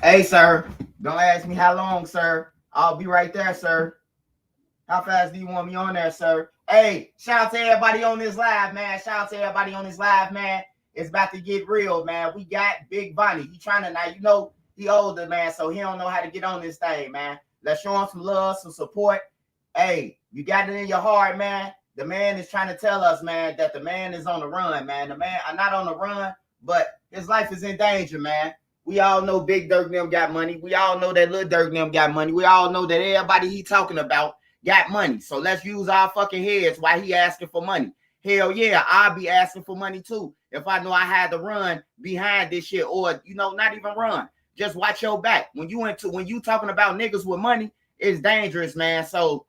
Hey, sir. Don't ask me how long, sir. I'll be right there, sir. How fast do you want me on there, sir? Hey, shout out to everybody on this live, man. Shout out to everybody on this live, man. It's about to get real, man. We got Big Vonnie. He trying to now, he older, man, so he don't know how to get on this thing, man. Let's show him some love, some support. Hey, you got it in your heart, man. The man is trying to tell us, man, that the man is on the run, man. The man, I'm not on the run, but his life is in danger, man. We all know Big Durk them got money. We all know that Lil Durk them got money. We all know that everybody he talking about got money. So let's use our fucking heads while he asking for money. Hell yeah, I'll be asking for money too. If I know I had to run behind this shit, or not even run. Just watch your back. When you talking about niggas with money, it's dangerous, man. So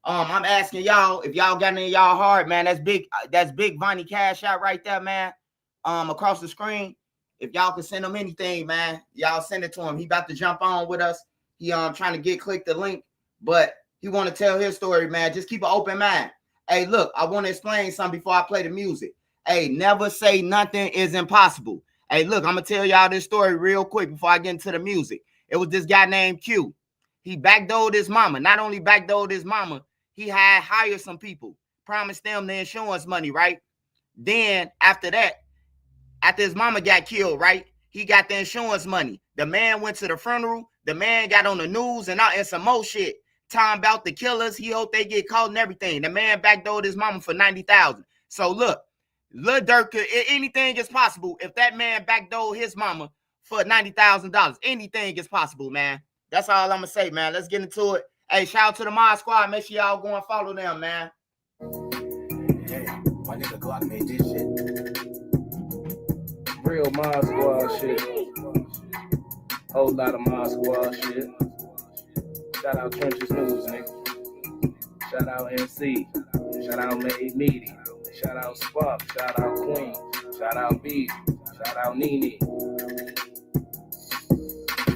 I'm asking y'all, if y'all got it in y'all heart, man, that's big Vonnie cash out right there, man. Across the screen. If y'all can send him anything, man, y'all send it to him. He about to jump on with us. He trying to click the link, but he want to tell his story, man. Just keep an open mind. Hey, look, I want to explain something before I play the music. Hey, never say nothing is impossible. Hey, look, I'm gonna tell y'all this story real quick before I get into the music. It was this guy named Q. He backdoored his mama. Not only backdoored his mama, he had hired some people, promised them the insurance money, right? Then after that, after his mama got killed, right? He got the insurance money. The man went to the funeral. The man got on the news and some more shit. Talking about the killers. He hope they get caught and everything. The man backdoored his mama for $90,000. So look, Lil Durk, anything is possible. If that man backdoored his mama for $90,000, anything is possible, man. That's all I'm gonna say, man. Let's get into it. Hey, shout out to the Mod Squad. Make sure y'all go and follow them, man. Hey, my nigga Glock made this shit. Real Mod Squad shit. Whole lot of Mod Squad shit. Shout out Trenches News, nigga. Shout out MC. Shout out Made Meaty. Shout out Spark. Shout out Queen. Shout out B. Shout out Nene.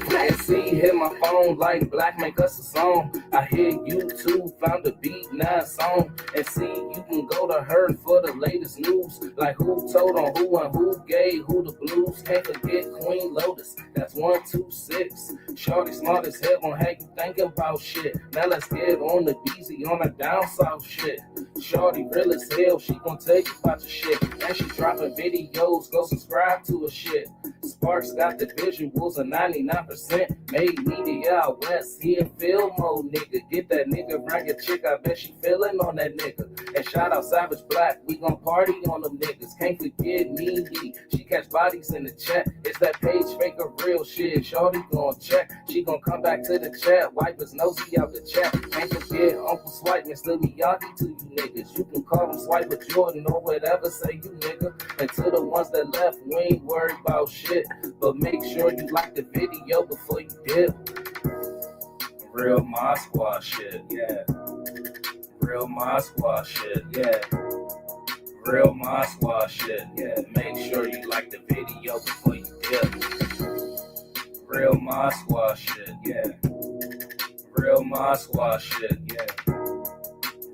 And see, hit my phone like Black make us a song. I hear YouTube found a beat, now song. And see, you can go to her for the latest news. Like who told on who and who gave who the blues. Can't forget Queen Lotus, that's 126. Shorty smart as hell gon' have you thinking about shit. Now let's get on the easy on the down south shit. Shorty real as hell, she gon' tell you about your shit. And she dropping videos, go subscribe to her shit. Sparks got the visuals of 99%. Made media out west, he in film mode, nigga. Get that nigga around your chick, I bet she feeling on that nigga. And shout out Savage Black, we gon' party on them niggas. Can't forget me, she catch bodies in the chat. It's that page faker real shit, shorty gon' check. She gon' come back to the chat, wipe his nosy out the chat. Can't forget Uncle Swipe, Mr. Miyagi to you niggas. You can call him Swiper Jordan or whatever, say you nigga. And to the ones that left, we ain't worried about shit. But make sure you like the video before you dip. Real Mod Squad shit, yeah. Real Mod Squad shit, yeah. Real Mod Squad shit, yeah. Make sure you like the video before you dip. Real Mod Squad shit, yeah. Real Mod Squad shit, yeah.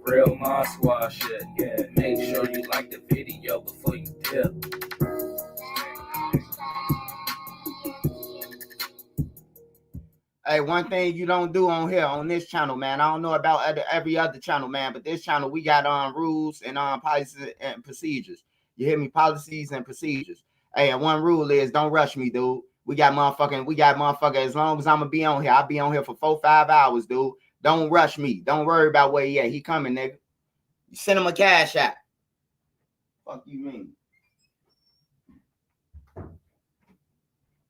Real Mod Squad shit, yeah. Make sure you like the video before you dip. Hey, one thing you don't do on here, on this channel, man. I don't know about every other channel, man, but this channel, we got rules and policies and procedures. You hear me? Policies and procedures. Hey, and one rule is don't rush me, dude. We got motherfucker. As long as I'm gonna be on here, I'll be on here for 4-5 hours, dude. Don't rush me. Don't worry about where he at. He coming, nigga. You send him a cash out. Fuck you mean?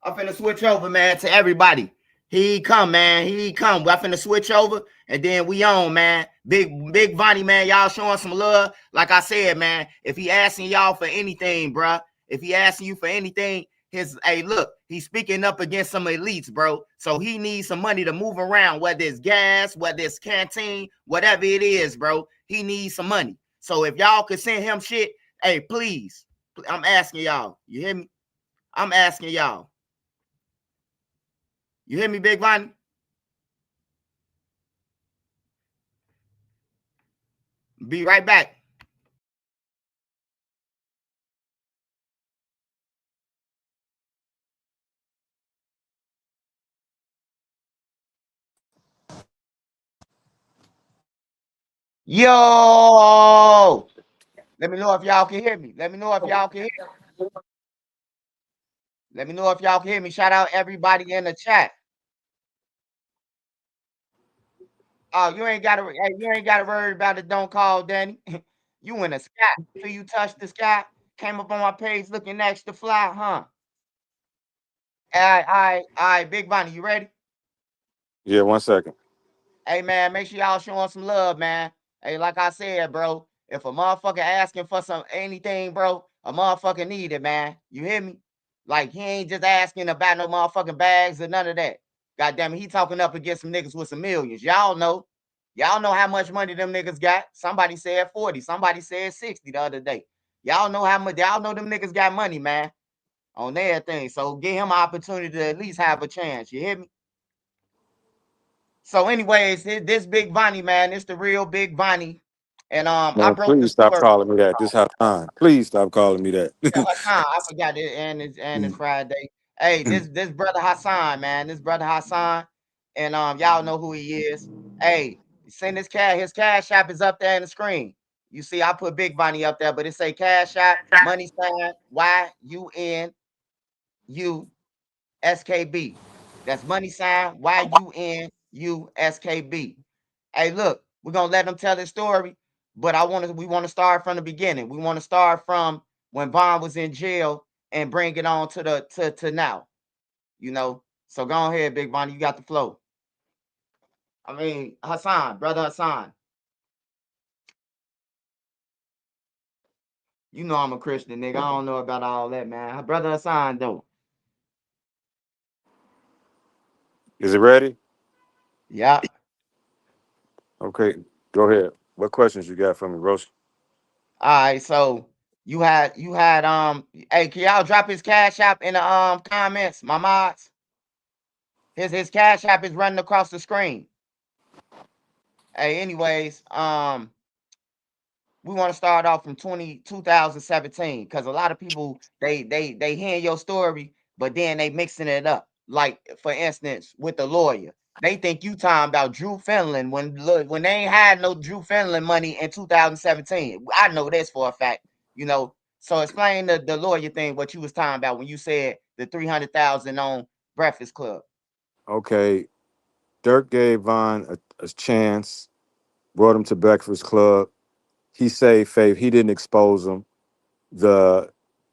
I'm finna switch over, man, to everybody. He come, man. He come. We're finna switch over, and then we on, man. Big Vonnie, man. Y'all showing some love. Like I said, man, if he asking y'all for anything, bruh, if he asking you for anything, hey, look, he's speaking up against some elites, bro. So he needs some money to move around, whether it's gas, whether it's canteen, whatever it is, bro. He needs some money. So if y'all could send him shit, hey, please. I'm asking y'all. You hear me? I'm asking y'all. You hear me, Big Vonnie? Be right back. Yo, let me know if y'all can hear me. Let me know if y'all can hear. Let me know if y'all can hear me. Shout out everybody in the chat. Oh, you ain't gotta worry about it. Don't call Danny. You in the sky till you touch the sky. Came up on my page looking next to fly, huh? All right, Big Vonnie, you ready? Yeah, 1 second. Hey man, make sure y'all showing some love, man. Hey, like I said, bro, if a motherfucker asking for some anything, bro, a motherfucker need it, man. You hear me? Like he ain't just asking about no motherfucking bags or none of that. God damn it, he talking up against some niggas with some millions. Y'all know. Y'all know how much money them niggas got. Somebody said 40, somebody said 60 the other day. Y'all know how much, y'all know them niggas got money, man, on everything. So give him an opportunity to at least have a chance. You hear me? So, anyways, this Big Vonnie, man, it's the real Big Vonnie. And I Man, broke the please stop story. calling me that. This Hassan. Please stop calling me that. Yeah, Hassan, I forgot it, and it's Friday. Hey, this brother Hassan, man, this brother Hassan, and y'all know who he is. Hey, send his cash app is up there in the screen. You see, I put Big Vonnie up there, but it say cash app, money sign, YUNUSKB. That's money sign YUNUSKB. Hey, look, we're gonna let them tell their story, but we want to start from the beginning. We want to start from when Vaughn was in jail and bring it on to the to now, you know. So go ahead, Big Vaughn, you got the flow. I mean, Hassan, brother Hassan, you know I'm a Christian nigga. I don't know about all that, man. Brother Hassan, though. Is it ready? Yeah. Okay, go ahead. What questions you got for me, Roast? All right, so you had hey, can y'all drop his cash app in the comments, my mods? His cash app is running across the screen. Hey, anyways, we want to start off from 2017 because a lot of people they hearing your story, but then they mixing it up. Like for instance, with the lawyer, they think you talking about Drew Finland when they ain't had no Drew Finland money in 2017. I know this for a fact, you know. So explain the lawyer thing, what you was talking about when you said the 300,000 on Breakfast Club. Okay, Dirk gave Von a chance, brought him to Breakfast Club. He saved Faith. He didn't expose him. The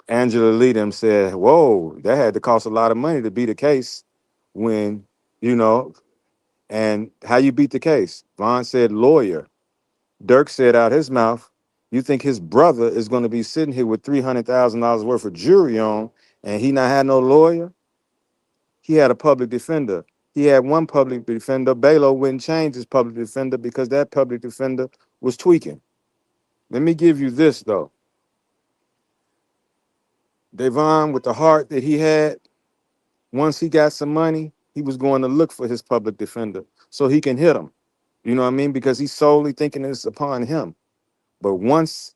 Angela Lee them said, "Whoa, that had to cost a lot of money to beat a case." When you know, and how you beat the case? Von said, "Lawyer." Dirk said out his mouth, "You think his brother is going to be sitting here with $300,000 worth of jewelry on, and he not had no lawyer?" He had a public defender. He had one public defender. Balo wouldn't change his public defender because that public defender was tweaking. Let me give you this though. Devon, with the heart that he had, once he got some money, he was going to look for his public defender so he can hit him. You know what I mean? Because he's solely thinking it's upon him. But once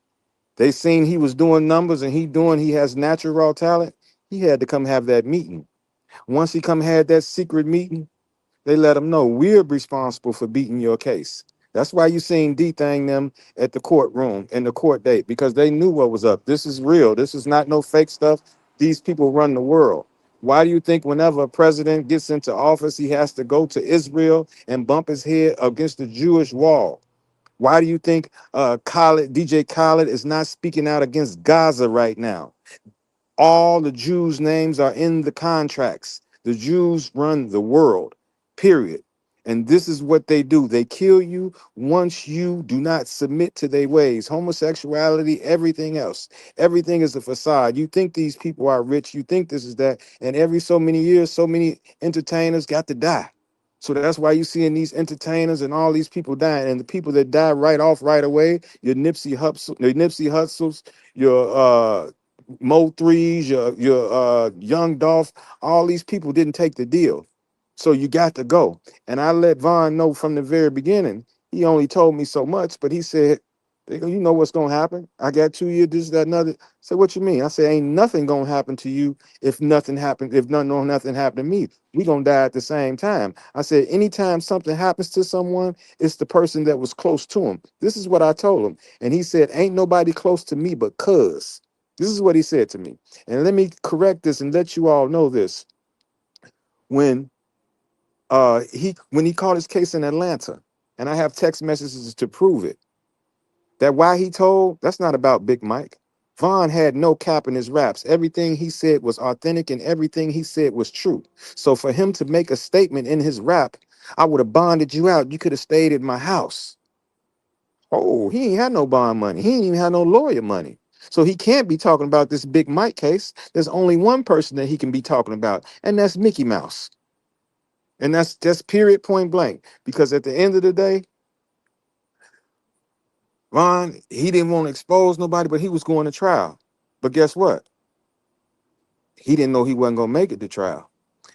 they seen he was doing numbers and he has natural raw talent, he had to come have that meeting. Once he come had that secret meeting, they let him know we're responsible for beating your case. That's why you seen D thing them at the courtroom in the court date because they knew what was up. This is real. This is not no fake stuff. These people run the world. Why do you think whenever a president gets into office, he has to go to Israel and bump his head against the Jewish wall? Why do you think DJ Khaled is not speaking out against Gaza right now? All the Jews' names are in the contracts. The Jews run the world, period. And this is what they do. They kill you once you do not submit to their ways. Homosexuality, everything else. Everything is a facade. You think these people are rich. You think this is that. And every so many years, so many entertainers got to die. So that's why you seeing these entertainers and all these people dying. And the people that die right off right away, Nipsey Hussles, your Mo Threes, your Young Dolph, all these people didn't take the deal. So you got to go. And I let Vaughn know from the very beginning. He only told me so much, but he said, They go, you know what's gonna happen? I got 2 years, this, that, another. I said, what you mean? I said, ain't nothing gonna happen to you if nothing happens, if nothing no nothing happened to me. We gonna die at the same time. I said, anytime something happens to someone, it's the person that was close to him. This is what I told him. And he said, ain't nobody close to me but cuz. This is what he said to me. And let me correct this and let you all know this. When he called his case in Atlanta, and I have text messages to prove it. That why he told, that's not about Big Mike. Vaughn had no cap in his raps. Everything he said was authentic and everything he said was true. So for him to make a statement in his rap, I would have bonded you out. You could have stayed at my house. Oh, he ain't had no bond money. He ain't even had no lawyer money. So he can't be talking about this Big Mike case. There's only one person that he can be talking about, and that's Mickey Mouse. And that's just period point blank. Because at the end of the day, Ron, he didn't want to expose nobody, but he was going to trial. But guess what? He didn't know he wasn't gonna make it to trial.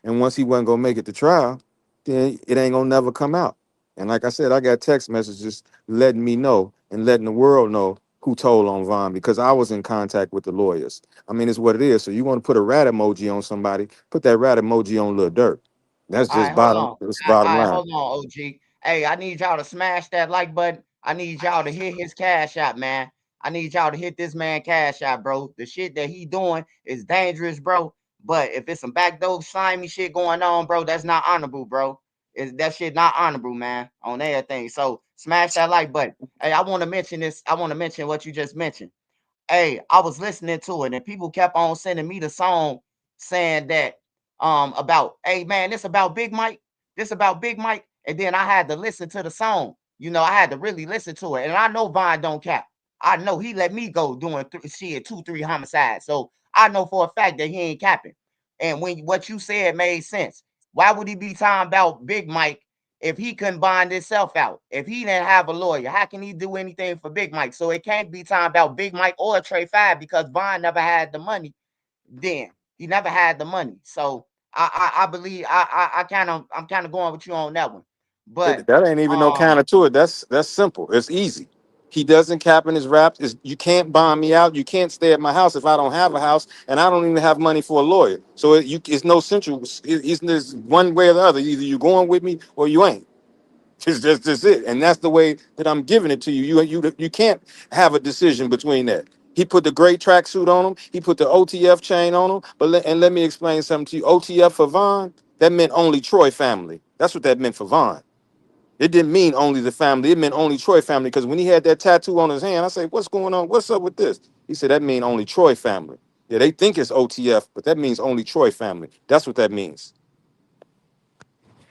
And once he wasn't gonna make it to trial, then it ain't gonna never come out. And like I said, I got text messages letting me know and letting the world know who told on Vaughn because I was in contact with the lawyers. I mean, it's what it is. So you want to put a rat emoji on somebody, put that rat emoji on Lil Durk. That's All just right, hold bottom. on. It's All bottom right, line. hold on, OG. Hey, I need y'all to smash that like button. I need y'all to hit his cash out, man. I need y'all to hit this man cash out, bro. The shit that he doing is dangerous, bro. But if it's some backdoor slimy shit going on, bro, that's not honorable, bro. Is that shit not honorable, man? On everything. So smash that like button. Hey, I want to mention this. I want to mention what you just mentioned. Hey, I was listening to it, and people kept on sending me the song saying that about, hey man, this about Big Mike, this about Big Mike, and then I had to listen to the song. You know, I had to really listen to it, and I know Vine don't cap. I know he let me go doing shit 2, 3 homicides, so I know for a fact that he ain't capping. And when what you said made sense. Why would he be talking about Big Mike if he couldn't bond himself out, if he didn't have a lawyer? How can he do anything for Big Mike? So it can't be talking about Big Mike or Trey Five because Vaughn never had the money. Then he never had the money. So I believe I'm kind of going with you on that one. But That ain't even no um counter to it. That's simple. It's easy. He doesn't cap in his raps. You can't bomb me out. You can't stay at my house if I don't have a house, and I don't even have money for a lawyer. So it's no central. It's one way or the other. Either you going with me or you ain't. It's just it, and that's the way that I'm giving it to you. You can't have a decision between that. He put the gray tracksuit on him. He put the OTF chain on him. Let me explain something to you. OTF for Vaughn, that meant only Troy family. That's what that meant for Vaughn. It didn't mean only the family. It meant only Troy family. Because when he had that tattoo on his hand, I say, "What's going on? What's up with this?" He said, "That mean only Troy family." Yeah, they think it's OTF, but that means only Troy family. That's what that means.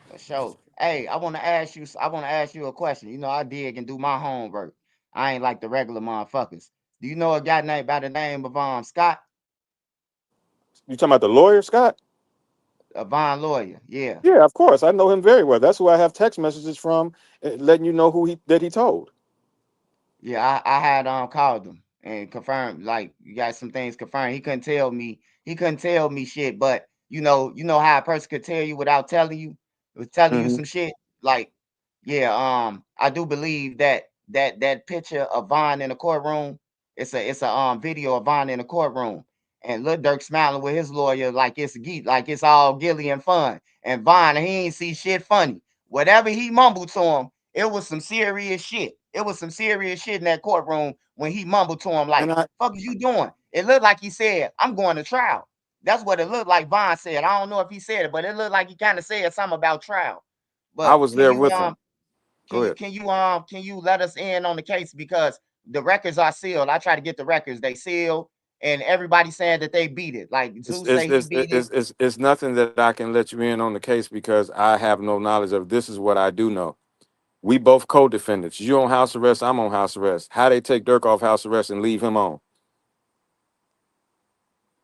for sure. Hey, I want to ask you a question. You know, I dig and do my homework. I ain't like the regular motherfuckers. Do you know a guy named by the name of Scott? You talking about the lawyer, Scott? A Von lawyer. Yeah. Yeah, of course. I know him very well. That's who I have text messages from, letting you know who he told. Yeah, I had called him and confirmed, like, you got some things confirmed. He couldn't tell me shit, but you know how a person could tell you without telling you, was telling you Hmm. some shit. Like, yeah, I do believe that picture of Vaughn in the courtroom, it's a video of Vaughn in the courtroom. And Lil Durk smiling with his lawyer like it's a geek, like it's all gilly and fun. And Vaughn, he ain't see shit funny. Whatever he mumbled to him, it was some serious shit. It was some serious shit in that courtroom when he mumbled to him like, And I, "Fuck is you doing?" It looked like he said, "I'm going to trial." That's what it looked like. Vaughn said. I don't know if he said it, but it looked like he kind of said something about trial. I But was can there you with him. Go ahead. can you let us in on the case because the records are sealed. I try to get the records. They sealed, and everybody saying that they beat it. Like It's, Zeus it's, say he it's, beat it. it's, it's, it's nothing that I can let you in on the case because I have no knowledge of. This is what I do know. We both co-defendants. You on house arrest. I'm on house arrest. How they take Dirk off house arrest and leave him on?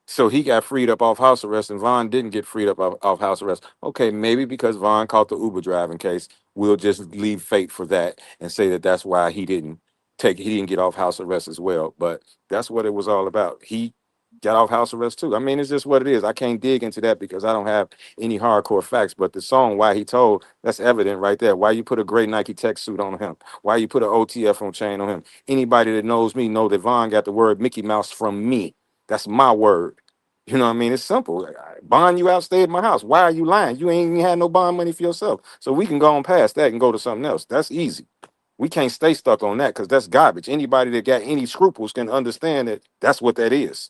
So he got freed up off house arrest, and Vaughn didn't get freed up off house arrest. Okay, maybe because Vaughn caught the Uber driving case, we'll just leave fate for that and say that that's why he didn't get off house arrest as well. But that's what it was all about. He got off house arrest too. I mean, it's just what it is. I can't dig into that because I don't have any hardcore facts. But the song "Why He Told" that's evident right there. Why you put a gray Nike Tech suit on him? Why you put an OTF on chain on him? Anybody that knows me know that Von got the word Mickey Mouse from me. That's my word. You know what I mean? It's simple. Bond you out, stay at my house. Why are you lying? You ain't even had no bond money for yourself. So we can go on past that and go to something else. That's easy. We can't stay stuck on that because that's garbage. Anybody that got any scruples can understand that that's what that is.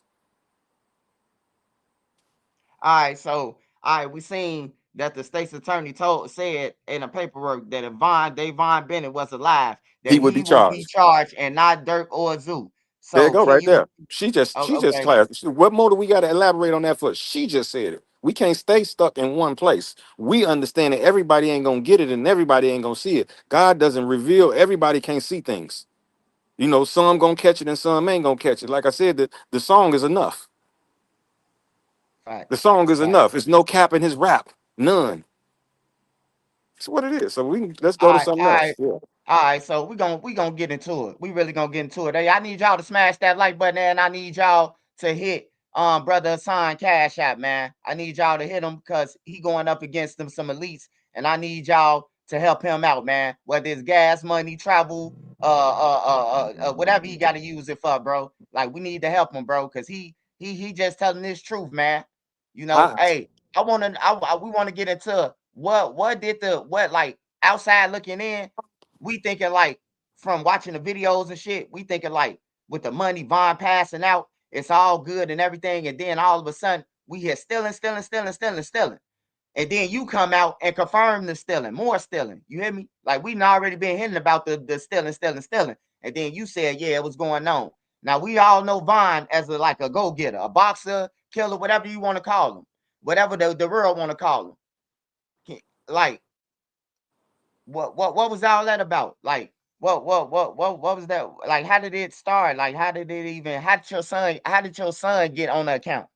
All right, so all right, we seen that the state's attorney said in a paperwork that if Davon Bennett was alive, He that would he be would be charged. charged and not Dirk or Zoo. There you So go, can right you? there. She just Okay, clarified. What more do we got to elaborate on that for? She just said it. We can't stay stuck in one place. We understand that everybody ain't gonna get it and everybody ain't gonna see it. God doesn't reveal. Everybody can't see things. You know, some gonna catch it and some ain't gonna catch it. Like I said, the song is enough. The facts, song is facts. enough. It's no cap in his rap. None. It's what it is. So let's go All to right, something all right. else. Yeah. All right, so we gonna get into it. We really gonna get into it. Hey, I need y'all to smash that like button, and I need y'all to hit brother Hassan Cash App, man. I need y'all to hit him because he going up against them some elites, and I need y'all to help him out, man. Whether it's gas money, travel, whatever he got to use it for, bro. Like we need to help him, bro, because he just telling this truth, man. You know, I hey, we want to get into what did the what like outside looking in, we thinking like from watching the videos and shit, we thinking like with the money Von passing out, it's all good and everything. And then all of a sudden, we hear stealing. And then you come out and confirm the stealing, more stealing. You hear me? Like we already been hearing about the stealing. And then you said, yeah, it was going on. Now we all know Von as like a go-getter, a boxer, killer, whatever you want to call him, whatever the world want to call him. Like what was all that about? Like what was that? Like how did it start? Like how did it even how did your son get on the account?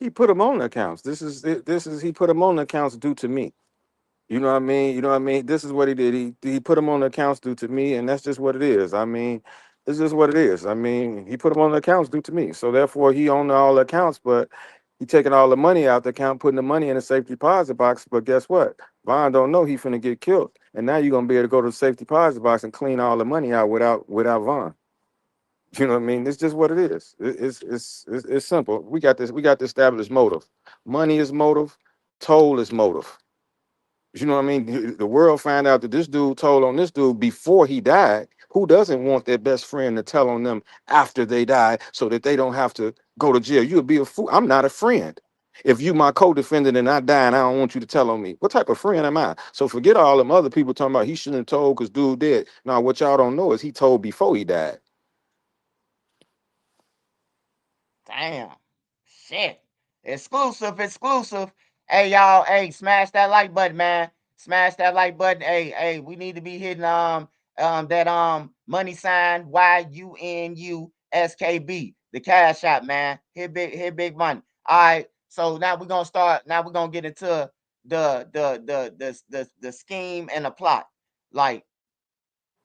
he put them on the accounts. This is he put them on the accounts due to me. You know what I mean? You know what I mean? This is what he did. He put them on the accounts due to me, and that's just what it is. I mean, it's just what it is. I mean, he put them on the accounts due to me. So therefore, he owned all the accounts, but he taking all the money out the account, putting the money in a safe deposit box. But guess what? Von don't know he finna get killed, and now you're gonna be able to go to the safe deposit box and clean all the money out without Von. You know what I mean? It's just what it is. It's simple. We got this. We got to establish motive. Money is motive. Toll is motive. You know what I mean? The world found out that this dude told on this dude before he died. Who doesn't want their best friend to tell on them after they die so that they don't have to go to jail? You would be a fool. I'm not a friend. If you my co-defendant and I die and I don't want you to tell on me, what type of friend am I? So forget all them other people talking about he shouldn't have told because dude dead. Now what y'all don't know is he told before he died. Damn. Shit. Exclusive. Hey y'all, hey, smash that like button, man. Smash that like button. Hey, we need to be hitting that money sign YUNUSKB. The cash app, man. Hit big money. All right. So now we're gonna start. Now we're gonna get into the scheme and the plot. Like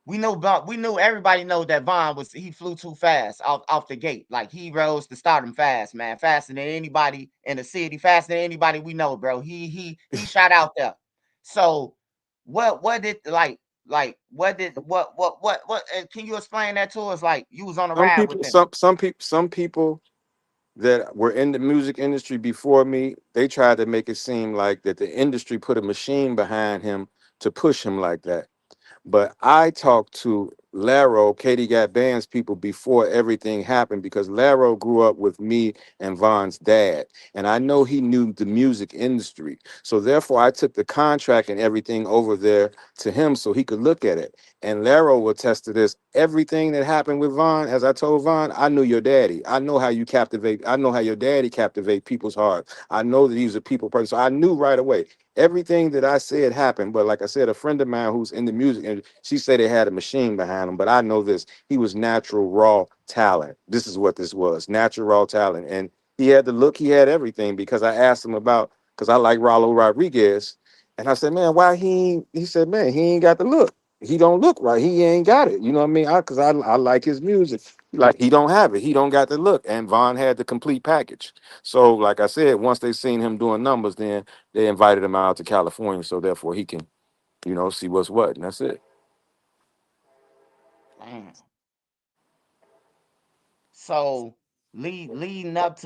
we knew everybody know that Von was he flew too fast off the gate. Like he rose to stardom fast, man. Faster than anybody in the city, faster than anybody we know, bro. He shot out there. So what did what did what can you explain that to us? Like you was on a Some ride with people, him. some people that were in the music industry before me, they tried to make it seem like that the industry put a machine behind him to push him like that. But I talked to Laro, Katie Got Band's people before everything happened because Laro grew up with me and Von's dad. And I know he knew the music industry. So therefore, I took the contract and everything over there to him so he could look at it. And Laro will attest to this. Everything that happened with Von, as I told Von, I knew your daddy. I know how you captivate. I know how your daddy captivate people's hearts. I know that he's a people person. So I knew right away. Everything that I said happened, but like I said, a friend of mine who's in the music, and she said they had a machine behind him. But I know this: he was natural, raw talent. This is what this was: natural, raw talent. And he had the look, he had everything. Because I asked him about, because I like Rollo Rodriguez, and I said, man, why he? He said, man, he ain't got the look. He don't look right. He ain't got it. You know what I mean? Because I like his music. Like he don't have it. He don't got the look. And Von had the complete package. So, like I said, once they seen him doing numbers, then they invited him out to California. So therefore he can, see what's what. And that's it. Damn. So leading up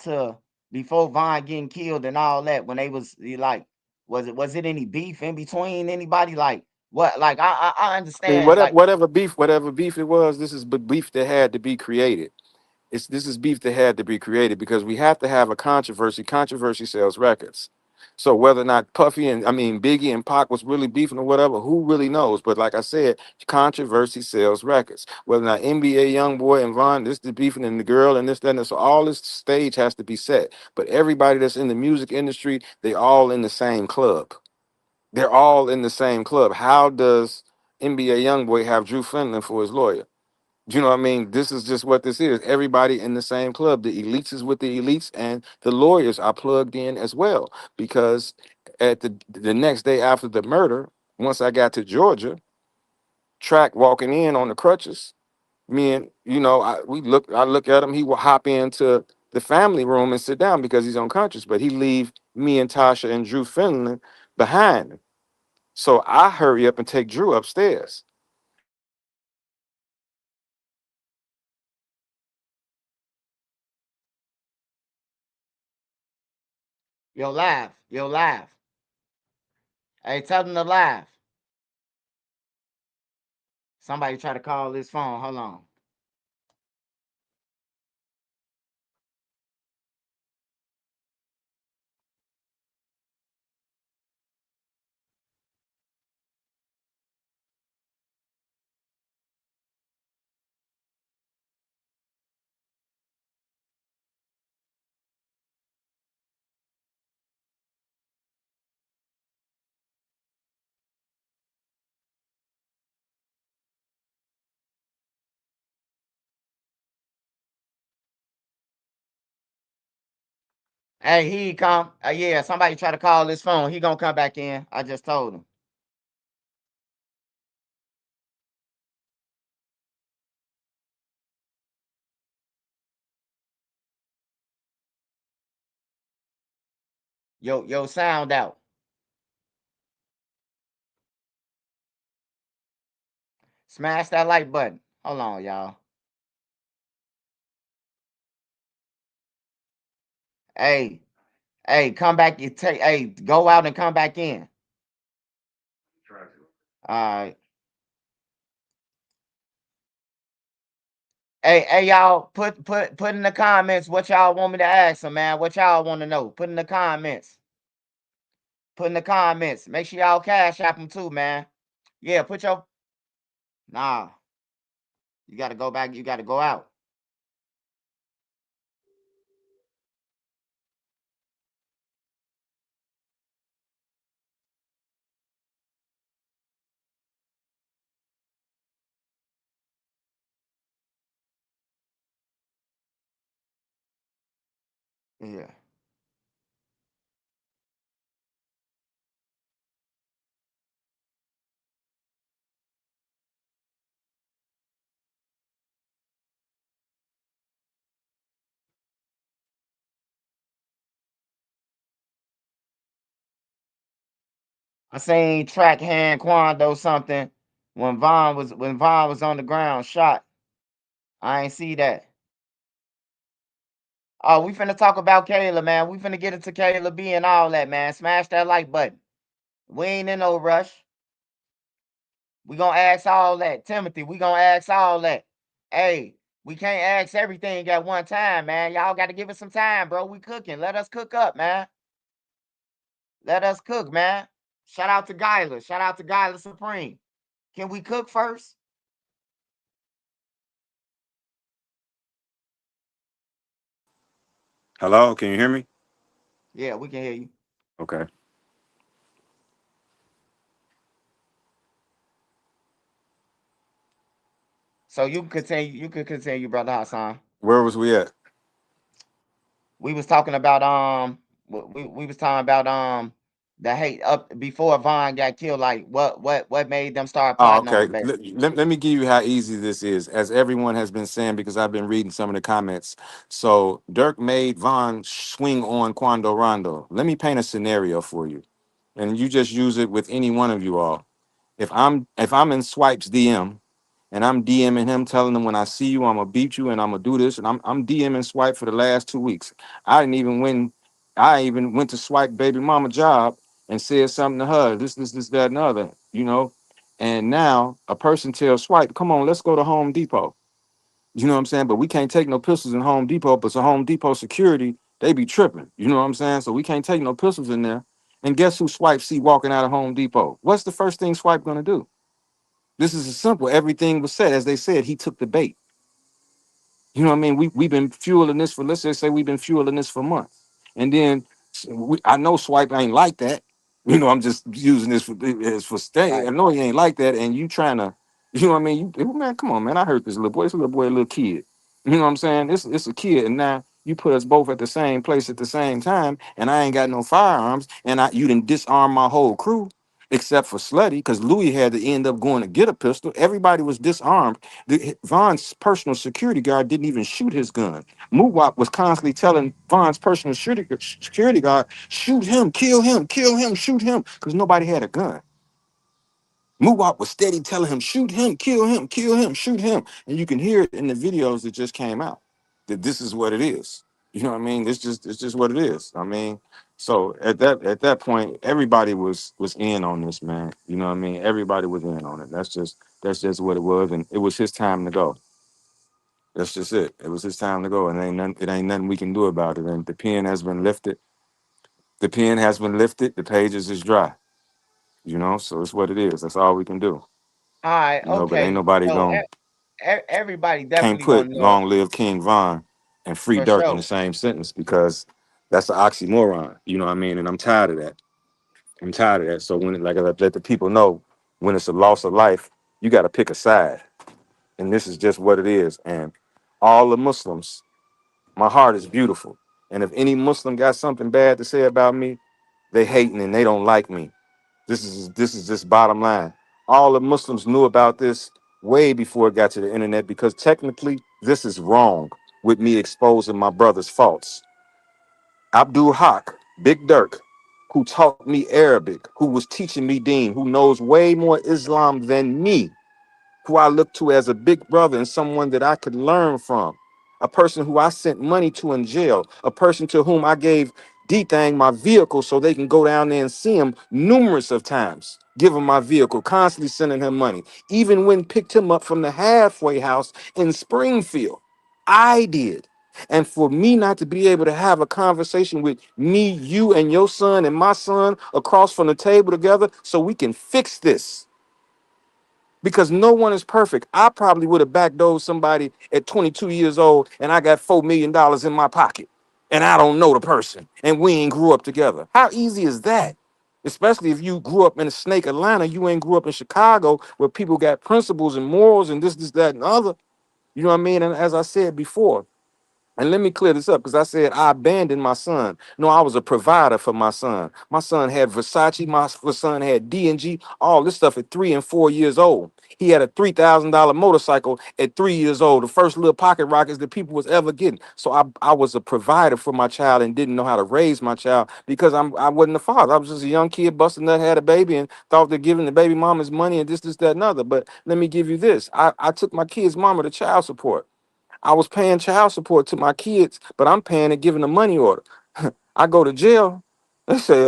to before Von getting killed and all that, when they was like, was it any beef in between anybody? Like what? Like I I mean, understand. Like whatever beef it was, this is beef that had to be created. This is beef that had to be created because we have to have a controversy. Controversy sells records. So whether or not Biggie and Pac was really beefing or whatever, who really knows? But like I said, controversy sells records. Whether or not NBA YoungBoy and Von, this the beefing and the girl and this, that, and this. So all this stage has to be set. But everybody that's in the music industry, they all in the same club. They're all in the same club. How does NBA YoungBoy have Drew Finland for his lawyer? Do you know what I mean? This is just what this is. Everybody in the same club. The elites is with the elites, and the lawyers are plugged in as well. Because at the next day after the murder, once I got to Georgia, Track walking in on the crutches, me and I look at him. He will hop into the family room and sit down because he's unconscious, but he leave me and Tasha and Drew Finland behind. So I hurry up and take Drew upstairs. yo laugh. Hey, tell them to laugh. Somebody try to call this phone. Hold on. Hey, he come. Yeah, somebody try to call this phone. He gonna come back in. I just told him. Yo, sound out. Smash that like button. Hold on, y'all. Hey, hey, come back. Hey, go out and come back in. All right. Hey, y'all. Put in the comments what y'all want me to ask him, man. What y'all want to know? Put in the comments. Put in the comments. Make sure y'all cash app him too, man. Yeah, put your. Nah, you got to go back. You got to go out. Yeah. I seen track hand Quando something when Vaughn was on the ground shot. I ain't see that. Oh, we finna talk about Kayla, man. We finna get into Kayla B and all that, man. Smash that like button. We ain't in no rush. We gonna ask all that. Timothy, we gonna ask all that. Hey, we can't ask everything at one time, man. Y'all gotta give us some time, bro. We cooking. Let us cook up, man. Let us cook, man. Shout out to Gyla. Shout out to Gyla Supreme. Can we cook first? Hello, can you hear me? Yeah, we can hear you. Okay. So you can continue. You can continue, brother Hassan. Where was we at? We was talking about we was talking about The hate up before Von got killed. Like what made them start Oh, plotting on okay. him? Back? Let me give you how easy this is, as everyone has been saying, because I've been reading some of the comments. So Dirk made Von swing on Quando Rondo. Let me paint a scenario for you, and you just use it with any one of you all. If I'm in Swipe's DM and I'm DMing him, telling him when I see you, I'm gonna beat you and I'm gonna do this, and I'm DMing Swipe for the last 2 weeks. I didn't even win. I even went to Swipe baby mama job and said something to her. This, that, and other. And now a person tells Swipe, "Come on, let's go to Home Depot." You know what I'm saying? But we can't take no pistols in Home Depot. But so Home Depot security, they be tripping. You know what I'm saying? So we can't take no pistols in there. And guess who Swipe see walking out of Home Depot? What's the first thing Swipe gonna do? This is simple. Everything was said. As they said, he took the bait. You know what I mean? We've been fueling this for, let's just say we've been fueling this for months. And then I know Swipe ain't like that. I'm just using this for stay. I Right. know he ain't like that. And you trying to, you know what I mean? Man, come on, man. I heard this little boy. It's a little boy, a little kid. You know what I'm saying? It's a kid. And now you put us both at the same place at the same time, and I ain't got no firearms, and you didn't disarm my whole crew. Except for Slutty, because Louis had to end up going to get a pistol. Everybody was disarmed. Von's personal security guard didn't even shoot his gun. Muwap was constantly telling Von's personal security guard, shoot him, kill him, shoot him, because nobody had a gun. Muwap was steady telling him, shoot him, kill him, shoot him. And you can hear it in the videos that just came out that this is what it is. You know what I mean? It's just what it is. I mean, so at that point, everybody was in on this, man. You know what I mean? Everybody was in on it. That's just what it was, and it was his time to go. That's just it. It was his time to go, and it ain't nothing we can do about it. And the pen has been lifted. The pen has been lifted. The pages is dry. So it's what it is. That's all we can do. All right. But ain't Okay. nobody So gonna everybody can't definitely gonna put know "Long Live King Von" and "Free for Dirk" in the sure. same sentence because that's an oxymoron. You know what I mean? And I'm tired of that. I'm tired of that. So like I let the people know, when it's a loss of life, you got to pick a side, and this is just what it is. And all the Muslims, my heart is beautiful, and if any Muslim got something bad to say about me, they hating and they don't like me. This is just bottom line. All the Muslims knew about this way before it got to the internet because technically this is wrong with me exposing my brother's faults. Abdul Haq, Big Dirk, who taught me Arabic, who was teaching me Deen, who knows way more Islam than me, who I look to as a big brother and someone that I could learn from, a person who I sent money to in jail, a person to whom I gave D-Thang my vehicle so they can go down there and see him numerous of times, give him my vehicle, constantly sending him money, even when picked him up from the halfway house in Springfield. I did. And for me not to be able to have a conversation with me, you, and your son and my son across from the table together so we can fix this because no one is perfect. I probably would have backdoored somebody at 22 years old and I got $4 million in my pocket and I don't know the person and we ain't grew up together. How easy is that? Especially if you grew up in Snake, Atlanta, you ain't grew up in Chicago where people got principles and morals and this, that, and the other. You know what I mean? And as I said before, and let me clear this up because I said I abandoned my son. No, I was a provider for my son. My son had Versace. My son had D&G, all this stuff at 3 and 4 years old. He had a $3,000 motorcycle at 3 years old, the first little pocket rockets that people was ever getting. So I was a provider for my child and didn't know how to raise my child because I wasn't a father. I was just a young kid busting nut, had a baby, and thought that giving the baby mamas money and this, that, and other. But let me give you this. I took my kid's mama to child support. I was paying child support to my kids, but I'm paying and giving a money order. I go to jail. They say,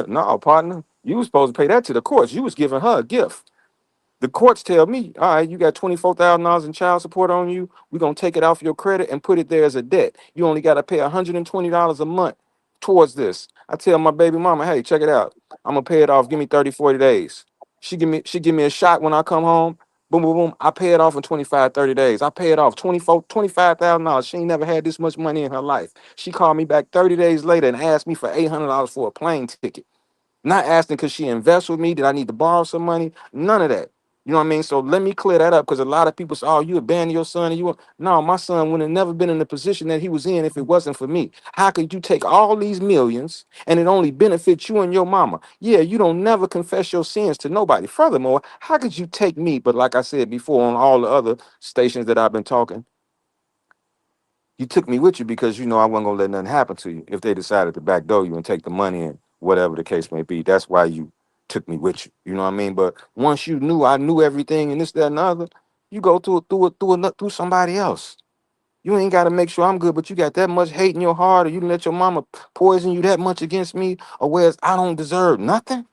no, partner, you was supposed to pay that to the courts. You was giving her a gift. The courts tell me, all right, you got $24,000 in child support on you. We're going to take it off your credit and put it there as a debt. You only got to pay $120 a month towards this. I tell my baby mama, hey, check it out. I'm going to pay it off. Give me 30, 40 days. She give me a shot when I come home. Boom, boom, boom. I pay it off in 25, 30 days. I pay it off $25,000. She ain't never had this much money in her life. She called me back 30 days later and asked me for $800 for a plane ticket. Not asking because she invests with me. Did I need to borrow some money? None of that. You know what I mean? So let me clear that up because a lot of people say, "Oh, you abandoned your son," and you want no, my son would have never been in the position that he was in if it wasn't for me. How could you take all these millions and it only benefits you and your mama? Yeah, you don't never confess your sins to nobody. Furthermore, how could you take me? But like I said before on all the other stations that I've been talking, you took me with you because you know I wasn't gonna let nothing happen to you if they decided to backdoor you and take the money and whatever the case may be. That's why you took me with you. You know what I mean? But once you knew I knew everything and this, that, and the other, you go through somebody else. You ain't got to make sure I'm good, but you got that much hate in your heart, or you let your mama poison you that much against me, or whereas I don't deserve nothing.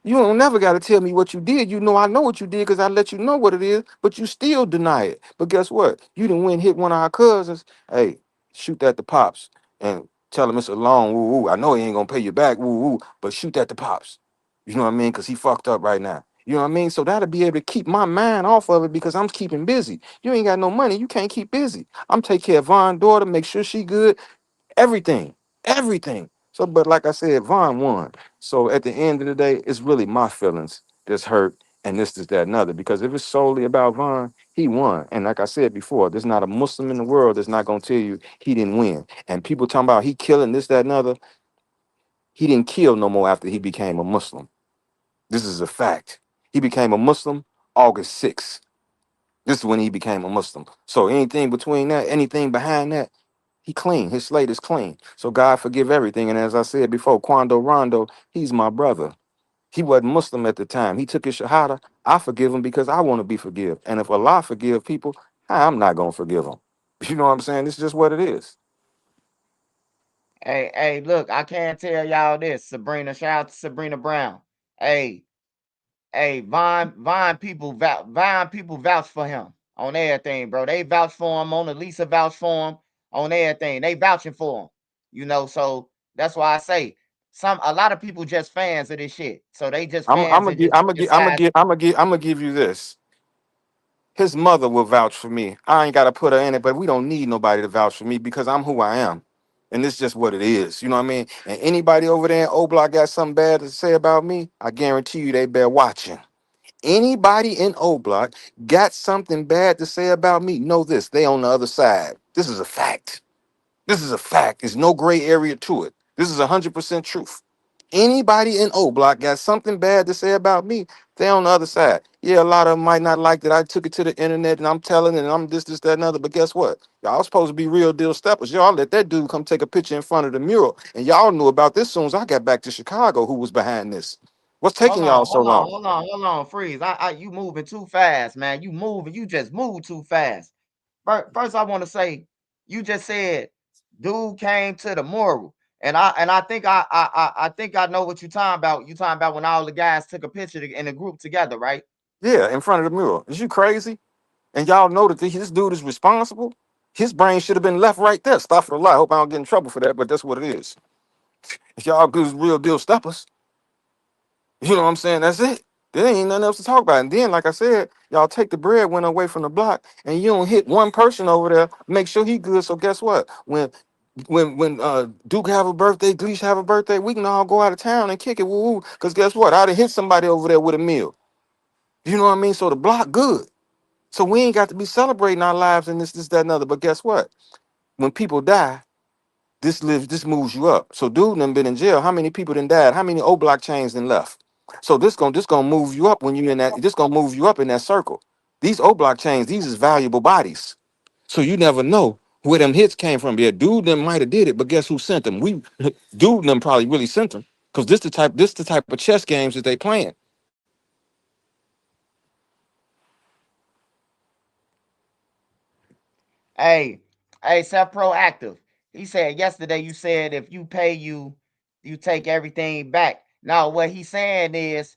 You don't never got to tell me what you did. You know I know what you did because I let you know what it is, but you still deny it. But guess what? You didn't win hit one of our cousins. Hey, shoot that to pops and tell him it's a loan. Woo woo. I know he ain't gonna pay you back. Woo woo. But shoot that to pops. You know what I mean? Because he fucked up right now. You know what I mean? So that'll be able to keep my mind off of it because I'm keeping busy. You ain't got no money. You can't keep busy. I'm take care of Von's daughter, make sure she good. Everything, everything. So, but like I said, Vaughn won. So at the end of the day, it's really my feelings that's hurt, and this, that, and other. Because if it's solely about Vaughn, he won. And like I said before, there's not a Muslim in the world that's not gonna tell you he didn't win. And people talking about he killing this, that, and other. He didn't kill no more after he became a Muslim. This is a fact. He became a Muslim August 6th. This is when he became a Muslim. So anything between that, anything behind that, he clean. His slate is clean. So God forgive everything. And as I said before, Quando Rondo, he's my brother. He wasn't Muslim at the time. He took his shahada. I forgive him because I want to be forgiven. And if Allah forgive people, I'm not gonna forgive them. You know what I'm saying? It's just what it is. Hey, look, I can't tell y'all this. Sabrina, shout out to Sabrina Brown. Hey, Vine people vouch for him on everything, bro. They vouch for him. Mona Lisa vouch for him on everything. They vouching for him. So that's why I say a lot of people just fans of this shit. So they just I'm fans gonna that give just pick a side. I'm gonna give you this. His mother will vouch for me. I ain't gotta put her in it, but we don't need nobody to vouch for me because I'm who I am. And it's just what it is. You know what I mean? And anybody over there in O Block got something bad to say about me, I guarantee you they better watching. Anybody in O Block got something bad to say about me, know this. They on the other side. This is a fact. This is a fact. There's no gray area to it. This is 100% truth. Anybody in O Block got something bad to say about me, they on the other side. Yeah, a lot of them might not like that I took it to the internet and I'm telling and I'm this, that, and other. But guess what? Y'all supposed to be real deal steppers. Y'all let that dude come take a picture in front of the mural. And y'all knew about this soon as I got back to Chicago, who was behind this. What's taking y'all so long? Hold on, freeze. You moving too fast, man. You just move too fast. First, I want to say, you just said, dude came to the mural, and I think I think I know what you're talking about. You talking about when all the guys took a picture in a group together, right? Yeah, in front of the mural. Is you crazy? And y'all know that this dude is responsible. His brain should have been left right there. Stop for the lie. Hope I don't get in trouble for that, but that's what it is. If y'all good real deal steppers, you know what I'm saying? That's it. There ain't nothing else to talk about. And then, like I said, y'all take the bread went away from the block, and you don't hit one person over there. Make sure he good. So guess what? When Duke have a birthday, Gleesh have a birthday, we can all go out of town and kick it. Woo woo. Cause guess what? I'd have hit somebody over there with a meal. You know what I mean? So the block good. So we ain't got to be celebrating our lives and this, that, and other. But guess what? When people die, this moves you up. So dude done been in jail. How many people done died? How many O Block chains done left? So this gonna move you up when you in that. This gonna move you up in that circle. These O Block chains, these is valuable bodies. So you never know where them hits came from. Yeah, dude them might have did it, but guess who sent them? We dude them probably really sent them because this the type of chess games that they playing. Hey, Self Proactive. He said yesterday. You said if you pay you take everything back. Now what he's saying Let is,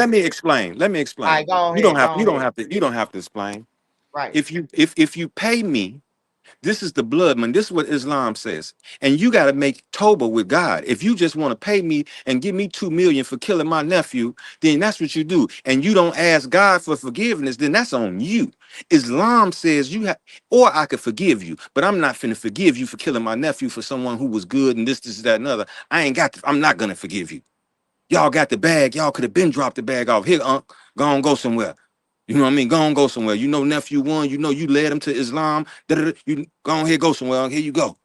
me explain. Let me all right, explain. go ahead, go ahead. You don't have to explain. Right. If you pay me, this is the blood man. This is what Islam says. And you got to make Toba with God. If you just want to pay me and give me 2 million for killing my nephew, then that's what you do. And you don't ask God for forgiveness, then that's on you. Islam says you have, or I could forgive you, but I'm not finna forgive you for killing my nephew for someone who was good and this, that, and other. I ain't got to, I'm not gonna forgive you. Y'all got the bag. Y'all could have been dropped the bag off. Here, go on, go somewhere. You know what I mean? Go on, go somewhere. You know, nephew one, you know, you led him to Islam. You go on here, go somewhere. Here you go.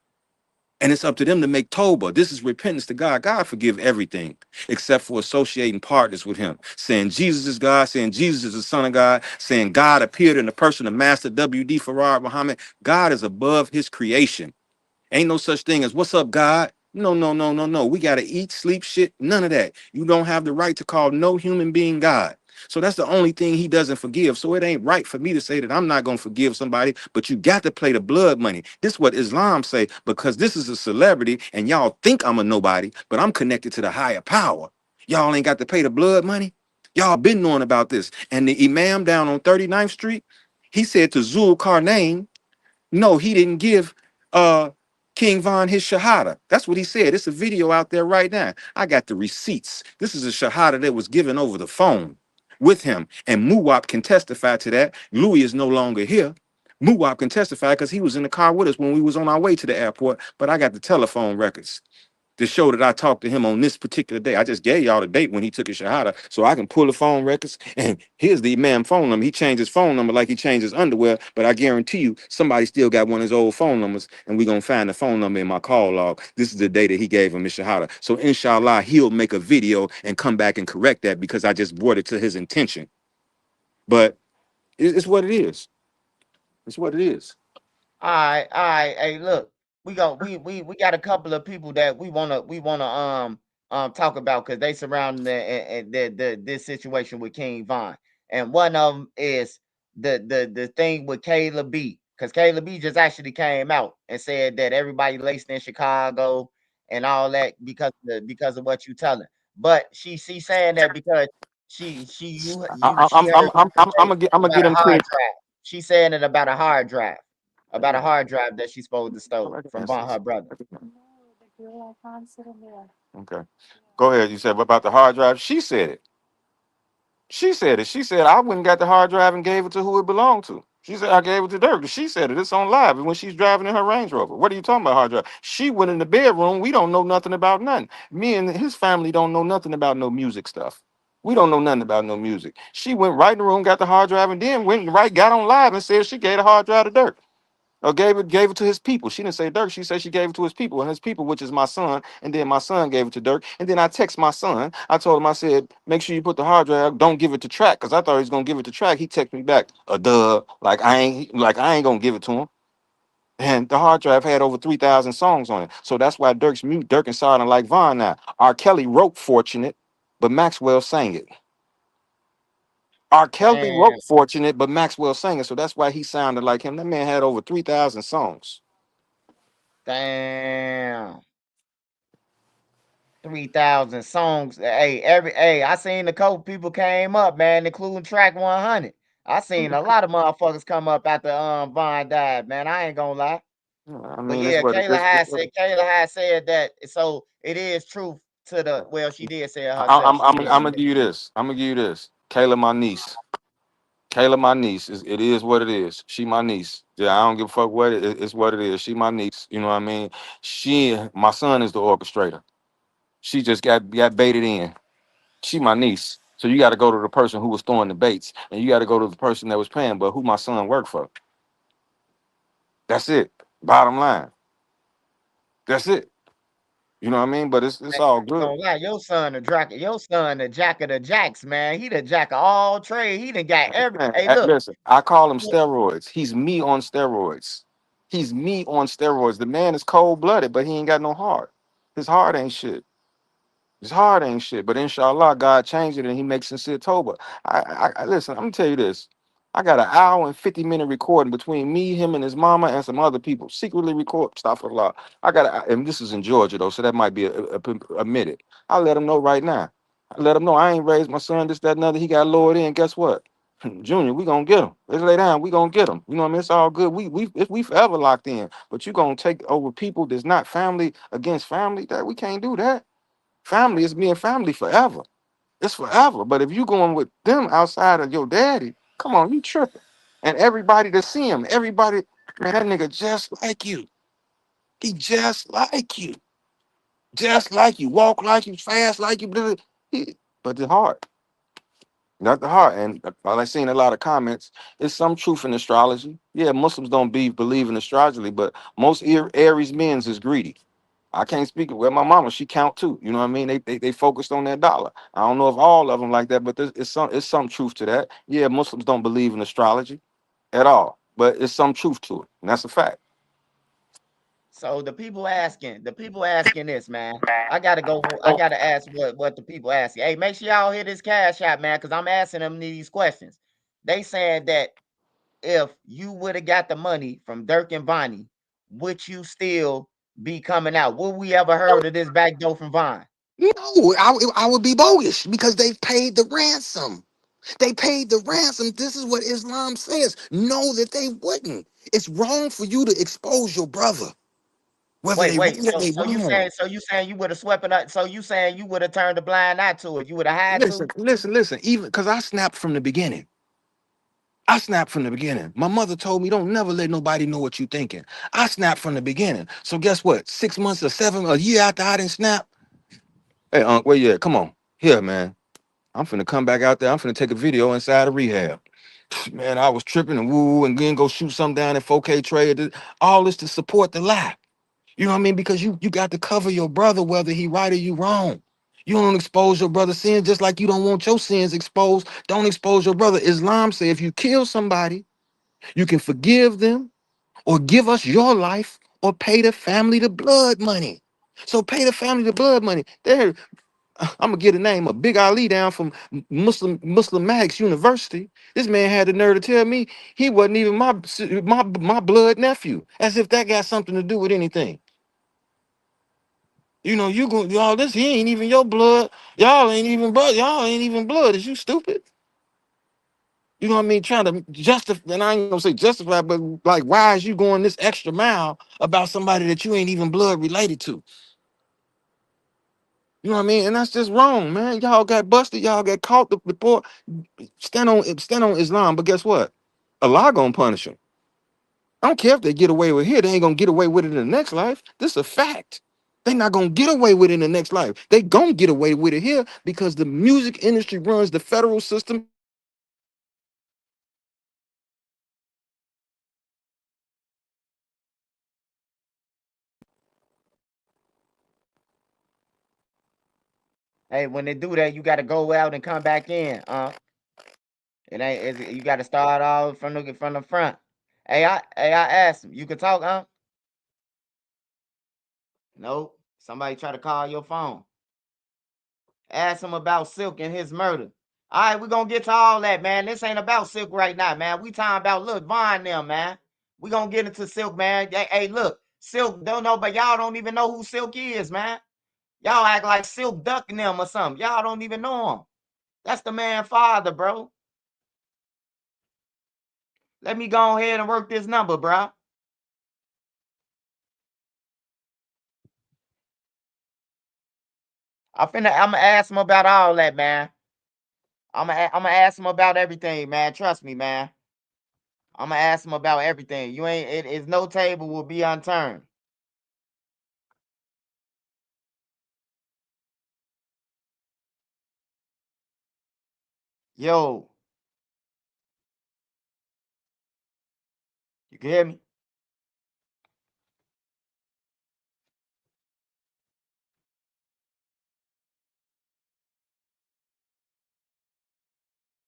And it's up to them to make Toba. This is repentance to God. God forgive everything except for associating partners with him. Saying Jesus is God, saying Jesus is the Son of God, saying God appeared in the person of Master W.D. Farrar Muhammad. God is above his creation. Ain't no such thing as what's up, God. No, no, no, no, no. We got to eat, sleep, shit. None of that. You don't have the right to call no human being God. So that's the only thing he doesn't forgive. So it ain't right for me to say that I'm not going to forgive somebody, but you got to play the blood money. This is what Islam say, because this is a celebrity and y'all think I'm a nobody, but I'm connected to the higher power. Y'all ain't got to pay the blood money. Y'all been knowing about this. And the imam down on 39th Street, he said to Zul Karnain, no, he didn't give King Von his shahada. That's what he said. It's a video out there right now. I got the receipts. This is a shahada that was given over the phone with him. And Muwap can testify to that. Louis is no longer here. Muwap can testify because he was in the car with us when we was on our way to the airport. But I got the telephone records to show that I talked to him on this particular day. I just gave y'all the date when he took his shahada, so I can pull the phone records. And here's the imam phone number. He changed his phone number like he changed his underwear, but I guarantee you somebody still got one of his old phone numbers, and we're going to find the phone number in my call log. This is the day that he gave him his shahada. So inshallah, he'll make a video and come back and correct that because I just brought it to his intention. But it's what it is. It's what it is. All right. Hey, look, we got a couple of people that we wanna talk about because they surrounding the this situation with King Von, and one of them is the thing with Kayla B, because Kayla B just actually came out and said that everybody laced in Chicago and all that because of what you telling, but she saying that because she heard you say I'm gonna about get a him to hard it. drive. She's saying it about a hard drive that she's supposed to I stole from recognize Von this. her brother. Okay. Go ahead. You said what about the hard drive? She said it. She said it. She said I went and got the hard drive and gave it to who it belonged to. She said I gave it to Dirk. She said it. It's on live. And when she's driving in her Range Rover. What are you talking about hard drive? She went in the bedroom. We don't know nothing about nothing. Me and his family don't know nothing about no music stuff. We don't know nothing about no music. She went right in the room, got the hard drive, and then went right, got on live and said she gave the hard drive to Dirk. Or gave it to his people. She didn't say Dirk. She said she gave it to his people, and his people, which is my son. And then my son gave it to Dirk. And then I text my son. I told him, I said, make sure you put the hard drive. Don't give it to Track, because I thought he was gonna give it to Track. He texted me back, a duh, like I ain't gonna give it to him. And the hard drive had over 3,000 songs on it. So that's why Dirk's mute. Dirk and Sarah like Von now. R. Kelly wrote Fortunate, but Maxwell sang it. R. Kelly Damn, wrote Fortunate, but Maxwell sang it. So that's why he sounded like him. That man had over 3,000 songs. damn. 3,000 songs. I seen a couple people came up, man, including track 100. I seen a lot of motherfuckers come up after Von died, man. I ain't gonna lie. I But mean, it's yeah, what it is. Kayla had said that, so it is truth to the, well, she did say it I, herself. I'm, She I'm, did I'm say gonna give you this. I'm gonna give you this. Kayla, my niece. Kayla, my niece. It is what it is. She my niece. Yeah, I don't give a fuck what it's what it is. She my niece. You know what I mean? My son is the orchestrator. She just got baited in. She my niece. So you got to go to the person who was throwing the baits, and you got to go to the person that was paying, but who my son worked for. That's it. Bottom line. That's it. You know what I mean? But it's I all ain't good. gonna lie, your son the jack of the jacks, man. He the jack of all trade. He done got every, Man, hey, look. listen, I call him steroids. He's me on steroids. He's me on steroids. The man is cold blooded, but he ain't got no heart. His heart ain't shit. His heart ain't shit. But inshallah, God changed it and he makes sincere Toba. Listen, I'm gonna tell you this. I got an hour and 50-minute recording between me, him, and his mama and some other people. Secretly record stuff a lot. And this is in Georgia though, so that might be a minute. I let him know right now. I let him know I ain't raised my son, this, that, and other. He got lowered in. Guess what? Junior, we gonna get him. Let's lay down. We gonna get him. You know what I mean? It's all good. We forever locked in. But you gonna take over people that's not family against family. That we can't do that. Family is being family forever. It's forever. But if you going with them outside of your daddy, come on, you tripping. And everybody that see him, everybody, man, that nigga just like you. He just like you. Just like you. Walk like you, fast like you. Blah, blah. But the heart, not the heart. And while I seen a lot of comments, there's some truth in astrology. Yeah, Muslims don't believe in astrology, but most Aries men's is greedy. I can't speak well. My mama, she count too. You know what I mean? They focused on that dollar. I don't know if all of them like that, but there's it's some truth to that. Yeah, Muslims don't believe in astrology at all, but it's some truth to it, and that's a fact. So the people asking this, man. I gotta ask what the people asking. Hey, make sure y'all hit this cash out, man, because I'm asking them these questions. They saying that if you would have got the money from Durk and Vonnie, would you still be coming out? Would we ever heard of this back door from Vine? No, I would be bogus because they paid the ransom. They paid the ransom. This is what Islam says. No, that they wouldn't. It's wrong for you to expose your brother, whether Wait, they wait. right or they wrong. So you saying you would have swept it up? So you saying you would have turned a blind eye to it? You would have had Listen, to? listen, listen. Even because I snapped from the beginning. I snapped from the beginning. My mother told me, don't never let nobody know what you thinking. I snapped from the beginning. So guess what? 6 months or a year after I didn't snap. Hey, Unc, where you at? Come on. Here, man. I'm finna come back out there. I'm finna take a video inside of rehab. Man, I was tripping and woo and then go shoot something down in 4K trade. All this to support the lie. You know what I mean? Because you got to cover your brother, whether he right or you wrong. You don't expose your brother's sins just like you don't want your sins exposed. Don't expose your brother. Islam say if you kill somebody, you can forgive them or give us your life or pay the family the blood money. So pay the family the blood money. There, I'm gonna get a name of Big Ali down from Muslim Maddox University. This man had the nerve to tell me he wasn't even my blood nephew, as if that got something to do with anything. You know, you go y'all. This he ain't even your blood. Y'all ain't even blood. Y'all ain't even blood. Is you stupid? You know what I mean? Trying to justify, and I ain't gonna say justify, but like, why is you going this extra mile about somebody that you ain't even blood related to? You know what I mean? And that's just wrong, man. Y'all got busted. Y'all got caught. The poor stand on Islam, but guess what? Allah gonna punish them. I don't care if they get away with it here. They ain't gonna get away with it in the next life. This is a fact. They not gonna get away with it in the next life. They gonna get away with it here because the music industry runs the federal system. Hey, when they do that, you got to go out and come back in. It ain't. You got to start all from the front. I asked him. You can talk, Nope. Somebody try to call your phone. Ask him about Silk and his murder. All right, we're gonna get to all that, man. This ain't about Silk right now, man. We talking about look, Vaughn them, man. We gonna get into Silk, man. Hey, look, Silk don't know, but y'all don't even know who Silk is, man. Y'all act like Silk ducking them or something. Y'all don't even know him. That's the man father, bro. Let me go ahead and work this number, bro. I'm gonna ask him about all that, man. I'm gonna ask him about everything, man. Trust me, man. I'm gonna ask him about everything. You ain't it is no table will be unturned. Yo, you can hear me?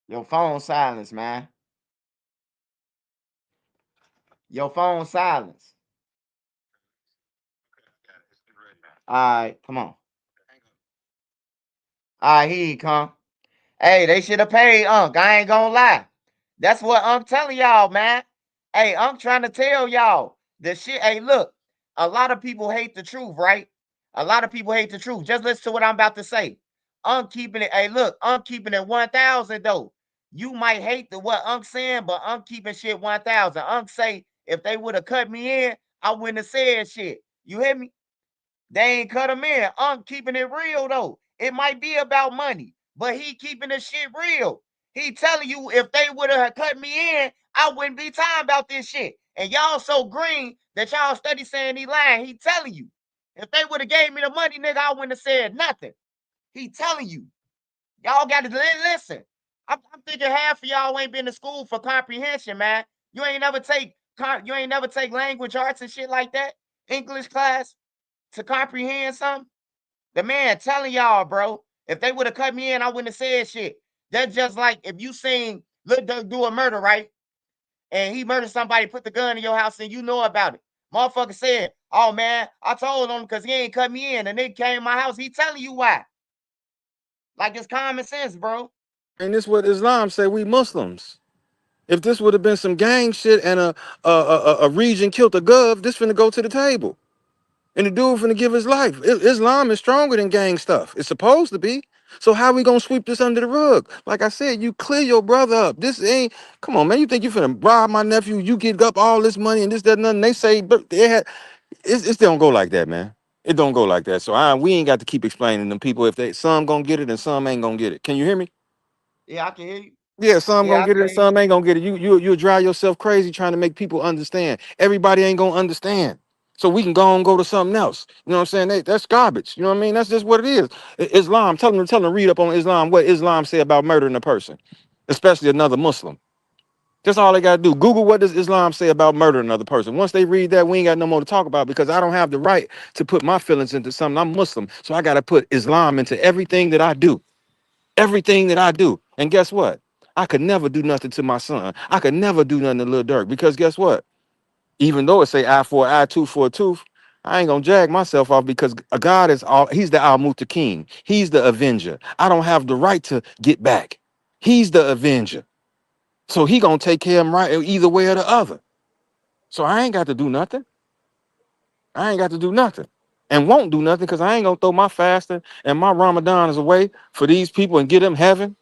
Your phone silence, man. Your phone silence. All right, come on. All right, here you come. Hey, they should have paid Unc. I ain't gonna lie. That's what I'm telling y'all, man. Hey, I'm trying to tell y'all the shit. Hey, look, a lot of people hate the truth, right? A lot of people hate the truth. Just listen to what I'm about to say. I'm keeping it. Hey, look, I'm keeping it 1,000 though. You might hate the what Unc saying, but I'm keeping shit 1,000. Unc say if they would have cut me in, I wouldn't have said shit. You hear me? They ain't cut him in. I'm keeping it real though. It might be about money, but he keeping the shit real. He telling you if they would have cut me in, I wouldn't be talking about this shit. And y'all so green that y'all steady saying he lying. He telling you. If they would have gave me the money, nigga, I wouldn't have said nothing. He telling you. Y'all got to listen. I'm thinking half of y'all ain't been to school for comprehension, man. You ain't never take language arts and shit like that, English class to comprehend something. The man telling y'all, bro, if they would have cut me in, I wouldn't have said shit. That's just like if you seen Lil Durk do a murder, right? And he murdered somebody, put the gun in your house, and you know about it. Motherfucker said, "Oh man, I told him because he ain't cut me in, and they came to my house." He telling you why. Like it's common sense, bro. And this what Islam say we Muslims. If this would have been some gang shit and a region killed a gov, this finna go to the table. And the dude finna give his life. Islam is stronger than gang stuff. It's supposed to be. So how we gonna sweep this under the rug? Like I said, you clear your brother up. This ain't, come on, man. You think you finna rob my nephew? You get up all this money and this, that, nothing. They say, but they had, it don't go like that, man. It don't go like that. So we ain't got to keep explaining them people if they some gonna get it and some ain't gonna get it. Can you hear me? Yeah, I can hear you. Yeah, some Yeah, gonna I get it can and hear you. some ain't gonna get it. You'll drive yourself crazy trying to make people understand. Everybody ain't gonna understand. So we can go and go to something else. You know what I'm saying? That's garbage. You know what I mean? That's just what it is. Islam, tell them to read up on Islam, what Islam say about murdering a person, especially another Muslim. That's all they gotta do. Google what does Islam say about murdering another person. Once they read that, we ain't got no more to talk about because I don't have the right to put my feelings into something. I'm Muslim, so I gotta put Islam into everything that I do. Everything that I do. And guess what? I could never do nothing to my son. I could never do nothing to Lil Durk because guess what? Even though it say eye for an eye, tooth for a tooth, I ain't gonna jag myself off because God is all. He's the Al King. He's the avenger. I don't have the right to get back. He's the avenger. So he gonna take care of him right either way or the other. So I ain't got to do nothing. I ain't got to do nothing. And won't do nothing because I ain't gonna throw my fasting and my Ramadan away for these people and get them heaven.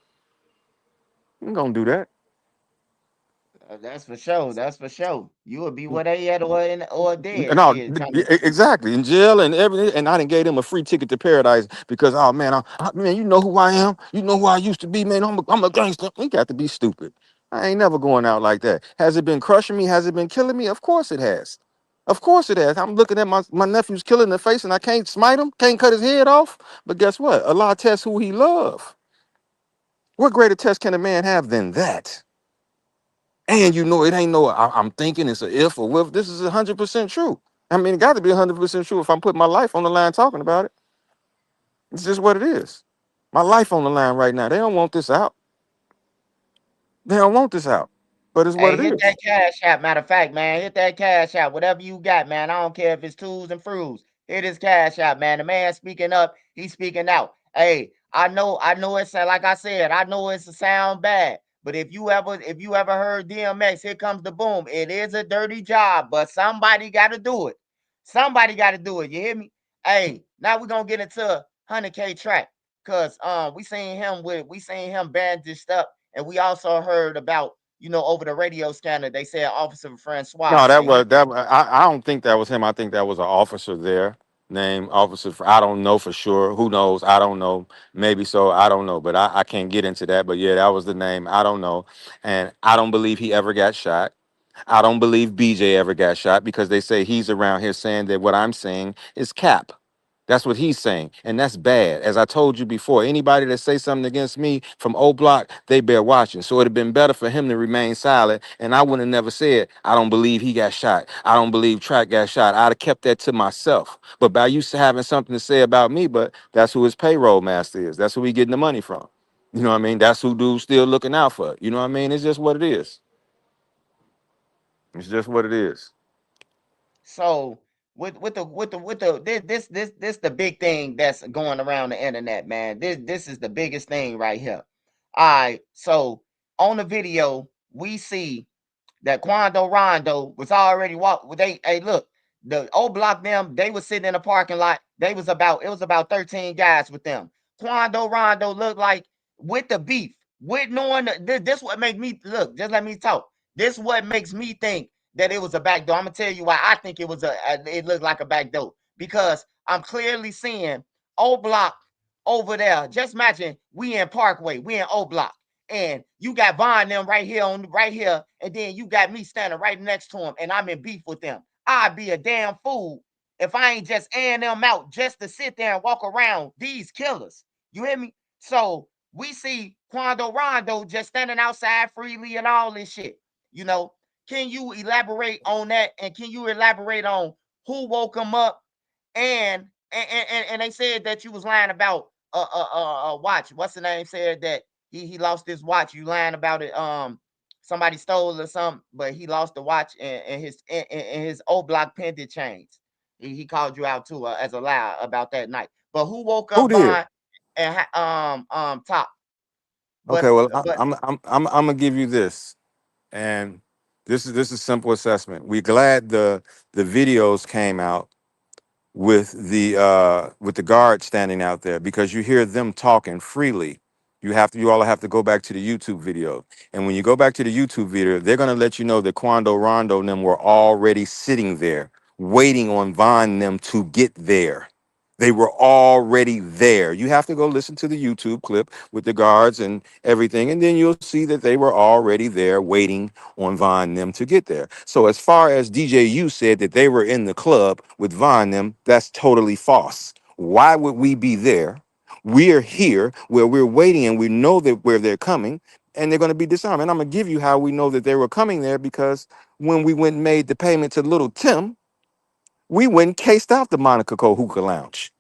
I'm gonna do that. That's for sure. That's for sure. You would be where they at or dead. No, Shit, trying to. exactly. In jail and everything. And I didn't gave them a free ticket to paradise because, oh man, man, you know who I am. You know who I used to be, man. I'm a gangster. We got to be stupid. I ain't never going out like that. Has it been crushing me? Has it been killing me? Of course it has. Of course it has. I'm looking at my nephew's killing in the face and I can't smite him, can't cut his head off. But guess what? Allah tests who he love. What greater test can a man have than that? And you know, it ain't no, I'm thinking it's a if or with. This is 100% true. I mean, it got to be 100% true if I'm putting my life on the line talking about it. It's just what it is. My life on the line right now. They don't want this out. They don't want this out. But it's what Hey, it hit is. that cash app. Matter of fact, man, hit that cash app. Whatever you got, man. I don't care if it's twos and fruits. Hit his cash app, man. The man speaking up, he's speaking out. Hey, I know it's like I said, I know it's a sound bad. But if you ever heard DMX, here comes the boom. It is a dirty job, but somebody got to do it. Somebody got to do it. You hear me? Hey, now we're gonna get into 100K track. Cause we seen him bandaged up, and we also heard about over the radio scanner, they said Officer Francois. No, that And was that. I don't think that was him. I think that was an officer there named Officer. I don't know for sure. Who knows? I don't know. Maybe so. I don't know. But I can't get into that. But yeah, that was the name. I don't know. And I don't believe he ever got shot. I don't believe BJ ever got shot because they say he's around here saying that what I'm saying is cap. That's what he's saying, and that's bad. As I told you before, anybody that say something against me from O Block, they bear watching. So it'd have been better for him to remain silent, and I wouldn't have never said, I don't believe he got shot. I don't believe Track got shot. I'd have kept that to myself. But by you having something to say about me, but that's who his payroll master is. That's who he getting the money from. You know what I mean? That's who dude's still looking out for. You know what I mean? It's just what it is. It's just what it is. so this the big thing that's going around the internet, man. This is the biggest thing right here. All right, so on the video we see that Quando Rondo was already walk. They hey look, the old block them they was sitting in a parking lot. It was about 13 guys with them. Quando Rondo looked like with the beef, with knowing this what makes me look. Just let me talk. This what makes me think that it was a back door. I'm gonna tell you why I think it was it looked like a back door because I'm clearly seeing old block over there. Just imagine we in Parkway, we in old block and you got Von them right here, and then you got me standing right next to him, and I'm in beef with them. I'd be a damn fool if I ain't just airing them out just to sit there and walk around these killers. You hear me? So we see Quando Rondo just standing outside freely and all this shit. You know, can you elaborate on that? And can you elaborate on who woke him up? And they said that you was lying about watch. What's the name? Said that he lost his watch. You lying about it? Somebody stole or something, but he lost the watch and his old block pendant chains. He called you out too as a lie about that night. But who woke Who up did? Von and Top? Okay, But well, but I'm gonna give you this, and this is simple assessment. We glad the videos came out with the guard standing out there because you hear them talking freely. You all have to go back to the YouTube video. And when you go back to the YouTube video, they're gonna let you know that Quando Rondo and them were already sitting there waiting on Von and them to get there. They were already there. You have to go listen to the YouTube clip with the guards and everything, and then you'll see that they were already there waiting on Von and them to get there. So as far as DJU said that they were in the club with Von and them, that's totally false. Why would we be there? We're here where we're waiting and we know that where they're coming and they're going to be disarmed. And I'm going to give you how we know that they were coming there because when we went and made the payment to Little Tim, we went and cased out the Monica Cole Hookah Lounge.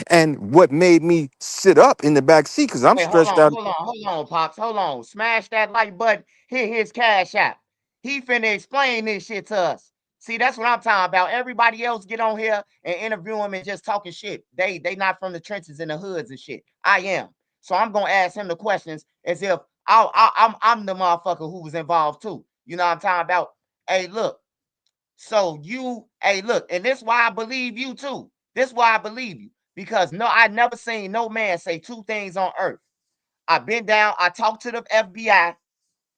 And what made me sit up in the back seat, because I'm wait, stretched out. hold on, Pops, hold on. Smash that like button. Hit his cash app. He finna explain this shit to us. See, that's what I'm talking about. Everybody else get on here and interview him and just talking shit. They not from the trenches and the hoods and shit. I am. So I'm gonna ask him the questions as if I'm the motherfucker who was involved too. You know what I'm talking about? Hey, look. So hey, look, and this why I believe you too. This why I believe you. Because no, I never seen no man say two things on earth. I've been down, I talked to the FBI,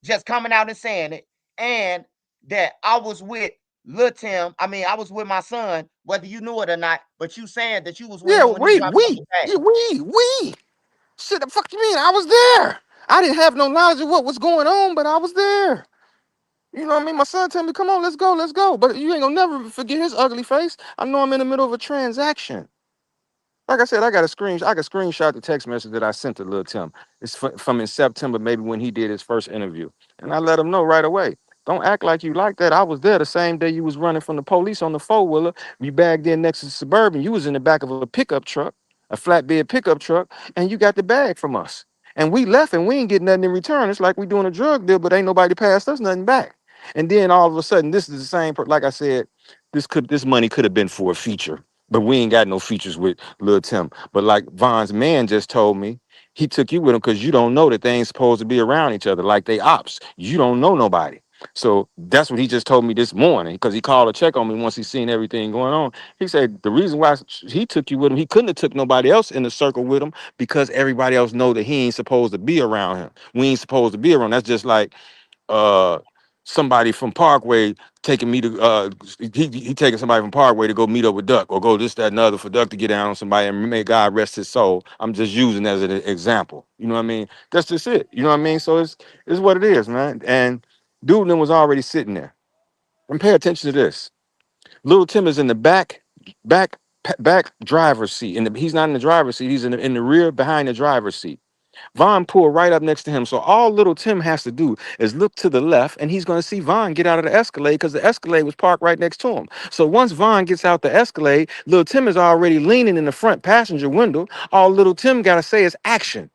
just coming out and saying it, and that I was with Lil Tim. I mean, I was with my son, whether you knew it or not, but you saying that you was with Yeah, him when he dropped off we, the bag. yeah, we. Shit, the fuck you mean? I was there. I didn't have no knowledge of what was going on, but I was there. You know what I mean? My son told me, come on, let's go, let's go. But you ain't gonna never forget his ugly face. I know I'm in the middle of a transaction. Like I said, I got screenshot the text message that I sent to Lil Tim. It's from in September, maybe when he did his first interview. And I let him know right away. Don't act like you like that. I was there the same day you was running from the police on the four-wheeler. You bagged in next to the Suburban. You was in the back of a pickup truck, a flatbed pickup truck, and you got the bag from us. And we left and we ain't getting nothing in return. It's like we doing a drug deal, but ain't nobody passed us nothing back. And then all of a sudden, this is the same, like I said, this money could have been for a feature, but we ain't got no features with Lil Tim. But like Von's man just told me, he took you with him because you don't know that they ain't supposed to be around each other like they ops. You don't know nobody. So that's what he just told me this morning because he called to check on me once he seen everything going on. He said the reason why he took you with him, he couldn't have took nobody else in the circle with him because everybody else know that he ain't supposed to be around him. We ain't supposed to be around. That's just like uh somebody from Parkway taking me to he taking somebody from Parkway to go meet up with Duck or go this, that, and the other for Duck to get down on somebody and may God rest his soul. I'm just using as an example. You know what I mean? That's just it. You know what I mean? So it's what it is, man. And Doolin was already sitting there. And pay attention to this. Little Tim is in the back back driver's seat. He's not in the driver's seat, he's in the rear behind the driver's seat. Von pulled right up next to him. So all little Tim has to do is look to the left and he's going to see Von get out of the Escalade because the Escalade was parked right next to him. So once Von gets out the Escalade, little Tim is already leaning in the front passenger window. All little Tim got to say is action.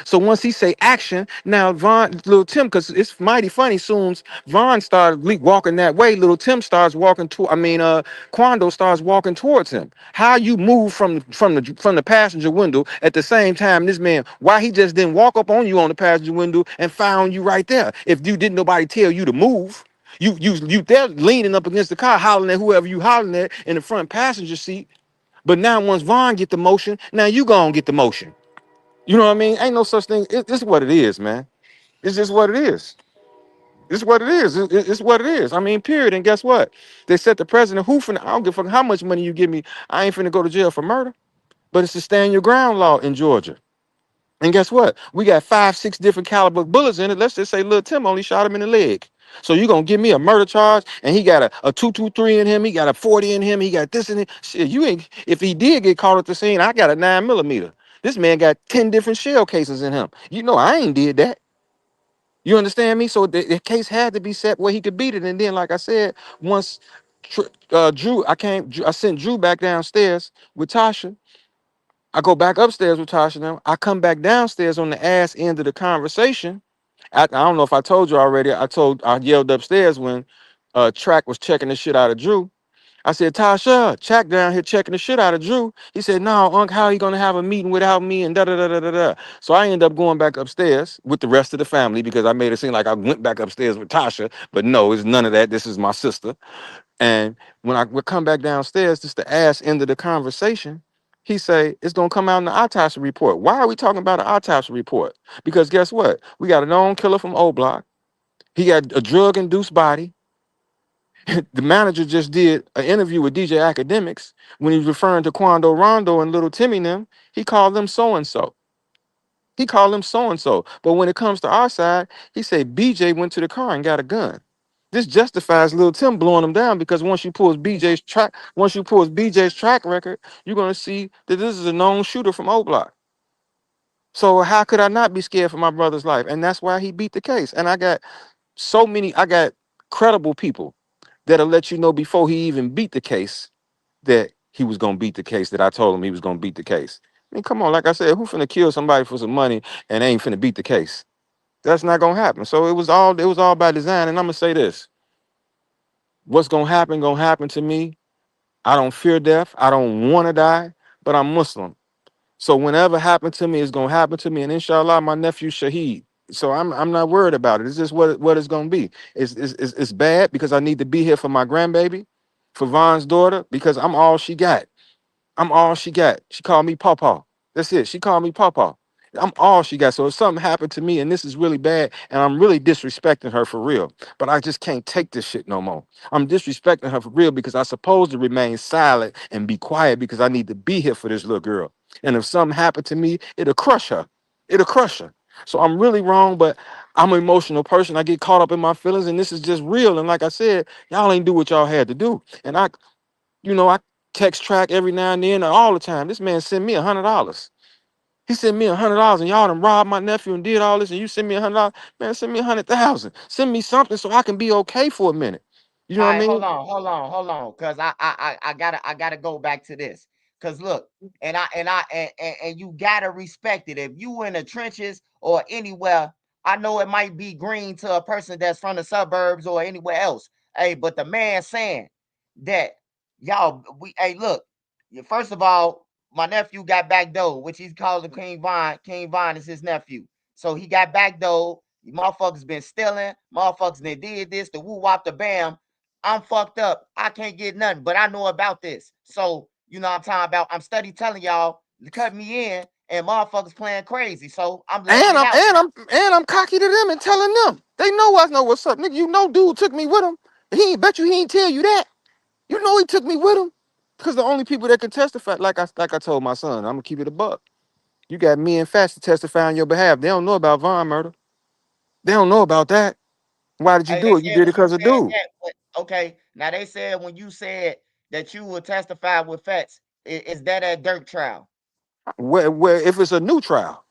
So once he say action, now Von, little Tim, because it's mighty funny. Soon as Von started walking that way, little Tim starts walking to. Quando starts walking towards him. How you move from the passenger window at the same time? This man, why he just didn't walk up on you on the passenger window and found you right there? If you didn't nobody tell you to move. You there leaning up against the car, hollering at whoever you hollering at in the front passenger seat. But now once Von get the motion, now you gonna get the motion. You know what I mean? Ain't no such thing. It's what it is, man. It's just what it is. It's what it is. It's what it is. I mean, period. And guess what? They said the president, who finna, I don't give a fuck how much money you give me. I ain't finna go to jail for murder. But it's the stand your ground law in Georgia. And guess what? We got 5, 6 different caliber bullets in it. Let's just say Lil Tim only shot him in the leg. So you gonna give me a murder charge and he got a 223 in him, he got a 40 in him, he got this in it. Shit, you ain't if he did get caught at the scene, I got a 9mm. This man got 10 different shell cases in him. You know, I ain't did that. You understand me? So the case had to be set where he could beat it. And then, like I said, once Drew, I sent Drew back downstairs with Tasha. I go back upstairs with Tasha now. I come back downstairs on the ass end of the conversation. I don't know if I told you already. I yelled upstairs when Track was checking the shit out of Drew. I said, Tasha, Track down here checking the shit out of Drew. He said, no, Unc, how are you gonna have a meeting without me? And da da da da da da. So I ended up going back upstairs with the rest of the family because I made it seem like I went back upstairs with Tasha. But no, it's none of that. This is my sister. And when I would come back downstairs, just the ass end of the conversation, he say, it's gonna come out in the autopsy report. Why are we talking about an autopsy report? Because guess what? We got a known killer from O Block. He got a drug-induced body. The manager just did an interview with DJ Academics. When he was referring to Quando Rondo and Little Timmy and them, he called them so-and-so. He called them so-and-so. But when it comes to our side, he said BJ went to the car and got a gun. This justifies Lil Tim blowing him down because once you pull BJ's track record, you're gonna see that this is a known shooter from O Block. So how could I not be scared for my brother's life? And that's why he beat the case. And I got credible people that'll let you know before he even beat the case that he was gonna beat the case, that I told him he was gonna beat the case. I mean, come on, like I said, who finna kill somebody for some money and ain't finna beat the case? That's not gonna happen. So it was all by design. And I'm gonna say this: what's gonna happen to me. I don't fear death. I don't want to die, but I'm Muslim. So whenever happen to me, it's gonna happen to me. And inshallah, my nephew Shaheed. So I'm not worried about it. It's just what it's gonna be. It's bad because I need to be here for my grandbaby, for Von's daughter, because I'm all she got. I'm all she got. She called me Pawpaw. That's it. She called me Pawpaw. I'm all she got. So if something happened to me and this is really bad and I'm really disrespecting her for real, but I just can't take this shit no more. I'm disrespecting her for real because I'm supposed to remain silent and be quiet because I need to be here for this little girl. And if something happened to me, it'll crush her. It'll crush her. So I'm really wrong, but I'm an emotional person. I get caught up in my feelings, and this is just real. And like I said, y'all ain't do what y'all had to do. And I text Track every now and then, all the time. This man sent me $100. He sent me $100, and y'all done robbed my nephew and did all this, and you send me $100. Man, send me 100,000. Send me something so I can be okay for a minute. You know All what I right, mean? hold on, cause I gotta go back to this. Cause look, and you gotta respect it. If you in the trenches or anywhere, I know it might be green to a person that's from the suburbs or anywhere else. Hey, but the man saying that hey, look, first of all, my nephew got back door, which he's calling King Von. King Von is his nephew, so he got back door. Motherfuckers been stealing, motherfuckers that did this, the woo wop, the bam. I'm fucked up. I can't get nothing, but I know about this. So, you know what I'm talking about. I'm steady telling y'all to cut me in, and motherfuckers playing crazy. So I'm letting And it I'm out. and I'm and I'm cocky to them and telling them. They know I know what's up. Nigga, you know dude took me with him. He ain't bet you he ain't tell you that. You know he took me with him. Because the only people that can testify, like I told my son, I'm gonna keep it a buck. You got me and Fats to testify on your behalf. They don't know about Von murder. They don't know about that. Why did you Hey, they do it? You said did it when you because of said dude. that, okay. Now they said when you said that you would testify with Fats, is that at Dirk trial? Where if it's a new trial.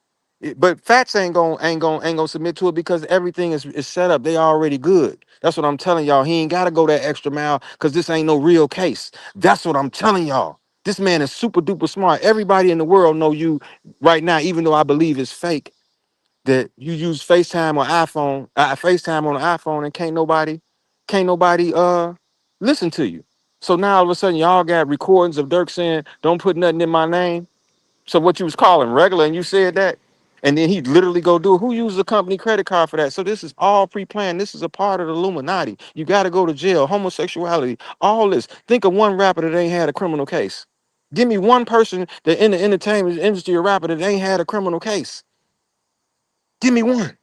But Fats ain't gonna submit to it because everything is set up. They already good. That's what I'm telling y'all. He ain't gotta go that extra mile because this ain't no real case. That's what I'm telling y'all. This man is super duper smart. Everybody in the world know you right now, even though I believe it's fake, that you use FaceTime on an iPhone and can't nobody listen to you. So now all of a sudden y'all got recordings of Dirk saying, don't put nothing in my name. So what you was calling regular, and you said that, and then he literally go do it. Who uses a company credit card for that? So this is all pre-planned. This is a part of the Illuminati. You got to go to jail. Homosexuality, all this. Think of one rapper that ain't had a criminal case. Give me one person that in the entertainment industry, a rapper that ain't had a criminal case. Give me one.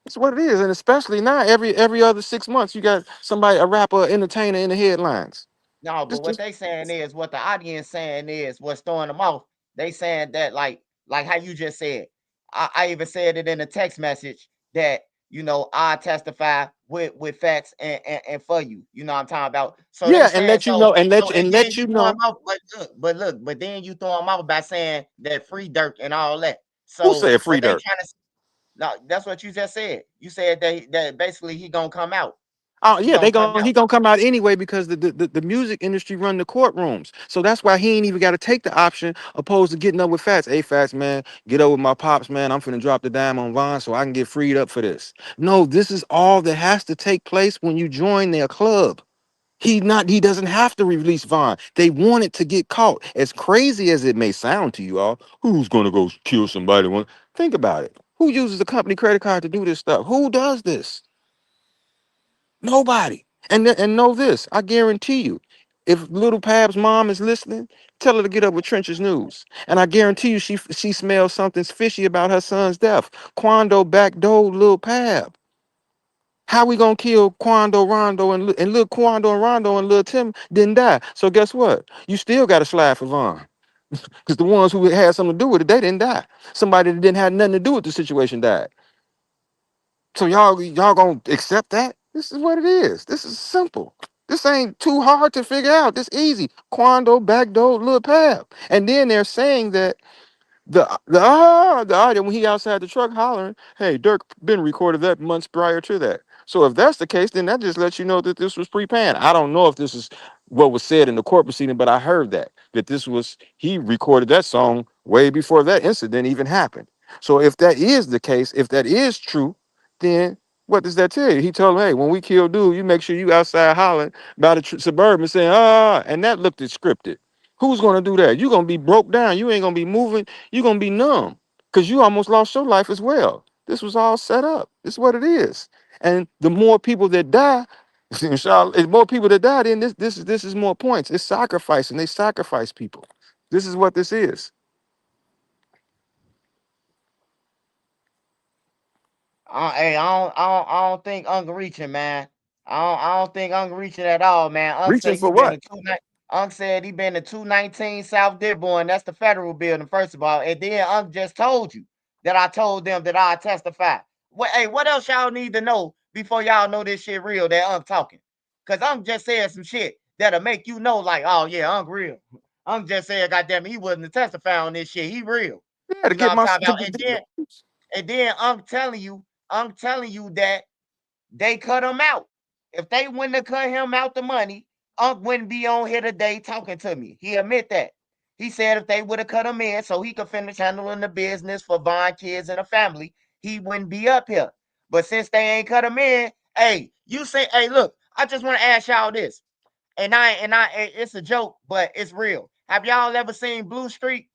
That's what it is, and especially now, every other 6 months, you got somebody, a rapper, entertainer in the headlines. No, This but what just they saying is what the audience saying is what's throwing them off. They saying that like how you just said. I even said it in a text message that I testify with facts and for you. You know what I'm talking about. So they Yeah, and saying let you know, and then let you you throw him know. out, but then you throw him out by saying that free Dirk and all that. Who So said free what they dirt? trying to no, that's what you just said. You said that basically he gonna come out. Oh He yeah, gonna come he out. gonna come out anyway because the music industry run the courtrooms. So that's why he ain't even got to take the option opposed to getting up with Fats. Hey Fats, man, get up with my pops, man. I'm finna drop the dime on Vaughn so I can get freed up for this. No, this is all that has to take place when you join their club. He doesn't have to release Vaughn. They wanted to get caught. As crazy as it may sound to you all, who's gonna go kill somebody? Think about it. Who uses a company credit card to do this stuff? Who does this? Nobody. And know this, I guarantee you, if little Pab's mom is listening, tell her to get up with Trench's News. And I guarantee you, she smells something fishy about her son's death. Quando backdoored little Pab. How we gonna kill Quando, Rondo, and little Quando and Rondo and little Tim didn't die? So guess what? You still got to slide for Vaughn because the ones who had something to do with it, they didn't die. Somebody that didn't have nothing to do with the situation died. So y'all gonna accept that? This is what it is. This is simple. This ain't too hard to figure out. This easy. Quando backdoor Lil Pab. And then they're saying that the audio when he outside the truck hollering, hey, Dirk been recorded that months prior to that. So if that's the case, then that just lets you know that this was pre-planned. I don't know if this is what was said in the court proceeding, but I heard that this was he recorded that song way before that incident even happened. So if that is the case, if that is true, then what does that tell you? He told him, hey, when we kill dude, you make sure you outside hollering about a suburban saying, and that looked scripted. Who's gonna do that? You're gonna be broke down. You ain't gonna be moving. You're gonna be numb because you almost lost your life as well. This was all set up. This is what it is. And the more people that die, inshallah, the more people that die, then this is more points. It's sacrificing. They sacrifice people. This is what this is. Hey, I don't think Uncle reaching, man. I don't think Uncle reaching at all, man. Unc Reaching say he for been what? to Unc said he been to 219 South Dearborn. That's the federal building, first of all. And then Unc just told you that I told them that I testify. Hey, what else y'all need to know before y'all know this shit real that Unc talking? Cause Unc just said some shit that'll make you know, like, oh yeah, Unc real. Unc just said, goddamn, he wasn't to testify on this shit. He real. Yeah, to You know get what I'm my talking to about? And then I'm telling you that they cut him out. If they wouldn't have cut him out the money, Unc wouldn't be on here today talking to me. He admit that. He said if they would have cut him in so he could finish handling the business for Von kids and a family, he wouldn't be up here. But since they ain't cut him in, hey, you say, hey, look, I just want to ask y'all this. It's a joke, but it's real. Have y'all ever seen Blue Streak?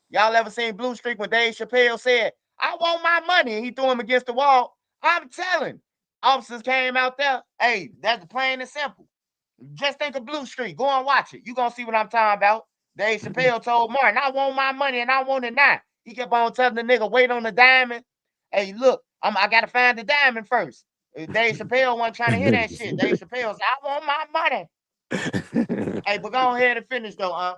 Y'all ever seen Blue Streak when Dave Chappelle said, I want my money, and he threw him against the wall? I'm telling. Officers came out there. Hey, that's plain and simple. Just think of Blue Streak. Go and watch it. You gonna see what I'm talking about. Dave Chappelle told Martin, I want my money and I want it now. He kept on telling the nigga, wait on the diamond. Hey, look, I gotta find the diamond first. Dave Chappelle wasn't trying to hear that shit. Dave Chappelle said, I want my money. Hey, but go ahead and finish though,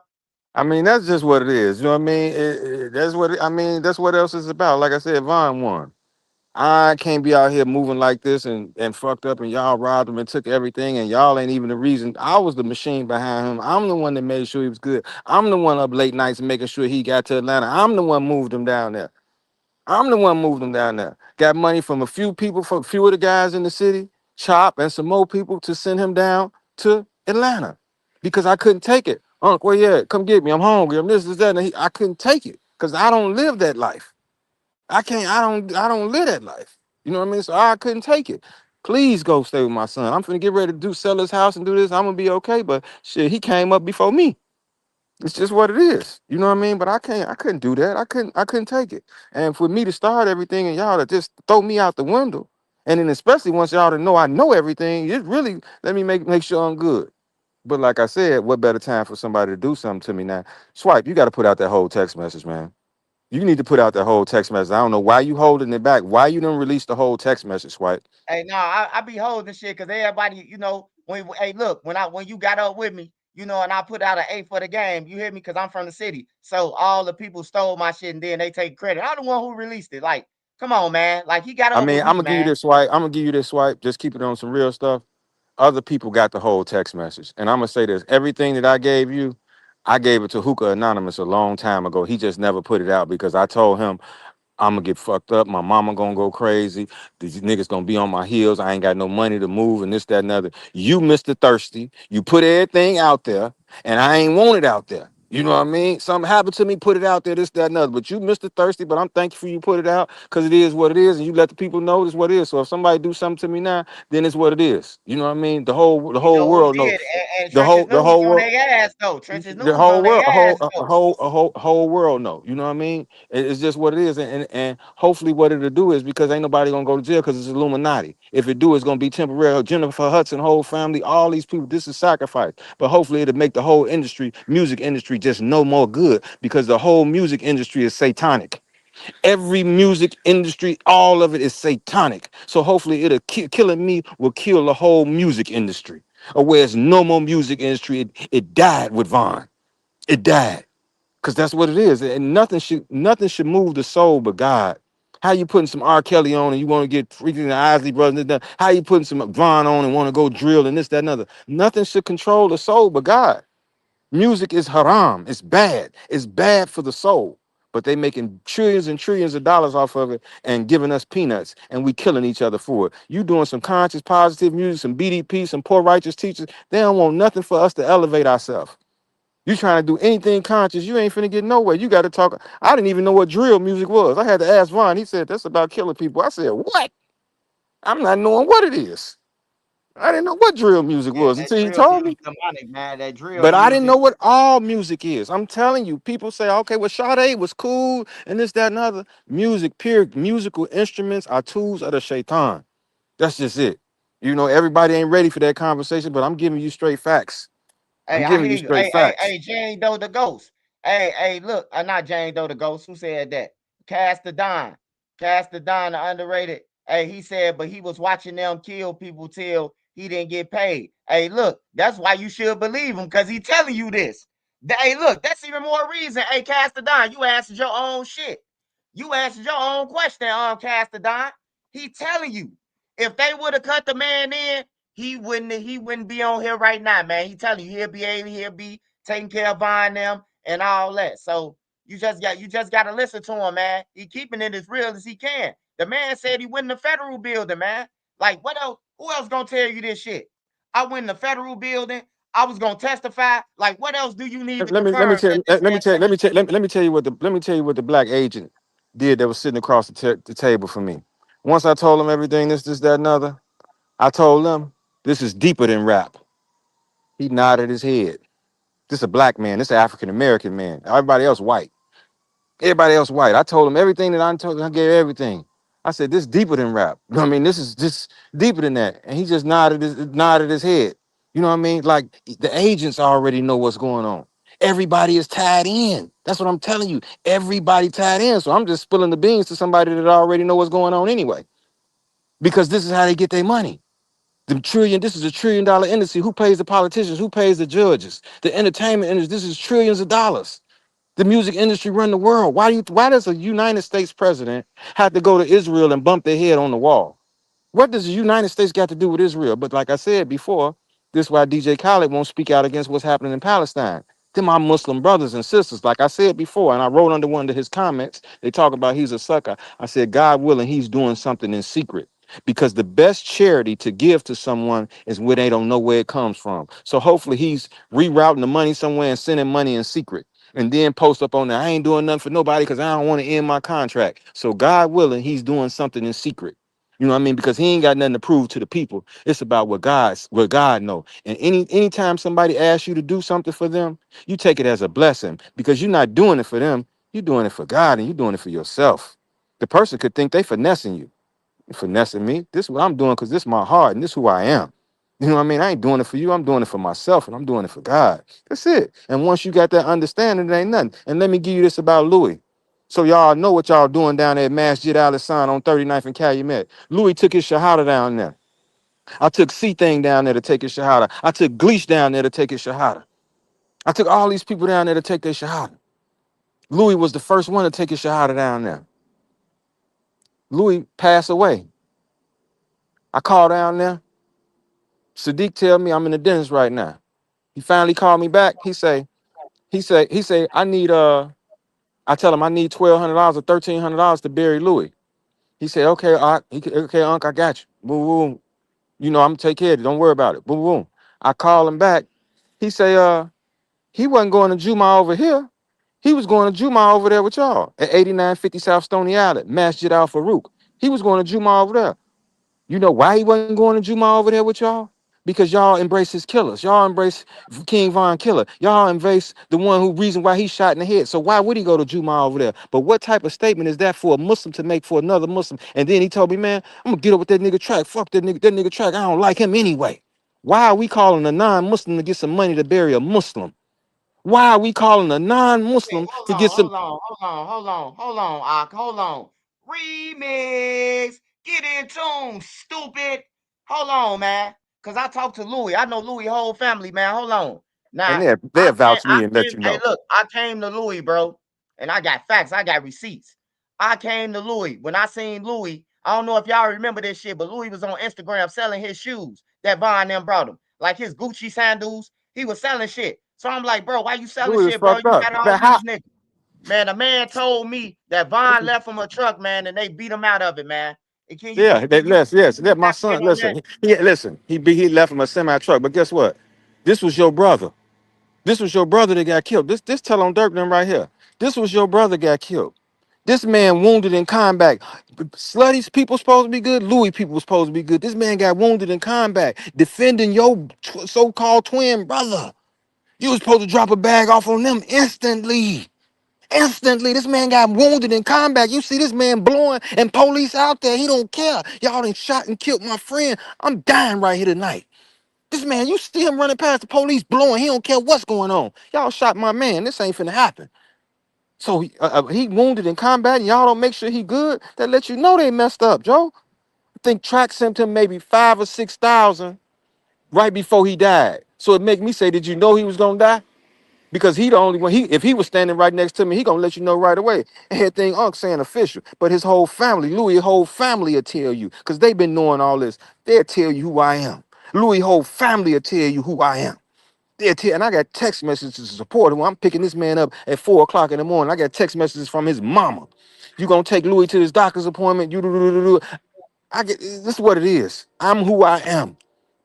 I mean, that's just what it is. You know what I mean? I mean, that's what else it's about. Like I said, Vaughn won. I can't be out here moving like this and fucked up and y'all robbed him and took everything and y'all ain't even the reason. I was the machine behind him. I'm the one that made sure he was good. I'm the one up late nights making sure he got to Atlanta. I'm the one moved him down there. I'm the one moved him down there. Got money from a few people, from a few of the guys in the city, Chop and some more people to send him down to Atlanta because I couldn't take it. Unc, where you at? Come get me. I'm hungry. I'm this, that. And I couldn't take it because I don't live that life. I can't. I don't live that life. You know what I mean? So I couldn't take it. Please go stay with my son. I'm finna get ready to sell his house and do this. I'm gonna be okay. But shit, he came up before me. It's just what it is. You know what I mean? But I can't. I couldn't do that. I couldn't take it. And for me to start everything and y'all to just throw me out the window, and then especially once y'all to know I know everything, it really let me make sure I'm good. But like I said, what better time for somebody to do something to me now? Swipe, you got to put out that whole text message, man. You need to put out that whole text message. I don't know why you holding it back. Why you don't release the whole text message, Swipe? Hey, no, I be holding shit because everybody, hey, look, when you got up with me, and I put out an 8 for the game, you hear me? Because I'm from the city. So all the people stole my shit and then they take credit. I'm the one who released it. Like, Come on, man. Like he got I over mean, I'm weak, gonna give you man. this swipe. I'm gonna give you this swipe. Just keep it on some real stuff. Other people got the whole text message. And I'm gonna say this: everything that I gave you, I gave it to Hookah Anonymous a long time ago. He just never put it out because I told him I'm gonna get fucked up. My mama gonna go crazy. These niggas gonna be on my heels. I ain't got no money to move and this, that, and other. You, Mr. Thirsty, you put everything out there, and I ain't want it out there. You know what I mean? Something happened to me, put it out there, this, that, and other. But you, Mr. Thirsty, but I'm thankful for you put it out because it is what it is, and you let the people know it's what it is. So if somebody do something to me now, then it's what it is. You know what I mean? The You whole know who world knows. did? And Trenches The knew was whole on world their ass though. Trenches knew the was whole on world, their ass though. whole world know. You know what I mean? It's just what it is, and hopefully what it'll do is because ain't nobody gonna go to jail because it's Illuminati. If it do, it's gonna be temporary. Jennifer Hudson, whole family, all these people. This is sacrifice, but hopefully it'll make the whole industry, music industry, just no more good because the whole music industry is satanic. Every music industry, all of it is satanic. So hopefully it'll killing me will kill the whole music industry. Or where it's no more music industry, it died with Vaughn. It died because that's what it is, and nothing should move the soul but God. How you putting some R. Kelly on and you want to get freaking the Isley Brothers? And that? How you putting some Vaughn on and want to go drill and this, that, and other? Nothing should control the soul but God. Music is haram. It's bad. It's bad for the soul. But they making trillions and trillions of dollars off of it and giving us peanuts, and we killing each other for it. You doing some conscious, positive music, some BDP, some poor righteous teachers. They don't want nothing for us to elevate ourselves. You trying to do anything conscious, you ain't finna get nowhere. You got to talk. I didn't even know what drill music was. I had to ask Vaughn. He said that's about killing people. I said what? I'm not knowing what it is. I didn't know what drill music Yeah, was that until he drill told me. music demonic, man. That drill But I didn't music. know what all music is. I'm telling you, people say, okay, well, Sade was cool and this, that, and other. Music, pure musical instruments are tools of the shaitan. That's just it. You know, everybody ain't ready for that conversation, but I'm giving you straight facts. I'm Hey, I giving hear you you. straight Hey, hey, facts. hey, Jane Doe the Ghost. Hey, look, not Jane Doe the Ghost. Who said that? Cast the Don. Cast the Don, the underrated. Hey, he said, but he was watching them kill people till he didn't get paid. Hey, look, that's why you should believe him, because he telling you this. Hey, look, that's even more reason. Hey, Cast the Don, you answered your own shit. You answered your own question, Cast the Don. He telling you. If they would have cut the man in, he wouldn't be on here right now, man. He telling you he'll be taking care of buying them and all that. So you just gotta listen to him, man. He keeping it as real as he can. The man said he went in the federal building, man. Like what else? Who else gonna tell you this shit? I went in the federal building. I was gonna testify. Like what else do you need to confirm that this man telling you? Let me tell you what the black agent did that was sitting across the table from me. Once I told him everything, this, that, and other, I told him this is deeper than rap. He nodded his head. This is a black man. This is an African American man. Everybody else white. Everybody else white. I told him everything that I told him. I gave everything. I said this is deeper than rap. You know what I mean? This is just deeper than that. And he just nodded his head. You know what I mean? Like the agents already know what's going on. Everybody is tied in. That's what I'm telling you. Everybody tied in. So I'm just spilling the beans to somebody that already know what's going on anyway. Because this is how they get their money. This is $1 trillion industry. Who pays the politicians? Who pays the judges? The entertainment industry. This is trillions of dollars. The music industry run the world. Why does a United States president have to go to Israel and bump their head on the wall? What does the United States got to do with Israel? But like I said before, this is why DJ Khaled won't speak out against what's happening in Palestine. Them my Muslim brothers and sisters. Like I said before, and I wrote under one of his comments, they talk about he's a sucker. I said, God willing, he's doing something in secret. Because the best charity to give to someone is when they don't know where it comes from. So hopefully he's rerouting the money somewhere and sending money in secret. And then post up on that. I ain't doing nothing for nobody because I don't want to end my contract. So God willing, he's doing something in secret. You know what I mean? Because he ain't got nothing to prove to the people. It's about what God know. And anytime somebody asks you to do something for them, you take it as a blessing because you're not doing it for them. You're doing it for God and you're doing it for yourself. The person could think they finessing you. You finessing me. This is what I'm doing because this is my heart and this is who I am. You know what I mean? I ain't doing it for you. I'm doing it for myself and I'm doing it for God. That's it. And once you got that understanding, it ain't nothing. And let me give you this about Louis. So y'all know what y'all doing down there at Masjid Al Hassan on 39th and Calumet. Louis took his shahada down there. I took C-Thing down there to take his shahada. I took Gleesh down there to take his shahada. I took all these people down there to take their shahada. Louis was the first one to take his shahada down there. Louis passed away. I called down there. Sadiq tell me I'm in the dentist right now. He finally called me back. He say, I need I tell him I need $1,200 or $1,300 to bury Louis. He said, okay, okay, Unc, I got you. Boom, boom. You know, I'm gonna take care of it. Don't worry about it. Boom, boom. I call him back. He say, he wasn't going to Juma over here. He was going to Juma over there with y'all at 8950 South Stony Island, Masjid Al Farouk. He was going to Juma over there. You know why he wasn't going to Juma over there with y'all? Because y'all embrace his killers. Y'all embrace King Von Killer. Y'all embrace the one who reason why he shot in the head. So why would he go to Juma over there? But what type of statement is that for a Muslim to make for another Muslim? And then he told me, man, I'm gonna get up with that nigga Track. Fuck that nigga Track. I don't like him anyway. Why are we calling a non-Muslim to get some money to bury a Muslim? Why are we calling a Hey, non-Muslim hold to on, get some? hold on, hold on, hold on, hold on, hold on. Remix. Get in tune, stupid. Hold on, man. Cause I talked to Louis. I know Louis' whole family, man. Hold on. And Now, they'll vouch me and let you hey, know. look, I came to Louis, bro. And I got facts, I got receipts. I came to Louis. When I seen Louis, I don't know if y'all remember this shit, but Louis was on Instagram selling his shoes that Von them brought him. Like his Gucci sandals. He was selling shit. So I'm like, bro, why you selling Louis was shit, bro? fucked You up. got all But how? these niggas. Man, a man told me that Von left from a truck, man, and they beat him out of it, man. And Yeah, yes. That my elaborate son. on that? Listen, he left him a semi truck. But guess what? This was your brother. This was your brother that got killed. This tell on Dirk them right here. This was your brother got killed. This man wounded in combat. Slutty's people supposed to be good. Louis people was supposed to be good. This man got wounded in combat, defending your so-called twin brother. You was supposed to drop a bag off on them instantly. Instantly, this man got wounded in combat. You see this man blowing and police out there. He don't care. Y'all done shot and killed my friend. I'm dying right here tonight. This man, you see him running past the police blowing. He don't care what's going on. Y'all shot my man. This ain't finna happen. So he wounded in combat and y'all don't make sure he good. That let you know they messed up, Joe. I think Track sent him maybe 5 or 6,000 right before he died. So it make me say, did you know he was gonna die? Because he the only one. He if he was standing right next to me, he gonna let you know right away. Everything Unc saying official, but his whole family, Louis' whole family will tell you, because they've been knowing all this. They'll tell you who I am. Louis' whole family will tell you who I am. They'll tell, and I got text messages to support him. I'm picking this man up at 4 o'clock in the morning. I got text messages from his mama. You gonna take Louis to his doctor's appointment? You do. I get this is what it is. I'm who I am.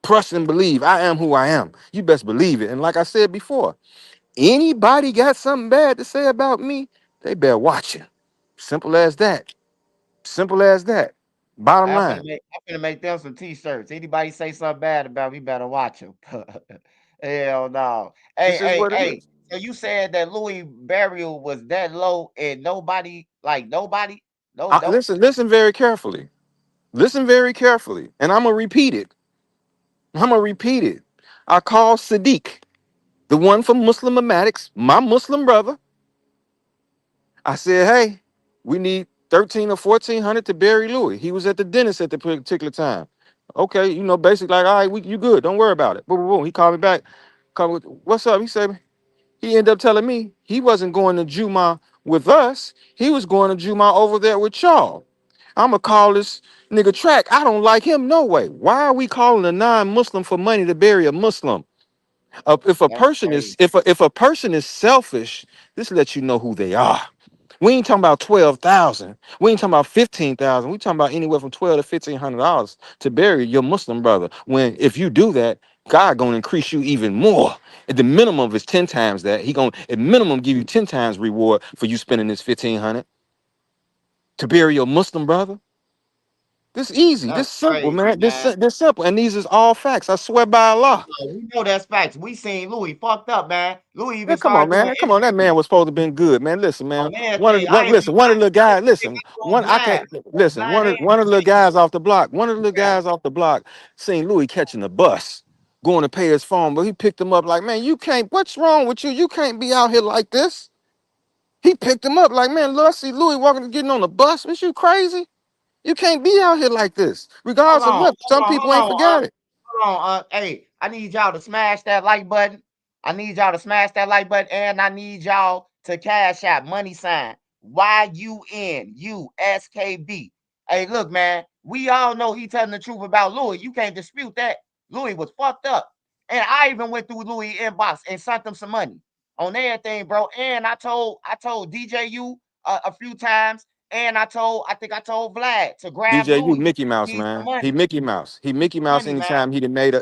Trust and believe. I am who I am. You best believe it. And like I said before. Anybody got something bad to say about me, they better watch it. Simple as that. Simple as that. Bottom line. I'm finna make them some t-shirts. Anybody say something bad about me, better watch them. Hell no. Hey, This is hey, what it hey. is. So you said that Louis burial was that low and nobody, like nobody, no. Listen very carefully. Listen very carefully. And I'm gonna repeat it. I'm gonna repeat it. I called Sadiq, the one from Muslim Mamatics, my Muslim brother. I said, hey, we need 13 or 1400 to bury Louis. He was at the dentist at the particular time. Okay, you know, basically like, all right, you good. Don't worry about it. Boom, boom, boom. He called me back. What's up? He said, he ended up telling me he wasn't going to Juma with us. He was going to Juma over there with y'all. I'ma call this nigga Track. I don't like him no way. Why are we calling a non-Muslim for money to bury a Muslim? If a That's person is crazy. if a person is selfish, this lets you know who they are. We ain't talking about 12,000. We ain't talking about 15,000. We talking about anywhere from 12 to $1,500 to bury your Muslim brother. When if you do that, God gonna increase you even more. At the minimum is 10 times that. He gonna at minimum give you 10 times reward for you spending this 1,500 to bury your Muslim brother. This easy. That's This simple, crazy, man. man. This simple. And these is all facts. I swear by Allah. We know that's facts. We seen Louis fucked up, man. Louis Yeah, even come on, started doing man. Come on, that interviews. man was supposed to been good, man. Listen, Oh man. man, One of hey, one, listen, one of the I ain't guys, think listen, I go one I can't blind. listen. Blind and One of the guys off the block, one of the yeah. guys off the block seen Louis catching the bus, going to pay his phone, but he picked him up like, man, you can't. What's wrong with you? You can't be out here like this. He picked him up like, man, look, I see Louis walking, getting on the bus. Was you crazy? You can't be out here like this. Hold Regardless of on, what, hold some on, people hold ain't on, forgot it. hold on, hey, I need y'all to smash that like button. I need y'all to smash that like button, and I need y'all to cash out money sign YUNUSKB. Hey, look, man, we all know he telling the truth about Louis. You can't dispute that. Louis was fucked up. And I even went through Louis inbox and sent them some money on everything, bro. And I told DJU a few times, and I think I told Vlad to grab DJ, you Louis. Mickey Mouse, Need some man. He money. Mickey Mouse. He Mickey Mouse Money, man. anytime he done made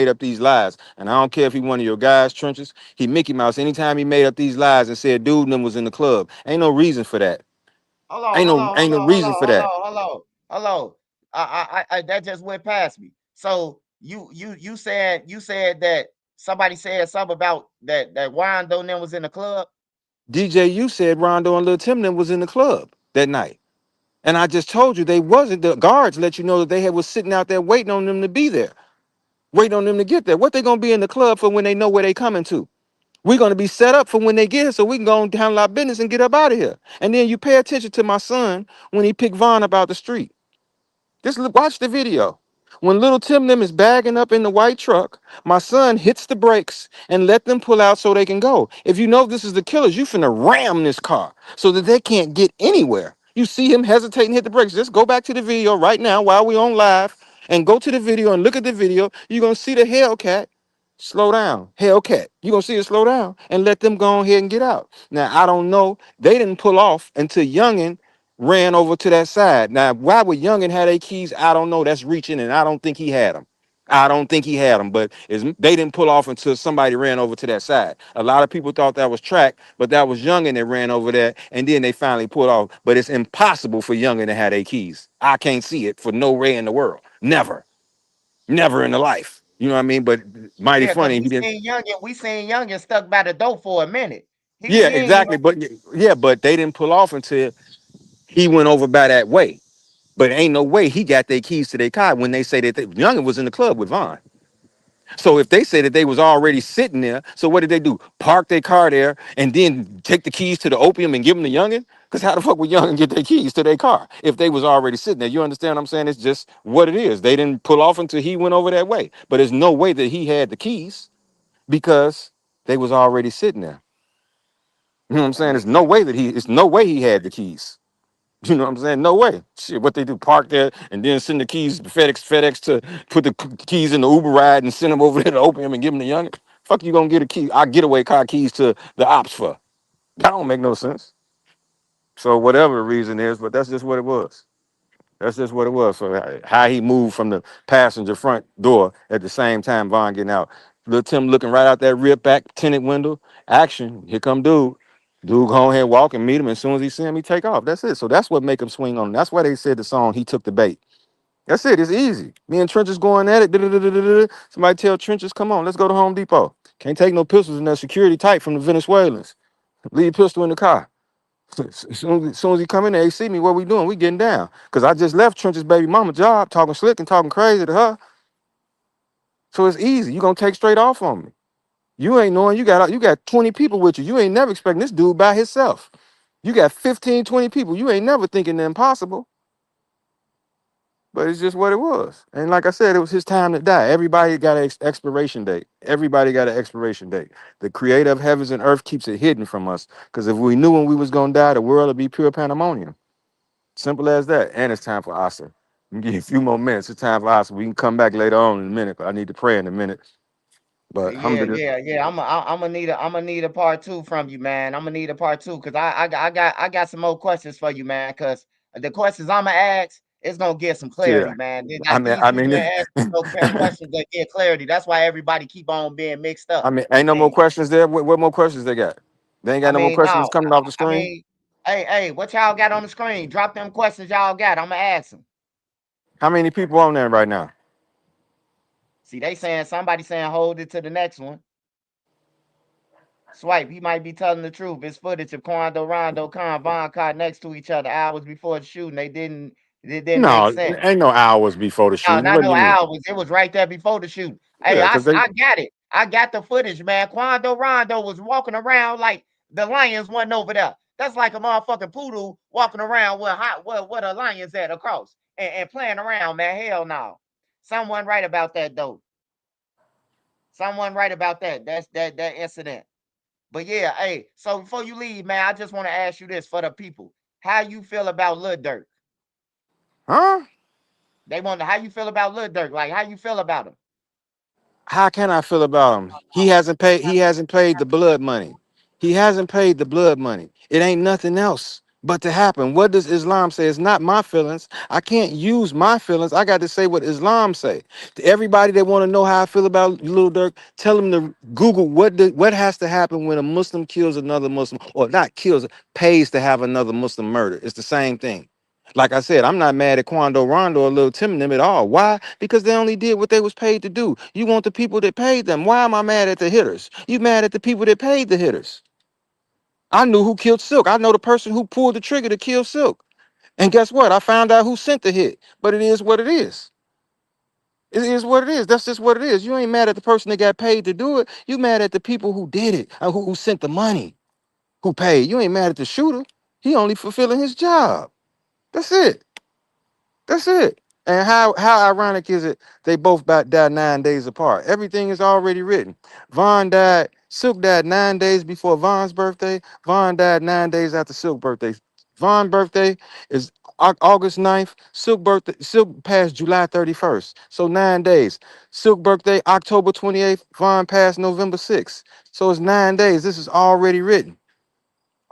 up these lies. And I don't care if he one of your guys, trenches. He Mickey Mouse anytime he made up these lies and said dude and them was in the club. Ain't no reason for that. Hold on, hold on, Ain't hold no on, hold reason on, for hold that. on, hold on, hold on. That just went past me. So you said that somebody said something about that Wando and them was in the club. DJ, you said Rondo and Lil Tim them was in the club that night. And I just told you they wasn't. The guards let you know that was sitting out there waiting on them to be there, waiting on them to get there. What they gonna be in the club for when they know where they coming to? We're gonna be set up for when they get here, so we can go and handle our business and get up out of here. And then you pay attention to my son when he picked Vaughn up out the street. Just watch the video. When little Tim them is bagging up in the white truck, my son hits the brakes and let them pull out so they can go. If you know this is the killers, you finna ram this car so that they can't get anywhere. You see him hesitate and hit the brakes. Just go back to the video right now while we on live and go to the video and look at the video. You're gonna see the Hellcat slow down. Hellcat. You're gonna see it slow down and let them go ahead and get out. Now I don't know. They didn't pull off until Youngin ran over to that side. Now, why would Youngin have their keys? I don't know. That's reaching, and I don't think he had them. I don't think he had them, but they didn't pull off until somebody ran over to that side. A lot of people thought that was Track, but that was Youngin that ran over there, and then they finally pulled off. But it's impossible for Youngin to have their keys. I can't see it for no way in the world. Never, never in the life. You know what I mean? But mighty Yeah, cause funny. He didn't. we seen Youngin stuck by the door for a minute. He Yeah, ain't even exactly. But yeah, but they didn't pull off until he went over by that way. But ain't no way he got their keys to their car when they say that Youngin was in the club with Vaughn. So if they say that they was already sitting there, so what did they do? Park their car there and then take the keys to the opium and give them to Youngin? Because how the fuck would Youngin get their keys to their car if they was already sitting there? You understand what I'm saying? It's just what it is. They didn't pull off until he went over that way. But there's no way that he had the keys because they was already sitting there. You know what I'm that saying? There's makes no sense. way that it's no way he had the keys. You know what I'm saying? No way. Shit, what they do, park there and then send the keys to FedEx to put the keys in the Uber ride and send them over there to open them and give them to Young. Fuck you gonna get a key, I getaway car keys to the ops for. That don't make no sense. So whatever the reason is, but that's just what it was. That's just what it was. So how he moved from the passenger front door at the same time Vaughn getting out. Little Tim looking right out that rear back tinted window. Action. Here come dude. Dude go ahead, walk and meet him. As soon as he see him, he take off. That's it. So that's what make him swing on him. That's why they said the song "He Took the Bait." That's it. It's easy. Me and Trenches going at it. Somebody tell Trenches, come on, let's go to Home Depot. Can't take no pistols in that security tight from the Venezuelans. Leave pistol in the car. As soon as he come in there, he see me. What we doing? We getting down. Cause I just left Trench's baby mama job, talking slick and talking crazy to her. So it's easy. You gonna take straight off on me. You ain't knowing you got 20 people with you. You ain't never expecting this dude by himself. You got 15, 20 people. You ain't never thinking the impossible. But it's just what it was. And like I said, it was his time to die. Everybody got an expiration date. Everybody got an expiration date. The creator of heavens and earth keeps it hidden from us. Because if we knew when we was gonna die, the world would be pure pandemonium. Simple as that. And it's time for Asa. We can give you a few more minutes. It's time for Asa. We can come back later on in a minute. But I need to pray in a minute. But Yeah, alhamdulillah. yeah, yeah. I'm gonna need a part two from you, man. I'm gonna need a part two because I got some more questions for you, man. Because the questions I'm gonna ask is gonna get some Yeah. clarity, man. I Like mean, these I people mean, that ask no questions that get clarity. That's why everybody keep on being mixed I up. mean, ain't no more And questions there. What more questions they got? They ain't I got no more mean, questions no, coming off the I screen. mean, hey, what y'all got on the screen? Drop them questions y'all got. I'm gonna ask them. How many people on there right now? See, they saying somebody saying hold it to the next one. Swipe, he might be telling the truth. It's footage of Quando, Rondo, Khan, Von caught next to each other hours before the shooting. It didn't make No, sense. ain't no hours before the No, shooting. not What do no you mean? hours. It was right there before the shoot. Hey, Yeah, I, because they. I got it. I got the footage, man. Quando Rondo was walking around like the lions wasn't over there. That's like a motherfucking poodle walking around where the lions at across and playing around, man. Hell no. Someone right about that though. Someone right about that. That's that incident. But yeah, hey, so before you leave, man, I just want to ask you this for the people. How you feel about Lil Durk? Huh? They want to, how you feel about Lil Durk? Like, how you feel about him? How can I feel about him? He hasn't paid. He hasn't paid the blood money. He hasn't paid the blood money. It ain't nothing else but to happen. What does Islam say? It's not my feelings. I can't use my feelings. I got to say what Islam say. To everybody that want to know how I feel about Lil Durk, tell them to Google what has to happen when a Muslim kills another Muslim, or not kills, pays to have another Muslim murdered. It's the same thing. Like I said, I'm not mad at Quando Rondo or Lil Tim and them at all. Why? Because they only did what they was paid to do. You want the people that paid them. Why am I mad at the hitters? You mad at the people that paid the hitters. I knew who killed Silk. I know the person who pulled the trigger to kill Silk. And guess what? I found out who sent the hit. But it is what it is. It is what it is. That's just what it is. You ain't mad at the person that got paid to do it. You mad at the people who did it, who sent the money, who paid. You ain't mad at the shooter. He only fulfilling his job. That's it. That's it. And how ironic is it they both about died 9 days apart? Everything is already written. Von died, Silk died 9 days before Von's birthday. Von died 9 days after Silk's birthday. Von's birthday is August 9th. Silk passed July 31st. So 9 days. Silk birthday, October 28th. Von passed November 6th. So it's 9 days. This is already written.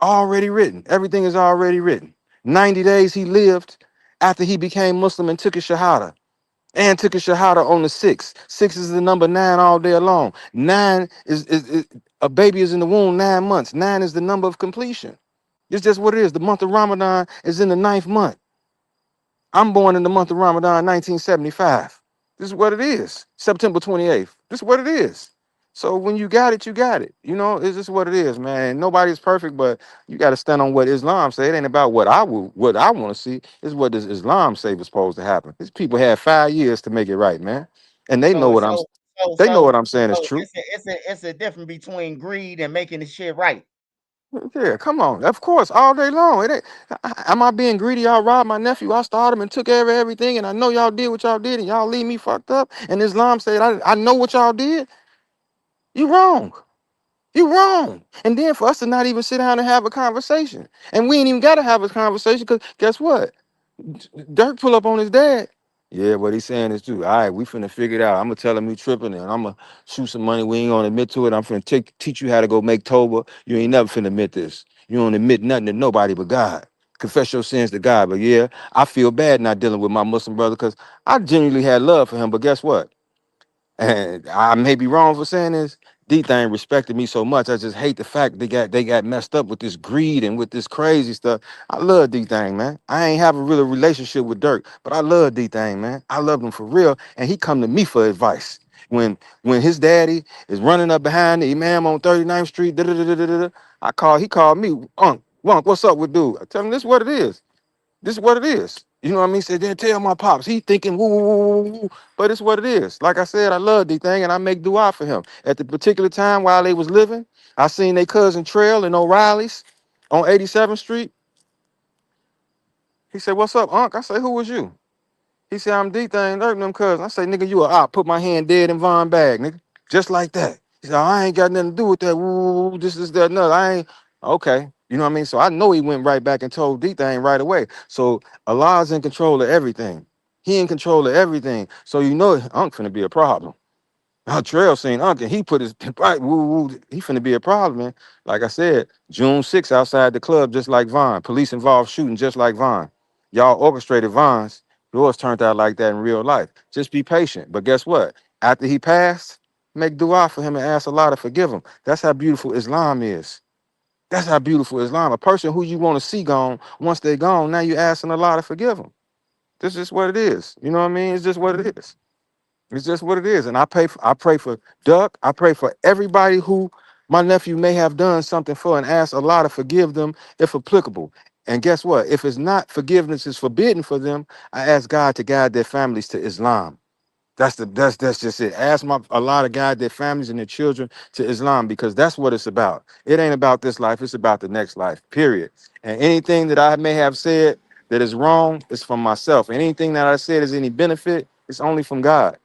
Already written. Everything is already written. 90 days he lived after he became Muslim and took his Shahada. And took his Shahada on the 6th. 6 is the number 9 all day long. 9 is a baby is in the womb 9 months. 9 is the number of completion. It's just what it is. The month of Ramadan is in the ninth month. I'm born in the month of Ramadan, 1975. This is what it is. September 28th. This is what it is. So when you got it, you got it. You know, it's just what it is, man. Nobody's perfect, but you got to stand on what Islam say. It ain't about what I want to see. It's what does Islam say was supposed to happen. These people had 5 years to make it right, man. And they know So what I'm so so they know what so I'm saying is so true. it's a difference between greed and making the shit right. Yeah, come on. Of course, all day long. It ain't, am I being greedy? Y'all robbed my nephew. I started him and took care of everything, and I know y'all did what y'all did, and y'all leave me fucked up. And Islam said, I know what y'all did. You wrong. You wrong. And then for us to not even sit down and have a conversation, and we ain't even got to have a conversation because guess what? Dirk pull up on his dad. Yeah, what he's saying is true. All right, we finna figure it out. I'm gonna tell him you tripping, and I'm gonna shoot some money. We ain't gonna admit to it. I'm finna teach you how to go make Toba. You ain't never finna admit this. You don't admit nothing to nobody but God. Confess your sins to God. But yeah, I feel bad not dealing with my Muslim brother because I genuinely had love for him. But guess what? And I may be wrong for saying this. D thing respected me so much. I just hate the fact they got messed up with this greed and with this crazy stuff. I love D thing, man. I ain't have a real relationship with Dirk, but I love D thing, man. I love him for real, and he come to me for advice. When his daddy is running up behind the imam on 39th Street, he called me, Unc, what's up with dude? I tell him this is what it is. This is what it is. You know what I mean? Said, then tell my pops. He thinking woo, woo, woo, woo, woo. But it's what it is. Like I said, I love D thing and I make dua for him. At the particular time while they was living, I seen their cousin Trail in O'Reilly's on 87th Street. He said, what's up, Unc? I say, who was you? He said, I'm D thing, them cousins. I say, nigga, you a op. Put my hand dead in Von bag, nigga. Just like that. He said, I ain't got nothing to do with that. Woo, this, that, another. I ain't okay. You know what I mean? So I know he went right back and told D thing right away. So Allah's in control of everything. He in control of everything. So you know Unc finna be a problem. Trail seen Unc and he put his right, he finna be a problem, man. Like I said, June 6th outside the club, just like Von. Police involved shooting just like Von. Y'all orchestrated Von's. Yours turned out like that in real life. Just be patient. But guess what? After he passed, make dua for him and ask Allah to forgive him. That's how beautiful Islam is. That's how beautiful Islam. A person who you want to see gone, once they're gone, now you asking Allah to forgive them. This is what it is. You know what I mean? It's just what it is. It's just what it is. And I pray for Duck. I pray for everybody who my nephew may have done something for and ask Allah to forgive them if applicable. And guess what? If it's not forgiveness is forbidden for them, I ask God to guide their families to Islam. That's just it. Ask my Allah to guide their families and their children to Islam because that's what it's about. It ain't about this life, it's about the next life. Period. And anything that I may have said that is wrong is from myself. And anything that I said is any benefit, it's only from God.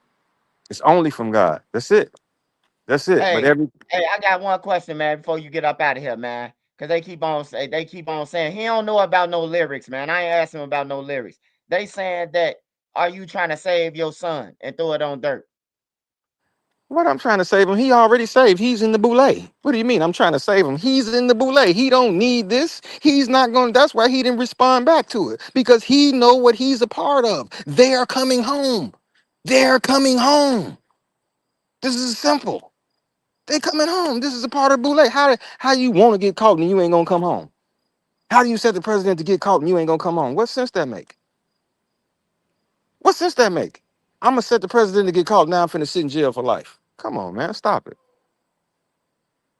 It's only from God. That's it. That's it. But Hey, every hey, I got one question, man, before you get up out of here, man. Cause they keep on saying he don't know about no lyrics, man. I ain't asking him about no lyrics. They saying that, are you trying to save your son and throw it on Dirt? What I'm trying to save him, he already saved. He's in the boule. What do you mean? I'm trying to save him. He's in the boule. He don't need this. He's not going. That's why he didn't respond back to it because he know what he's a part of. They're coming home. They're coming home. This is simple. They coming home. This is a part of boule. How you want to get caught and you ain't gonna come home? How do you set the president to get caught and you ain't gonna come home? What sense that make? What sense that make? I'm gonna set the president to get caught. Now I'm finna sit in jail for life. Come on, man. Stop it.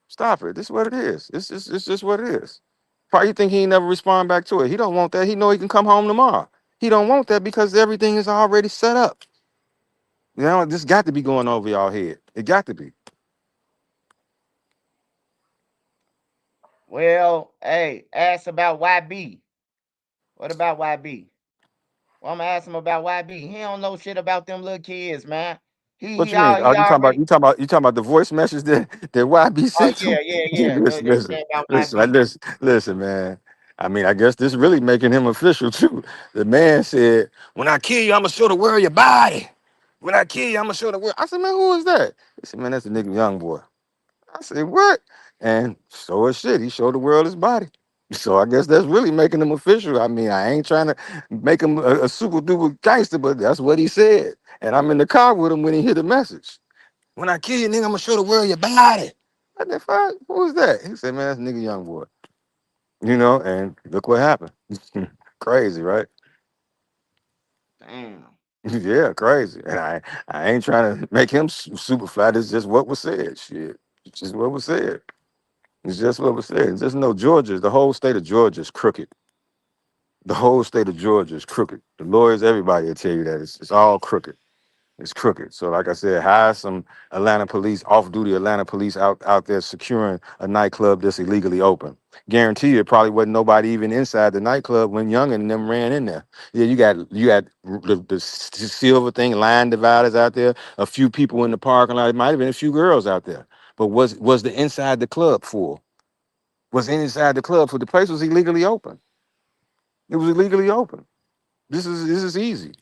Stop it. This is what it is. It's just what it is. Why you think he ain't never respond back to it? He don't want that. He know he can come home tomorrow. He don't want that because everything is already set up. You know, this got to be going over y'all head. It got to be. Well, hey, ask about YB. What about YB? Well, I'm gonna ask him about YB. He don't know shit about them little kids, man. He What he you mean? all Oh, he already. you talking about the voice message that YB Oh sent to yeah, him? yeah, yeah. listen, They listen, say about listen, YB. listen, listen, man. I mean, I guess this really making him official too. The man said, "When I kill you, I'ma show the world your body. When I kill you, I'ma show the world." I said, "Man, who is that?" He said, "Man, that's the nigga Young Boy." I said, "What?" And so as shit, he showed the world his body. So I guess that's really making him official. I mean, I ain't trying to make him a super duper gangster, but that's what he said. And I'm in the car with him when he hit the message. When I kill you, nigga, I'm gonna show the world your body. What the fuck? Who was that? He said, "Man, that's nigga Young Boy." You know, and look what happened. Crazy, right? Damn. Yeah, crazy. And I ain't trying to make him super flat. It's just what was said. Shit. It's just what was said. It's just what was said. Just know Georgia, the whole state of Georgia is crooked. The whole state of Georgia is crooked. The lawyers, everybody will tell you that. It's all crooked. It's crooked. So, like I said, hire some Atlanta police, off-duty Atlanta police out there securing a nightclub that's illegally open. Guarantee you, it probably wasn't nobody even inside the nightclub when Young and them ran in there. Yeah, you got the silver thing, line dividers out there, a few people in the parking lot. It might have been a few girls out there. But was the inside the club full? Was inside the club for the place was illegally open. It was illegally open. This is easy.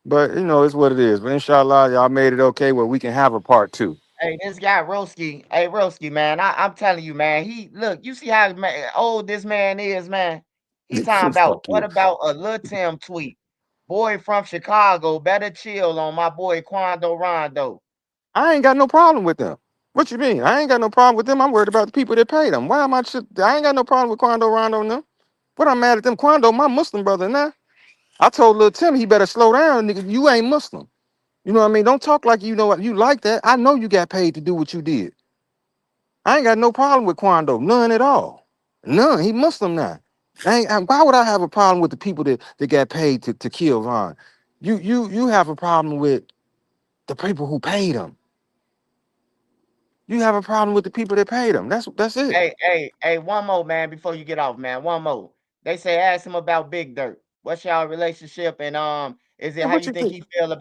But you know, it's what it is. But inshallah, y'all made it okay where we can have a part two. Hey, this guy Roski. Hey, Roski, man. I'm telling you, man. He look. You see how old this man is, man. He talking about Fuck what you. about a Lil Tim tweet? Boy from Chicago better chill on my boy Quando Rondo. I ain't got no problem with them. What you mean? I ain't got no problem with them. I'm worried about the people that pay them. Why am I shit? I ain't got no problem with Quando Rondo and them. What I'm mad at them. Quando, my Muslim brother now. I told Lil Tim he better slow down, nigga. You ain't Muslim. You know what I mean? Don't talk like you know what you like that. I know you got paid to do what you did. I ain't got no problem with Quando, none at all. None. He Muslim now. Why would I have a problem with the people that got paid to kill Von? You have a problem with the people who paid him. You have a problem with the people that paid him. That's it. Hey, one more, man, before you get off, man. One more. They say ask him about Big Dirt. What's y'all relationship and is it And how what you you think think? he feel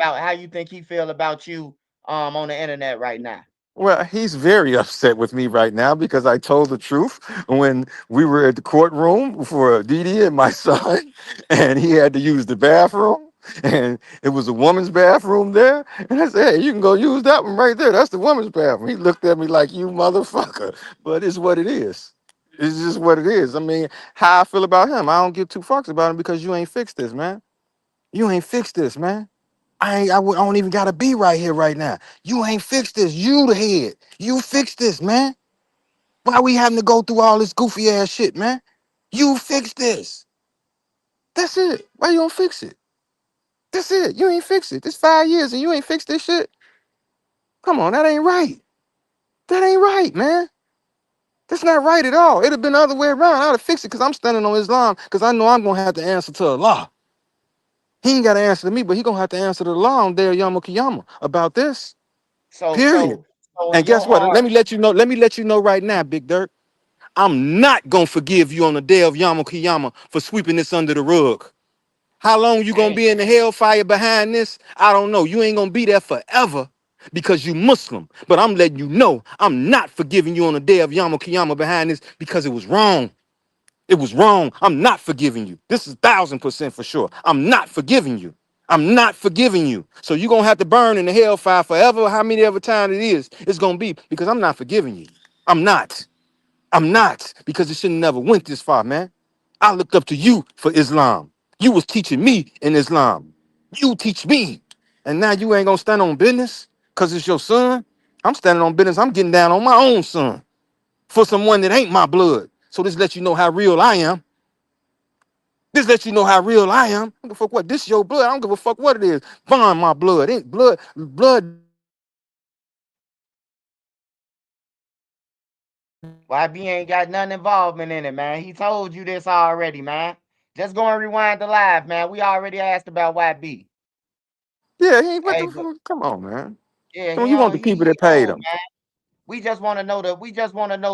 about you on the internet right now? Well, he's very upset with me right now because I told the truth when we were at the courtroom for Didi and my son, and he had to use the bathroom, and it was a woman's bathroom there. And I said, "Hey, you can go use that one right there. That's the woman's bathroom." He looked at me like, "You motherfucker," but it's what it is. It's just what it is. I mean, how I feel about him, I don't give two fucks about him because you ain't fixed this, man. You ain't fixed this, man. I don't even gotta be right here right now. You ain't fixed this. You the head. You fix this, man. Why we having to go through all this goofy ass shit, man? You fix this. That's it. Why you don't fix it? That's it. You ain't fix it. This 5 years and you ain't fixed this shit. Come on, that ain't right. That ain't right, man. That's not right at all. It'd have been the other way around. I'd have fixed it because I'm standing on Islam because I know I'm gonna have to answer to Allah. He ain't got to answer to me, but he gonna have to answer to Allah on Day of Yom Kiyama about this. So Period. so so in And your guess what? heart, Let me let you know. Let me let you know right now, Big Dirk. I'm not gonna forgive you on the day of Yom Kiyama for sweeping this under the rug. How long you gonna damn. be in the hellfire behind this? I don't know. You ain't gonna be there forever because you Muslim. But I'm letting you know I'm not forgiving you on the day of Yom Kiyama behind this because it was wrong. It was wrong. I'm not forgiving you. This is 1,000% for sure. I'm not forgiving you. I'm not forgiving you. So you're gonna have to burn in the hellfire forever, how many ever time it is, it's gonna be because I'm not forgiving you. I'm not. I'm not, because it should never went this far, man. I looked up to you for Islam. You was teaching me in Islam. You teach me. And now you ain't gonna stand on business because it's your son. I'm standing on business. I'm getting down on my own son for someone that ain't my blood. So this lets you know how real I am. This lets you know how real I am. I don't give a fuck what. This is your blood. I don't give a fuck what it is. Von, my blood. Ain't blood. YB ain't got none involvement in it, man. He told you this already, man. Just go and rewind the live, man. We already asked about YB. Yeah, he ain't what Hey, the but fuck. Come on, man. yeah, Come on, you want the people he that paid old, him. man. We just want to know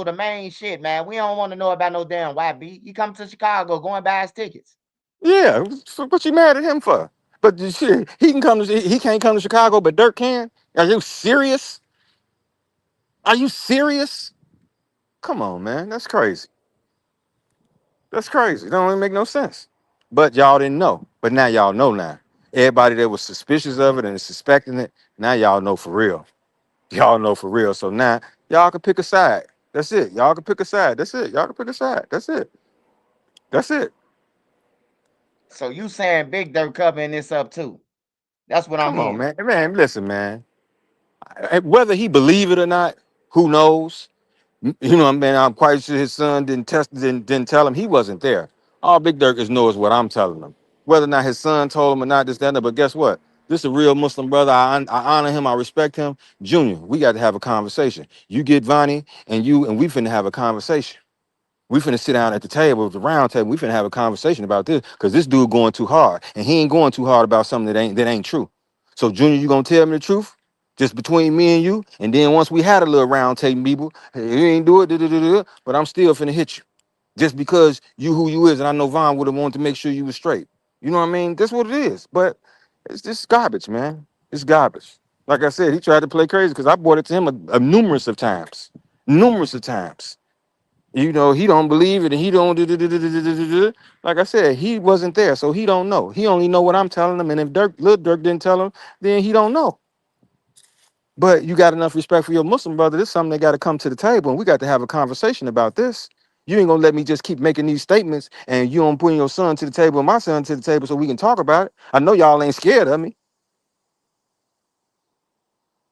the main shit, man. We don't want to know about no damn YB. He come to Chicago, go and buy his tickets. Yeah, so what you mad at him for? But shit, he can come to he can't come to Chicago, but Dirk can. Are you serious? Are you serious? Come on, man. That's crazy. That's crazy. It don't even make no sense. But y'all didn't know. But now y'all know now. Everybody that was suspicious of it and suspecting it, now y'all know for real. Y'all know for real. So now y'all can pick a side. That's it. Y'all can pick a side. That's it. Y'all can pick a side. That's it. That's it. So you saying Big Dirt covering this up too? That's what I'm Come on, hearing. man. Man, listen, man. Whether he believe it or not, who knows? You know what I mean? I'm quite sure his son didn't tell him he wasn't there. All Big Dirk is knows what I'm telling him. Whether or not his son told him or not, this, that, and that. But guess what? This is a real Muslim brother. I honor him. I respect him. Junior, we got to have a conversation. You get Vonnie and we finna have a conversation. We finna sit down at the table, the round table. We finna have a conversation about this because this dude going too hard, and he ain't going too hard about something that ain't true. So, Junior, you gonna tell me the truth, just between me and you, and then once we had a little round table, people, hey, you ain't do it, but I'm still finna hit you, just because you who you is, and I know Vaughn would have wanted to make sure you was straight. You know what I mean? That's what it is. But it's just garbage, man. It's garbage. Like I said, he tried to play crazy because I brought it to him a numerous of times, numerous of times. You know, he don't believe it, and he don't do. Like I said, he wasn't there, so he don't know. He only know what I'm telling him, and if Lil Durk didn't tell him, then he don't know. But you got enough respect for your Muslim brother. This is something that got to come to the table, and we got to have a conversation about this. You ain't gonna let me just keep making these statements, and you don't bring your son to the table and my son to the table so we can talk about it. I know y'all ain't scared of me.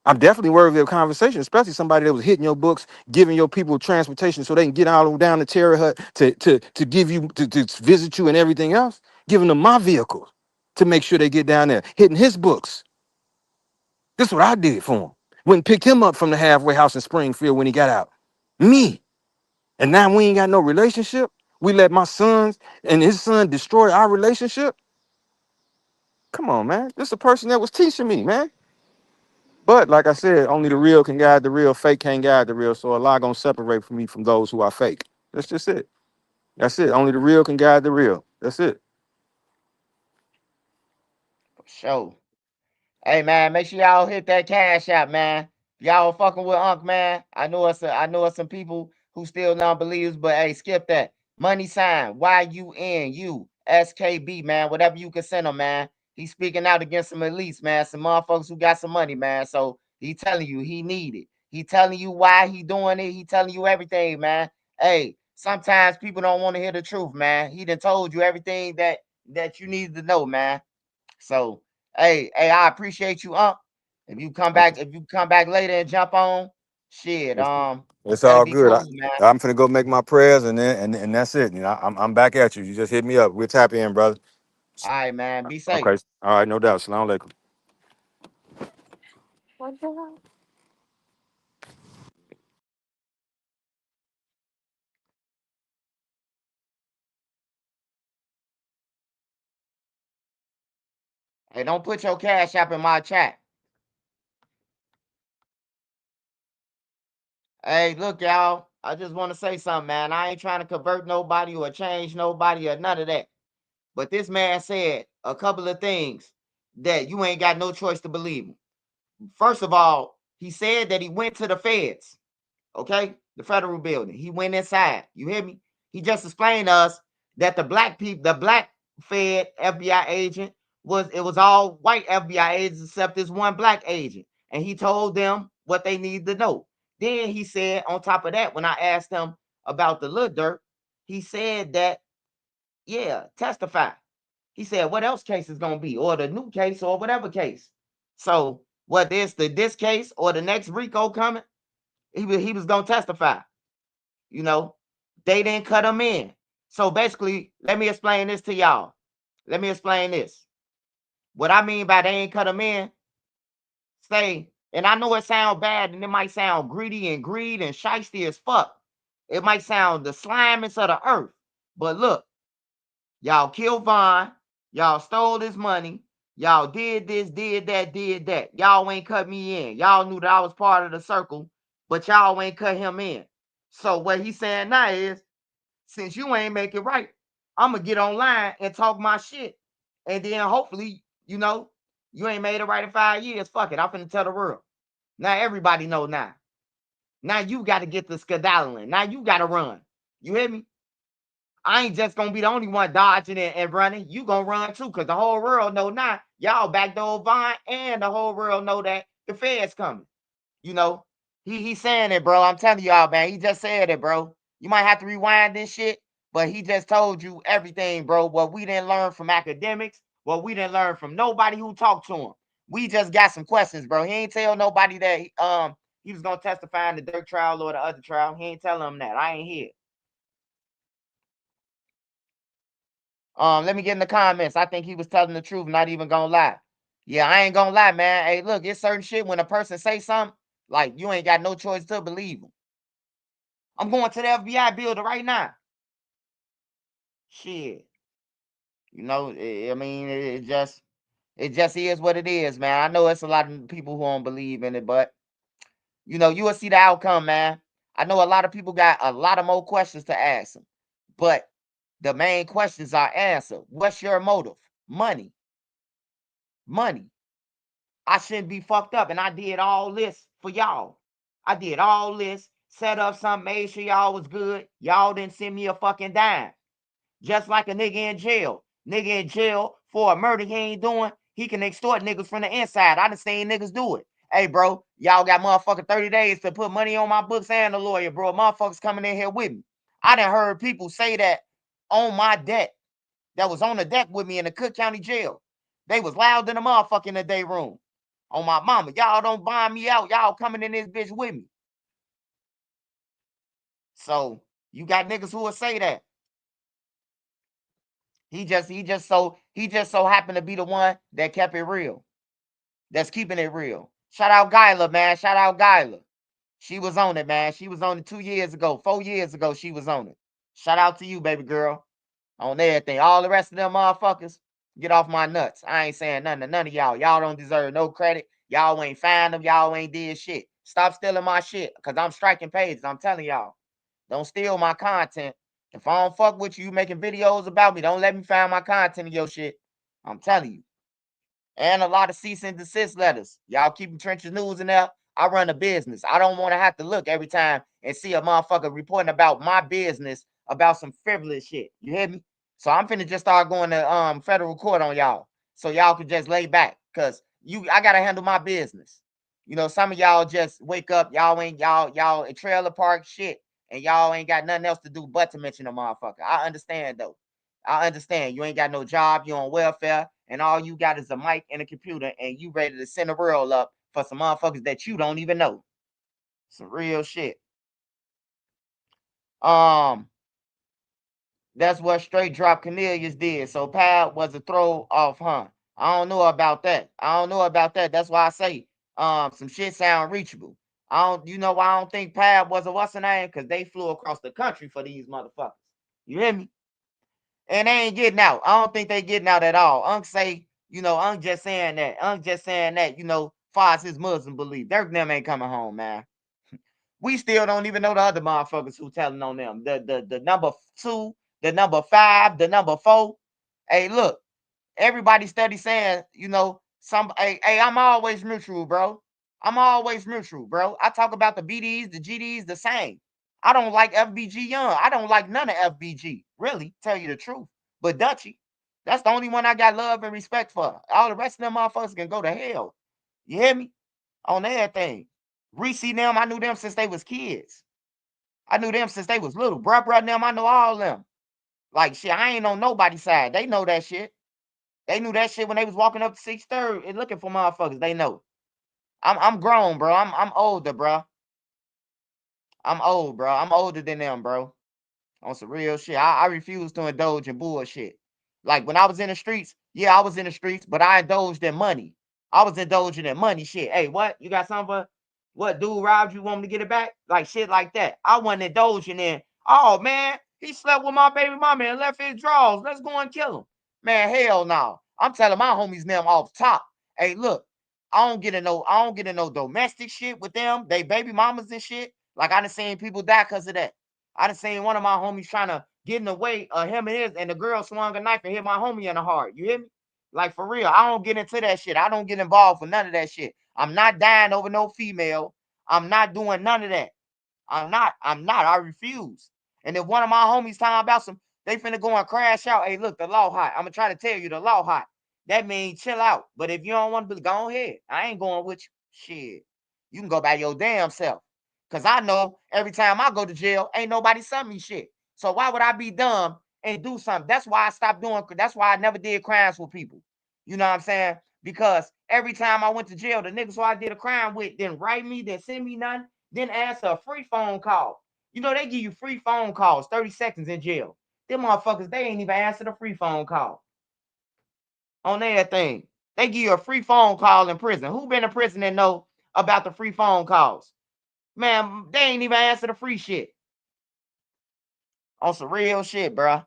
I'm definitely worthy of conversation, especially somebody that was hitting your books, giving your people transportation so they can get all down to Terry Hut to give you to visit you and everything else, giving them my vehicle to make sure they get down there, hitting his books. This is what I did for him. Went and picked him up from the halfway house in Springfield when he got out. Me. And now we ain't got no relationship. We let my sons and his son destroy our relationship. Come on, man. This is a person that was teaching me, man. But like I said, only the real can guide the real. Fake can't guide the real. So Allah gonna separate from me from those who are fake. That's just it. That's it. Only the real can guide the real. That's it. For sure. Hey man, make sure y'all hit that cash app, man. Y'all fucking with Unc, man. I know it's some people who still non-believers, but hey, skip that. Money sign YUNUSKB, man. Whatever you can send him, man. He's speaking out against some elites, man. Some motherfuckers who got some money, man. So he telling you he need it. He telling you why he doing it. He telling you everything, man. Hey, sometimes people don't want to hear the truth, man. He done told you everything that you needed to know, man. So, hey, I appreciate you, if you come back later and jump on, shit, It's, it's that'll all be good. cool, man. I'm finna go make my prayers and that's it. You know, I'm back at you. You just hit me up. We'll tap in, brother. All right, man. Be safe. Okay. All right, no doubt. Salam alaikum. Hey, don't put your cash app in my chat. Hey, look, y'all. I just want to say something, man. I ain't trying to convert nobody or change nobody or none of that. But this man said a couple of things that you ain't got no choice to believe him. First of all, he said that he went to the feds. Okay, the federal building. He went inside. You hear me? He just explained to us that the black people, the black Fed FBI agent was all white FBI agents except this one black agent. And he told them what they need to know. Then he said, on top of that, when I asked him about the Lil Durk, he said that, yeah, testify. He said, what else case is gonna be, or the new case, or whatever case. So whether it's this case or the next RICO coming, he was gonna testify. You know, they didn't cut him in. So basically, let me explain this to y'all. Let me explain this. What I mean by they ain't cut him in, say, and I know it sounds bad and it might sound greedy and greed and shiesty as fuck. It might sound the slimest of the earth. But look, y'all killed Vaughn. Y'all stole his money. Y'all did this, did that, did that. Y'all ain't cut me in. Y'all knew that I was part of the circle, but y'all ain't cut him in. So what he's saying now is, since you ain't make it right, I'm gonna get online and talk my shit. And then hopefully, you ain't made it right in 5 years. Fuck it. I'm finna tell the world. Now everybody know now. Now you gotta get the skedaddling. Now you gotta run. You hear me? I ain't just gonna be the only one dodging and running. You gonna run too, cause the whole world know now. Y'all backdoor Vine, and the whole world know that the Fed's coming. You know, he's saying it, bro. I'm telling y'all, man. He just said it, bro. You might have to rewind this shit, but he just told you everything, bro. What we didn't learn from academics, what we didn't learn from nobody who talked to him. We just got some questions, bro. He ain't tell nobody that he was gonna testify in the Durk trial or the other trial. He ain't telling them that. I ain't here. Let me get in the comments. I think he was telling the truth, not even gonna lie. Yeah, I ain't gonna lie, man. Hey, look, it's certain shit when a person say something, like you ain't got no choice to believe him. I'm going to the FBI building right now. Shit. I mean, it just is what it is, man. I know it's a lot of people who don't believe in it, but you will see the outcome, man. I know a lot of people got a lot of more questions to ask them, but the main questions are answered. What's your motive? Money. Money. I shouldn't be fucked up, and I did all this for y'all. I did all this, set up something, made sure y'all was good. Y'all didn't send me a fucking dime. Just like a nigga in jail. Nigga in jail for a murder he ain't doing, he can extort niggas from the inside. I done seen niggas do it. Hey, bro, y'all got motherfucking 30 days to put money on my books and the lawyer, bro. Motherfuckers coming in here with me. I done heard people say that on my deck, that was on the deck with me in the Cook County jail. They was loud in the motherfucker in the day room. On my mama, y'all don't buy me out. Y'all coming in this bitch with me. So you got niggas who will say that. He just so happened to be the one that kept it real. That's keeping it real. Shout out Gyla, man. Shout out Gyla. She was on it, man. She was on it 2 years ago, 4 years ago. She was on it. Shout out to you, baby girl. On everything. All the rest of them motherfuckers, get off my nuts. I ain't saying nothing to none of y'all. Y'all don't deserve no credit. Y'all ain't find them. Y'all ain't did shit. Stop stealing my shit, because I'm striking pages. I'm telling y'all. Don't steal my content. If I don't fuck with you, making videos about me, don't let me find my content in your shit. I'm telling you. And a lot of cease and desist letters. Y'all keeping Trenches News in there. I run a business. I don't want to have to look every time and see a motherfucker reporting about my business about some frivolous shit. You hear me? So I'm finna just start going to federal court on y'all, so y'all can just lay back, cause I gotta handle my business. Some of y'all just wake up, y'all in trailer park shit, and y'all ain't got nothing else to do but to mention a motherfucker. I understand though. I understand. You ain't got no job, you on welfare, and all you got is a mic and a computer, and you ready to send the world up for some motherfuckers that you don't even know. Some real shit. That's what Straight Drop Cornelius did. So Pad was a throw off, huh? I don't know about that. That's why I say some shit sound reachable. I don't think Pad was a what's the name, because they flew across the country for these motherfuckers. You hear me? And they ain't getting out. I don't think they getting out at all. Unc say, Unc just saying that. Far as his Muslim belief. Dirk them ain't coming home, man. We still don't even know the other motherfuckers who telling on them. The number 2, the number 5, the number 4. Hey, look, everybody steady saying, I'm always mutual, bro. I talk about the BDs, the GDs, the same. I don't like FBG Young. I don't like none of FBG, really, tell you the truth. But Dutchy, that's the only one I got love and respect for. All the rest of them motherfuckers can go to hell. You hear me? On everything. Reese them, I knew them since they was kids. I knew them since they was little. Bruh, them, I know all of them. Like, shit, I ain't on nobody's side. They know that shit. They knew that shit when they was walking up to 6th and looking for motherfuckers. They know. I'm grown, bro. I'm older, bro. I'm old, bro. I'm older than them, bro. On some real shit. I refuse to indulge in bullshit. Like when I was in the streets, yeah, I was in the streets, but I indulged in money. I was indulging in money shit. Hey, what? You got something for what dude robbed you? Want me to get it back? Like shit like that. I wasn't indulging in, oh man, he slept with my baby mama and left his drawers. Let's go and kill him. Man, hell no. I'm telling my homies them off top. Hey, look, I don't get in no domestic shit with them. They baby mamas and shit. Like I done seen people die because of that. I done seen one of my homies trying to get in the way of him and his, and the girl swung a knife and hit my homie in the heart. You hear me? Like for real, I don't get into that shit. I don't get involved with none of that shit. I'm not dying over no female. I'm not doing none of that. I'm not. I refuse. And if one of my homies talking about some, they finna go and crash out. Hey, look, the law hot. I'm gonna try to tell you the law hot. That means chill out. But if you don't want to, go ahead. I ain't going with you. Shit. You can go by your damn self. Cause I know every time I go to jail, ain't nobody sent me shit. So why would I be dumb and do something? That's why I stopped doing. That's why I never did crimes with people. You know what I'm saying? Because every time I went to jail, the niggas who I did a crime with didn't write me, didn't send me nothing, didn't answer a free phone call. You know, they give you free phone calls, 30 seconds in jail. Them motherfuckers, they ain't even answered a free phone call on everything. They give you a free phone call in prison. Who been in prison and know about the free phone calls? Man, they ain't even answer the free shit. On some real shit, bruh.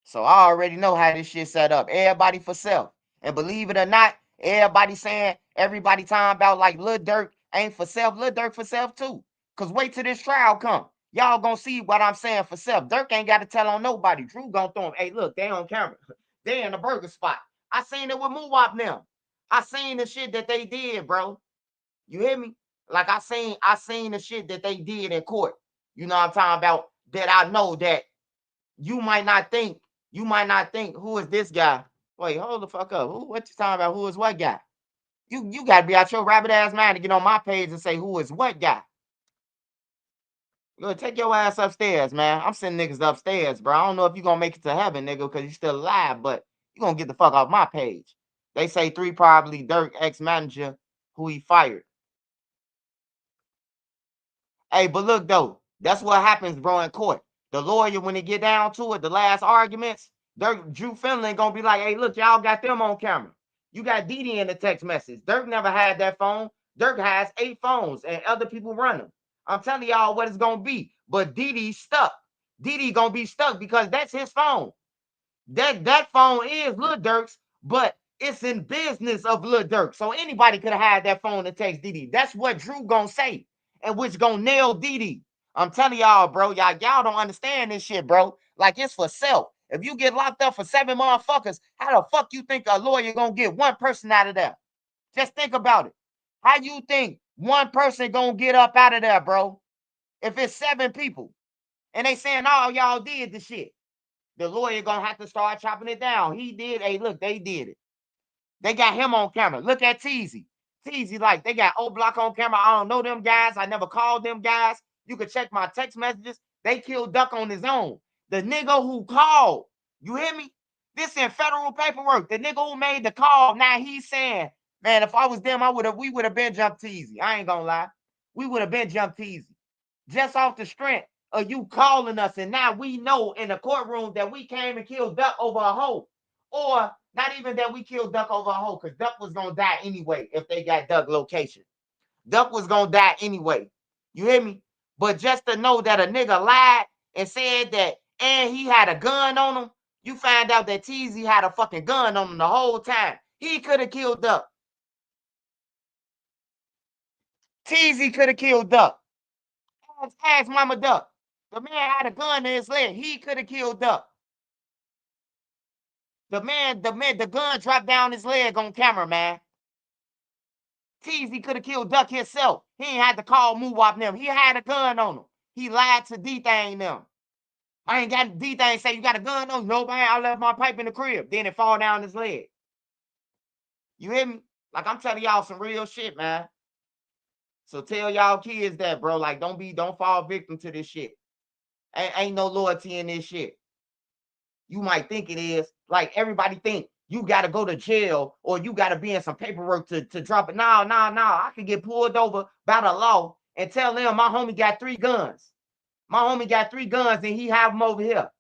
So I already know how this shit set up. Everybody for self. And believe it or not, everybody saying, everybody talking about like Lil Durk ain't for self. Lil Durk for self too. Cause wait till this trial come. Y'all gonna see what I'm saying for self. Durk ain't got to tell on nobody. Drew gonna throw him. Hey, look, they on camera. They in the burger spot. I seen it with Muwap now. I seen the shit that they did, bro. You hear me? Like I seen the shit that they did in court. You know what I'm talking about? That I know that you might not think, who is this guy? Wait, hold the fuck up. Who what you talking about? Who is what guy? You gotta be out your rabbit ass mind to get on my page and say who is what guy. Look, take your ass upstairs, man. I'm sending niggas upstairs, bro. I don't know if you gonna make it to heaven, nigga, because you still alive, but you gonna get the fuck off my page. They say 3 probably Durk ex-manager who he fired. Hey, but look though, that's what happens, bro, in court. The lawyer, when they get down to it, the last arguments, Drew Finland gonna be like, "Hey, look, y'all got them on camera. You got Didi in the text message. Dirk never had that phone. Dirk has 8 phones, and other people run them. I'm telling y'all what it's gonna be. But Didi's stuck. Didi gonna be stuck because that's his phone. That phone is Lil Durk's, but it's in business of Lil Durk. So anybody could have had that phone to text Didi. That's what Drew gonna say, and which gonna nail Didi. I'm telling y'all, bro. Y'all don't understand this shit, bro. Like it's for self. If you get locked up for 7 motherfuckers, how the fuck you think a lawyer gonna get one person out of there? Just think about it. How you think one person gonna get up out of there, bro? If it's 7 people and they saying all y'all did the shit. The lawyer gonna have to start chopping it down. He did. Hey, look, they did it. They got him on camera. Look at Teasy. Teasy, like they got O Block on camera. I don't know them guys. I never called them guys. You can check my text messages. They killed Duck on his own. The nigga who called, you hear me? This in federal paperwork. The nigga who made the call, now he's saying, man, if I was them, we would have been jumped Teasy. I ain't gonna lie. We would have been jumped Teasy. Just off the strength of you calling us, and now we know in the courtroom that we came and killed Duck over a hoe. Or not even that we killed Duck over a hoe, because Duck was gonna die anyway if they got Duck location. Duck was gonna die anyway. You hear me? But just to know that a nigga lied and said that, and he had a gun on him, you find out that Teasy had a fucking gun on him the whole time. He could have killed Duck. Teasy could have killed Duck. Ask Mama Duck. The man had a gun in his leg. He could have killed Duck. The gun dropped down his leg on camera, man. Teasy could have killed Duck himself. He ain't had to call Moo-Wop them. He had a gun on him. He lied to D-Thang them. I ain't got D-Thang say you got a gun on you. No, man, I left my pipe in the crib. Then it fall down his leg. You hear me? Like, I'm telling y'all some real shit, man. So tell y'all kids that, bro. Like, don't fall victim to this shit. Ain't no loyalty in this shit. You might think it is. Like, everybody think you got to go to jail or you got to be in some paperwork to drop it. No. I can get pulled over by the law and tell them my homie got 3 guns. My homie got 3 guns and he have them over here.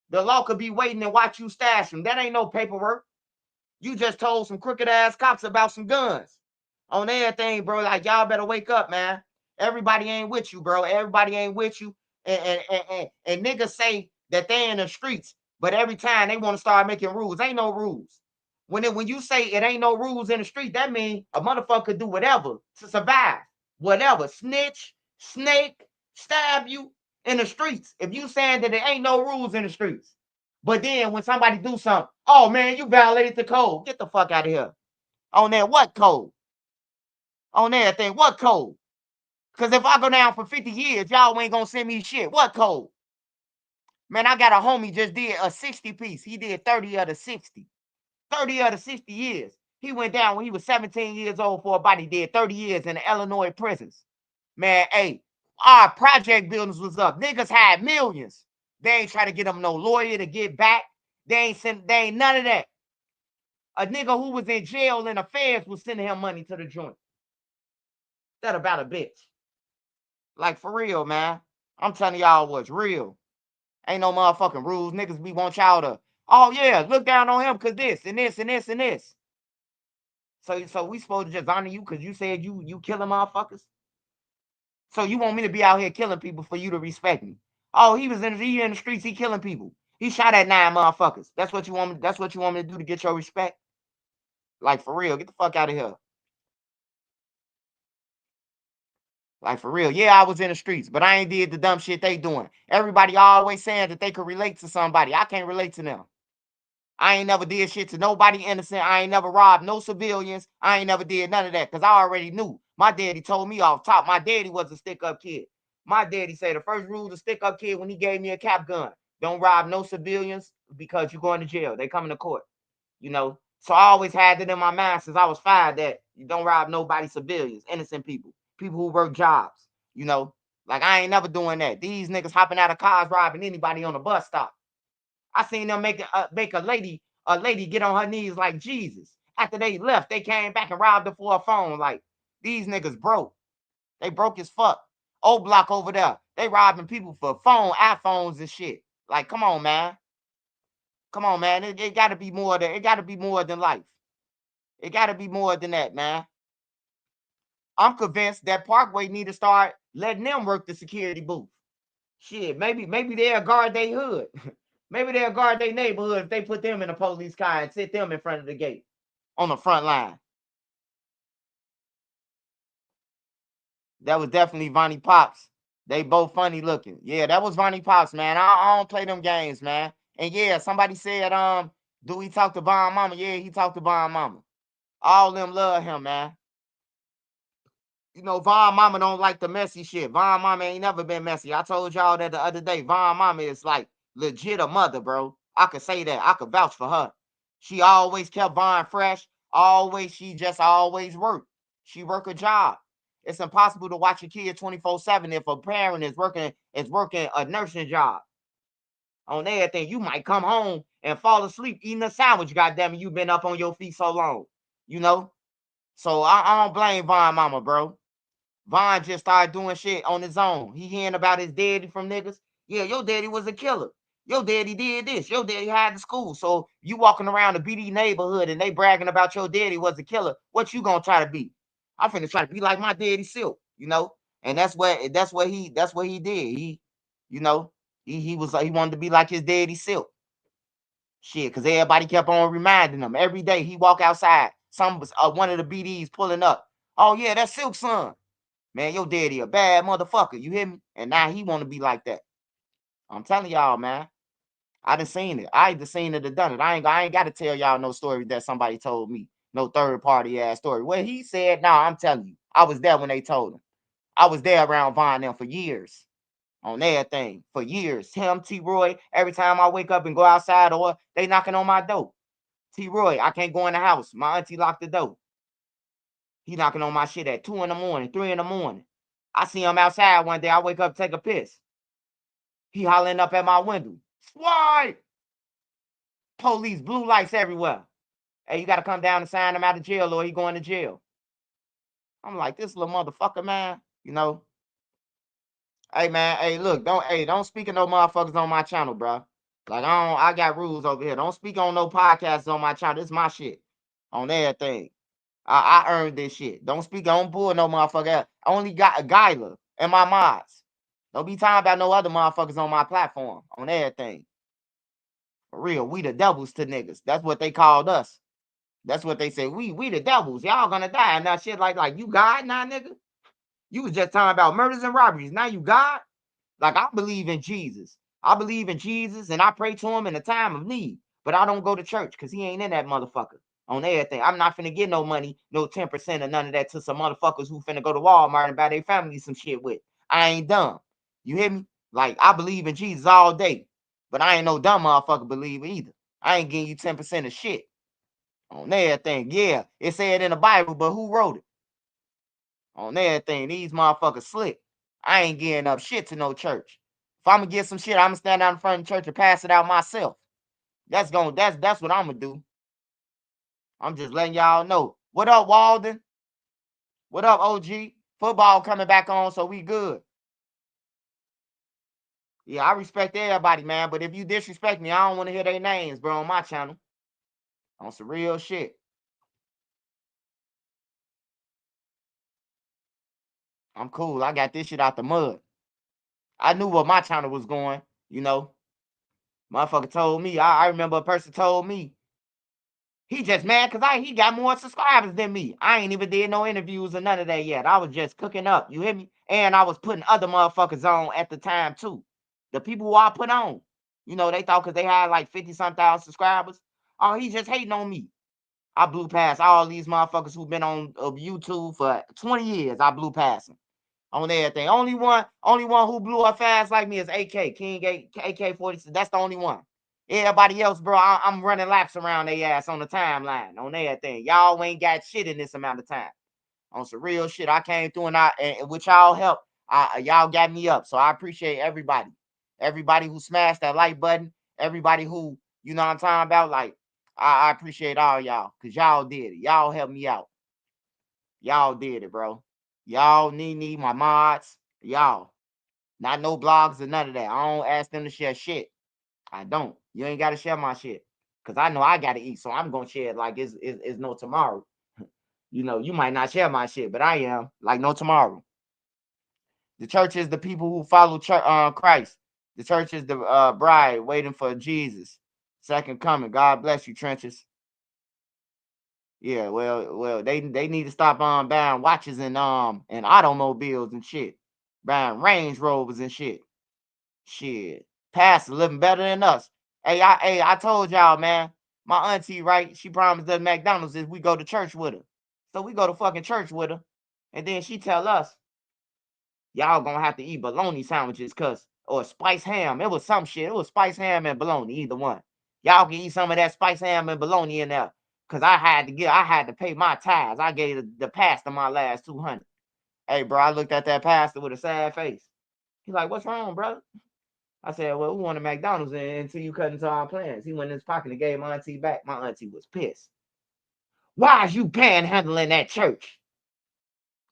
The law could be waiting and watch you stash them. That ain't no paperwork. You just told some crooked ass cops about some guns on everything, bro. Like, y'all better wake up, man. Everybody ain't with you, bro. Everybody ain't with you. And niggas say that they in the streets, but every time they want to start making rules. Ain't no rules. When you say it ain't no rules in the street, that means a motherfucker could do whatever to survive. Whatever. Snitch, snake, stab you in the streets. If you saying that there ain't no rules in the streets. But then when somebody do something, oh man, you violated the code. Get the fuck out of here. On that what code? On everything, what code? Because if I go down for 50 years, y'all ain't gonna send me shit. What code? Man, I got a homie just did a 60 piece. He did 30 of the 60. 30 of the 60 years. He went down when he was 17 years old for a body. Did 30 years in the Illinois prisons. Man, hey, our project buildings was up. Niggas had millions. They ain't trying to get them no lawyer to get back. They ain't none of that. A nigga who was in jail in the feds was sending him money to the joint. That about a bitch. Like, for real, man. I'm telling y'all what's real. Ain't no motherfucking rules. Niggas be want y'all to, oh yeah, look down on him because this and this and this and this. So we supposed to just honor you because you said you killing motherfuckers? So you want me to be out here killing people for you to respect me? Oh, he in the streets, he killing people. He shot at 9 motherfuckers. That's what you want me to do to get your respect? Like, for real, get the fuck out of here. Like, for real. Yeah, I was in the streets, but I ain't did the dumb shit they doing. Everybody always saying that they could relate to somebody. I can't relate to them. I ain't never did shit to nobody innocent. I ain't never robbed no civilians. I ain't never did none of that because I already knew. My daddy told me off top. My daddy was a stick-up kid. My daddy said the first rule to stick-up kid when he gave me a cap gun, don't rob no civilians because you're going to jail. They coming to court, you know. So I always had it in my mind since I was 5 that you don't rob nobody civilians, innocent people who work jobs, you know. Like, I ain't never doing that. These niggas hopping out of cars robbing anybody on the bus stop. I seen them make a lady get on her knees like Jesus. After they left, they came back and robbed her for a phone. Like, these niggas broke. They broke as fuck. O Block over there, they robbing people for iPhones and shit. Like, come on, man. Come on, man. It gotta be more than life. It gotta be more than that, man. I'm convinced that Parkway need to start letting them work the security booth. Shit, maybe they'll guard their hood. Maybe they'll guard their neighborhood if they put them in a police car and sit them in front of the gate on the front line. That was definitely Vonnie Pops. They both funny looking. Yeah, that was Vonnie Pops, man. I don't play them games, man. And yeah, somebody said, do he talk to Von Mama? Yeah, he talked to Von Mama. All them love him, man. You know, Von Mama don't like the messy shit. Von Mama ain't never been messy. I told y'all that the other day. Von Mama is like legit a mother, bro. I could say that. I could vouch for her. She always kept Von fresh. She just always worked. She work a job. It's impossible to watch a kid 24/7 if a parent is working a nursing job. On everything, you might come home and fall asleep eating a sandwich. Goddamn it, you've been up on your feet so long. You know. So I don't blame Von Mama, bro. Von just started doing shit on his own. He hearing about his daddy from niggas. Yeah, your daddy was a killer. Your daddy did this. Your daddy had the school. So you walking around the BD neighborhood and they bragging about your daddy was a killer. What you gonna try to be? I'm finna try to be like my daddy Silk, you know. And that's what he did. He, you know, he wanted to be like his daddy Silk. Shit, because everybody kept on reminding him every day he walk outside. One of the BDs pulling up. Oh yeah, that's Silk's son. Man, your daddy a bad motherfucker. You hear me? And now he want to be like that. I'm telling y'all, man. I done seen it. I done seen it and done it. I ain't got to tell y'all no story that somebody told me. No third party ass story. What he said, nah, I'm telling you, I was there when they told him. I was there around Vonnie them for years. On everything. For years. Him, T Roy, every time I wake up and go outside or they knocking on my door. T Roy, I can't go in the house. My auntie locked the door. He knocking on my shit at 2 in the morning, 3 in the morning. I see him outside one day. I wake up, take a piss. He hollering up at my window. Swipe! Police, blue lights everywhere. Hey, you got to come down and sign him out of jail or he going to jail. I'm like, this little motherfucker, man. You know. Hey, man. Hey, look. Don't speak of no motherfuckers on my channel, bro. Like, I got rules over here. Don't speak on no podcasts on my channel. This is my shit. On everything. I earned this shit. Don't speak on bull no motherfucker. I only got a Gyla and my mods. Don't be talking about no other motherfuckers on my platform. On everything. For real. We the devils to niggas. That's what they called us. That's what they say. We the devils. Y'all gonna die. And that shit like you God now, nigga? You was just talking about murders and robberies. Now you God? Like, I believe in Jesus. I believe in Jesus and I pray to him in a time of need. But I don't go to church because he ain't in that motherfucker. On everything. I'm not finna get no money, no 10% or none of that to some motherfuckers who finna go to Walmart and buy their family some shit with. I ain't dumb. You hear me? Like, I believe in Jesus all day. But I ain't no dumb motherfucker believer either. I ain't getting you 10% of shit. On everything. Yeah, it said in the Bible, but who wrote it? On everything. These motherfuckers slick. I ain't getting up shit to no church. If I'm gonna get some shit, I'm gonna stand out in front of the church and pass it out myself. That's what I'm gonna do. I'm just letting y'all know. What up, Walden? What up, OG? Football coming back on, so we good. Yeah, I respect everybody, man. But if you disrespect me, I don't want to hear their names, bro, on my channel. On some real shit. I'm cool. I got this shit out the mud. I knew where my channel was going, you know. Motherfucker told me. I remember a person told me he just mad because he got more subscribers than me. I ain't even did no interviews or none of that yet. I was just cooking up. You hear me? And I was putting other motherfuckers on at the time too. The people who I put on. You know, they thought because they had like 50-some thousand subscribers. Oh, he just hating on me. I blew past all these motherfuckers who've been on YouTube for 20 years. I blew past them. On everything. Only one who blew up fast like me is AK, King AK-46. That's the only one. Everybody else, bro, I'm running laps around their ass on the timeline, on everything. Y'all ain't got shit in this amount of time. On some real shit. I came through and with y'all help, y'all got me up. So I appreciate everybody. Everybody who smashed that like button. Everybody who, you know what I'm talking about? Like, I appreciate all y'all. Because y'all did it. Y'all helped me out. Y'all did it, bro. Y'all, Nene, my mods, y'all. Not no blogs or none of that. I don't ask them to share shit. I don't. You ain't got to share my shit. Because I know I got to eat, so I'm going to share it like it's no tomorrow. You know, you might not share my shit, but I am. Like no tomorrow. The church is the people who follow Christ. The church is the bride waiting for Jesus. Second coming. God bless you, trenches. Yeah, well, they need to stop buying watches and automobiles and shit, buying Range Rovers and shit. Shit, Pastor living better than us. I told y'all, man. My auntie, right? She promised us McDonald's if we go to church with her. So we go to fucking church with her, and then she tell us, y'all gonna have to eat bologna sandwiches, or spice ham. It was some shit. It was spice ham and bologna, either one. Y'all can eat some of that spice ham and bologna in there. Cause I had to pay my tithes. I gave the pastor my last 200. Hey, bro, I looked at that pastor with a sad face. He's like, "What's wrong, brother?" I said, "Well, we wanted McDonald's until you cut into our plans." He went in his pocket and gave my auntie back. My auntie was pissed. Why is you panhandling that church?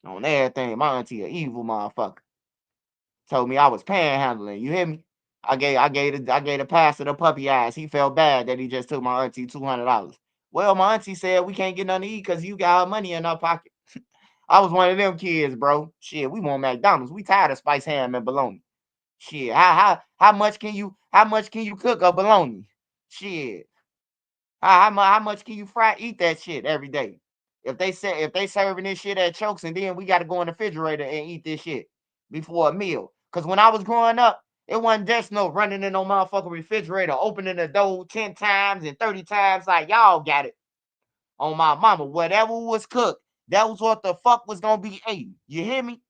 On everything. My auntie an evil motherfucker. Told me I was panhandling. You hear me? I gave the pastor the puppy eyes. He felt bad that he just took my auntie $200. Well, my auntie said we can't get nothing to eat because you got her money in her pocket. I was one of them kids, bro. Shit, we want McDonald's. We tired of spice ham and bologna. Shit, how much can you cook a bologna? Shit, how much can you eat that shit every day? If they serving this shit at Chokes, and then we got to go in the refrigerator and eat this shit before a meal. Cause when I was growing up, it wasn't just no running in no motherfucking refrigerator, opening the door 10 times and 30 times like y'all got it. On my mama, whatever was cooked, that was what the fuck was gonna be eaten. You hear me?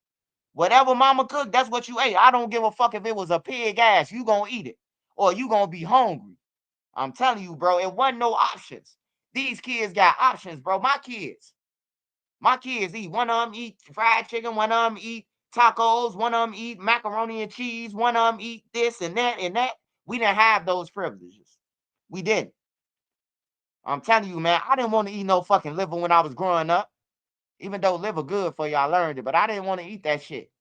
Whatever mama cooked, that's what you ate. I don't give a fuck if it was a pig ass. You gonna eat it, or you gonna be hungry. I'm telling you, bro, it wasn't no options. These kids got options, bro. My kids eat. One of them eat fried chicken. One of them eat tacos. One of them eat macaroni and cheese. One of them eat this and that and that. We didn't have those privileges. We didn't. I'm telling you, man, I didn't want to eat no fucking liver when I was growing up. Even though liver good for you, I learned it, but I didn't want to eat that shit.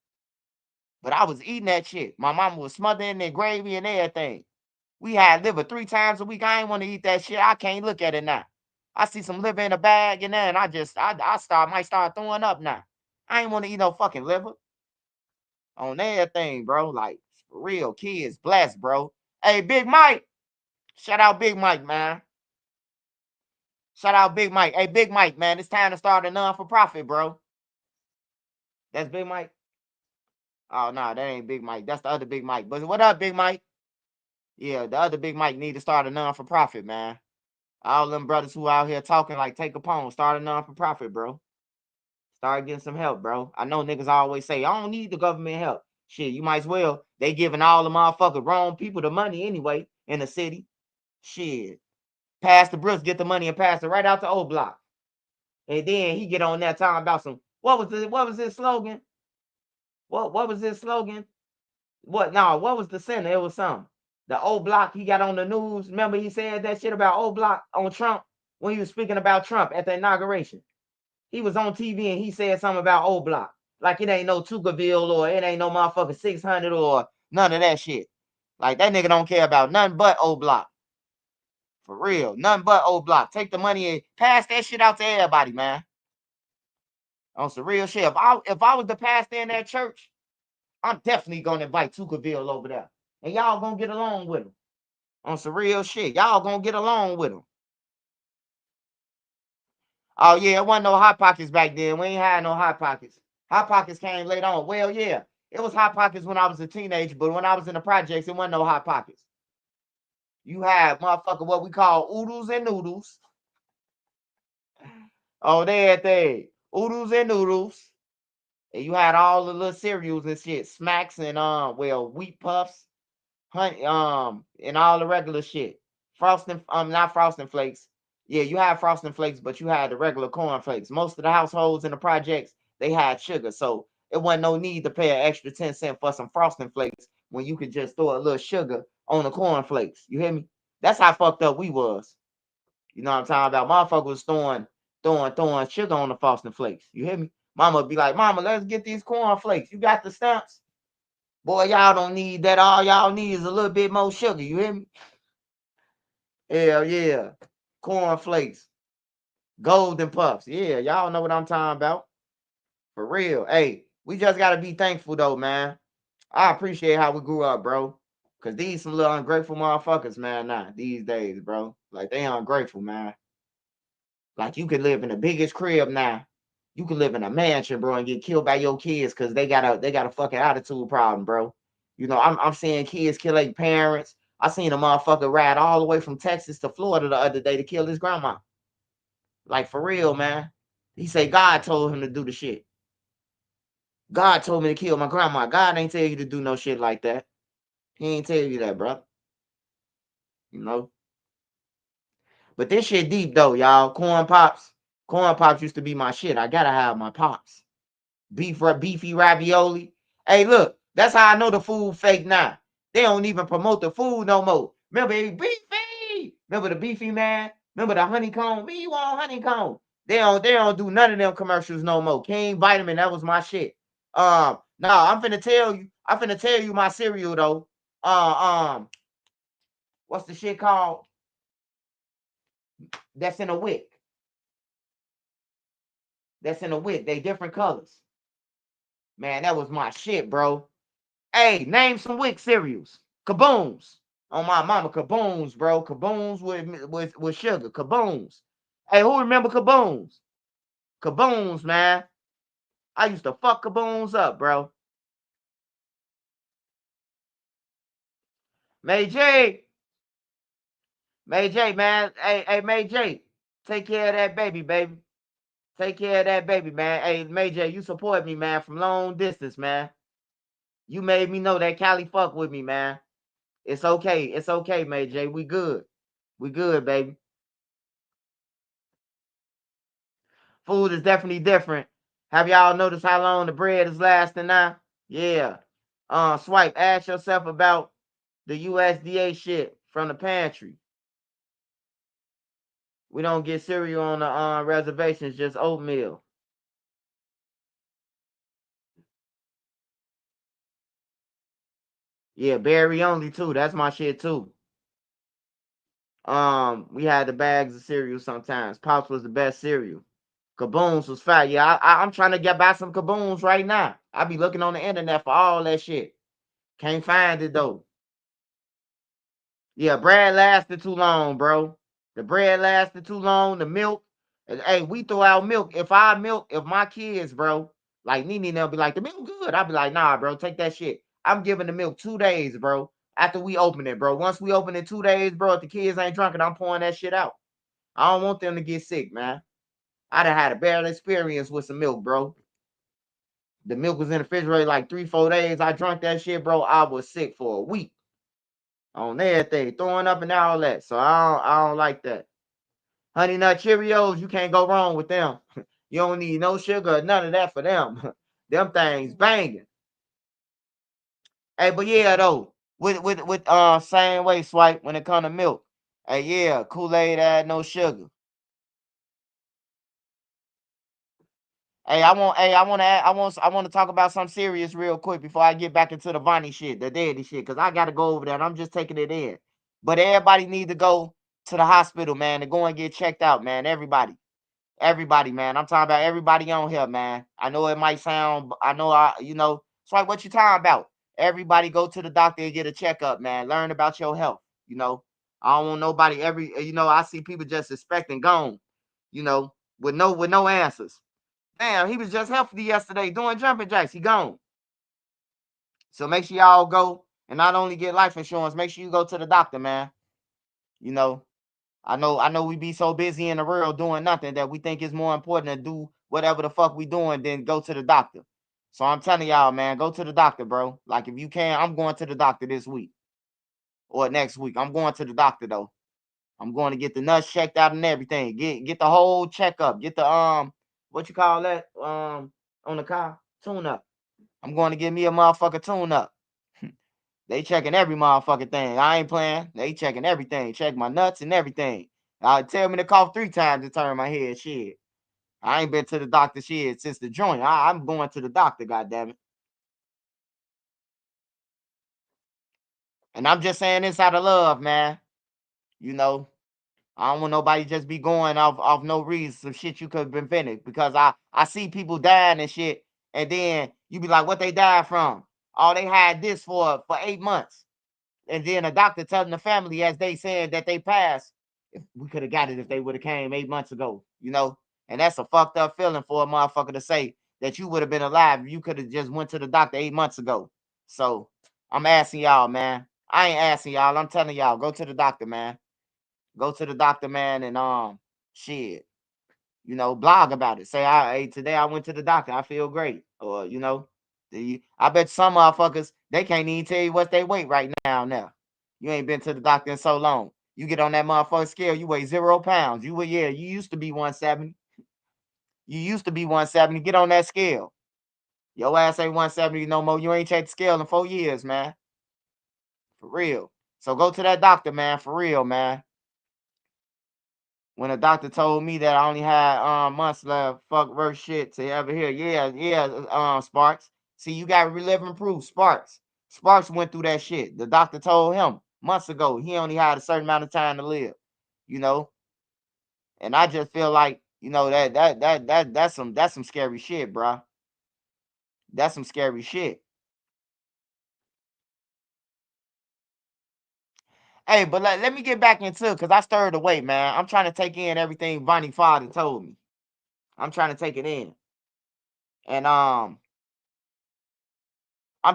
But I was eating that shit. My mama was smothering in gravy and everything. We had liver 3 times a week. I ain't want to eat that shit. I can't look at it now. I see some liver in a bag and then might start throwing up now. I ain't want to eat no fucking liver on everything, bro. Like for real, kids blessed, bro. Hey, Big Mike. Shout out Big Mike, man. Shout out Big Mike. Hey, Big Mike, man. It's time to start a non-for-profit, bro. That's Big Mike. Oh, no, that ain't Big Mike. That's the other Big Mike. But what up, Big Mike? Yeah, the other Big Mike need to start a non-for-profit, man. All them brothers who out here talking like take a poem, start a non-for-profit, bro. Start getting some help, bro. I know niggas always say, I don't need the government help. Shit, you might as well. They giving all the motherfucking wrong people the money anyway in the city. Shit. Pass the Brooks, get the money and pass it right out to O Block. And then he get on that time about some, what was his slogan? What was his slogan? What was the center? It was something. The O Block, he got on the news. Remember he said that shit about O Block on Trump when he was speaking about Trump at the inauguration. He was on TV and he said something about O Block. Like it ain't no Tuckerville or it ain't no motherfucking 600 or none of that shit. Like that nigga don't care about nothing but O Block. For real. Nothing but O Block. Take the money and pass that shit out to everybody, man. On some real shit. If I was the pastor in that church, I'm definitely gonna invite Tuckerville over there. And y'all gonna get along with him. On some real shit. Y'all gonna get along with him. Oh, yeah, it wasn't no Hot Pockets back then. We ain't had no Hot Pockets. Hot Pockets came later on. Well, yeah, it was Hot Pockets when I was a teenager, but when I was in the projects, it wasn't no Hot Pockets. You had motherfucker what we call oodles and noodles. Oh, there thing. Oodles and noodles. And you had all the little cereals and shit. Smacks and wheat puffs, honey, and all the regular shit. Frosting, not frosting flakes. Yeah, you had frosting flakes, but you had the regular corn flakes. Most of the households in the projects, they had sugar. So it wasn't no need to pay an extra 10 cents for some frosting flakes when you could just throw a little sugar on the corn flakes. You hear me? That's how fucked up we was. You know what I'm talking about? Motherfuckers was throwing sugar on the frosting flakes. You hear me? Mama would be like, Mama, let's get these corn flakes. You got the stamps? Boy, y'all don't need that. All y'all need is a little bit more sugar. You hear me? Hell yeah. Corn flakes. Golden puffs. Yeah, y'all know what I'm talking about. For real. Hey, we just gotta be thankful though, man. I appreciate how we grew up, bro. Cause these some little ungrateful motherfuckers, man, nah, these days, bro. Like they ungrateful, man. Like you could live in the biggest crib now. You could live in a mansion, bro, and get killed by your kids because they got a fucking attitude problem, bro. You know, I'm seeing kids kill their parents. I seen a motherfucker ride all the way from Texas to Florida the other day to kill his grandma. Like for real, man. He said God told him to do the shit. God told me to kill my grandma. God ain't tell you to do no shit like that. He ain't tell you that, bro. You know. But this shit deep though, y'all. Corn pops. Corn pops used to be my shit. I gotta have my pops. Beefy ravioli. Hey, look, that's how I know the food fake now. They don't even promote the food no more. Remember, beefy. Remember the beefy man. Remember the honeycomb. Me want honeycomb. They don't do none of them commercials no more. King Vitamin, that was my shit. Nah, I'm finna tell you. I'm finna tell you my cereal though. What's the shit called? That's in a wick. That's in a wick. They different colors. Man, that was my shit, bro. Hey, name some wick cereals. Kabooms. On my mama, kabooms, bro. Kabooms with sugar. Kabooms. Hey, who remember kabooms? Kabooms, man. I used to fuck kabooms up, bro. May J. May J, man. Hey, May J. Take care of that baby, baby. Take care of that baby, man. Hey, Major, you support me, man, from long distance, man. You made me know that Cali fuck with me, man. It's okay. It's okay, Major. We good. We good, baby. Food is definitely different. Have y'all noticed how long the bread is lasting now? Yeah. Swipe, ask yourself about the USDA shit from the pantry. We don't get cereal on the reservations, just oatmeal. Yeah, berry only too. That's my shit too. We had the bags of cereal sometimes. Pops was the best cereal. Kaboom's was fat. Yeah, I'm trying to get buy some Kaboom's right now. I be looking on the internet for all that shit. Can't find it though. Yeah, bread lasted too long, bro. The bread lasted too long. The milk. And, hey, we throw out milk. If my kids, bro, like Nene, they'll be like, the milk good. I'll be like, nah, bro, take that shit. I'm giving the milk 2 days, bro. After we open it, bro. Once we open it 2 days, bro, if the kids ain't drunk it, I'm pouring that shit out. I don't want them to get sick, man. I done had a bad experience with some milk, bro. The milk was in the refrigerator like 3, 4 days. I drank that shit, bro. I was sick for a week on everything, throwing up and all that. So I don't like that. Honey Nut Cheerios, you can't go wrong with them. You don't need no sugar, none of that for them. Them things banging. Hey, but yeah though, with same way swipe when it come to milk. Hey, yeah, Kool-Aid add no sugar. Hey, I want to talk about something serious real quick before I get back into the Vonnie shit, the daddy shit, cause I gotta go over that. I'm just taking it in. But everybody need to go to the hospital, man, to go and get checked out, man. Everybody, man. I'm talking about everybody on here, man. I know it might sound, I know, it's like what you talking about. Everybody go to the doctor and get a checkup, man. Learn about your health. I don't want nobody I see people just expecting gone, you know, with no answers. Damn, he was just healthy yesterday doing jumping jacks. He gone. So make sure y'all go and not only get life insurance, make sure you go to the doctor, man. You know, I know we be so busy in the world doing nothing that we think it's more important to do whatever the fuck we doing than go to the doctor. So I'm telling y'all, man, go to the doctor, bro. Like if you can, I'm going to the doctor this week or next week. I'm going to the doctor though. I'm going to get the nuts checked out and everything. Get the whole checkup. Get the what you call that? On the car? Tune up. I'm going to get me a motherfucker tune up. They checking every motherfucking thing. I ain't playing. They checking everything. Check my nuts and everything. Tell me to cough 3 times to turn my head. Shit. I ain't been to the doctor shit since the joint. I'm going to the doctor, goddammit. And I'm just saying this out of love, man. You know, I don't want nobody just be going off no reason some shit you could have prevented because I see people dying and shit, and then you be like, what they died from? Oh, they had this for 8 months. And then a doctor telling the family as they said that they passed, if we could have got it if they would have came 8 months ago. And that's a fucked up feeling for a motherfucker to say that you would have been alive if you could have just went to the doctor 8 months ago. So I'm asking y'all, man. I ain't asking y'all. I'm telling y'all, go to the doctor, man. Go to the doctor, man, and shit. Blog about it. Say, hey, today I went to the doctor. I feel great. Or, I bet some motherfuckers, they can't even tell you what's their weight right now. You ain't been to the doctor in so long. You get on that motherfucker scale, you weigh 0 pounds. You used to be 170. You used to be 170. Get on that scale. Your ass ain't 170 no more. You ain't checked the scale in 4 years, man. For real. So go to that doctor, man. For real, man. When a doctor told me that I only had months left, fuck worse shit to ever hear. Yeah, Sparks. See, you got reliving proof, Sparks. Sparks went through that shit. The doctor told him months ago he only had a certain amount of time to live. You know, and I just feel like that's some scary shit, bro. That's some scary shit. Hey, but let me get back into it because I stirred away, man. I'm trying to take in everything Vonnie father told me. I'm trying to take it in, and I'm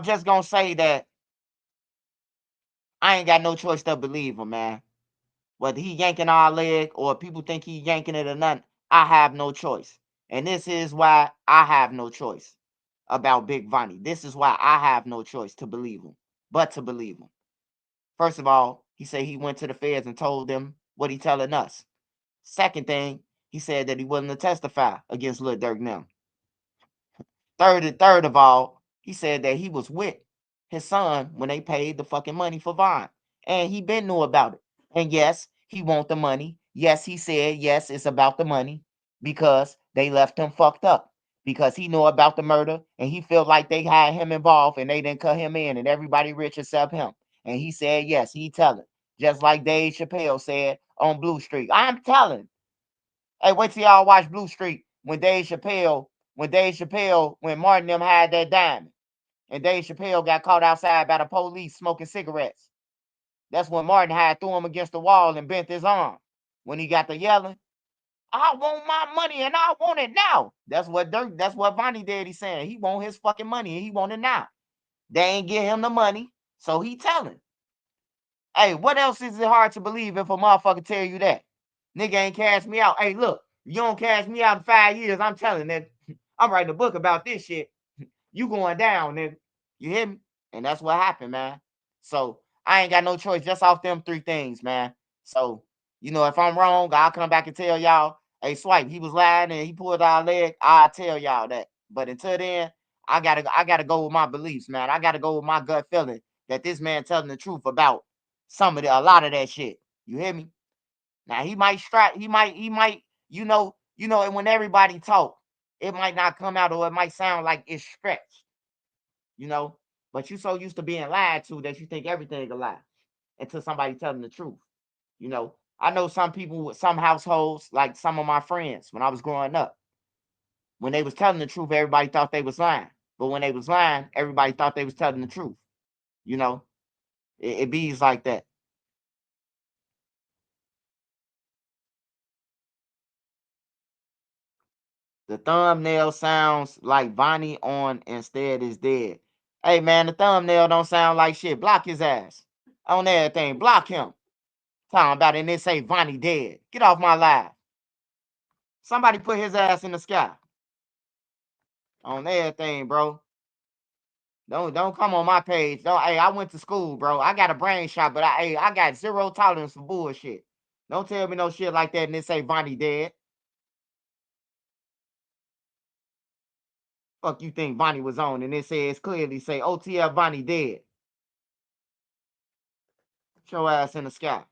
just gonna say that I ain't got no choice to believe him, man. whether he yanking our leg or people think he yanking it or nothing, I have no choice. And this is why I have no choice about Big Vonnie. This is why I have no choice to believe him, but to believe him. First of all, he said he went to the feds and told them what he telling us. Second thing, he said that he wasn't to testify against Lil Durk now. Third of all, he said that he was with his son when they paid the fucking money for Vaughn. And he been knew about it. And yes, he want the money. Yes, he said, yes, it's about the money because they left him fucked up. Because he knew about the murder and he felt like they had him involved and they didn't cut him in and everybody rich except him. And he said, yes, he telling. Just like Dave Chappelle said on Blue Streak. I'm telling. Hey, wait till y'all watch Blue Streak when when Martin them had that diamond. And Dave Chappelle got caught outside by the police smoking cigarettes. That's when Martin had threw him against the wall and bent his arm. When he got the yelling, I want my money and I want it now. That's what Vonnie Daddy saying. He want his fucking money and he want it now. They ain't give him the money, so he telling. Hey, what else is it hard to believe if a motherfucker tell you that? Nigga ain't cash me out. Hey, look, you don't cash me out in 5 years, I'm telling that I'm writing a book about this shit. You going down, nigga. You hear me? And that's what happened, man. So I ain't got no choice just off them three things, man. So, if I'm wrong, I'll come back and tell y'all, hey, Swipe, he was lying and he pulled our leg. I'll tell y'all that. But until then, I gotta go with my beliefs, man. I gotta go with my gut feeling that this man telling the truth about a lot of that shit. You hear me? Now he might strike, he might, and when everybody talk, it might not come out or it might sound like it's stretched, you know. But you so used to being lied to that you think everything a lie until somebody telling the truth. I know some people with some households, like some of my friends when I was growing up, when they was telling the truth, everybody thought they was lying. But when they was lying, everybody thought they was telling the truth. You know, it bees like that. The thumbnail sounds like Vonnie on instead is dead. Hey man, the thumbnail don't sound like shit. Block his ass. On everything. Block him. Talking about it and they say Vonnie dead. Get off my live. Somebody put his ass in the sky. On everything, bro. Don't come on my page. Don't hey, I went to school, bro. I got a brain shot, but I got zero tolerance for bullshit. Don't tell me no shit like that and they say Vonnie dead. Fuck you think Vonnie was on and it says clearly say OTF Vonnie dead. Get your ass in the sky.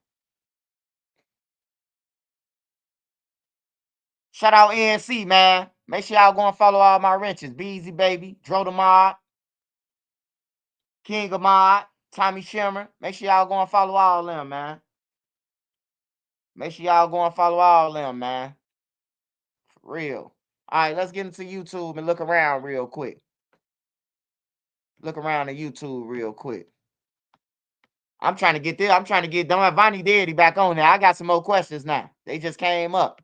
Shout out NC, man. Make sure y'all go and follow all my wrenches. Beezy Baby, Dro the Mod, King of Mod, Tommy Shimmer. Make sure y'all go and follow all them, man. Make sure y'all go and follow all them, man. For real. All right, let's get into YouTube and look around real quick. Look around the YouTube real quick. I'm trying to get there. I'm trying to get Don Vonnie Daddy back on there. I got some more questions now. They just came up.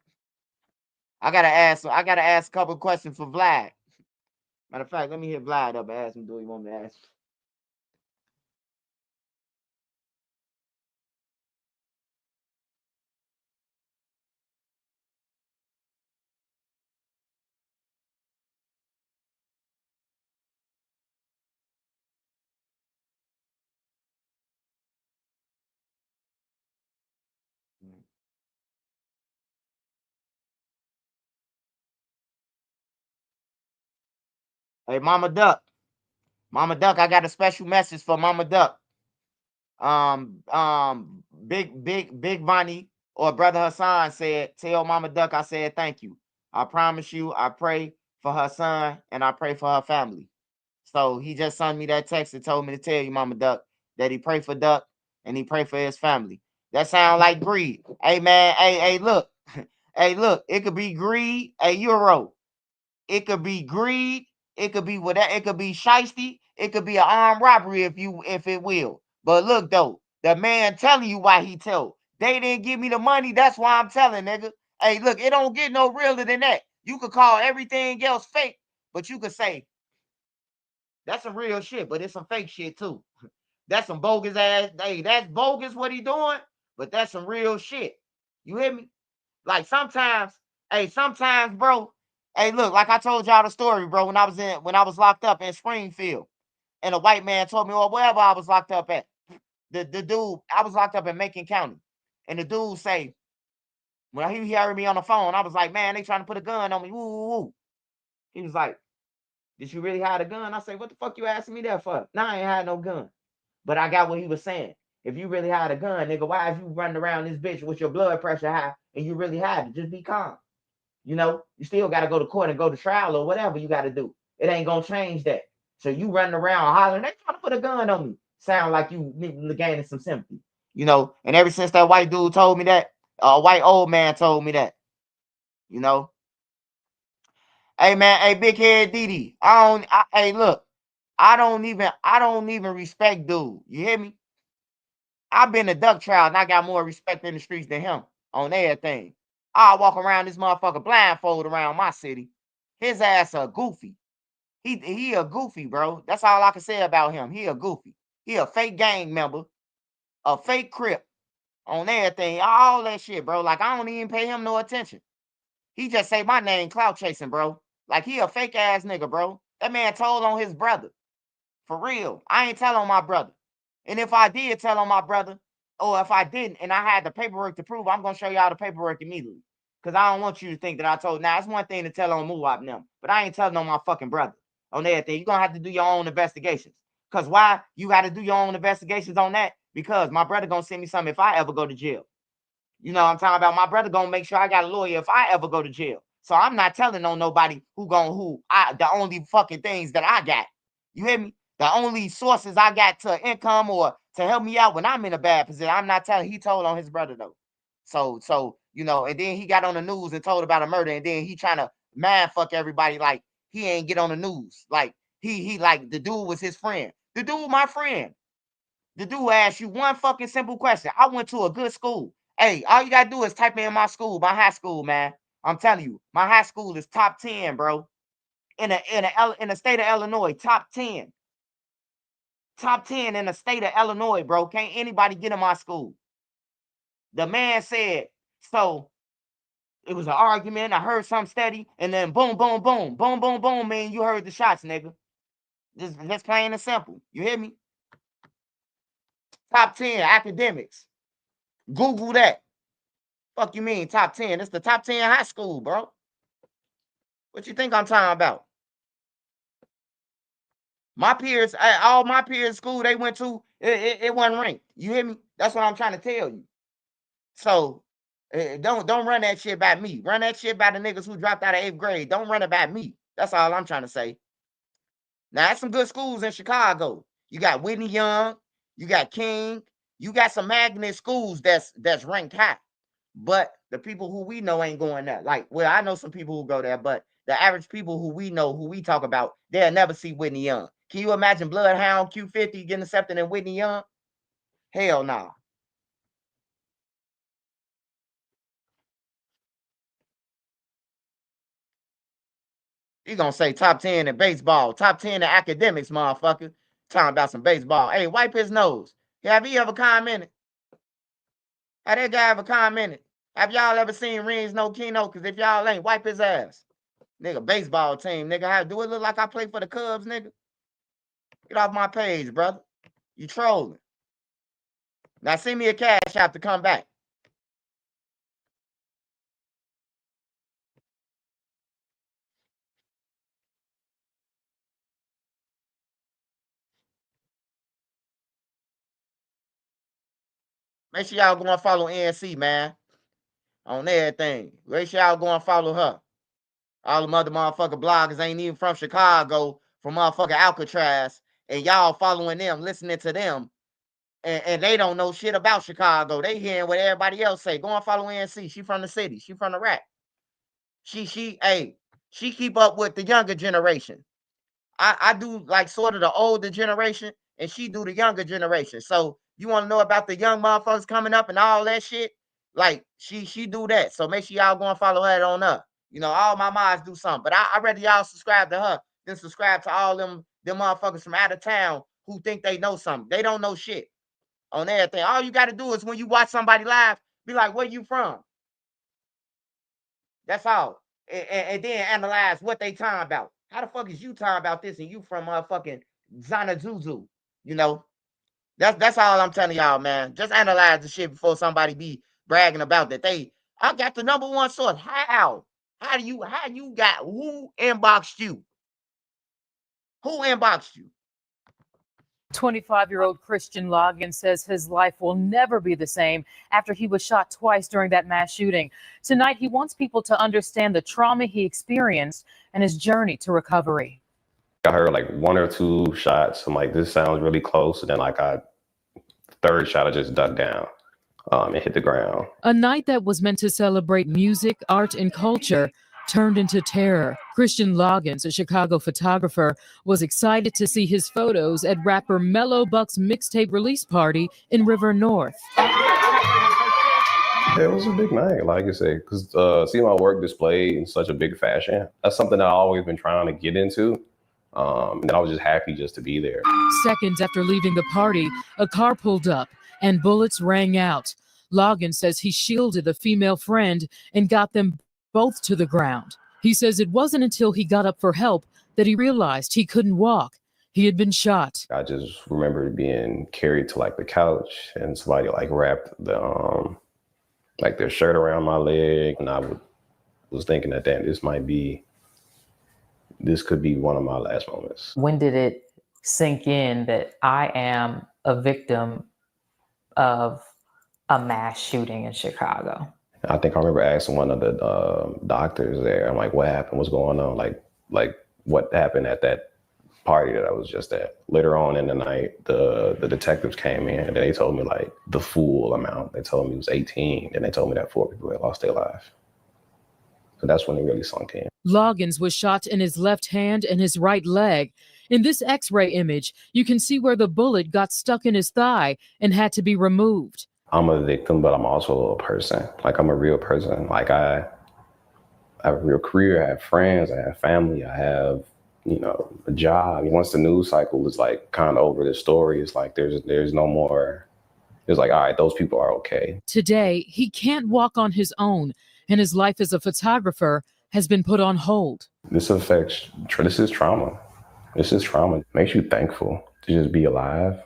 I gotta ask a couple questions for Vlad. Matter of fact, let me hit Vlad up and ask him, do he want me to ask? Hey, Mama Duck. Mama Duck, I got a special message for Mama Duck. Big Vonnie or Brother Hassan said, tell Mama Duck I said thank you. I promise you, I pray for her son and I pray for her family. So he just sent me that text and told me to tell you, Mama Duck, that he pray for Duck and he pray for his family. That sound like greed. Hey man, hey, look. Hey, look, it could be greed, a euro. It could be greed. It could be whatever. It could be shiesty. It could be an armed robbery if it will. But look though, the man telling you why he told. They didn't give me the money. That's why I'm telling, nigga. Hey, look, it don't get no realer than that. You could call everything else fake, but you could say that's some real shit, but it's some fake shit too. That's some bogus ass. Hey, that's bogus what he doing. But that's some real shit. You hear me? Like sometimes, hey, sometimes, bro. Hey, look, like I told y'all the story, bro. When I was locked up in Springfield, and a white man told me, or wherever I was locked up at, the dude, I was locked up in Macon County, and the dude say, when he heard me on the phone, I was like, man, they trying to put a gun on me. Woo, woo, woo. He was like, did you really have a gun? I say, what the fuck you asking me that for? Nah, I ain't had no gun. But I got what he was saying. If you really had a gun, nigga, why is you running around this bitch with your blood pressure high and you really had it? Just be calm. You know, you still got to go to court and go to trial or whatever you got to do. It ain't going to change that. So you running around hollering, they trying to put a gun on me. Sound like you gaining some sympathy. You know, and ever since that white dude told me that, a white old man told me that, you know. Hey man, hey big head Didi. Hey look, I don't even respect dude. You hear me? I've been to duck trial and I got more respect in the streets than him on everything. I walk around this motherfucker blindfold around my city. His ass a goofy. He a goofy, bro. That's all I can say about him. He a goofy. He a fake gang member, a fake crip on everything, all that shit, bro. Like I don't even pay him no attention. He just say my name, clout chasing, bro. Like he a fake ass nigga, bro. That man told on his brother. For real. I ain't tell on my brother. And if I did tell on my brother, or if I didn't, and I had the paperwork to prove, I'm gonna show y'all the paperwork immediately. Because I don't want you to think that I told. Now, it's one thing to tell on Muwap and them, but I ain't telling on my fucking brother on everything. You're gonna have to do your own investigations. Because why you gotta do your own investigations on that? Because my brother gonna send me something if I ever go to jail. You know what I'm talking about? My brother gonna make sure I got a lawyer if I ever go to jail. So I'm not telling on nobody the only fucking things that I got. You hear me? The only sources I got to income or to help me out when I'm in a bad position. I'm not telling. He told on his brother though. So you know, and then he got on the news and told about a murder, and then he trying to man fuck everybody like he ain't get on the news. Like he like the dude was his friend. The dude my friend. The dude asked you one fucking simple question. I went to a good school. Hey, all you gotta do is type in my school, my high school, man. I'm telling you, my high school is top 10, bro. In the state of Illinois, top 10. Top 10 in the state of Illinois, bro. Can't anybody get in my school. The man said, so it was an argument. I heard something steady, and then boom, boom, boom, boom, boom, boom, man. You heard the shots, nigga. Just plain and simple. You hear me? Top 10 academics. Google that. Fuck you mean top 10? It's the top 10 high school, bro. What you think I'm talking about? My peers, all my peers' school they went to, it wasn't ranked. You hear me? That's what I'm trying to tell you. So don't run that shit by me. Run that shit by the niggas who dropped out of 8th grade. Don't run it by me. That's all I'm trying to say. Now, that's some good schools in Chicago. You got Whitney Young, you got King, you got some magnet schools that's ranked high. But the people who we know ain't going there. Like, well, I know some people who go there, but the average people who we know, who we talk about, they'll never see Whitney Young. Can you imagine Bloodhound Q50 getting accepted in Whitney Young? Hell no. You gonna say top 10 in baseball, top 10 in academics, motherfucker. Talking about some baseball. Hey, wipe his nose. Have you ever commented? Have that guy ever commented? Have y'all ever seen Rings No Keno? Because if y'all ain't, wipe his ass. Nigga, baseball team, nigga. How do it look like I play for the Cubs, nigga? Get off my page, brother. You trolling. Now send me a cash app to come back. Make sure y'all go and follow NC, man. On everything. Make sure y'all go and follow her. All the mother motherfucker bloggers ain't even from Chicago, from motherfucker Alcatraz. And y'all following them, listening to them. And they don't know shit about Chicago. They hearing what everybody else say. Go and follow NC. She from the city. She from the rack. She keep up with the younger generation. I do like sort of the older generation, and she do the younger generation. So you want to know about the young motherfuckers coming up and all that shit? Like she do that. So make sure y'all go and follow her on up. You know, all my mods do something, but I rather y'all subscribe to her than subscribe to all them motherfuckers from out of town who think they know something. They don't know shit. on everything. All you got to do is when you watch somebody live, be like, where you from? That's all. And then analyze what they talking about. How the fuck is you talking about this and you from motherfucking Zanazuzu? You know? That's all I'm telling y'all, man. Just analyze the shit before somebody be bragging about that. I got the #1 source. How? How you got, who inboxed you? Who inboxed you? 25-year-old Christian Logan says his life will never be the same after he was shot twice during that mass shooting. Tonight, he wants people to understand the trauma he experienced and his journey to recovery. I heard like 1 or 2 shots. I'm like, this sounds really close. And then like third shot, I just ducked down and hit the ground. A night that was meant to celebrate music, art, and culture turned into terror. Christian Loggins, a Chicago photographer, was excited to see his photos at rapper Mellow Buck's mixtape release party in River North. It was a big night, like I said, because seeing my work displayed in such a big fashion, that's something that I've always been trying to get into. And I was just happy just to be there. Seconds after leaving the party, a car pulled up and bullets rang out. Loggins says he shielded the female friend and got them both to the ground. He says it wasn't until he got up for help that he realized he couldn't walk. He had been shot. I just remember being carried to like the couch and somebody like wrapped the like their shirt around my leg, and I was thinking that this could be one of my last moments. When did it sink in that I am a victim of a mass shooting in Chicago? I think I remember asking one of the doctors there, I'm like, what happened? What's going on? Like what happened at that party that I was just at? Later on in the night, the detectives came in and they told me like the full amount. They told me it was 18, and they told me that 4 people had lost their life. So that's when it really sunk in. Loggins was shot in his left hand and his right leg. In this X-ray image, you can see where the bullet got stuck in his thigh and had to be removed. I'm a victim, but I'm also a person. Like, I'm a real person. Like, I have a real career, I have friends, I have family, I have, a job. Once the news cycle is like kind of over the story, it's like there's no more. It's like, all right, those people are okay. Today, he can't walk on his own, and his life as a photographer has been put on hold. This is trauma. This is trauma. It makes you thankful to just be alive.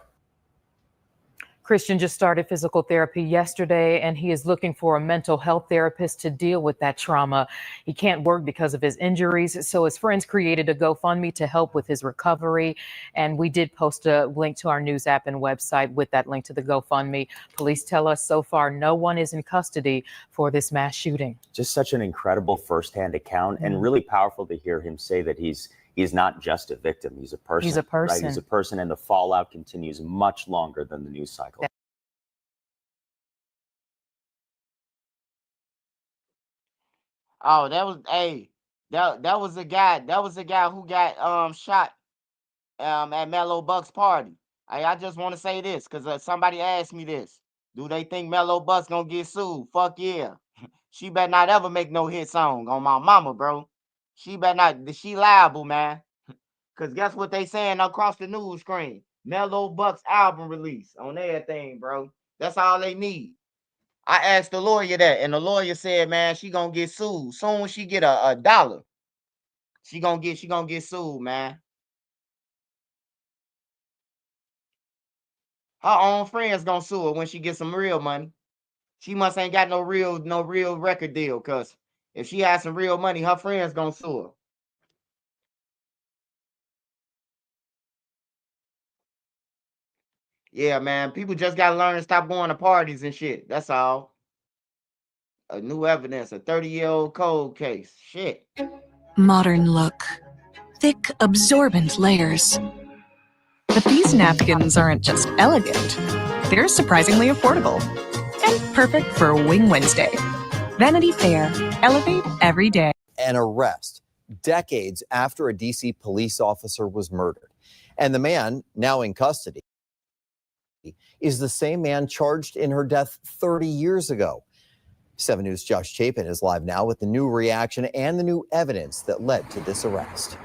Christian just started physical therapy yesterday, and he is looking for a mental health therapist to deal with that trauma. He can't work because of his injuries, so his friends created a GoFundMe to help with his recovery. And we did post a link to our news app and website with that link to the GoFundMe. Police tell us so far no one is in custody for this mass shooting. Just such an incredible firsthand account, and really powerful to hear him say that he's not just a victim. He's a person. He's a person. Right? He's a person, and the fallout continues much longer than the news cycle. Oh, that was a guy. That was a guy who got shot at Mellow Buck's party. I just want to say this because somebody asked me this. Do they think Mellow Buck's gonna get sued? Fuck yeah. She better not ever make no hit song on my mama, bro. She better not. She liable, man. Because guess what they saying across the news screen? Mellow Buck's album release on everything, bro. That's all they need. I asked the lawyer that, and the lawyer said, man, she gonna get sued. Soon as she get a dollar, she gonna get sued, man. Her own friends gonna sue her when she gets some real money. She must ain't got no real record deal, cause if she has some real money, her friends gonna sue her. Yeah, man. People just gotta learn to stop going to parties and shit. That's all. A new evidence, a 30-year-old cold case. Shit. Modern look. Thick, absorbent layers. But these napkins aren't just elegant. They're surprisingly affordable. And perfect for Wing Wednesday. Vanity Fair. Elevate every day. An arrest decades after a D.C. police officer was murdered. And the man, now in custody, is the same man charged in her death 30 years ago. 7 News' Josh Chapin is live now with the new reaction and the new evidence that led to this arrest.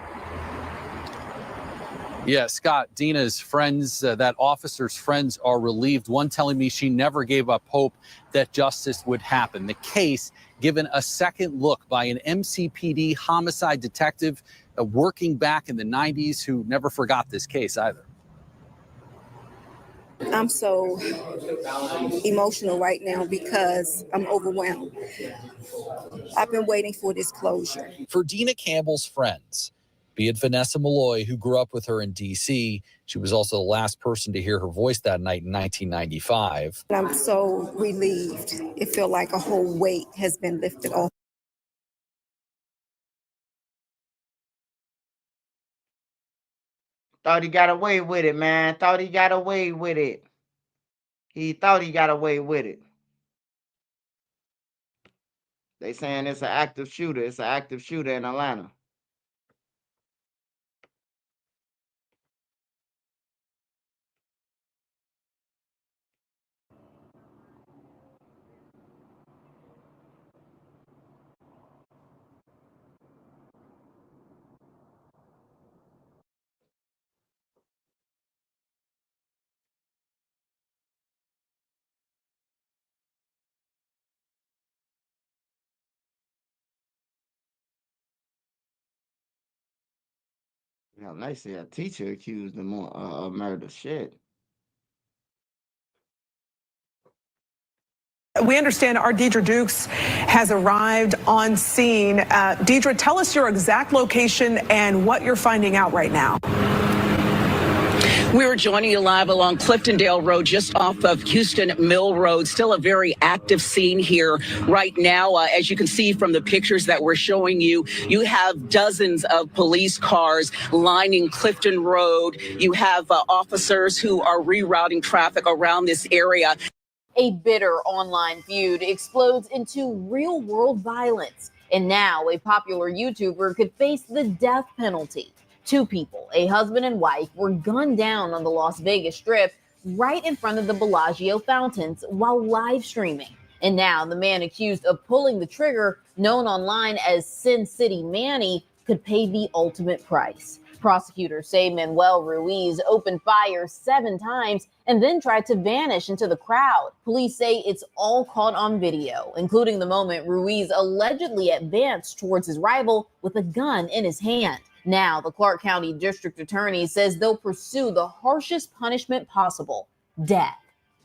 Yeah, Scott, Dina's friends, that officer's friends are relieved. One telling me she never gave up hope that justice would happen. The case given a second look by an MCPD homicide detective working back in the 90s who never forgot this case either. I'm so emotional right now because I'm overwhelmed. I've been waiting for this closure. For Dina Campbell's friends, be it Vanessa Malloy, who grew up with her in D.C., she was also the last person to hear her voice that night in 1995. I'm so relieved. It felt like a whole weight has been lifted off. Thought he got away with it, man. Thought he got away with it. He thought he got away with it. They saying it's an active shooter. It's an active shooter in Atlanta. Yeah, they say a teacher accused him of murder. Shit. We understand our Deidre Dukes has arrived on scene. Deidre, tell us your exact location and what you're finding out right now. We were joining you live along Cliftondale Road, just off of Houston Mill Road. Still a very active scene here right now. As you can see from the pictures that we're showing you, you have dozens of police cars lining Clifton Road. You have officers who are rerouting traffic around this area. A bitter online feud explodes into real-world violence, and now a popular YouTuber could face the death penalty. Two people, a husband and wife, were gunned down on the Las Vegas Strip right in front of the Bellagio fountains while live streaming. And now the man accused of pulling the trigger, known online as Sin City Manny, could pay the ultimate price. Prosecutors say Manuel Ruiz opened fire 7 times and then tried to vanish into the crowd. Police say it's all caught on video, including the moment Ruiz allegedly advanced towards his rival with a gun in his hand. Now, the Clark County District Attorney says they'll pursue the harshest punishment possible, death.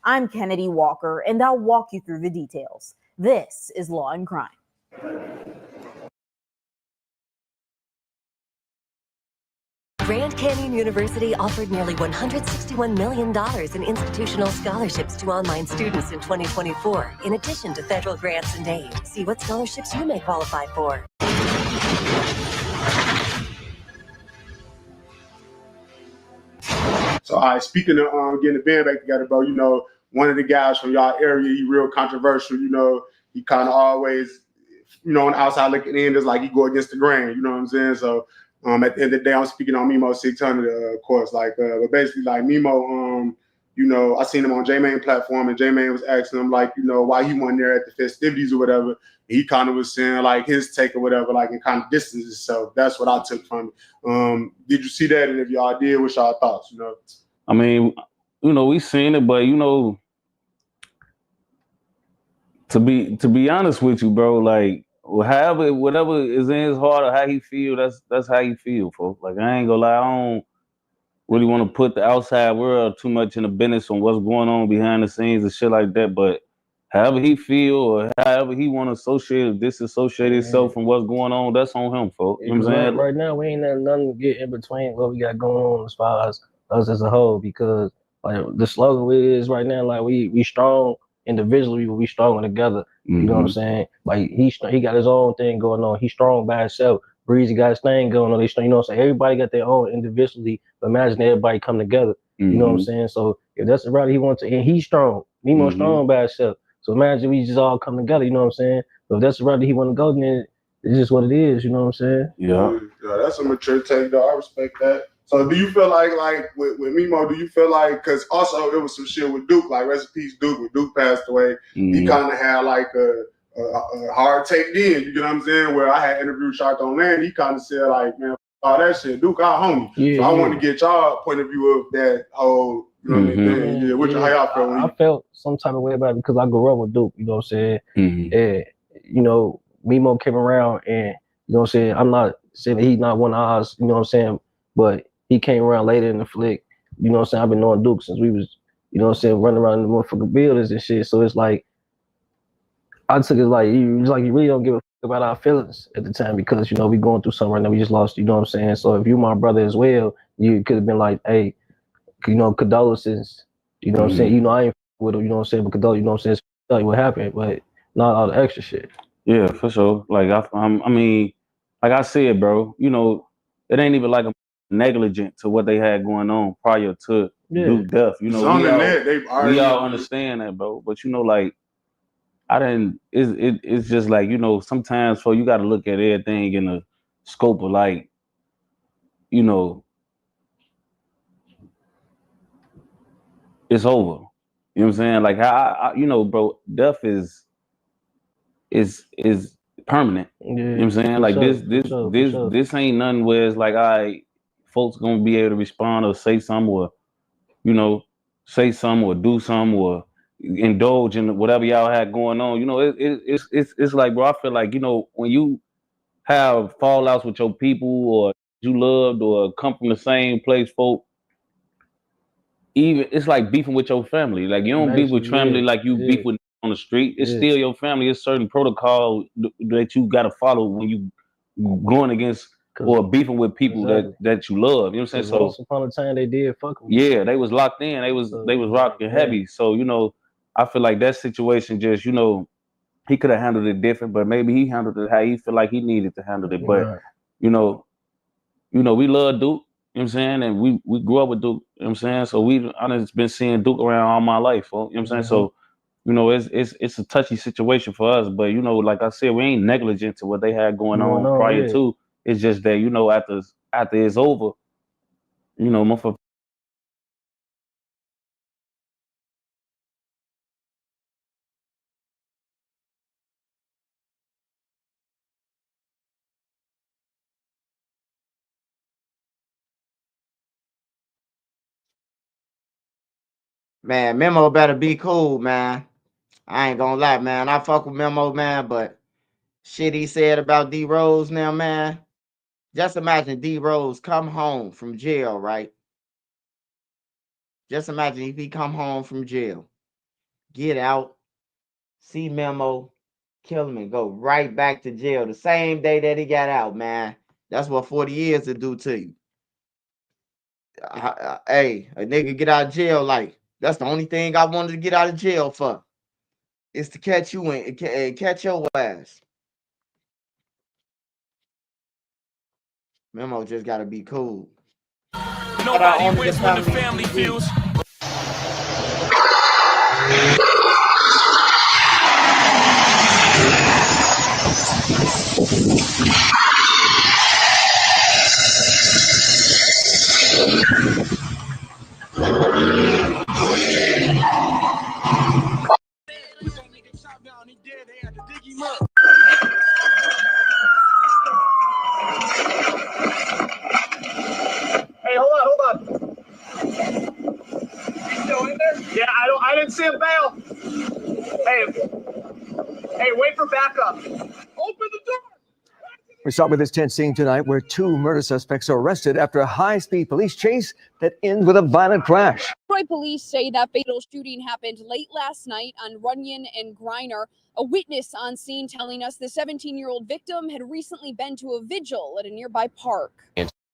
I'm Kennedy Walker, and I'll walk you through the details. This is Law and Crime. Grand Canyon University offered nearly $161 million in institutional scholarships to online students in 2024, in addition to federal grants and aid. See what scholarships you may qualify for. So, all right, speaking of getting the band back together, bro, you know, one of the guys from y'all area, he real controversial, you know, he kind of always, you know, on the outside looking in, it's like he go against the grain, you know what I'm saying? So, at the end of the day, I'm speaking on Mimo 600, of course, like, but basically, like, Mimo, you know, I seen him on J-Main platform, and J-Main was asking him, like, you know, why he wasn't there at the festivities or whatever. He kind of was saying, like, his take or whatever, like, and kind of distance himself. That's what I took from it. Did you see that? And if y'all did, what's y'all thoughts, you know? I mean, you know, we seen it, but, you know, to be honest with you, bro, like, however, whatever is in his heart or how he feel, that's how he feel, folks. Like, I ain't gonna lie, I don't really want to put the outside world too much in the business on what's going on behind the scenes and shit like that. But however he feel or however he want to associate, disassociate himself from what's going on, that's on him, folks. You know what I'm saying? Right now, we ain't letting nothing get in between what we got going on as far as us as a whole, because like the slogan is right now, like we strong individually, but we stronger together. You know what I'm saying? Like he got his own thing going on. He's strong by himself. Breezy got his thing going on. You know what I'm saying? Everybody got their own individually, but imagine everybody come together. You know what I'm saying? So if that's the route he wants to, and he's strong. Nemo strong by himself. So imagine we just all come together. You know what I'm saying? So if that's the route that he want to go, then it's just what it is. You know what I'm saying? Yeah, that's a mature take, though. I respect that. So do you feel like with Mimo, do you feel like, because also it was some shit with Duke, like rest in peace Duke, when Duke passed away, he kind of had like a hard take then, you get what I'm saying? Where I had interviewed Shark on Land, he kind of said like, man, all that shit. Duke, our homie. Yeah, so I wanted to get y'all point of view of that whole, you know what I mean? Thing. Yeah, which how y'all felt? I felt some type of way about it because I grew up with Duke, you know what I'm saying? And, you know, Mimo came around and, you know what I'm saying, I'm not saying that he's not one of ours, you know what I'm saying? But he came around later in the flick, you know what I'm saying? I've been knowing Duke since we was, you know what I'm saying, running around in the motherfucking buildings and shit. So it's like, I took it like you really don't give a fuck about our feelings at the time because, you know, we going through something right now. We just lost, you know what I'm saying? So if you my brother as well, you could have been like, hey, you know, condolences, you know what I'm saying? You know, I ain't with him, you know what I'm saying? But condolences, you know what I'm saying? Tell you what happened, but not all the extra shit. Yeah, for sure. Like I mean, like I said, bro, you know, it ain't even like a negligent to what they had going on prior to Duke death. You know, we all understand that, bro. But you know, like it's just like, you know, sometimes you got to look at everything in the scope of like, you know, it's over. You know what I'm saying? Like I you know, bro, death is permanent. You know what I'm saying? Like this ain't nothing where it's like, all right, folks gonna be able to respond or say something or, you know, say something or do something or indulge in whatever y'all had going on. You know, it's like, bro, I feel like, you know, when you have fallouts with your people or you loved or come from the same place, folk, even it's like beefing with your family. Like you don't beef with family like you beef with on the street. It's still your family. It's certain protocol that you got to follow when you going against or beefing with people that you love. You know what I'm saying? So once upon a time they did fuck with yeah, they was locked in. They was rocking heavy. So you know, I feel like that situation just, you know, he could have handled it different, but maybe he handled it how he feel like he needed to handle it. But you know, we love Duke. You know what I'm saying? And we grew up with Duke, you know what I'm saying? So I just been seeing Duke around all my life, you know what I'm saying? So, you know, it's a touchy situation for us, but you know, like I said, we ain't negligent to what they had going on prior to. It's just that, you know, after it's over, you know, motherfucker. Man, Memo better be cool, man. I ain't gonna lie, man. I fuck with Memo, man, but shit he said about D Rose now, man. Just imagine D Rose come home from jail, right? Just imagine if he come home from jail, get out, see Memo, kill him, and go right back to jail the same day that he got out, man. That's what 40 years will do to you. Hey, a nigga get out of jail, like, that's the only thing I wanted to get out of jail for, is to catch you and catch your ass. Memo just gotta be cool. Nobody wins when the family feels. Hey, hold on. He's still in there? Yeah, I didn't see him bail. Hey, wait for backup. Open the door. We start with this tense scene tonight where two murder suspects are arrested after a high-speed police chase that ends with a violent crash. Detroit police say that fatal shooting happened late last night on Runyon and Griner. A witness on scene telling us the 17-year-old victim had recently been to a vigil at a nearby park.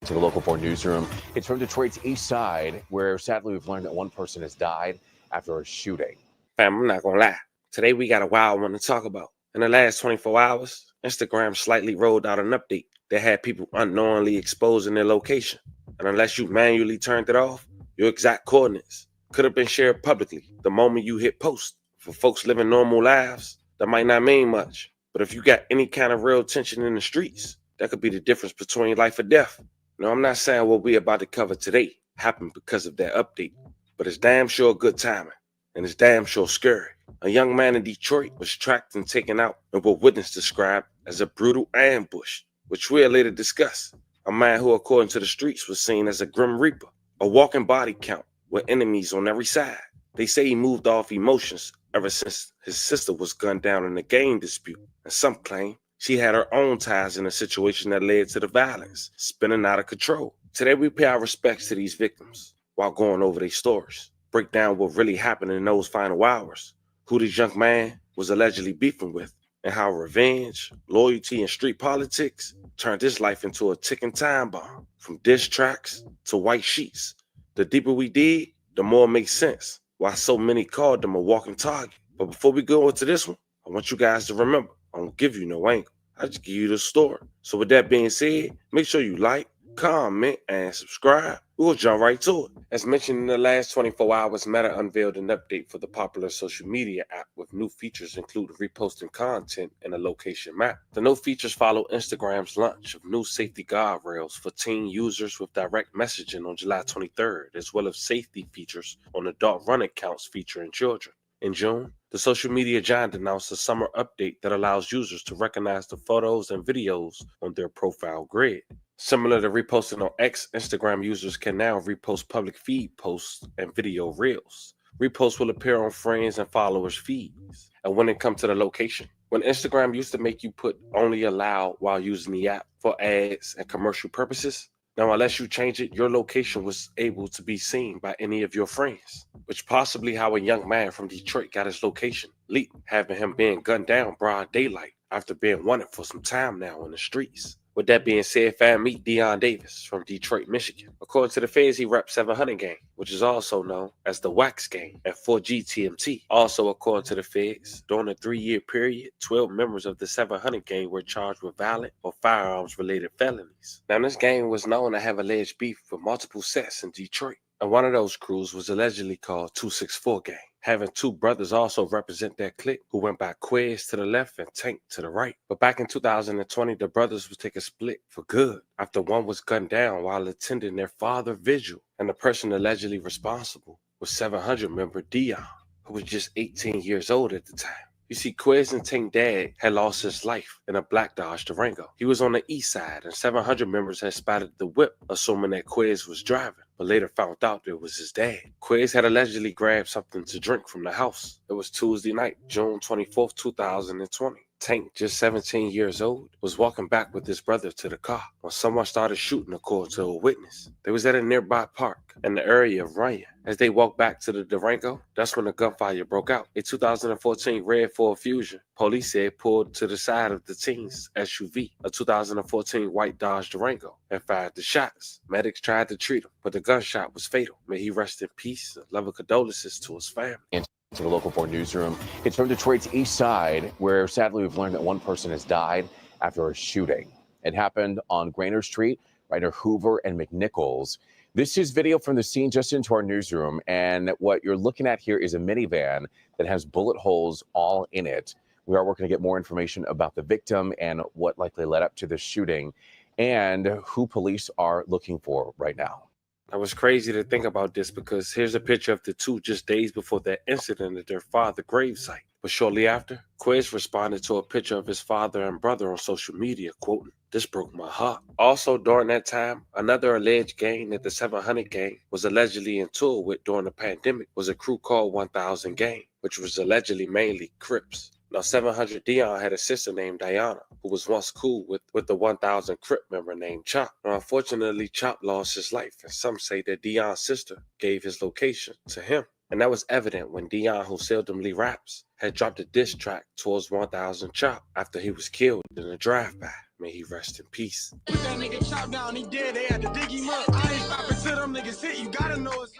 To the Local 4 newsroom. It's from Detroit's east side, where sadly we've learned that one person has died after a shooting. Fam, I'm not gonna lie. Today we got a wild one to talk about. In the last 24 hours, Instagram slightly rolled out an update that had people unknowingly exposing their location. And unless you manually turned it off, your exact coordinates could have been shared publicly the moment you hit post. For folks living normal lives, that might not mean much. But if you got any kind of real tension in the streets, that could be the difference between life or death. No, I'm not saying what we're about to cover today happened because of that update, but it's damn sure good timing, and it's damn sure scary. A young man in Detroit was tracked and taken out in what witnesses described as a brutal ambush, which we'll later discuss. a man who, according to the streets, was seen as a grim reaper, a walking body count with enemies on every side. They say he moved off emotions ever since his sister was gunned down in a gang dispute, and some claim she had her own ties in a situation that led to the violence spinning out of control. Today we pay our respects to these victims while going over their stories, break down what really happened in those final hours, who this young man was allegedly beefing with, and how revenge, loyalty, and street politics turned his life into a ticking time bomb. From diss tracks to white sheets, the deeper we dig, the more it makes sense why so many called them a walking target. But before we go into this one, I want you guys to remember, I don't give you no angle. I just give you the story. So with that being said, make sure you like, comment, and subscribe. We'll jump right to it. As mentioned in the last 24 hours, Meta unveiled an update for the popular social media app with new features including reposting content and a location map. The new features follow Instagram's launch of new safety guardrails for teen users with direct messaging on July 23rd, as well as safety features on adult run accounts featuring children. In June, the social media giant announced a summer update that allows users to recognize the photos and videos on their profile grid. Similar to reposting on X, Instagram users can now repost public feed posts and video reels. Reposts will appear on friends and followers' feeds. And when it comes to the location, when Instagram used to make you put only allow while using the app for ads and commercial purposes, now unless you change it, your location was able to be seen by any of your friends, which possibly how a young man from Detroit got his location leaked, having him being gunned down broad daylight after being wanted for some time now in the streets. With that being said, fam, meet Deon Davis from Detroit, Michigan. According to the feds, he reps 700 gang, which is also known as the Wax Gang at 4G TMT. Also, according to the feds, during a 3-year period, 12 members of the 700 gang were charged with violent or firearms-related felonies. Now, this gang was known to have alleged beef with multiple sets in Detroit, and one of those crews was allegedly called 264 Gang, having two brothers also represent that clique who went by Quez to the left and Tank to the right. But back in 2020, the brothers would take a split for good after one was gunned down while attending their father's vigil, and the person allegedly responsible was 700 member Dion, who was just 18 years old at the time. You see, Quez and Tank's dad had lost his life in a black Dodge Durango. He was on the east side, and 700 members had spotted the whip, assuming that Quez was driving, but later found out it was his dad. Quez had allegedly grabbed something to drink from the house. It was Tuesday night, June 24th, 2020. Tank, just 17 years old, was walking back with his brother to the car when someone started shooting, according to a witness. They was at a nearby park in the area of Runyon. As they walked back to the Durango, that's when the gunfire broke out. A 2014 red Ford Fusion, police said, pulled to the side of the teen's SUV, a 2014 white Dodge Durango, and fired the shots. Medics tried to treat him, but the gunshot was fatal. May he rest in peace. Love and condolences to his family. To the Local 4 newsroom. It's from Detroit's east side, where sadly we've learned that one person has died after a shooting. It happened on Grainer Street, right near Hoover and McNichols. This is video from the scene just into our newsroom, and what you're looking at here is a minivan that has bullet holes all in it. We are working to get more information about the victim and what likely led up to the shooting and who police are looking for right now. It was crazy to think about this because here's a picture of the two just days before that incident at their father's gravesite. But shortly after, Quez responded to a picture of his father and brother on social media, quoting, "This broke my heart." Also, during that time, another alleged gang that the 700 gang was allegedly in tour with during the pandemic was a crew called 1000 Gang, which was allegedly mainly Crips. Now, 700 Dion had a sister named Diana, who was once cool with the 1000 Crip member named Chop. Now, unfortunately, Chop lost his life, and some say that Dion's sister gave his location to him. And that was evident when Dion, who seldomly raps, had dropped a diss track towards 1000 Chop after he was killed in a drive-by. May he rest in peace. Put that nigga Chop down, he dead, they had to dig him up. I ain't stopping till them niggas hit, you gotta know it's...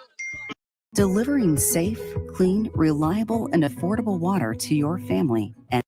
Delivering safe, clean, reliable, and affordable water to your family. And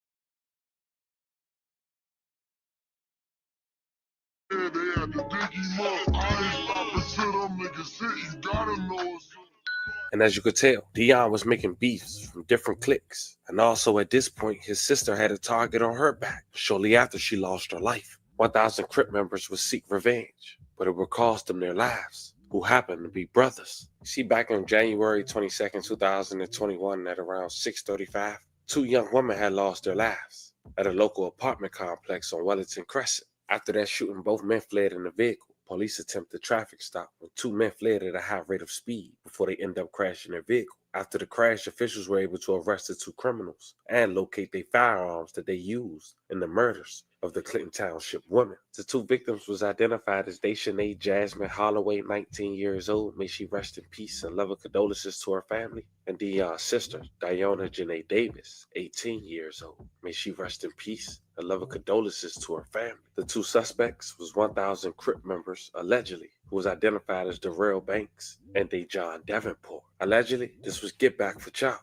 And as you could tell, Dion was making beefs from different cliques. And also at this point, his sister had a target on her back shortly after she lost her life. 1000 Crip members would seek revenge, but it would cost them their lives, who happened to be brothers. See, back on January 22nd, 2021 at around 6:35, two young women had lost their lives at a local apartment complex on Wellington Crescent. After that shooting, both men fled in a vehicle, police attempted a traffic stop when two men fled at a high rate of speed before they ended up crashing their vehicle. After the crash, officials were able to arrest the two criminals and locate their firearms that they used in the murders of the Clinton Township women. The two victims was identified as Daisha Jasmine Holloway, 19 years old. May she rest in peace, and love and condolences to her family. And Dion's sister, Diona Janae Davis, 18 years old. May she rest in peace, and love and condolences to her family. The two suspects was 1,000 Crip members, allegedly, who was identified as Darrell Banks and Dejon Davenport. Allegedly, this was Get Back for Child.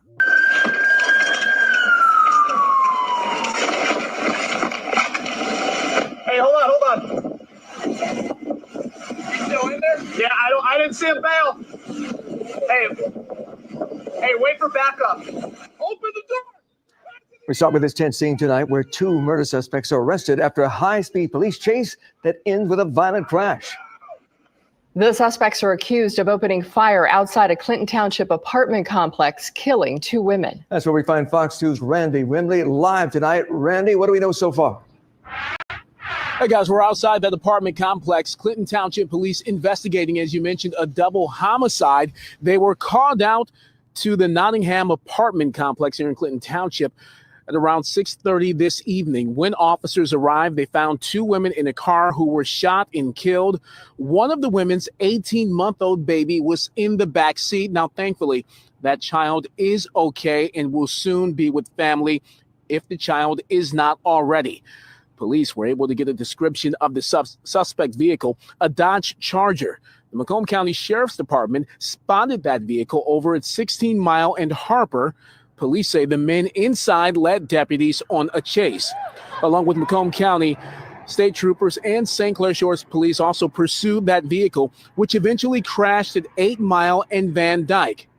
Hey, hold on. You still in there? Yeah, I didn't see him bail. Hey, wait for backup. Open the door. We start with this tense scene tonight where two murder suspects are arrested after a high-speed police chase that ends with a violent crash. The suspects are accused of opening fire outside a Clinton Township apartment complex, killing two women. That's where we find Fox 2's Randy Wimley live tonight. Randy, what do we know so far? Hey guys, we're outside that apartment complex. Clinton Township police investigating, as you mentioned, a double homicide. They were called out to the Nottingham apartment complex here in Clinton Township at around 6:30 this evening. When officers arrived, they found two women in a car who were shot and killed. One of the women's 18-month-old baby was in the back seat. Now, thankfully, that child is okay and will soon be with family if the child is not already. Police were able to get a description of the suspect vehicle, a Dodge Charger. The Macomb County Sheriff's Department spotted that vehicle over at 16 Mile and Harper. Police say the men inside led deputies on a chase. Along with Macomb County state troopers and St. Clair Shores police also pursued that vehicle, which eventually crashed at 8 Mile and Van Dyke.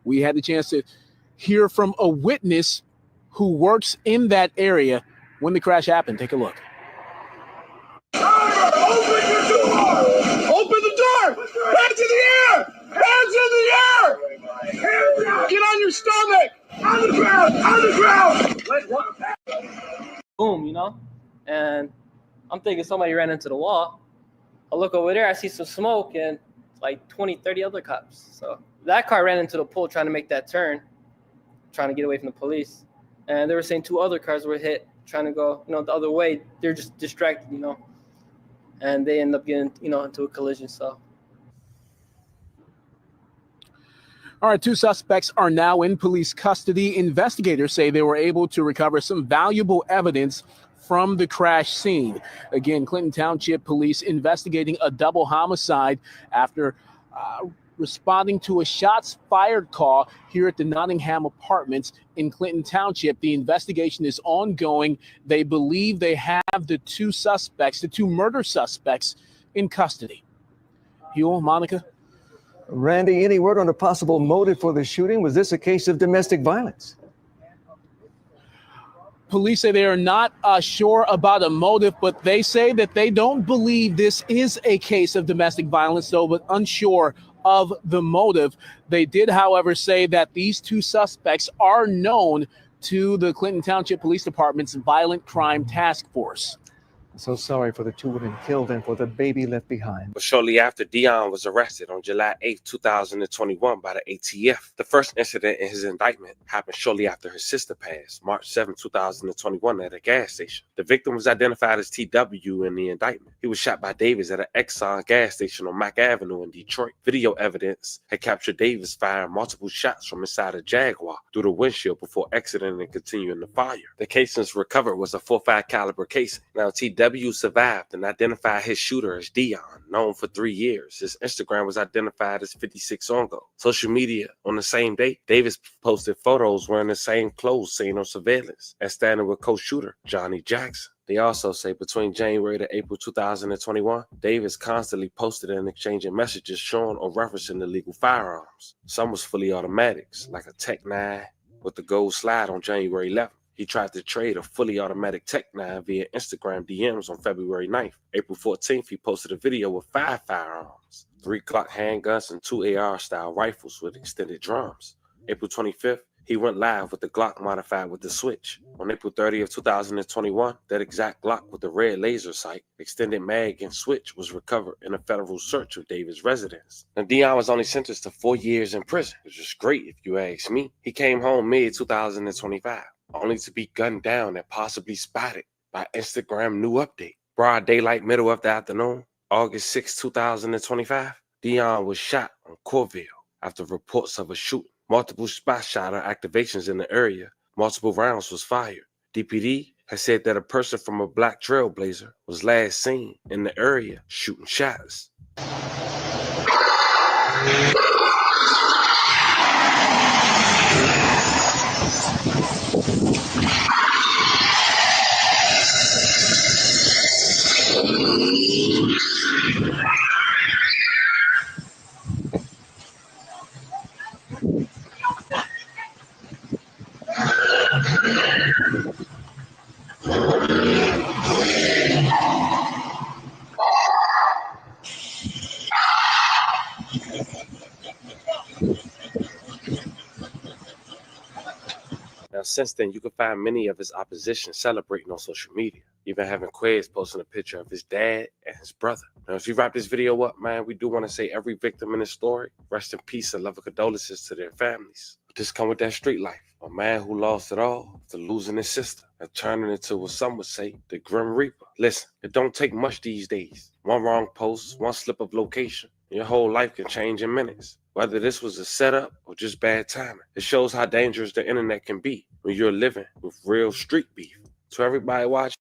We had the chance to hear from a witness who works in that area when the crash happened. Take a look. Open the door! Hands in the air! Hands in the air! Hands out! Get on your stomach! On the ground! On the ground! Wait, what? Boom, you know? And I'm thinking somebody ran into the wall. I look over there, I see some smoke and like 20, 30 other cops. So that car ran into the pole trying to make that turn, trying to get away from the police. And they were saying two other cars were hit, trying to go, the other way. They're just distracted, and they end up getting, into a collision. So. All right, two suspects are now in police custody. Investigators say they were able to recover some valuable evidence from the crash scene. Again, Clinton Township police investigating a double homicide after responding to a shots fired call here at the Nottingham Apartments in Clinton Township. The investigation is ongoing. They believe they have the two murder suspects in custody. Huel, Monica? Randy, any word on a possible motive for the shooting? Was this a case of domestic violence? Police say they are not sure about a motive, but they say that they don't believe this is a case of domestic violence, though, but unsure of the motive. They did, however, say that these two suspects are known to the Clinton Township Police Department's Violent Crime Task Force. So sorry for the two women killed and for the baby left behind. But shortly after, Dion was arrested on July 8, 2021 by the ATF. The first incident in his indictment happened shortly after his sister passed, March 7, 2021 at a gas station. The victim was identified as TW in the indictment. He was shot by Davis at an Exxon gas station on Mack Avenue in Detroit. Video evidence had captured Davis firing multiple shots from inside a Jaguar through the windshield before exiting and continuing the fire. The casings recovered was a .45 caliber casing. Now, TW survived and identified his shooter as Dion, known for 3 years. His Instagram was identified as 56 Ongo. Social media on the same day, Davis posted photos wearing the same clothes seen on surveillance and standing with co-shooter Johnny Jackson. They also say between January to April 2021, Davis constantly posted and exchanging messages showing or referencing illegal firearms. Some was fully automatics, like a Tech 9 with the gold slide on January 11th. He tried to trade a fully automatic Tech 9 via Instagram DMs on February 9th. April 14th, he posted a video with 5 firearms, 3 Glock handguns and 2 AR-style rifles with extended drums. April 25th, He went live with the Glock modified with the switch. On April 30th, 2021, that exact Glock with the red laser sight, extended mag, and switch was recovered in a federal search of David's residence. Now, Dion was only sentenced to 4 years in prison, which is great if you ask me. He came home mid-2025, only to be gunned down and possibly spotted by Instagram new update. Broad daylight, middle of the afternoon, August 6, 2025, Dion was shot on Corville after reports of a shooting. Multiple spot shot or activations in the area. Multiple rounds was fired. DPD has said that a person from a black trailblazer was last seen in the area shooting shots. Now, since then, you can find many of his opposition celebrating on social media, even having Quez posting a picture of his dad and his brother. Now, as we wrap this video up, man, we do want to say every victim in this story, rest in peace and love and condolences to their families. But this come with that street life. A man who lost it all after losing his sister and turning into what some would say the Grim Reaper. Listen, it don't take much these days. One wrong post, one slip of location, your whole life can change in minutes. Whether this was a setup or just bad timing, it shows how dangerous the internet can be when you're living with real street beef. To everybody watching,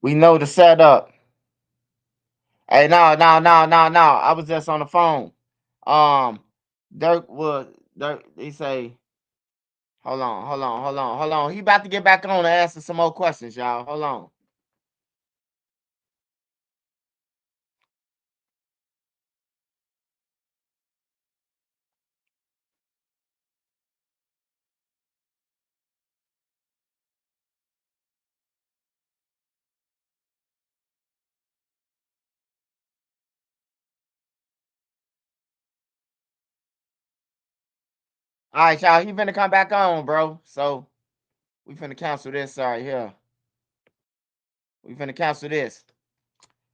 We know the setup. Hey, no. I was just on the phone. Durk. He say, hold on. He about to get back on and answer some more questions, y'all. Hold on. All right, y'all. He finna come back on, bro. So we finna cancel this right here. We finna cancel this.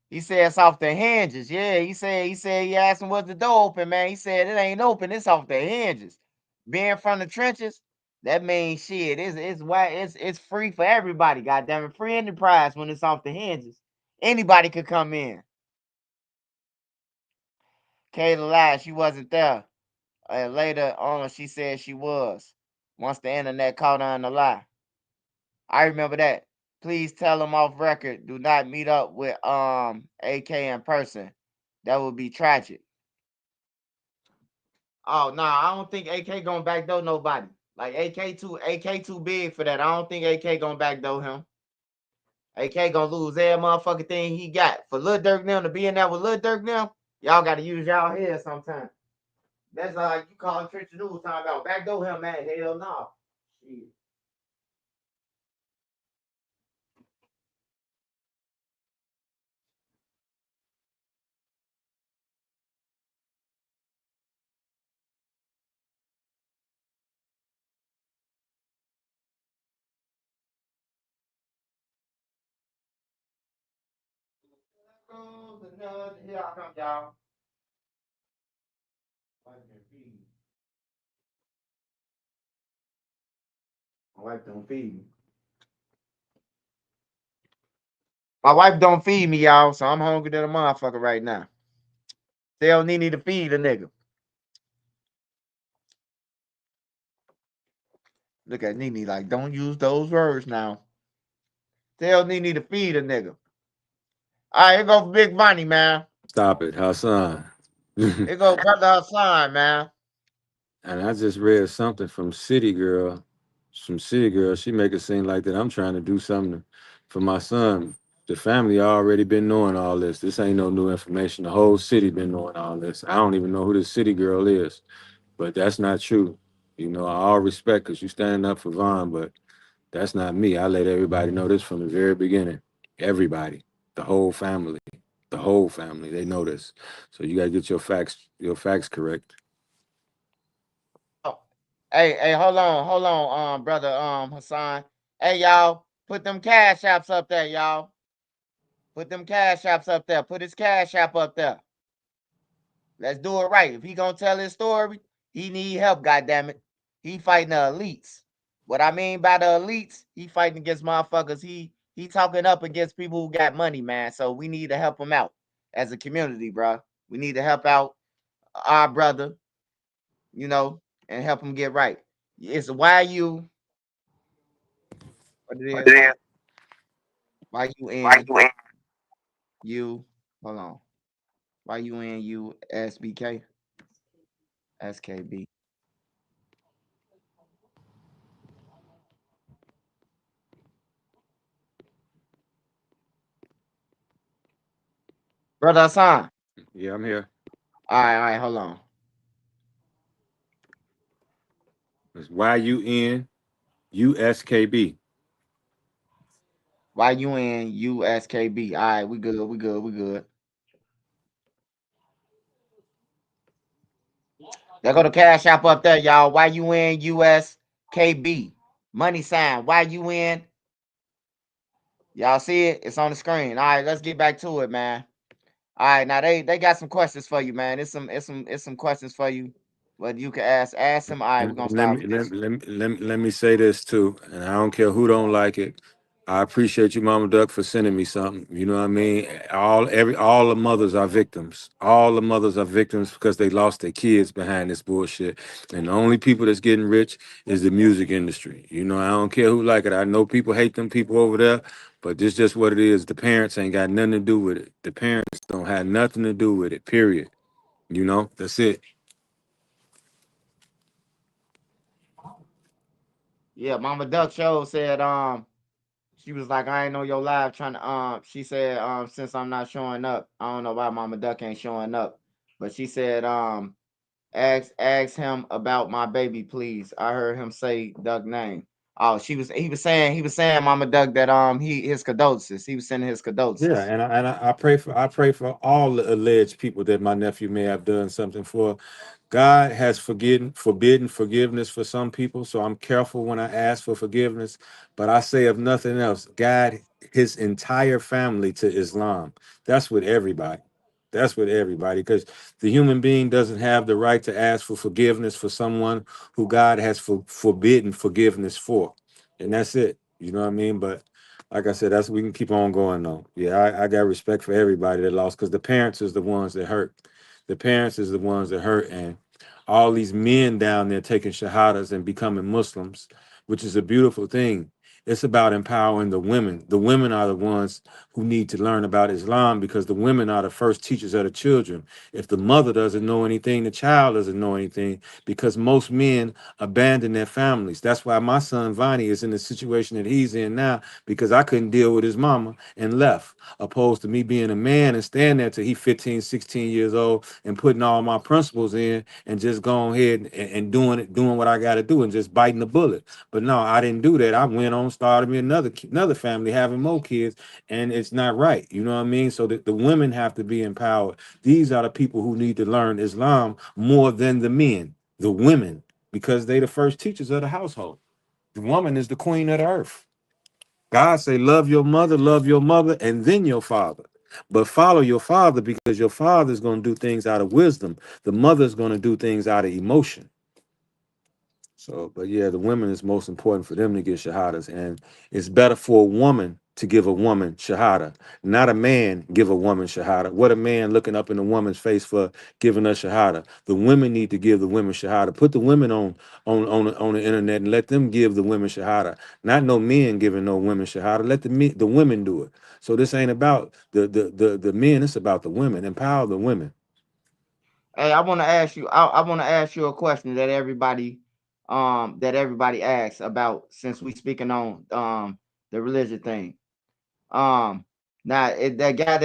He said it's off the hinges. Yeah, he said he asked him was the door open, man. He said it ain't open. It's off the hinges. Being from the trenches, that means shit. It's free for everybody. Goddamn it, free enterprise when it's off the hinges. Anybody could come in. Kayla lied. She wasn't there. Later on, she said she was. Once the internet caught her in the lie. I remember that. Please tell them off record. Do not meet up with AK in person. That would be tragic. Oh no, I don't think AK gonna backdoor nobody. Like AK too big for that. I don't think AK gonna backdoor him. AK gonna lose every motherfucking thing he got. For Lil Durk now to be in there with Lil Durk now, y'all gotta use y'all head sometimes. That's like you call Trench News talking about backdoor him, man. Hell no. Here I come, y'all. My wife don't feed me. My wife don't feed me, y'all, so I'm hungry than a motherfucker right now. Tell Nene to feed a nigga. Look at Nene like, don't use those words now. Tell Nene to feed a nigga. All right, here go Big Vonnie, man. Stop it, Hassan. Here go Brother Hassan, man. And I just read something from City Girl. From City Girl, she make it seem like that I'm trying to do something for my son. The family already been knowing all this. This ain't no new information. The whole city been knowing all this. I don't even know who this City Girl is, but that's not true. You know, all respect because you standing up for Vaughn, but that's not me. I let everybody know this from the very beginning. Everybody, the whole family, they know this. So you gotta get your facts correct. Hey, hold on, brother Hassan. Hey, y'all, put them cash apps up there, y'all. Put them cash apps up there. Put his cash app up there. Let's do it right. If he gonna tell his story, he need help, goddammit. He fighting the elites. What I mean by the elites, he fighting against motherfuckers. He talking up against people who got money, man. So we need to help him out as a community, bro. We need to help out our brother, you know, and help him get right. It's why you what it is? Why you in you hold on. Why you in you SBK? SKB. Brother Hassan. Yeah, I'm here. All right, hold on. It's YUNUSKB. YUNUSKB. All right, we good. There go the cash app up there, y'all. YUNUSKB. Money sign. YUN. Y'all see it? It's on the screen. All right, let's get back to it, man. All right, now they got some questions for you, man. It's some questions for you. But you can ask them. All right, we're gonna start with this. Let me say this too, and I don't care who don't like it. I appreciate you, Mama Duck, for sending me something. You know what I mean? All the mothers are victims. All the mothers are victims because they lost their kids behind this bullshit. And the only people that's getting rich is the music industry. You know, I don't care who like it. I know people hate them people over there, but this just what it is. The parents ain't got nothing to do with it. The parents don't have nothing to do with it, period. You know, that's it. Yeah, Mama Duck Show said she was like, I ain't know your live trying to she said since I'm not showing up, I don't know why Mama Duck ain't showing up. But she said ask him about my baby, please. I heard him say Duck name. Oh, he was saying Mama Duck that his condolences. He was sending his condolences. Yeah, and I pray for all the alleged people that my nephew may have done something for. God has forbidden forgiveness for some people, so I'm careful when I ask for forgiveness. But I say, if nothing else, guide his entire family to Islam. That's with everybody. That's with everybody, because the human being doesn't have the right to ask for forgiveness for someone who God has forbidden forgiveness for, and that's it. You know what I mean? But like I said, we can keep on going though. Yeah, I got respect for everybody that lost, because the parents is the ones that hurt. The parents is the ones that hurt, and all these men down there taking shahadas and becoming Muslims, which is a beautiful thing. It's about empowering the women. The women are the ones who need to learn about Islam because the women are the first teachers of the children. If the mother doesn't know anything, the child doesn't know anything because most men abandon their families. That's why my son Vonnie is in the situation that he's in now because I couldn't deal with his mama and left, opposed to me being a man and staying there till he 15, 16 years old and putting all my principles in and just going ahead and doing what I got to do and just biting the bullet. But no, I didn't do that. I went on, started me another family, having more kids, and it's not right. You know what I mean? So the women have to be empowered. These are the people who need to learn Islam more than the men, the women, because they the first teachers of the household. The woman is the queen of the earth. God say, love your mother, and then your father. But follow your father because your father is going to do things out of wisdom. The mother is going to do things out of emotion. So, but yeah, the women is most important for them to get shahadas, and it's better for a woman to give a woman shahada, not a man give a woman shahada. What a man looking up in a woman's face for giving her shahada. The women need to give the women shahada. Put the women on the internet and let them give the women shahada. Not no men giving no women shahada. Let the women do it. So this ain't about the men. It's about the women. Empower the women. Hey, I want to ask you. I want to ask you a question that everybody asks about since we speaking on the religion thing. Now that guy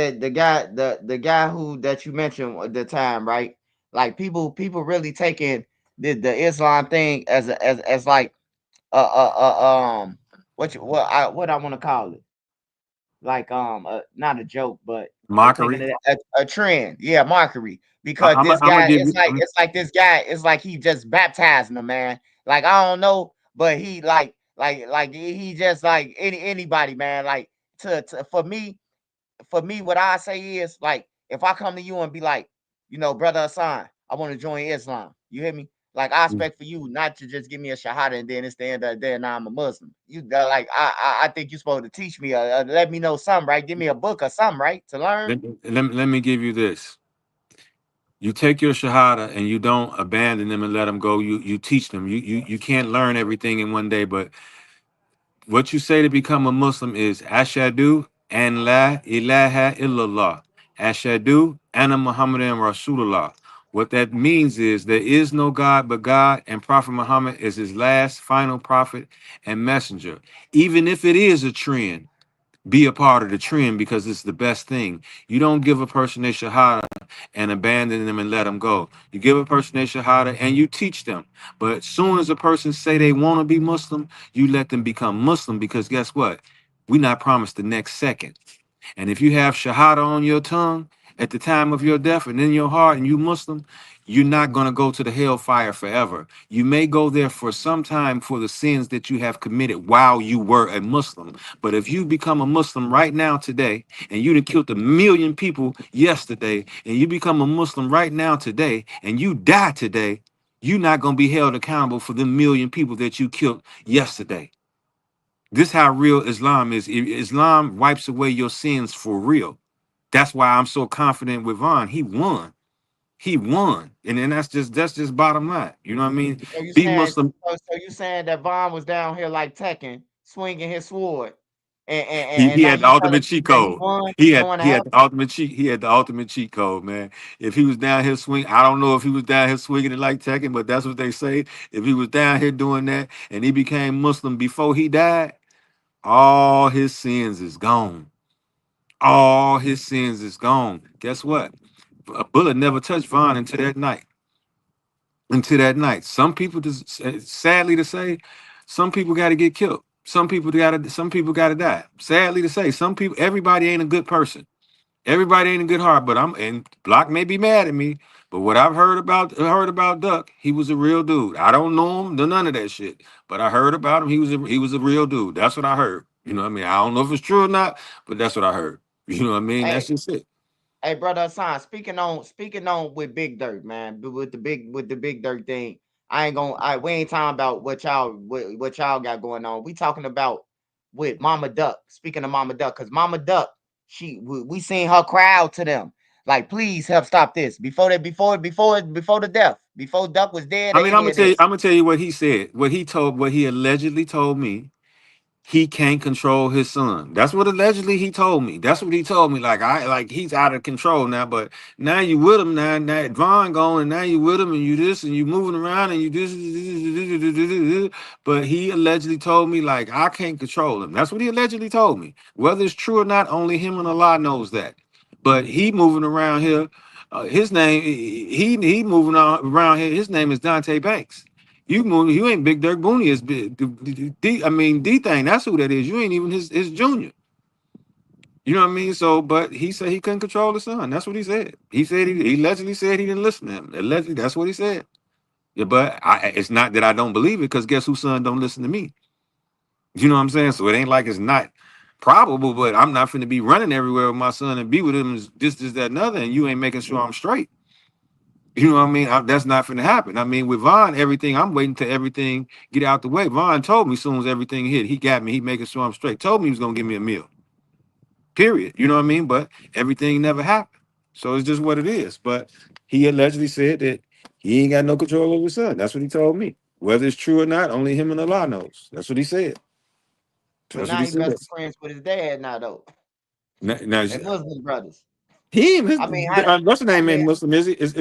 the guy who that you mentioned at the time, right? Like people really taking the Islam thing as like what I want to call it, like not a joke, but they taking Mockery. it a trend, yeah, mockery. Because I'm this gonna guy, give it's you. like this guy, it's like he just baptizing them, man. Like I don't know, but he like he just like anybody, man. Like to for me, what I say is like if I come to you and be like, brother Hassan, I want to join Islam. You hear me? Like I expect for you not to just give me a shahada and then it's the end of the day and now I'm a Muslim. You like I think you're supposed to teach me, let me know something, right? Give me a book or something, right, to learn. Let me give you this. You take your shahada and you don't abandon them and let them go. You teach them. You can't learn everything in one day, but what you say to become a Muslim is Ashadu an la ilaha illallah. Ashadu anna Muhammadan Rasulullah. What that means is there is no God but God, and Prophet Muhammad is his last final prophet and messenger. Even if it is a trend, be a part of the trend because it's the best thing. You don't give a person a shahada and abandon them and let them go. You give a person a shahada and you teach them. But as soon as a person say they want to be Muslim, you let them become Muslim because guess what? We're not promised the next second. And if you have shahada on your tongue at the time of your death and in your heart and you Muslim, you're not going to go to the hellfire forever. You may go there for some time for the sins that you have committed while you were a Muslim. But if you become a Muslim right now today and you done killed 1 million people yesterday and you become a Muslim right now today and you die today, you're not going to be held accountable for the 1 million people that you killed yesterday. This how real Islam is. Islam wipes away your sins for real. That's why I'm so confident with Von. He won. He won. And then that's just bottom line. You know what I mean? So you Be saying Muslim. so you saying that Vaughn was down here like Tekken, swinging his sword, and He now had the you telling ultimate me cheat that he code. won He had going to he had hell? the ultimate cheat. He had the ultimate cheat code, man. If he was down here swing, I don't know if he was down here swinging it like Tekken, but that's what they say. If he was down here doing that and he became Muslim before he died, all his sins is gone. All his sins is gone. Guess what? A bullet never touched Vaughn until that night. Until that night. Some people just sadly to say, some people got to get killed. Some people got to die. Sadly to say, some people, everybody ain't a good person. Everybody ain't a good heart, but and Block may be mad at me, but what I've heard about Duck, he was a real dude. I don't know him, none of that shit, but I heard about him. He was a real dude. That's what I heard. You know what I mean? I don't know if it's true or not, but that's what I heard. You know what I mean? That's Hey, just it. hey, brother Hassan, speaking on with Big Dirt, man, with the Big Dirt thing. I ain't gonna. We ain't talking about what y'all got going on. We talking about with Mama Duck. Speaking of Mama Duck, because Mama Duck, we seen her cry out to them like, please help stop this before the death. Before Duck was dead I or mean, I'm any gonna of this. tell you what he said, what he allegedly told me. he can't control his son. That's what allegedly he told me. That's what he told me. Like he's out of control now. But now you with him now Von going, and now you with him, and you this, and you moving around, and you this. But he allegedly told me like I can't control him. That's what he allegedly told me. Whether it's true or not, only him and Allah knows that. But he moving around here. His name he moving around here. His name is Dante Banks. You ain't Big Durk. Booney is big. D thing. That's who that is. You ain't even his junior. You know what I mean? So, but he said he couldn't control the son. That's what he said. He said he allegedly said he didn't listen to him. Allegedly, that's what he said. Yeah, but it's not that I don't believe it, because guess whose son don't listen to me? You know what I'm saying? So it ain't like it's not probable, but I'm not finna be running everywhere with my son and be with him this, that, and other, and you ain't making sure I'm straight. You know what I mean? That's not going to happen. I mean, with Von, everything, I'm waiting till everything get out the way. Von told me as soon as everything hit, he got me. He making sure I'm straight. Told me he was going to give me a meal. Period. You know what I mean? But everything never happened. So it's just what it is. But he allegedly said that he ain't got no control over his son. That's what he told me. Whether it's true or not, only him and Allah knows. That's what he said. But That's now what he he said. best friends with his dad now, though. Now, And Muslim brothers. he, I mean, what's the name? Man, Muslim is he? Is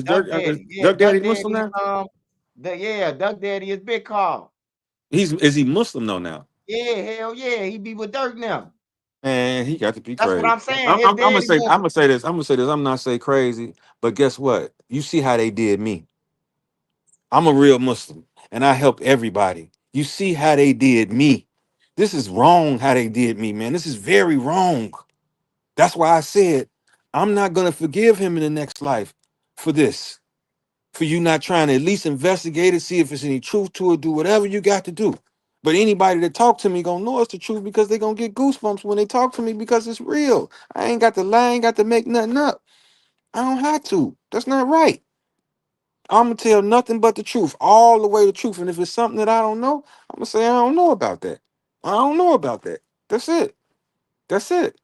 Duck Dirk? Daddy. Yeah, Dirk Daddy Duck Muslim Daddy is now? Duck Daddy is Big Carl. Is he Muslim though now? Yeah, hell yeah. He be with Dirk now. Man, he got to be That's what crazy. I'm saying. I'm His gonna daddy say, Muslim. this. I'm gonna say this. I'm not say crazy, but guess what? You see how they did me. I'm a real Muslim, and I help everybody. You see how they did me. This is wrong. How they did me, man. This is very wrong. That's why I said I'm not gonna forgive him in the next life for this. For you not trying to at least investigate it, see if there's any truth to it, do whatever you got to do. But anybody that talk to me gonna know it's the truth, because they gonna get goosebumps when they talk to me, because it's real. I ain't got to lie, I ain't got to make nothing up. I don't have to. That's not right. I'm gonna tell nothing but the truth, all the way the truth. And if it's something that I don't know, I'm gonna say I don't know about that. I don't know about that. That's it. That's it.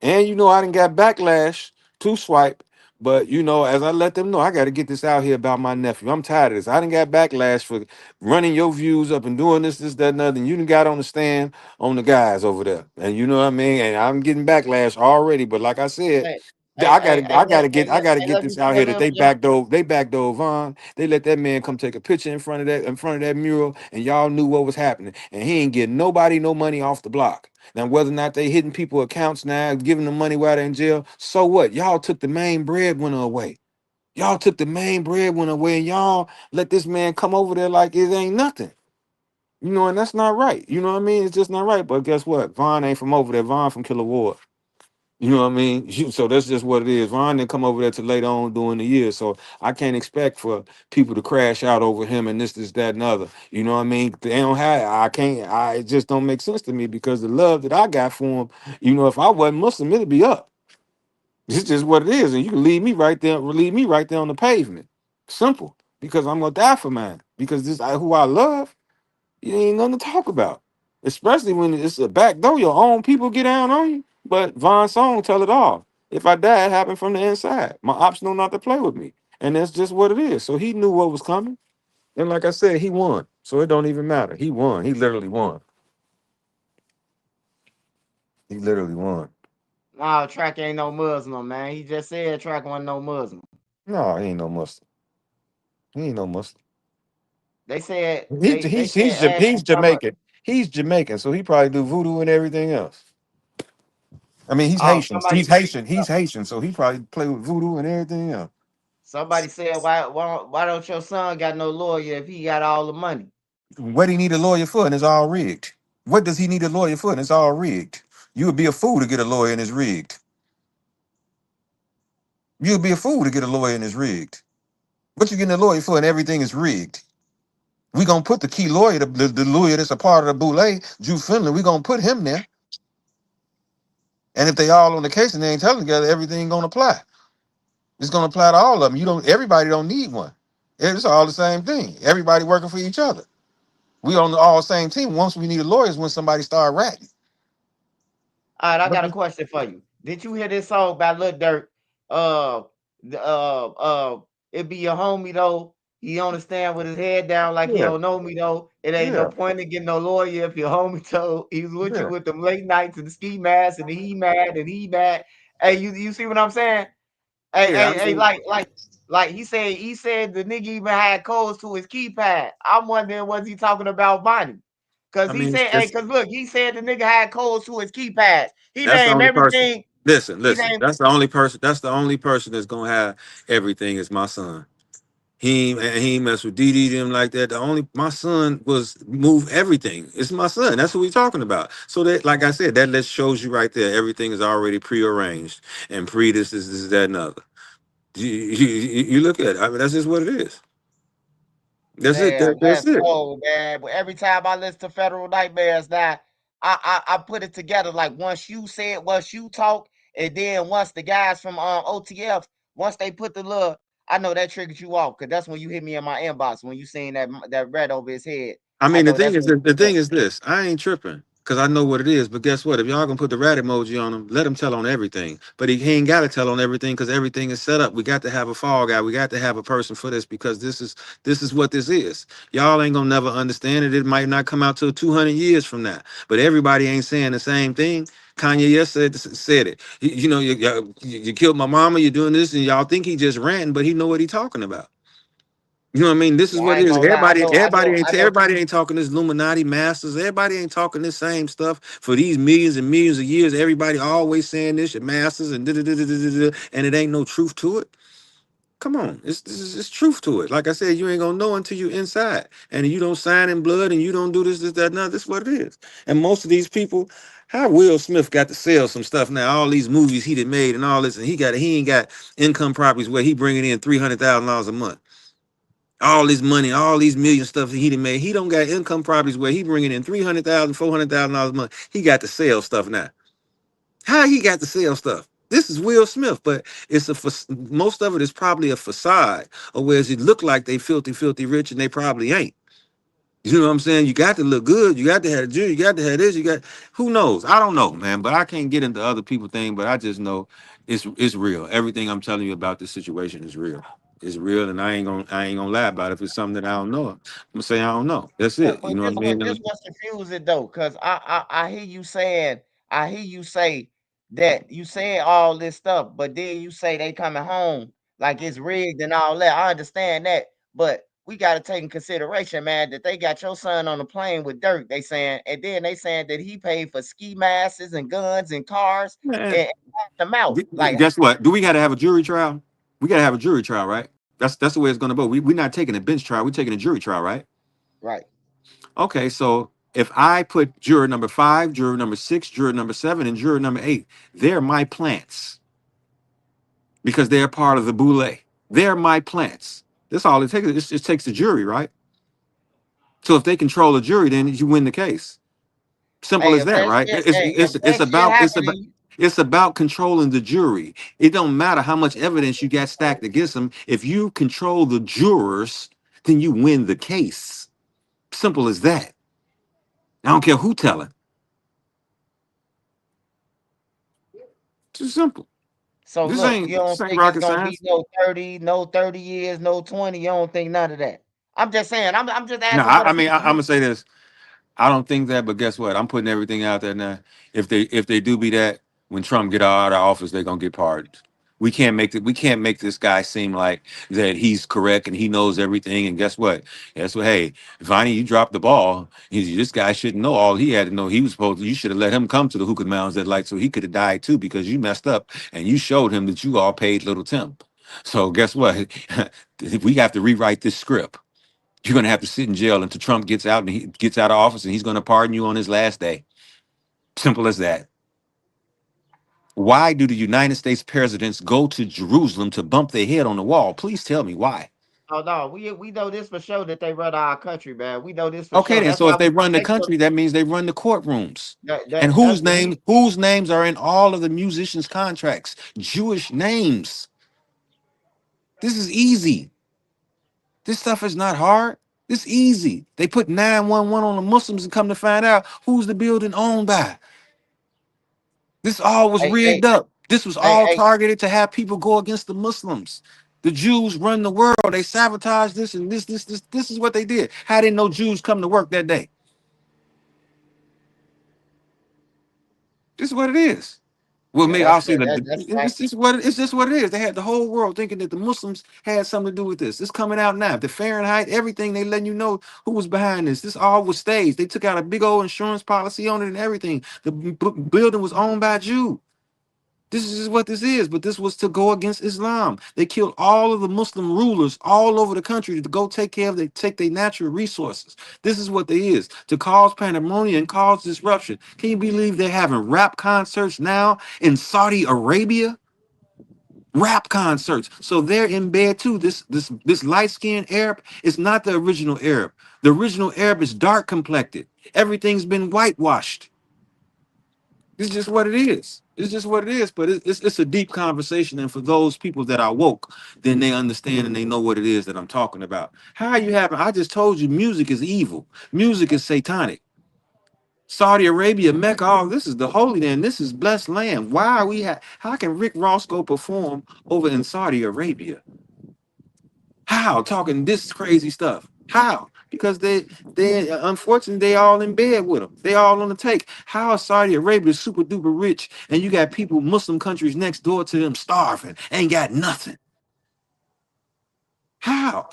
And I didn't got backlash to swipe, but as I let them know, I got to get this out here about my nephew. I'm tired of this. I didn't got backlash for running your views up and doing this, that, and other. And you done got on the stand on the guys over there, and you know what I mean. And I'm getting backlash already. But like I said, Hey, I gotta get let me this out let here me that they backdoored Von. They let that man come take a picture in front of that mural, and y'all knew what was happening. And he ain't getting nobody no money off the block. Now, whether or not they hitting people accounts now, giving them money while they're in jail, so what? Y'all took the main breadwinner away. Y'all took the main breadwinner away, and y'all let this man come over there like it ain't nothing. And that's not right. You know what I mean? It's just not right. But guess what? Von ain't from over there. Von from Killer Ward. You know what I mean? So that's just what it is. Von didn't come over there till later on during the year. So I can't expect for people to crash out over him and this, that, and other. You know what I mean? They don't have, it just don't make sense to me, because the love that I got for him, if I wasn't Muslim, it'd be up. It's just what it is. And you can leave me right there on the pavement. Simple. Because I'm gonna die for mine. Because this who I love. You ain't nothing to talk about, especially when it's a back door. Your own people get down on you. But Von's song tell it all. If I die, it happened from the inside. My ops know not to play with me, and that's just what it is. So he knew what was coming, and like I said, he won. So it don't even matter. He won. He literally won. He literally won. No, Track ain't no Muslim, man. He just said Track wasn't no Muslim. No, he ain't no Muslim. He ain't no Muslim. They said He's Jamaican. He's Jamaican, so he probably do voodoo and everything else. I mean, he's Oh, Haitian. He's Haitian, so he probably play with voodoo and everything else. somebody said, why don't your son got no lawyer if he got all the money? What he need a lawyer for, and it's all rigged. What does he need a lawyer for, and it's all rigged? You would be a fool to get a lawyer, and it's rigged. You would be a fool to get a lawyer, and it's rigged. What you getting a lawyer for, and everything is rigged? We gonna put the key lawyer, the lawyer that's a part of the boule, Drew Finley. We gonna put him there. And if they all on the case and they ain't telling together, everything gonna apply. It's gonna apply to all of them. Everybody don't need one. It's all the same thing. Everybody working for each other. We on the all same team. Once we need a lawyer is when somebody start ratting. All right, I got a question for you. Did you hear this song by Lil Durk? It be your homie though. He understand with his head down like he Yeah, don't know me though. It ain't no yeah, point in getting no lawyer if your homie told he's with you yeah. with them late nights and the ski mask and the he mad and he mad. Hey, you see what I'm saying? Hey, Yeah, I hey, mean, like he said the nigga even had codes to his keypad. I'm wondering was he talking about Vonnie? Cause I he mean, said, hey, cause look, he said the nigga had codes to his keypads. He that's the named only person. everything. Listen, He listen. named That's the only person. That's the only person that's gonna have everything is my son. He ain't mess with DD them like that. The only my son was move everything. It's my son. That's what we talking about. So that, like I said, that shows you right there. Everything is already prearranged and this, that, and other. You look at it. I mean, that's just what it is. That's it. Damn, That's that's it. cold, man. But every time I listen to Federal Nightmares now, I put it together like once you talk, and then once the guys from OTF, once they put the little, I know that triggered you off because that's when you hit me in my inbox when you seen that red over his head. I I mean, the know thing that's is, what the thing is this: I ain't tripping because I know what it is. But guess what? If y'all gonna put the rat emoji on him, let him tell on everything. But he ain't got to tell on everything because everything is set up. We got to have a fall guy. We got to have a person for this because this is what this is. Y'all ain't gonna never understand it. It might not come out till 200 years from now. But everybody ain't saying the same thing. Kanye yesterday said it. You killed my mama. You're doing this, and y'all think he just ranting, but he know what he talking about. You know what I mean? This is Yeah, I what it ain't is. gonna lie. Everybody ain't talking this Illuminati masters. Everybody ain't talking this same stuff for these millions and millions of years. Everybody always saying this, your masters and and it ain't no truth to it. Come on, it's truth to it. Like I said, you ain't gonna know until you inside, and you don't sign in blood, and you don't do this, that, and other. This is what it is. And most of these people, how Will Smith got to sell some stuff now, all these movies he done made and all this, and he ain't got income properties where he bringing in $300,000 a month. All this money, all these million stuff that he done made. He don't got income properties where he bringing in $300,000, $400,000 a month. He got to sell stuff now. How he got to sell stuff? This is Will Smith, but most of it is probably a facade, or whereas it look like they filthy rich, and they probably ain't. You know what I'm saying? You got to look good. You got to have a jewelry. You got to have this. You got who knows? I don't know, man. But I can't get into other people thing. But I just know it's real. Everything I'm telling you about this situation is real. It's real, and I ain't gonna lie about it. If it's something that I don't know, I'm gonna say I don't know. That's But it. You but know this what I what mean? this what's confusing though, cause I hear you saying, I hear you say that you saying all this stuff, but then you say they coming home like it's rigged and all that. I understand that, but we got to take in consideration, man, that they got your son on the plane with Dirk. They saying, and then they saying that he paid for ski masks and guns and cars Man, and knocked them out. Like guess what? Do we got to have a jury trial? We got to have a jury trial, right? That's the way it's gonna go. We're not taking a bench trial. We're taking a jury trial, right? right. Okay, so if I put juror number 5, juror number 6, juror number 7, and juror number 8, they're my plants because they're part of the boule. They're my plants. That's all it takes. It just takes the jury, right? So if they control the jury, then you win the case. Simple Hey, as that, right? if that shit happening, It's about controlling the jury. It don't matter how much evidence you got stacked against them. If you control the jurors, then you win the case. Simple as that. I don't care who telling. Too simple. so This look, ain't you don't this ain't think it's rocket gonna be science. no 30 years, no 20. You don't think none of that. I'm just saying, I'm just No, asking I, what a I mean piece I, of I'm gonna say this. I don't think that, but guess what? I'm putting everything out there now. If they do be that, when Trump get out of office, they're gonna get pardoned. We can't make this guy seem like that he's correct and he knows everything. And guess what? Guess what? Hey, Vonnie, you dropped the ball. This guy shouldn't know all he had to know. He was supposed to, you should have let him come to the hookah mountains that light so he could have died too, because you messed up and you showed him that you all paid Little Tim. So guess what? We have to rewrite this script. You're going to have to sit in jail until Trump gets out and he gets out of office, and he's going to pardon you on his last day. Simple as that. Why do the United States presidents go to Jerusalem to bump their head on the wall? Please tell me why. Oh no, we know this for sure that they run our country, man. We know this for Okay, sure. then. That's So why if they we run the make sure country, that means they run the courtrooms. And that's the reason. whose names are in all of the musicians' contracts? Jewish names. This is easy. This stuff is not hard. It's easy. They put 911 on the Muslims and come to find out who's the building owned by. This all was Hey, hey, rigged up. This was hey, all hey, targeted to have people go against the Muslims. The Jews run the world. They sabotage this and this is what they did. How didn't no Jews come to work that day? This is what it is. Well, Yeah, maybe that's I'll say that's it's just what it is. They had the whole world thinking that the Muslims had something to do with this. It's coming out now. The Fahrenheit, everything, they letting you know who was behind this. This all was staged. They took out a big old insurance policy on it and everything. The building was owned by a Jew. This is what this is, but this was to go against Islam. They killed all of the Muslim rulers all over the country to go take care of take their natural resources. This is what they is, to cause pandemonium and cause disruption. Can you believe they're having rap concerts now in Saudi Arabia? Rap concerts. So they're in bed too. This light-skinned Arab is not the original Arab. The original Arab is dark complected. Everything's been whitewashed. It's just what it is. It's just what it is. But it's a deep conversation. And for those people that are woke, then they understand and they know what it is that I'm talking about. How are you having? I just told you music is evil. Music is satanic. Saudi Arabia, Mecca, all this is the holy land. This is blessed land. Why are we how can Rick Ross go perform over in Saudi Arabia? How? Talking this crazy stuff. How? Because they unfortunately they all in bed with them. They all on the take. How is Saudi Arabia super duper rich and you got people, Muslim countries next door to them starving, ain't got nothing? How?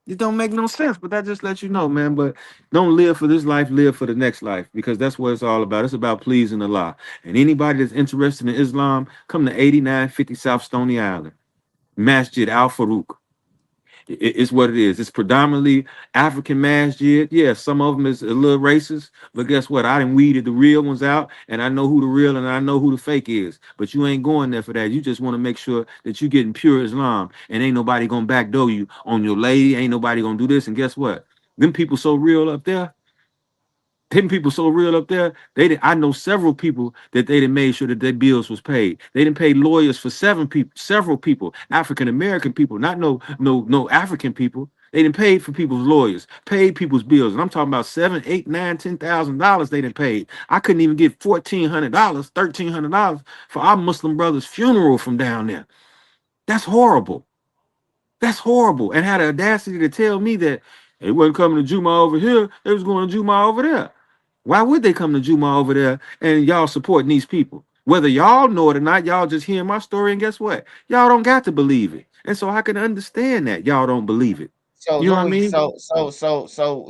It don't make no sense, but that just lets you know, man. But don't live for this life, live for the next life, because that's what it's all about. It's about pleasing Allah. And anybody that's interested in Islam, come to 8950 South Stony Island, Masjid Al Farouk. It's what it is. It's predominantly African masjid. Yeah, some of them is a little racist, but guess what? I done weeded the real ones out, and I know who the real and I know who the fake is. But you ain't going there for that. You just want to make sure that you getting pure Islam, and ain't nobody gonna backdoor you on your lady. Ain't nobody gonna do this. And guess what? Them people so real up there. Them people so real up there. I know several people that they done made sure that their bills was paid. They didn't pay lawyers for several people, African American people, not no African people. They didn't pay for people's lawyers, paid people's bills, and I'm talking about $7, $8, $9, $10,000. They didn't pay. I couldn't even get $1,400, $1,300 for our Muslim brother's funeral from down there. That's horrible. That's horrible. And had the audacity to tell me that they wasn't coming to Juma over here, they was going to Juma over there. Why would they come to Juma over there and y'all supporting these people? Whether y'all know it or not, y'all just hearing my story, and guess what? Y'all don't got to believe it. And so I can understand that y'all don't believe it. So You know what I Louis, mean?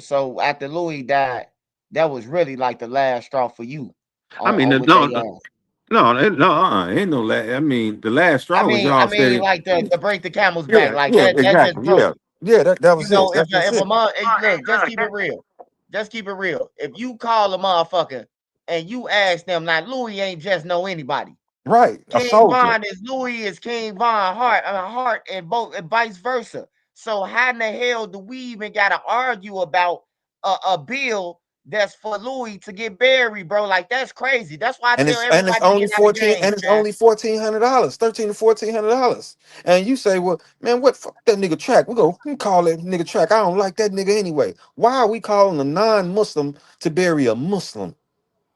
so after Louis died, that was really like the last straw for you I mean, on what they asked. ain't no last. I mean, the last straw was I y'all mean, steady. like to break the camel's back, Yeah, like yeah, that just exactly. broke Yeah, it. yeah, that You was it. know, That's just if a it. mom, look, just keep it real. Just keep it real. If you call a motherfucker and you ask them, like Louis ain't just know anybody. Right, a King soldier. Von is Louis is King Von Hart and both and vice versa. So how in the hell do we even gotta argue about a bill that's for Louis to get buried, bro? Like that's crazy. That's why I And tell it's everybody to only get out of 14, games, and it's man. only $1,400, $1,300 to $1,400. And you say, well, man, what, fuck that nigga Track? We call that nigga Track. I don't like that nigga anyway. Why are we calling a non-Muslim to bury a Muslim?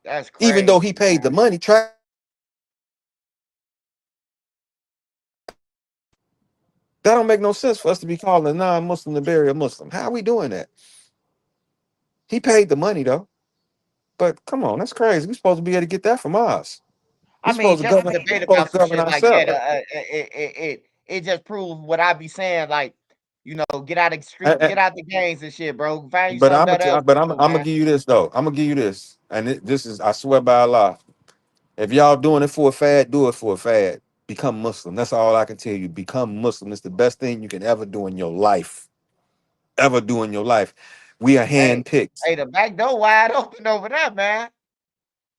That's Even though he crazy, paid man. the money, Track. That don't make no sense for us to be calling a non-Muslim to bury a Muslim. How are we doing that? He paid the money though. But come on, that's crazy. We're supposed to be able to get that from us. I mean, just to We're debate supposed about to some govern shit like that, ourselves. it just proves what I be saying. Like, you know, get out of the And- street, and- get out the gangs and shit, bro. Find you But something I'm better else to do, gonna man. give you this though. I'm gonna give you this, and this is, I swear by Allah. If y'all doing it for a fad, do it for a fad. Become Muslim. That's all I can tell you. Become Muslim. It's the best thing you can ever do in your life. Ever do in your life. We are Hey, handpicked. hey, the back door wide open over there, man.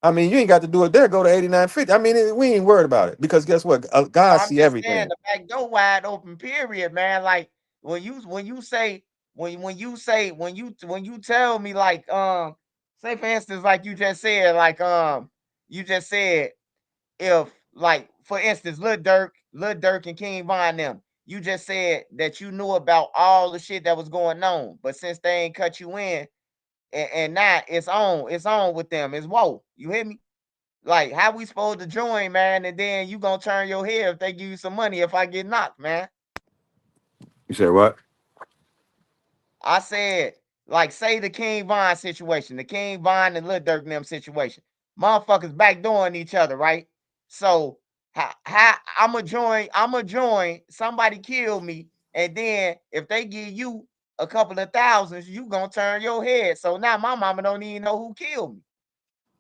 I mean, you ain't got to do it there. Go to 8950. I mean, we ain't worried about it because guess what? No, God I'm see just saying everything. the back door wide open, period, man. Like when you say when you tell me like say for instance, like you just said, like you just said if like for instance, Lil Durk and King Von them, you just said that you knew about all the shit that was going on, but since they ain't cut you in and now it's on with them, it's whoa. You hear me? Like, how we supposed to join, man? And then you gonna turn your head if they give you some money if I get knocked, man. You said what? I said, like, say the King Von situation, the King Von and Lil Durk and them situation. Motherfuckers backdooring each other, right? So how I'ma join, somebody kill me, and then if they give you a couple of thousands, you gonna turn your head. So now my mama don't even know who killed me.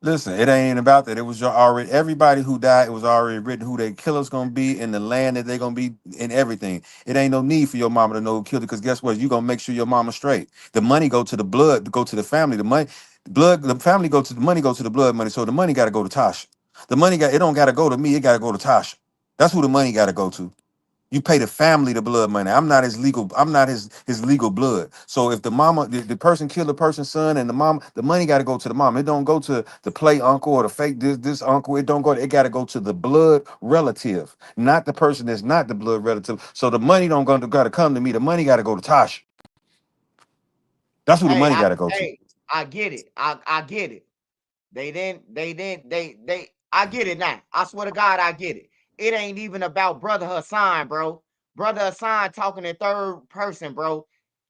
Listen, it ain't about that. It was already everybody who died. It was already written who their killer's gonna be and the land that they're gonna be and everything. It ain't no need for your mama to know who killed it because guess what? You gonna make sure your mama straight. The money go to the blood, go to the family. The money, the family go to the money, go to the blood money. So the money got to go to Tasha. The money it don't got to go to me. It got to go to Tasha. That's who the money got to go to. You pay the family the blood money. I'm not his legal. I'm not his legal blood. So if the mama, the person killed the person's son, and the mom, the money got to go to the mom. It don't go to the play uncle or the fake this uncle. It don't go. It got to go to the blood relative, not the person that's not the blood relative. So the money don't got to come to me. The money got to go to Tasha. That's who the money got to go to. I get it. I get it. They I get it now. I swear to God, I get it. It ain't even about Brother Hassan, bro. Brother Hassan talking in third person, bro.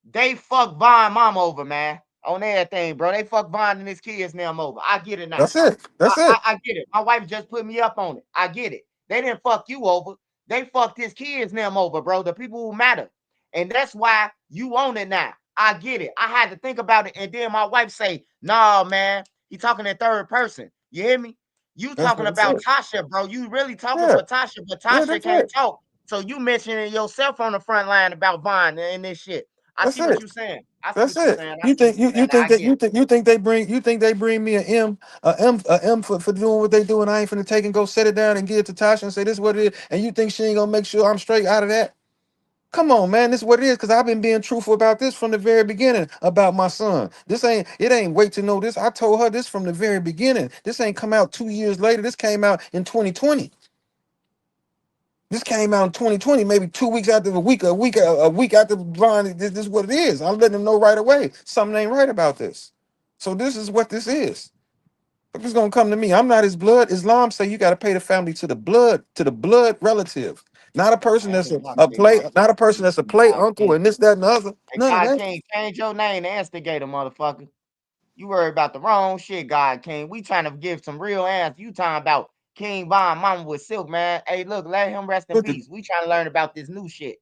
They fuck Von mom over, man. On everything, bro. They fuck Von and his kids now over. I get it now. That's it. That's it. I get it. My wife just put me up on it. I get it. They didn't fuck you over. They fucked his kids now over, bro. The people who matter. And that's why you own it now. I get it. I had to think about it. And then my wife say, nah, man, he talking in third person. You hear me? You talking about Tasha, bro. You really talking for Tasha, but Tasha can't talk. So you mentioning yourself on the front line about Von and this shit. I see what you're saying. I see what you're saying. You think they bring me a M for doing what they do, and I ain't finna take and go set it down and give it to Tasha and say this is what it is, and you think she ain't gonna make sure I'm straight out of that? Come on, man, this is what it is, because I've been being truthful about this from the very beginning about my son. It ain't wait to know this. I told her this from the very beginning. This ain't come out 2 years later. This came out in 2020. This came out in 2020, maybe 2 weeks after a week after Vonnie. This is what it is. I'm letting them know right away. Something ain't right about this. So this is what this is. If it's gonna come to me, I'm not his blood. Islam say you got to pay the family to the blood relative, not a person that's a play, not a person that's a play uncle and this, that, and the other. Hey, None of God that. King, change your name to instigator, motherfucker. You worry about the wrong shit, God King. We trying to give some real answers. You talking about King Von Mama with Silk, man. Hey, look, let him rest in peace. We trying to learn about this new shit.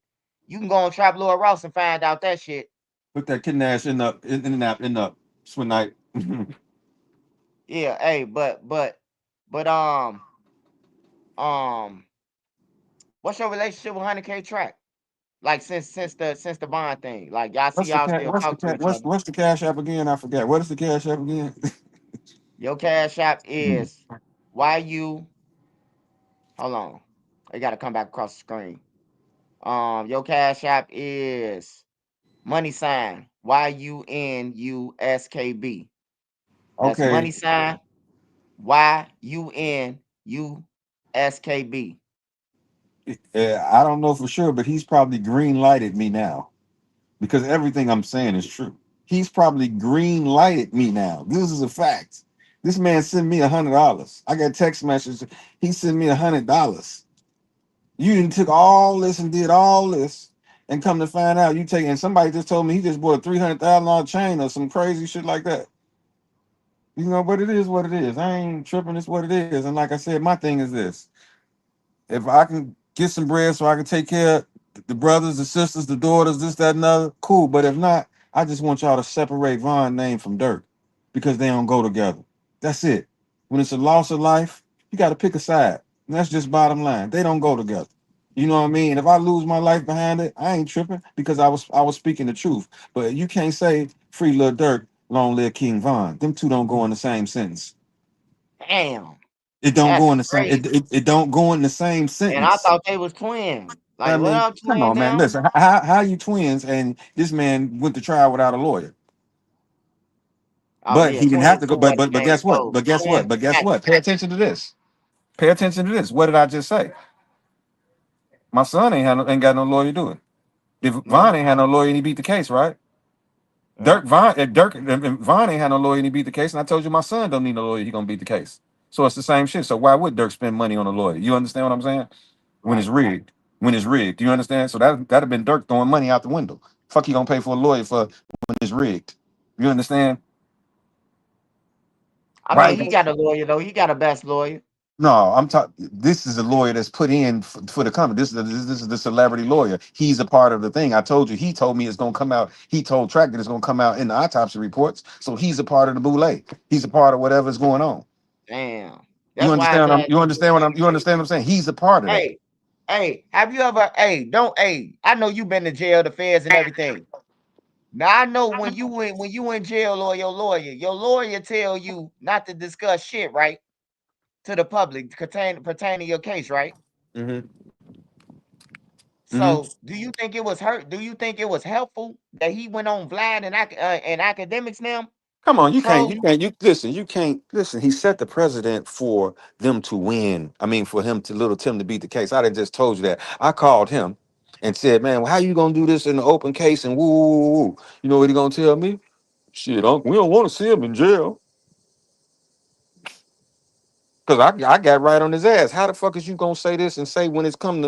You can go on Trap Lord Ross and find out that shit. Put that kid Nash in the swing night. Yeah, hey, but what's your relationship with 100K Track? Like since the Bond thing, like y'all see y'all still talk to each other. What's the cash app again? I forget. What is the cash app again? Your cash app is YU. Hold on, I gotta come back across the screen. Your cash app is money sign YUNUSKB. That's Okay. money sign YUNUSKB. I don't know for sure, but he's probably green lighted me now because everything I'm saying is true. He's probably green lighted me now. This is a fact. This man sent me $100. I got text messages. He sent me $100. You didn't took all this and did all this, and come to find out you take. And somebody just told me he just bought a $300,000 chain or some crazy shit like that. You know, but it is what it is. I ain't tripping. It's what it is. And like I said, my thing is this: if I can get some bread so I can take care of the brothers, the sisters, the daughters, this, that, and other, cool. But if not, I just want y'all to separate Von's name from Durk because they don't go together. That's it. When it's a loss of life, you got to pick a side. And that's just bottom line. They don't go together. You know what I mean? If I lose my life behind it, I ain't tripping because I was speaking the truth. But you can't say free Lil Durk, long live King Von. Them two don't go in the same sentence. Damn. It don't go in the same. It don't go in the same sentence. And I thought they was twins. Like, I what mean, up, twins? come on, man. Listen, how you twins and this man went to trial without a lawyer? Oh, But yeah, he didn't have to go. twins But guess what? But guess what? But guess what? Pay attention to this. Pay attention to this. What did I just say? My son ain't got no lawyer doing. If Von ain't had no lawyer and he beat the case, right? Von ain't had no lawyer and he beat the case. And I told you my son don't need no lawyer. He gonna beat the case. So it's the same shit. So why would Dirk spend money on a lawyer? You understand what I'm saying? When it's rigged. When it's rigged. Do you understand? So that'd have been Dirk throwing money out the window. Fuck you gonna pay for a lawyer for when it's rigged. You understand? I mean, Right? he got a lawyer though. He got a best lawyer. No, I'm talking. This is a lawyer that's put in for the company. This is the celebrity lawyer. He's a part of the thing. I told you. He told me it's gonna come out. He told Track that it's gonna come out in the autopsy reports. So he's a part of the boule. He's a part of whatever's going on. Damn. You That's why I understand? said. You understand what I'm. You understand what I'm saying? He's a part of that. Hey, have you ever? I know you've been to jail, the feds, and everything. Now I know when you in jail or your lawyer tell you not to discuss shit, right? To the public pertaining to your case, right? Mm-hmm. So, do you think it was Do you think it was helpful that he went on Vlad and academics now? Come on, you Troll. can't listen. He set the precedent for them to win. I mean, for him to Little Tim to beat the case. I done just told you that. I called him and said, "Man, well, how you gonna do this in the open case?" And woo, woo, woo, woo. You know what he gonna tell me? Shit, we don't want to see him in jail. Cause I got right on his ass. How the fuck is you gonna say this and say when it's come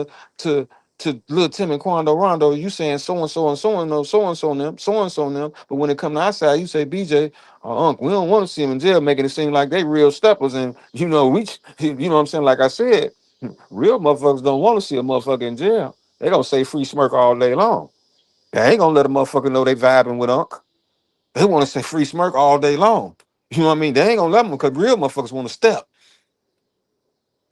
to Lil Tim and Quando Rondo, you saying so and so and so and so and them, so and so and them, but when it come to our side, you say BJ, Unc, we don't want to see him in jail, making it seem like they real steppers, and you know you know what I'm saying. Like I said, real motherfuckers don't want to see a motherfucker in jail. They gonna say free smirk all day long. They ain't gonna let a motherfucker know they vibing with Unc. They want to say free smirk all day long. You know what I mean? They ain't gonna let them because real motherfuckers want to step.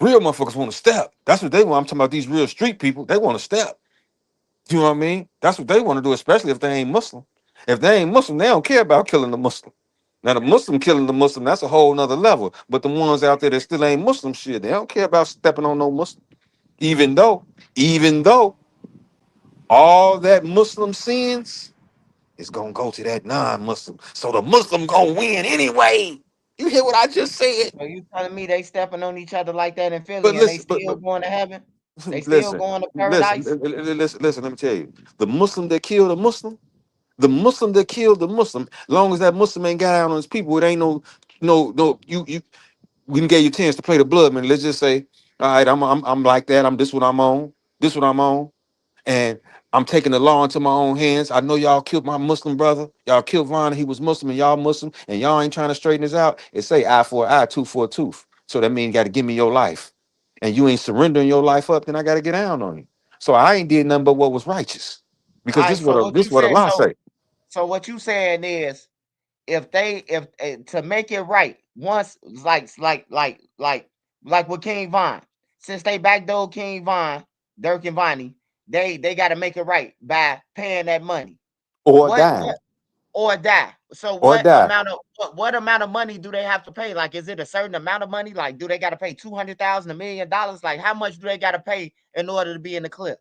Real motherfuckers want to step. That's what they want. I'm talking about these real street people. They want to step. You know what I mean? That's what they want to do, especially if they ain't Muslim. If they ain't Muslim, they don't care about killing the Muslim. Now, the Muslim killing the Muslim, that's a whole nother level. But the ones out there that still ain't Muslim shit, they don't care about stepping on no Muslim. Even though all that Muslim sins is gonna go to that non-Muslim. So the Muslim gonna win anyway. You hear what I just said? So you telling me they stepping on each other like that in But Philly and they listen, still going to heaven? They still listen, going to paradise? listen, let me tell you. The Muslim that killed a Muslim, the Muslim that killed the Muslim, long as that Muslim ain't got out on his people, it ain't no, you we can get you a chance to play the blood, man. Let's just say, all right, I'm like that. This what I'm on. This what I'm on. And I'm taking the law into my own hands. I know y'all killed my Muslim brother. Y'all killed Vonnie. He was Muslim and y'all Muslim. And y'all ain't trying to straighten this out. It say eye for an eye, tooth for a tooth. So that means you got to give me your life. And you ain't surrendering your life up, then I got to get down on you. So I ain't did nothing but what was righteous. Because All right, so what this you what a said, law say. so what you saying is if to make it right, once like with King Von, since they backdoored King Von, Dirk and Vonnie, they got to make it right by paying that money. Or What die. or die. So Or die. what amount of money do they have to pay? Like, is it a certain amount of money? Like, do they got to pay $200,000, $1 million? Like, how much do they got to pay in order to be in the clip?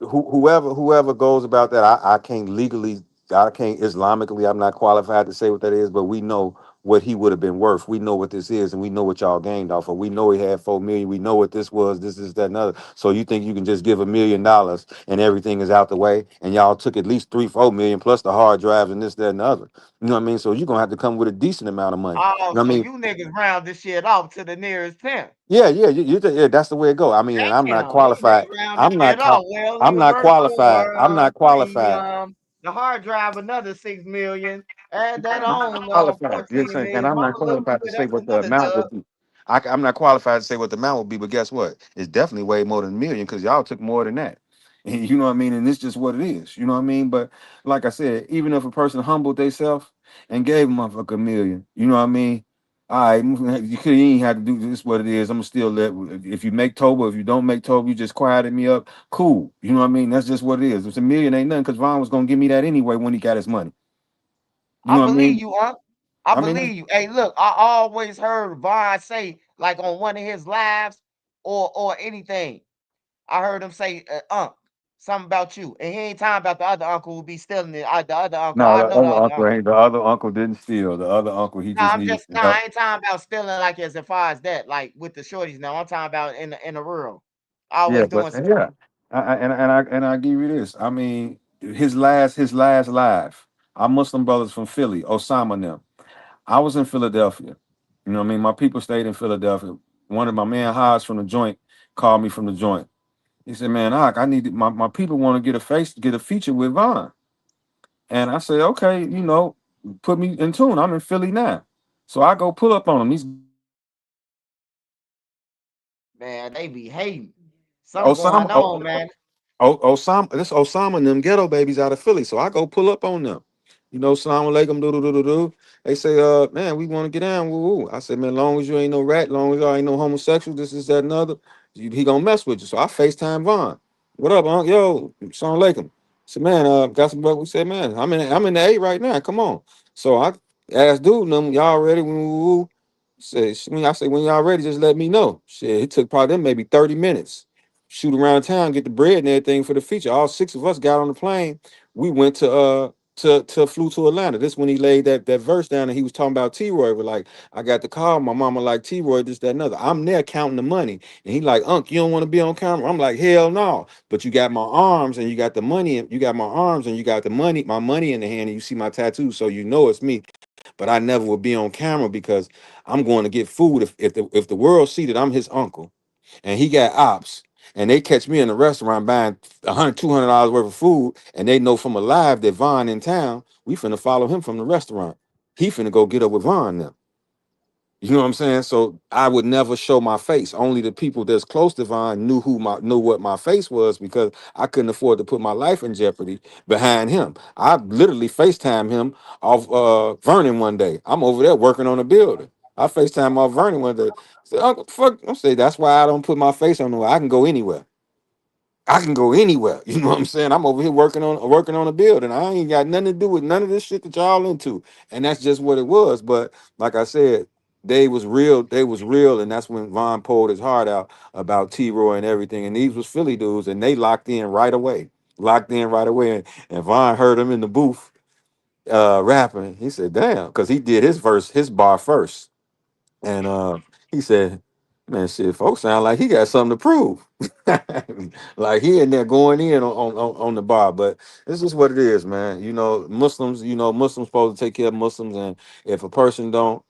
Whoever goes about that, I can't legally, I can't Islamically, I'm not qualified to say what that is, but we know what he would have been worth. We know what this is, and we know what y'all gained off of. We know he had 4 million. We know what this was. This is that and other. So you think you can just give $1 million and everything is out the way, and y'all took at least 3-4 million plus the hard drives and this, that, and the other. You know what I mean? So you're gonna have to come with a decent amount of money. You Oh, know what I so mean? you niggas round this shit off to the nearest 10. Yeah, yeah, that's the way it go. I mean, and I'm not Damn, you qualified. niggas round this I'm not shit qual- off. Well, I'm not universal qualified. I'm not qualified. premium. The hard drive another 6 million. Add that on Qualified. You 14 understand? And million. I'm not Mama look qualified to good. say That's what the another amount dub. would be. I'm not qualified to say what the amount would be, but guess what? It's definitely way more than $1 million because y'all took more than that. And you know what I mean? And it's just what it is. You know what I mean? But like I said, even if a person humbled themselves and gave a motherfucker $1 million, you know what I mean? All right, you ain't have to do this. What it is, I'm gonna still let. If you make Toba, if you don't make Toba, you just quieted me up. Cool, you know what I mean? That's just what it is. It's $1 million, ain't nothing, because Vaughn was gonna give me that anyway when he got his money. You I know what I believe mean? you, Unc. I I mean, believe you. Hey, look, I always heard Vaughn say, like on one of his lives or anything. I heard him say, Unc, something about you. And he ain't talking about the other uncle who be stealing it. The other uncle. no, I know the other uncle. the other uncle didn't steal. The other uncle, he No, just needed some help. I ain't talking about stealing like as far as that, like with the shorties. Now I'm talking about in the rural, Yeah, always but doing some yeah, shit. I give you this. I mean, his last live. Our Muslim brothers from Philly, Osama and them. I was in Philadelphia. You know what I mean? My people stayed in Philadelphia. One of my man Hodge from the joint called me from the joint. He said, "Man, I need my people want to get a feature with Von." And I said, "Okay, you know, put me in tune. I'm in Philly now." So I go pull up on him. He's Man, they be hating. Something Osama. going on, man. Osama, this Osama and them ghetto babies out of Philly. So I go pull up on them. You know, salam alaikum, do do do do do. They say, man, we want to get down. Woo, woo. I said, man, long as you ain't no rat, long as you ain't no homosexual, this is that another, he gonna mess with you. So I FaceTime Von. What up, Unc? Yo, salam alaikum. I said, man, got some buck. We said, man, I'm in the A right now. Come on. So I asked dude, them, y'all ready? Woo, woo, woo. I say, when y'all ready, just let me know. Shit, it took probably them maybe 30 minutes. Shoot around town, get the bread and everything for the feature. All six of us got on the plane. We went to flew to Atlanta. This when he laid that verse down and he was talking about T-Roy. But like, I got the call, my mama like T-Roy, this, that, another. I'm there counting the money. And he like, Unc, you don't want to be on camera? I'm like, hell no. But you got my arms and you got the money, and you got my arms and you got the money, my money in the hand, and you see my tattoo, so you know it's me. But I never would be on camera because I'm going to get food if the world see that I'm his uncle and he got ops and they catch me in a restaurant buying $100, $200 worth of food, and they know from alive that Von in town, we finna follow him from the restaurant. He finna go get up with Von now. You know what I'm saying? So I would never show my face. Only the people that's close to Von knew what my face was, because I couldn't afford to put my life in jeopardy behind him. I literally FaceTime him off Vernon one day. I'm over there working on a building. I FaceTime off Vernon one day. Say, Uncle, fuck, I say that's why I don't put my face on nowhere. I can go anywhere. I can go anywhere. You know what I'm saying? I'm over here working on a building. I ain't got nothing to do with none of this shit that y'all into. And that's just what it was. But like I said, they was real, and that's when Von pulled his heart out about T-Roy and everything. And these was Philly dudes, and they locked in right away. And Von heard him in the booth rapping. He said, damn, because he did his bar first. And he said, man, shit, folks sound like he got something to prove. Like he in there going in on the bar. But this is what it is, man. Muslims supposed to take care of Muslims. And if a person don't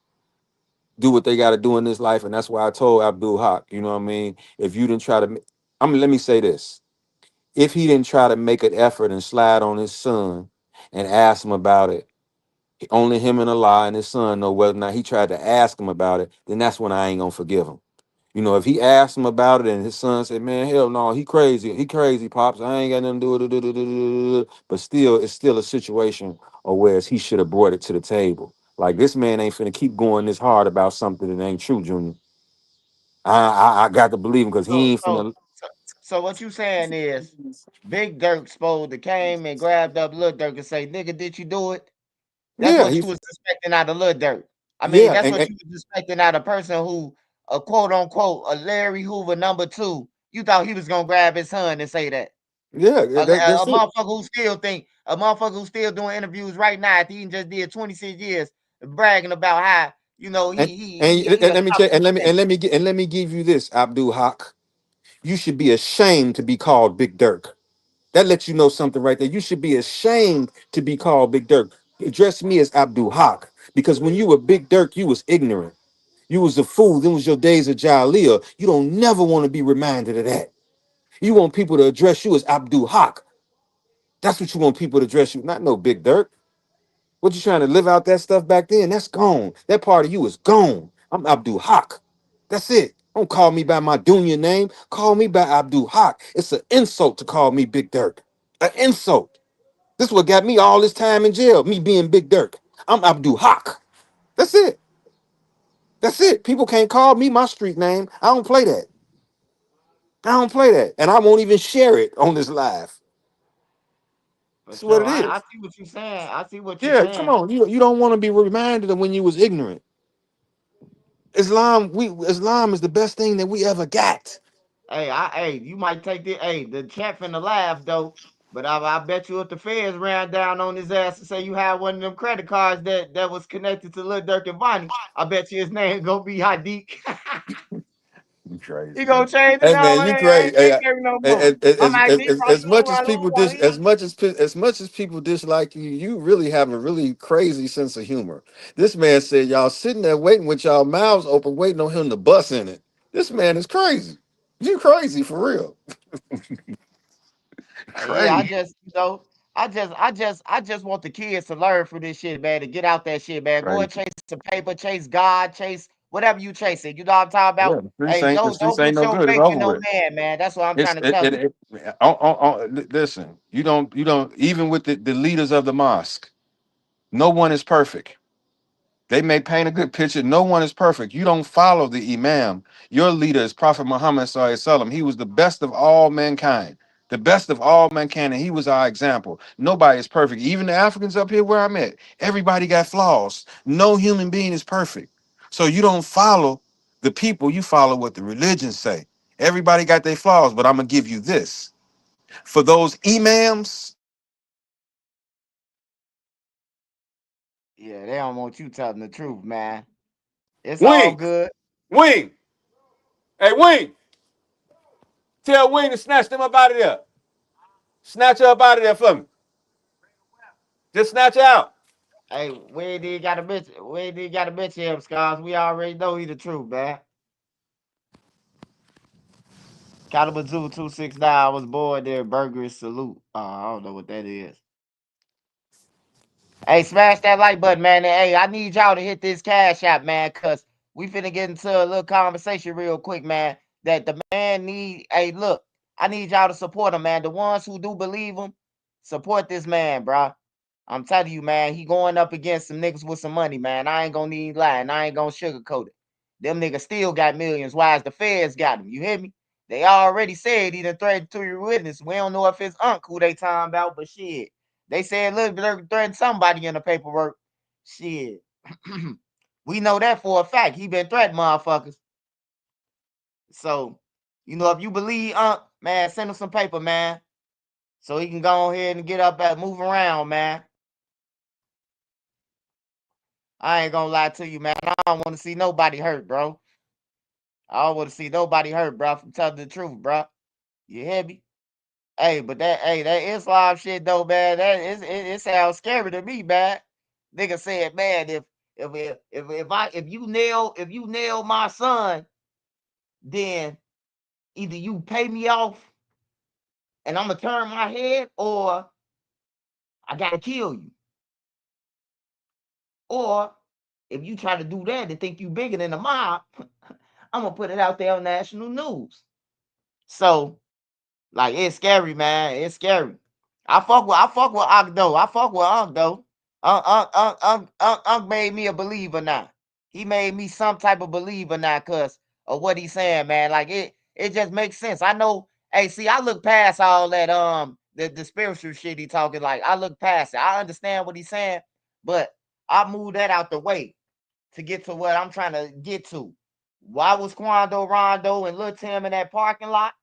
do what they got to do in this life, and that's why I told Abdul Haq, you know what I mean? If you didn't try to, let me say this. If he didn't try to make an effort and slide on his son and ask him about it, only him and Allah and his son know whether or not he tried to ask him about it, then that's when I ain't gonna forgive him. You know, if he asked him about it and his son said, man, hell no, he crazy, Pops. I ain't got nothing to do with it. But still, it's still a situation or where he should have brought it to the table. Like, this man ain't finna keep going this hard about something that ain't true, Junior. I got to believe him because So he ain't so finna. so so what you saying is Big Dirk supposed to came and grabbed up Lil Durk and say, nigga, did you do it? That's Yeah, what you was expecting out of Lil Durk. I mean, yeah, that's what you was expecting out of a person who, a quote unquote, a Larry Hoover #2. You thought he was gonna grab his son and say that. yeah, A that's it. motherfucker who still doing interviews right now after he just did 26 years bragging about how, you know, And he a let me top tell, and 2%. let me give you this, Abdul Haq. You should be ashamed to be called Big Dirk. That lets you know something right there. You should be ashamed to be called Big Dirk. Address me as Abdul Haq, because when you were Big Dirk, you was ignorant. You was a fool. Them was your days of Jaleel. You don't never want to be reminded of that. You want people to address you as Abdul Haq. That's what you want people to address you, not no Big Dirk. What you trying to live out that stuff back then? That's gone. That part of you is gone. I'm Abdul Haq. That's it. Don't call me by my Dunya name. Call me by Abdul Haq. It's an insult to call me Big Dirk. An insult. This is what got me all this time in jail, me being Big Dirk. I'm Abdul Haq. That's it. That's it. People can't call me my street name. I don't play that. I don't play that. And I won't even share it on this live. For That's what sure. it is. I see what you're saying. I see what you're Yeah, come saying. on. You don't want to be reminded of when you was ignorant. Islam is the best thing that we ever got. Hey, you might take this. Hey, the chat finna laugh though. But I bet you if the feds ran down on his ass and say you had one of them credit cards that was connected to Lil Durk and Vonnie, I bet you his name gonna be Hadiq. crazy. He gonna change it Hey now. man, you Hey, I crazy. ain't take care no more. I'm actually As much as running people while he. as much as people dislike you, you really have a really crazy sense of humor. This man said y'all sitting there waiting with y'all mouths open, waiting on him to bust in it. This man is crazy. You crazy for real. Yeah, I Crazy. just, I just want the kids to learn from this shit, man. To get out that shit, man. Go and Crazy. chase some paper, chase God, chase whatever you chasing. You know what I'm talking Yeah, about? Hey, the don't streets ain't put no your good. It's faith in over no with. man, man. That's what I'm It's trying to tell you. listen, you don't even with the leaders of the mosque, no one is perfect. They may paint a good picture. No one is perfect. You don't follow the Imam. Your leader is Prophet Muhammad Sallallahu Alaihi Wasallam. He was the best of all mankind. The best of all mankind, and he was our example. Nobody is perfect. Even the Africans up here where I'm at, everybody got flaws. No human being is perfect. So you don't follow the people, you follow what the religions say. Everybody got their flaws, but I'm gonna give you this. For those imams, Yeah, they don't want you telling the truth, man. It's all Wing, good. Wing, hey Wing, tell Wing to snatch them up out of there. Snatch her up out of there for me. Just snatch her out. Hey, we ain't even got a bitch. We ain't even got a bitch him, Scars. We already know he the truth, man. Caliber Zoo 269 was born there. Burger salute. I don't know what that is. Hey, smash that like button, man. And, hey, I need y'all to hit this cash app, man, because we finna get into a little conversation real quick, man. That the man need. Hey, look, I need y'all to support him, man. The ones who do believe him, support this man, bro. I'm telling you, man, he going up against some niggas with some money, man. I ain't gonna need lying. I ain't gonna sugarcoat it. Them niggas still got millions. Why is the feds got him? You hear me? They already said he done threatened to your witness. We don't know if it's uncle who they talking about, but shit. They said, look, they're threatening somebody in the paperwork. Shit. We know that for a fact. He been threatening motherfuckers. So, if you believe man, send him some paper, man. So he can go ahead and get up and move around, man. I ain't gonna lie to you, man. I don't want to see nobody hurt, bro. I don't want to see nobody hurt, bro. From telling the truth, bro. You hear me? Hey, but that Islam shit though, man, it sounds scary to me, man. Nigga said, man, if you nail my son, then either you pay me off and I'm gonna turn my head, or I gotta kill you. Or if you try to do that and think you bigger than the mob, I'm gonna put it out there on national news. So, like, it's scary, man. It's scary. I fuck with Unc though. I fuck with Unc though. Unc made me a believer now. He made me some type of believer now because of what he's saying, man. Like it just makes sense. I know. Hey, see, I look past all that the spiritual shit he talking. Like, I look past it. I understand what he's saying, but I move that out the way to get to what I'm trying to get to. Why was Quando Rondo and Lil Tim in that parking lot?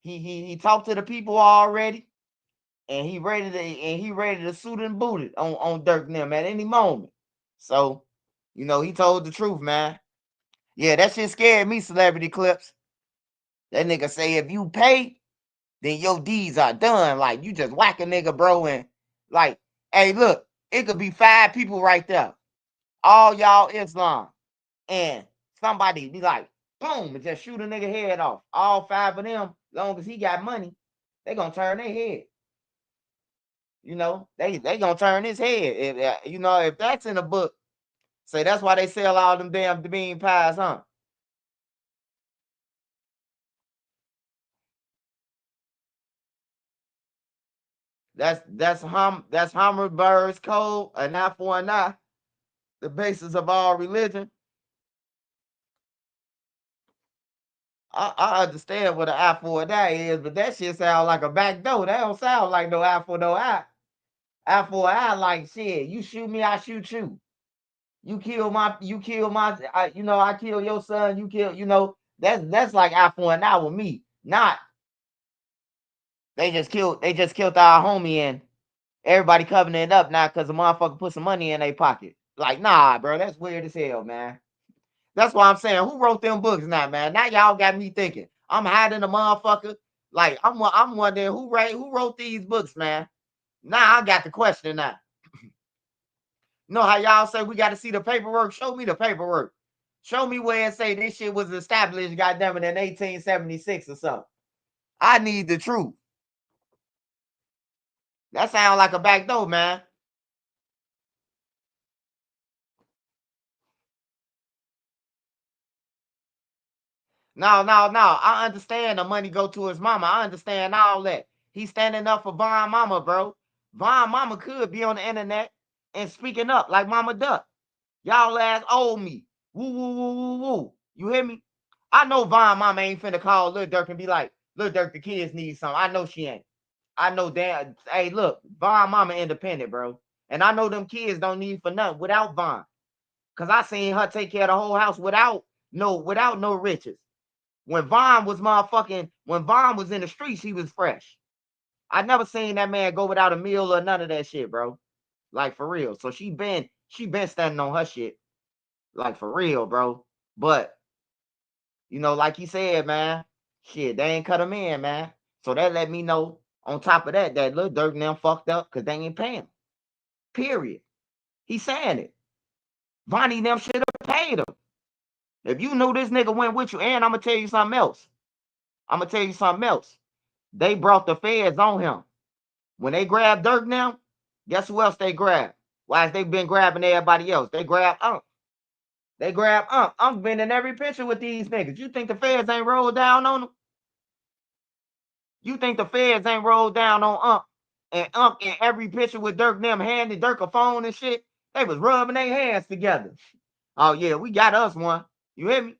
He talked to the people already, and he ready to suit and boot it on Durk and them at any moment. So, he told the truth, man. Yeah, that shit scared me, Celebrity Clips. That nigga say if you pay, then your deeds are done. Like, you just whack a nigga, bro, and like, hey, look, it could be 5 people right there. All y'all Islam. And somebody be like, boom, and just shoot a nigga head off. All 5 of them, long as he got money, they gonna turn their head. They gonna turn his head. If that's in a book, say that's why they sell all them damn bean pies, huh? That's Humminbird's code, an eye for an eye, the basis of all religion. I understand what an eye for an eye is, but that shit sound like a back door. That don't sound like no eye for no eye. Eye for an eye, like shit. You shoot me, I shoot you. You kill my, I kill your son. You kill, that's like eye for an eye with me. Not they just killed our homie and everybody covering it up now because the motherfucker put some money in their pocket. Like, nah, bro, that's weird as hell, man. That's why I'm saying, who wrote them books now, man? Now y'all got me thinking. I'm hiding the motherfucker. Like, I'm wondering who wrote these books, man. Now I got the question now. Know how y'all say we got to see the paperwork? Show me the paperwork. Show me where it say this shit was established, goddamn it, in 1876 or something. I need the truth. That sounds like a backdoor, man. No. I understand the money go to his mama. I understand all that. He's standing up for Von Mama, bro. Von Mama could be on the internet and speaking up like Mama Duck. Y'all ass owe me. Woo, woo, woo, woo, woo. You hear me? I know Von Mama ain't finna call Lil Durk and be like, Lil Durk, the kids need something. I know she ain't. I know that. Hey, look, Von Mama independent, bro. And I know them kids don't need for nothing without Von. Cause I seen her take care of the whole house without no riches. When Von was in the streets, he was fresh. I never seen that man go without a meal or none of that shit, bro. Like for real. So she been standing on her shit. Like for real, bro. But like he said, man, shit, they ain't cut him in, man. So that let me know on top of that Lil Durk and them fucked up because they ain't paying him. Period. He saying it. Vonnie and them should have paid him. If you knew this nigga went with you, and I'm gonna tell you something else. They brought the feds on him. When they grabbed Durk now, guess who else they grabbed? Why has they been grabbing everybody else? They grabbed Unc. Unc been in every picture with these niggas. You think the feds ain't rolled down on them? You think the feds ain't rolled down on Unc? And Unc in every picture with Durk them handing Durk a phone and shit. They was rubbing their hands together. Oh yeah, we got us one. You hear me?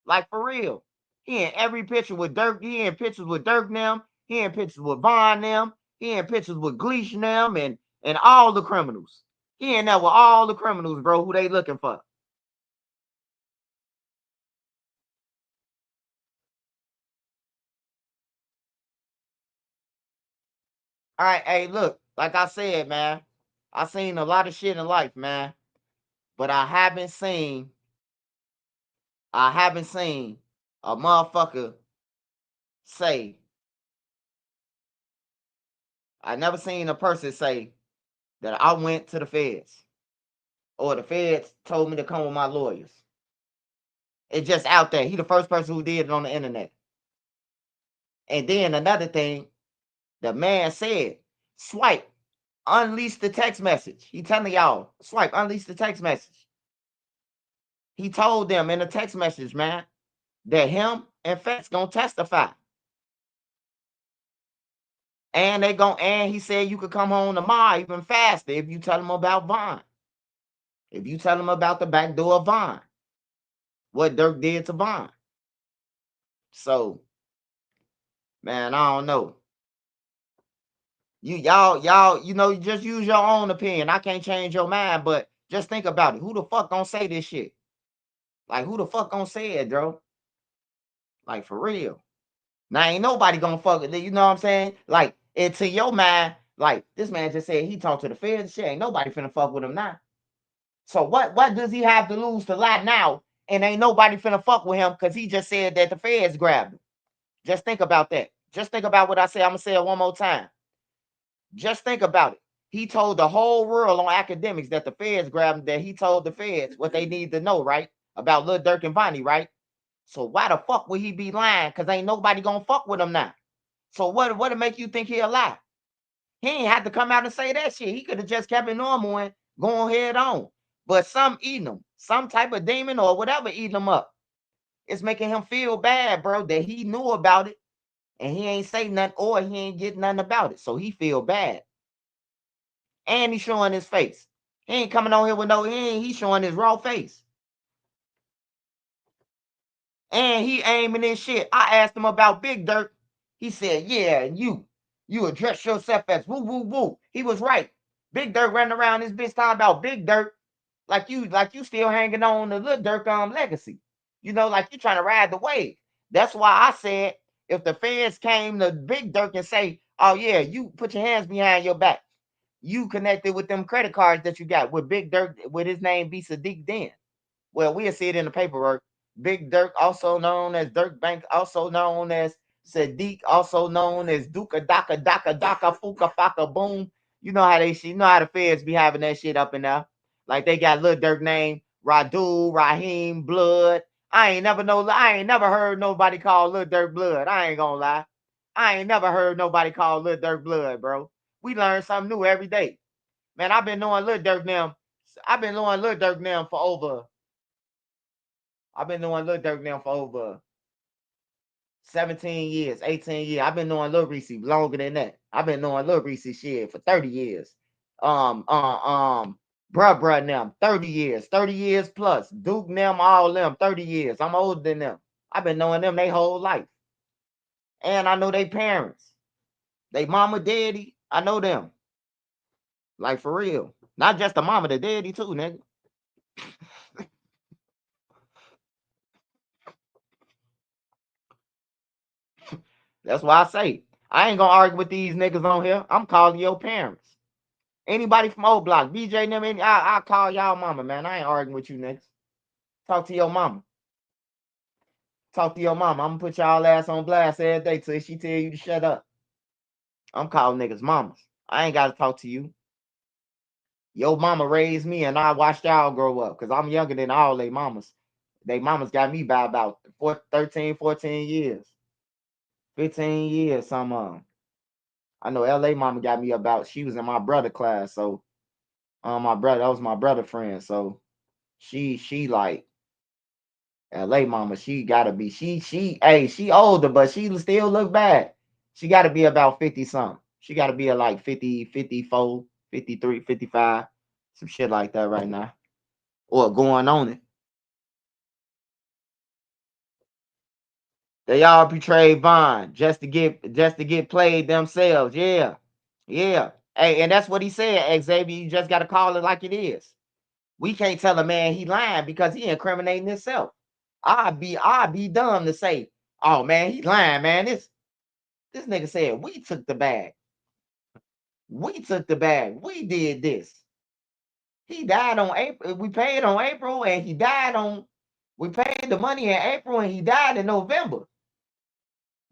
Like for real. He in every picture with Durk. He in pictures with Durk them. He in pictures with Von them. He in pictures with Gleesh them and all the criminals. He in there with all the criminals, bro, who they looking for. All right, hey, look, like I said, man, I seen a lot of shit in life, man. But I haven't seen a motherfucker say, I never seen a person say that I went to the feds or the feds told me to come with my lawyers. It's just out there. He the first person who did it on the internet. And then another thing, the man said, swipe, unleash the text message. He telling y'all, swipe, unleash the text message. He told them in the text message, man, that him and Fats gonna testify. And he said you could come home tomorrow even faster if you tell him about Von. If you tell him about the back door of Von. What Durk did to Von. So, man, I don't know. Y'all, you just use your own opinion. I can't change your mind, but just think about it. Who the fuck gonna say this shit? Like, who the fuck gonna say it, bro? Like, for real. Now, ain't nobody gonna fuck it. You know what I'm saying? Like, into your mind, like, this man just said he talked to the feds. Shit, ain't nobody finna fuck with him now. So what does he have to lose to lie now? And ain't nobody finna fuck with him because he just said that the feds grabbed him. Just think about that. Just think about what I said. I'm gonna say it one more time. Just think about it. He told the whole world on academics that the feds grabbed him, that he told the feds what they need to know, right? About Lil Durk and Vonnie, right? So why the fuck would he be lying? Because ain't nobody gonna fuck with him now. So what make you think he'll lie? He ain't had to come out and say that shit. He could have just kept it normal and going head on. But some eating him, some type of demon or whatever eating him up. It's making him feel bad, bro, that he knew about it and he ain't say nothing or he ain't get nothing about it. So he feel bad. And he's showing his face. He ain't coming on here with he's showing his raw face. And he aiming his shit. I asked him about Big Durk. He said, yeah, you address yourself as woo, woo, woo. He was right. Big Durk running around this bitch talking about Big Durk like you still hanging on the Lil Durk legacy. Like you trying to ride the wave. That's why I said if the feds came to Big Durk and say, oh yeah, you put your hands behind your back. You connected with them credit cards that you got with Big Durk, with his name be Sadiq Den. Well, we'll see it in the paperwork. Big Durk, also known as Dirk Bank, also known as Sadiq, also known as Duka Daka Daka Daka Fuka Faka Boom. You know how you know how the feds be having that shit up in there. Like they got Lil Durk name, Radu, Raheem, Blood. I ain't never heard nobody call Lil Durk Blood. I ain't gonna lie. I ain't never heard nobody call Lil Durk Blood, bro. We learn something new every day. Man, I've been knowing Lil Durk now. I've been knowing Lil Durk now for over 17 years, 18 years. I've been knowing Lil Reese longer than that. I've been knowing Lil Reese shit for 30 years. Bruh them, 30 years plus. Duke them, all them, 30 years. I'm older than them. I've been knowing them their whole life. And I know they parents. They mama, daddy, I know them. Like for real. Not just the mama, the daddy too, nigga. That's why I say, I ain't gonna argue with these niggas on here. I'm calling your parents. Anybody from O Block, BJ them, I'll call y'all mama, man. I ain't arguing with you niggas. Talk to your mama. Talk to your mama. I'm gonna put y'all ass on blast every day till she tell you to shut up. I'm calling niggas mamas. I ain't gotta talk to you. Your mama raised me and I watched y'all grow up because I'm younger than all they mamas. They mamas got me by about 13, 14 years. 15 years, some of them. I know LA mama got me about, she was in my brother class. So that was my brother friend. So she like LA mama, she gotta be, she older, but she still look bad. She gotta be about 50 something. She gotta be at like 50, 54, 53, 55, some shit like that right now. Or going on it. They all betrayed Von just to get played themselves. Yeah. Yeah. Hey, and that's what he said, Xavier. You just gotta call it like it is. We can't tell a man he lying because he incriminating himself. I'd be dumb to say, oh man, he lying, man. This nigga said we took the bag. We took the bag. We did this. He died on April. We paid on April and he died on, we paid the money in April and he died in November.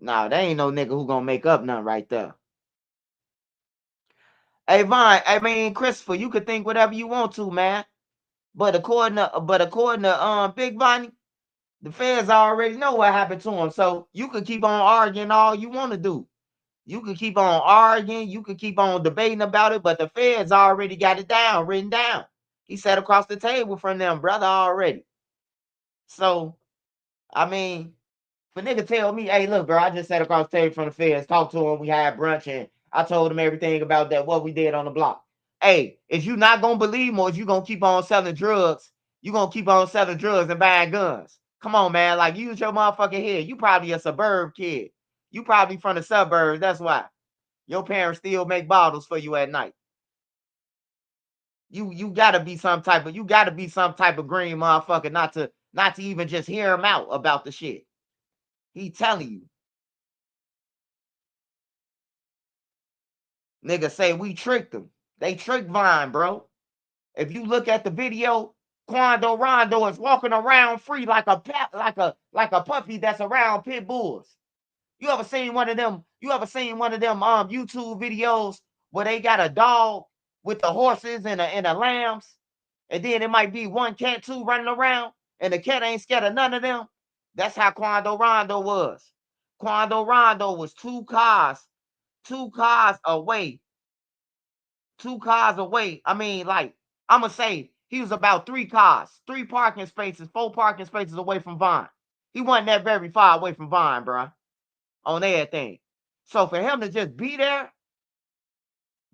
Nah, there ain't no nigga who gonna make up nothing right there. Hey Von, I mean Christopher, you could think whatever you want to, man. But according to Big Vonnie, the feds already know what happened to him. So you could keep on arguing all you want to do. You could keep on arguing, you could keep on debating about it, but the feds already got it down, written down. He sat across the table from them, brother, already. So, I mean, if a nigga tell me, hey, look, bro, I just sat across the table from the feds, talked to him, we had brunch, and I told him everything about that, what we did on the block. Hey, if you not gonna believe me, or if you gonna keep on selling drugs, you gonna keep on selling drugs and buying guns. Come on, man, like use your motherfucking head. You probably a suburb kid. You probably from the suburbs, that's why. Your parents still make bottles for you at night. You gotta be some type of green motherfucker not to even just hear him out about the shit. He telling you. Nigga say we tricked them. They tricked Vine, bro. If you look at the video, Quando Rondo is walking around free like a puppy that's around pit bulls. You ever seen one of them YouTube videos where they got a dog with the horses and the lambs, and then it might be one cat too running around, and the cat ain't scared of none of them? That's how Quando Rondo was. Quando Rondo was two cars away. I mean, like, I'm gonna say he was about 4 parking spaces away from Vine. He wasn't that very far away from Vine, bro. On everything. So for him to just be there,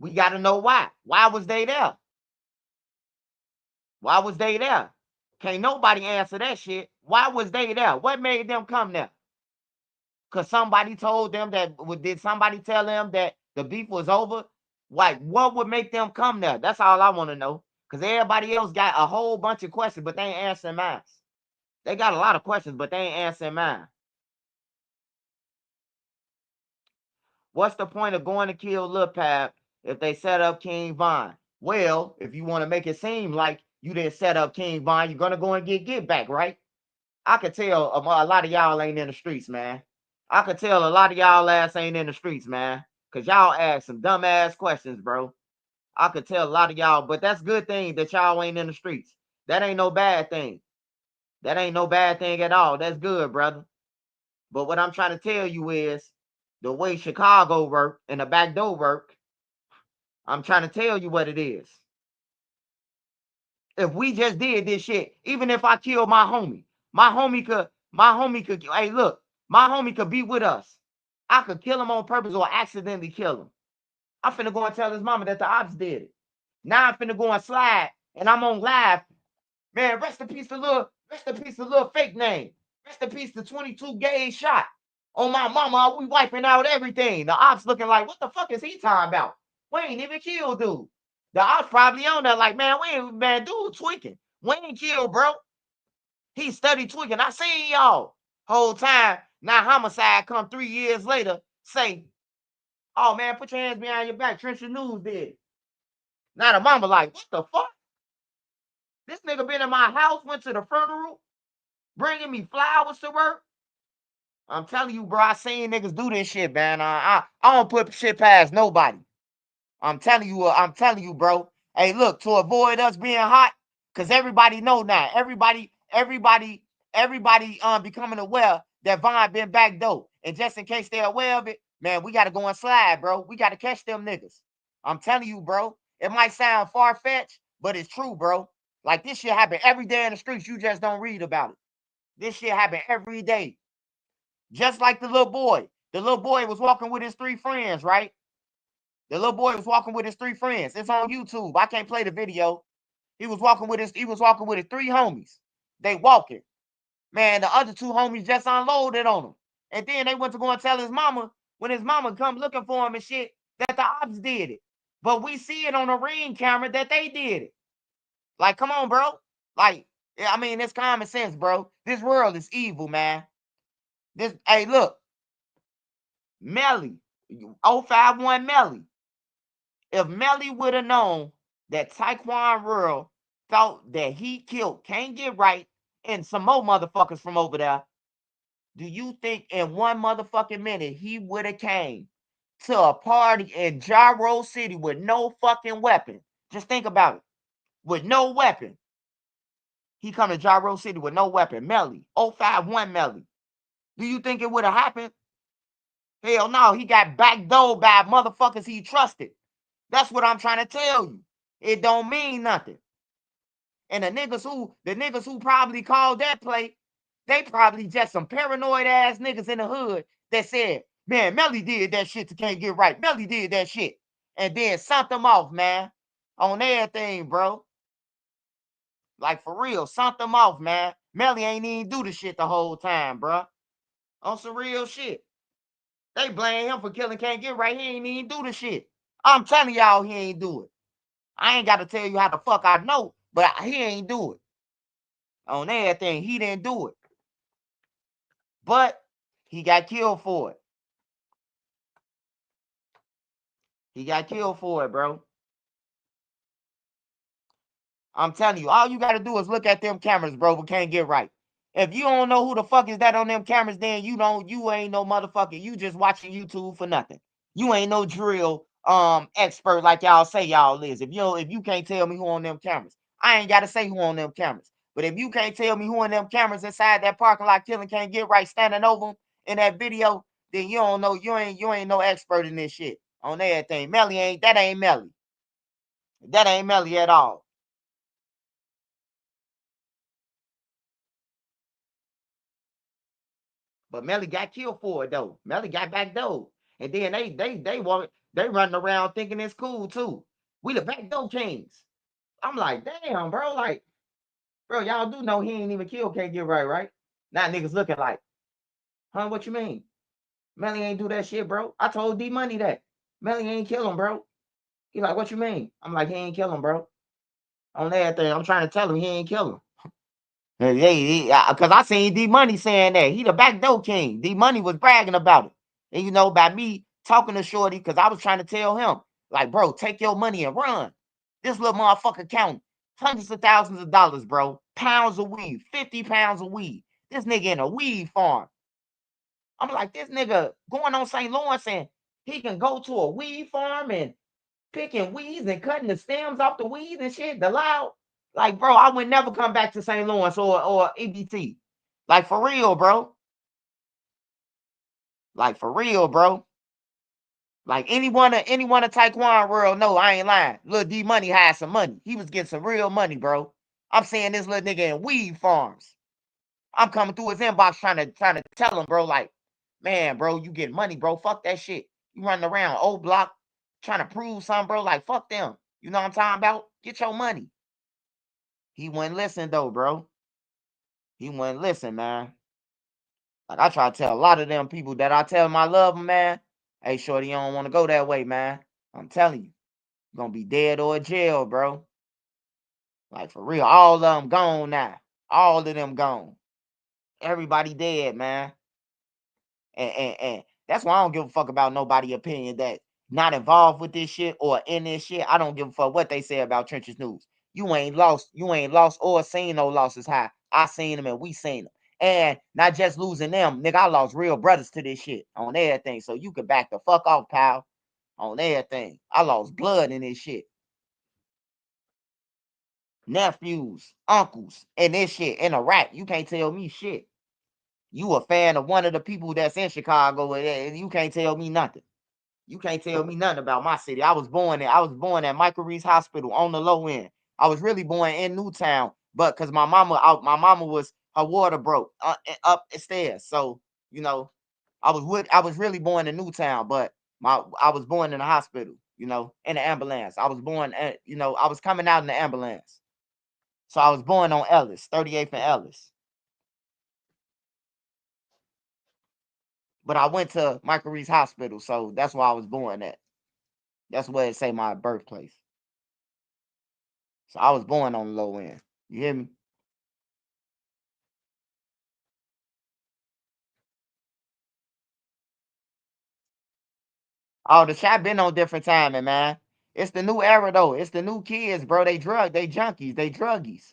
we got to know why. Why was they there? Why was they there? Can't nobody answer that shit. Why was they there? What made them come there? Because somebody told them that, did somebody tell them that the beef was over? Like, what would make them come there? That's all I want to know. Because everybody else got a whole bunch of questions, but they ain't answering mine. They got a lot of questions, but they ain't answering mine. What's the point of going to kill Lil Pap if they set up King Von? Well, if you want to make it seem like You didn't set up King Von. You're gonna go and get back, right? I could tell a lot of y'all ain't in the streets, man. I could tell a lot of y'all ass ain't in the streets, man. Cause y'all ask some dumb ass questions, bro. I could tell a lot of y'all, but that's good thing that y'all ain't in the streets. That ain't no bad thing. That ain't no bad thing at all. That's good, brother. But what I'm trying to tell you is the way Chicago work and the back door work, I'm trying to tell you what it is. If we just did this shit, even if I killed my homie could, hey, look, my homie could be with us. I could kill him on purpose or accidentally kill him. I'm finna go and tell his mama that the ops did it. Now I'm finna go and slide and I'm on live. Man, rest in peace to little fake name. Rest in peace to 22 gauge shot. On my mama, we wiping out everything. The ops looking like, what the fuck is he talking about? We ain't even killed dude. The ops probably on there like, man, dude tweaking. We ain't killed, bro. He studied tweaking. I seen y'all whole time. Now homicide come 3 years later, say, oh man, put your hands behind your back. Trenchard News did. Now the mama like, what the fuck? This nigga been in my house, went to the funeral, bringing me flowers to work. I'm telling you, bro, I seen niggas do this shit, man. I don't put shit past nobody. I'm telling you, bro. Hey, look, to avoid us being hot, because everybody know now. Everybody becoming aware that Von been back dope. And just in case they're aware of it, man, we got to go and slide, bro. We got to catch them niggas. I'm telling you, bro. It might sound far-fetched, but it's true, bro. Like, this shit happen every day in the streets. You just don't read about it. This shit happen every day. Just like the little boy. The little boy was walking with his 3 friends, right? The little boy was walking with his 3 friends. It's on YouTube. I can't play the video. He was walking with his 3 homies. They walking. Man, the other 2 homies just unloaded on him. And then they went to go and tell his mama, when his mama come looking for him and shit, that the ops did it. But we see it on a Ring camera that they did it. Like, come on, bro. Like, I mean, it's common sense, bro. This world is evil, man. Hey, look. Melly. 051 Melly. If Melly would have known that Taekwon Rural thought that he killed Can't Get Right and some more motherfuckers from over there, do you think in one motherfucking minute he would have came to a party in Gyro City with no fucking weapon? Just think about it. With no weapon. He come to Gyro City with no weapon. Melly. 051 Melly. Do you think it would have happened? Hell no. He got backdoored by motherfuckers he trusted. That's what I'm trying to tell you. It don't mean nothing. And the niggas who probably called that play, they probably just some paranoid ass niggas in the hood that said, man, Melly did that shit to Can't Get Right. Melly did that shit. And then sent them off, man. On everything, bro. Like, for real, sent them off, man. Melly ain't even do the shit the whole time, bro. On some real shit. They blame him for killing Can't Get Right. He ain't even do the shit. I'm telling y'all he ain't do it. I ain't got to tell you how the fuck I know, but he ain't do it. On everything, he didn't do it. But he got killed for it. He got killed for it, bro. I'm telling you, all you got to do is look at them cameras, bro, but Can't Get Right. If you don't know who the fuck is that on them cameras, then you ain't no motherfucker. You just watching YouTube for nothing. You ain't no drill expert like y'all say y'all is. If you can't tell me who on them cameras, I ain't gotta say who on them cameras. But if you can't tell me who on them cameras inside that parking lot killing Can't Get Right standing over him in that video, then you don't know, you ain't no expert in this shit on everything. Melly ain't Melly. That ain't Melly at all. But Melly got killed for it though. Melly got back though. And then they running around thinking it's cool too. We the back door kings. I'm like, damn, bro. Like, bro, y'all do know he ain't even killed Can't Get Right, right? Now niggas looking like, huh, what you mean? Melly ain't do that shit, bro. I told D Money that. Melly ain't kill him, bro. He like, what you mean? I'm like, he ain't kill him, bro. On everything, I'm trying to tell him he ain't kill him. Because I seen D Money saying that he the backdoor king. D Money was bragging about it, and you know, by me talking to Shorty, because I was trying to tell him, like, bro, take your money and run. This little motherfucker counting Hundreds of thousands of dollars, bro. Pounds of weed, 50 pounds of weed. This nigga in a weed farm. I'm like, this nigga going on St. Lawrence and he can go to a weed farm and picking weeds and cutting the stems off the weeds and shit. The loud. Like, bro, I would never come back to St. Lawrence or EBT. Like, for real, bro. Like, for real, bro. Like, anyone of Taekwondo world, no, I ain't lying. Lil D Money had some money. He was getting some real money, bro. I'm saying this little nigga in weed farms. I'm coming through his inbox trying to tell him, bro, like, man, bro, you get money, bro. Fuck that shit. You running around old block trying to prove something, bro. Like, fuck them. You know what I'm talking about? Get your money. He wouldn't listen, though, bro. He wouldn't listen, man. Like, I try to tell a lot of them people that I tell them I love them, man. Hey, shorty, you don't want to go that way, man. I'm telling you. You're going to be dead or in jail, bro. Like, for real. All of them gone now. All of them gone. Everybody dead, man. And that's why I don't give a fuck about nobody opinion that not involved with this shit or in this shit. I don't give a fuck what they say about Trenches News. You ain't lost or seen no losses high. I seen them and we seen them. And not just losing them, nigga, I lost real brothers to this shit on everything. So you can back the fuck off, pal, on everything. I lost blood in this shit. Nephews, uncles, and this shit in Iraq. You can't tell me shit. You a fan of one of the people that's in Chicago, and you can't tell me nothing. You can't tell me nothing about my city. I was born at Michael Reese Hospital on the low end. I was really born in Newtown, but because my mama was, her water broke upstairs. So, you know, I was really born in Newtown, but I was born in a hospital, you know, in an ambulance. I was born at, you know, I was coming out in the ambulance. So I was born on Ellis, 38th and Ellis. But I went to Michael Reese Hospital, so that's where I was born at. That's where it say my birthplace. So I was born on the low end. You hear me? Oh, the shot been on different timing, man. It's the new era though. It's the new kids, bro. They junkies, they druggies.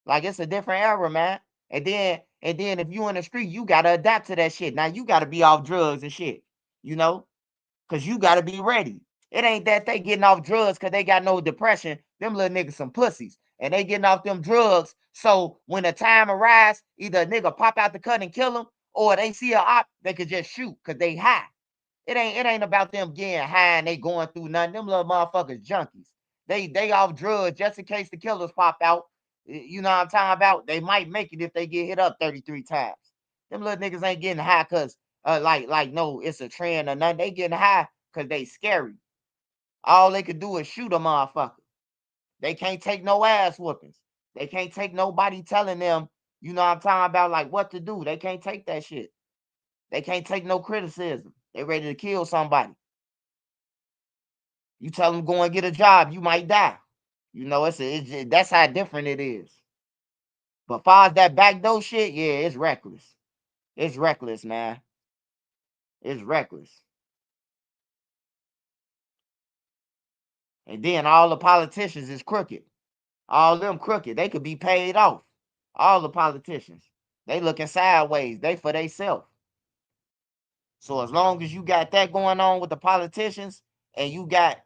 Like, it's a different era, man. And then if you in the street, you gotta adapt to that shit. Now you gotta be off drugs and shit, you know, cause you gotta be ready. It ain't that they getting off drugs cause they got no depression. Them little niggas some pussies. And they getting off them drugs. So when the time arrives, either a nigga pop out the cut and kill them, or they see a op, they could just shoot cause they high. It ain't about them getting high and they going through nothing. Them little motherfuckers junkies. They off drugs just in case the killers pop out. You know what I'm talking about? They might make it if they get hit up 33 times. Them little niggas ain't getting high because like no, it's a trend or nothing. They getting high because they scary. All they could do is shoot a motherfucker. They can't take no ass whoopings. They can't take nobody telling them, you know what I'm talking about, like what to do. They can't take that shit. They can't take no criticism. They ready to kill somebody. You tell them go and get a job, you might die. You know, that's how different it is. But far as that backdoor shit, yeah, it's reckless. It's reckless, man. It's reckless. And then all the politicians is crooked. All them crooked. They could be paid off. All the politicians. They looking sideways. They for theyself. So as long as you got that going on with the politicians and you got,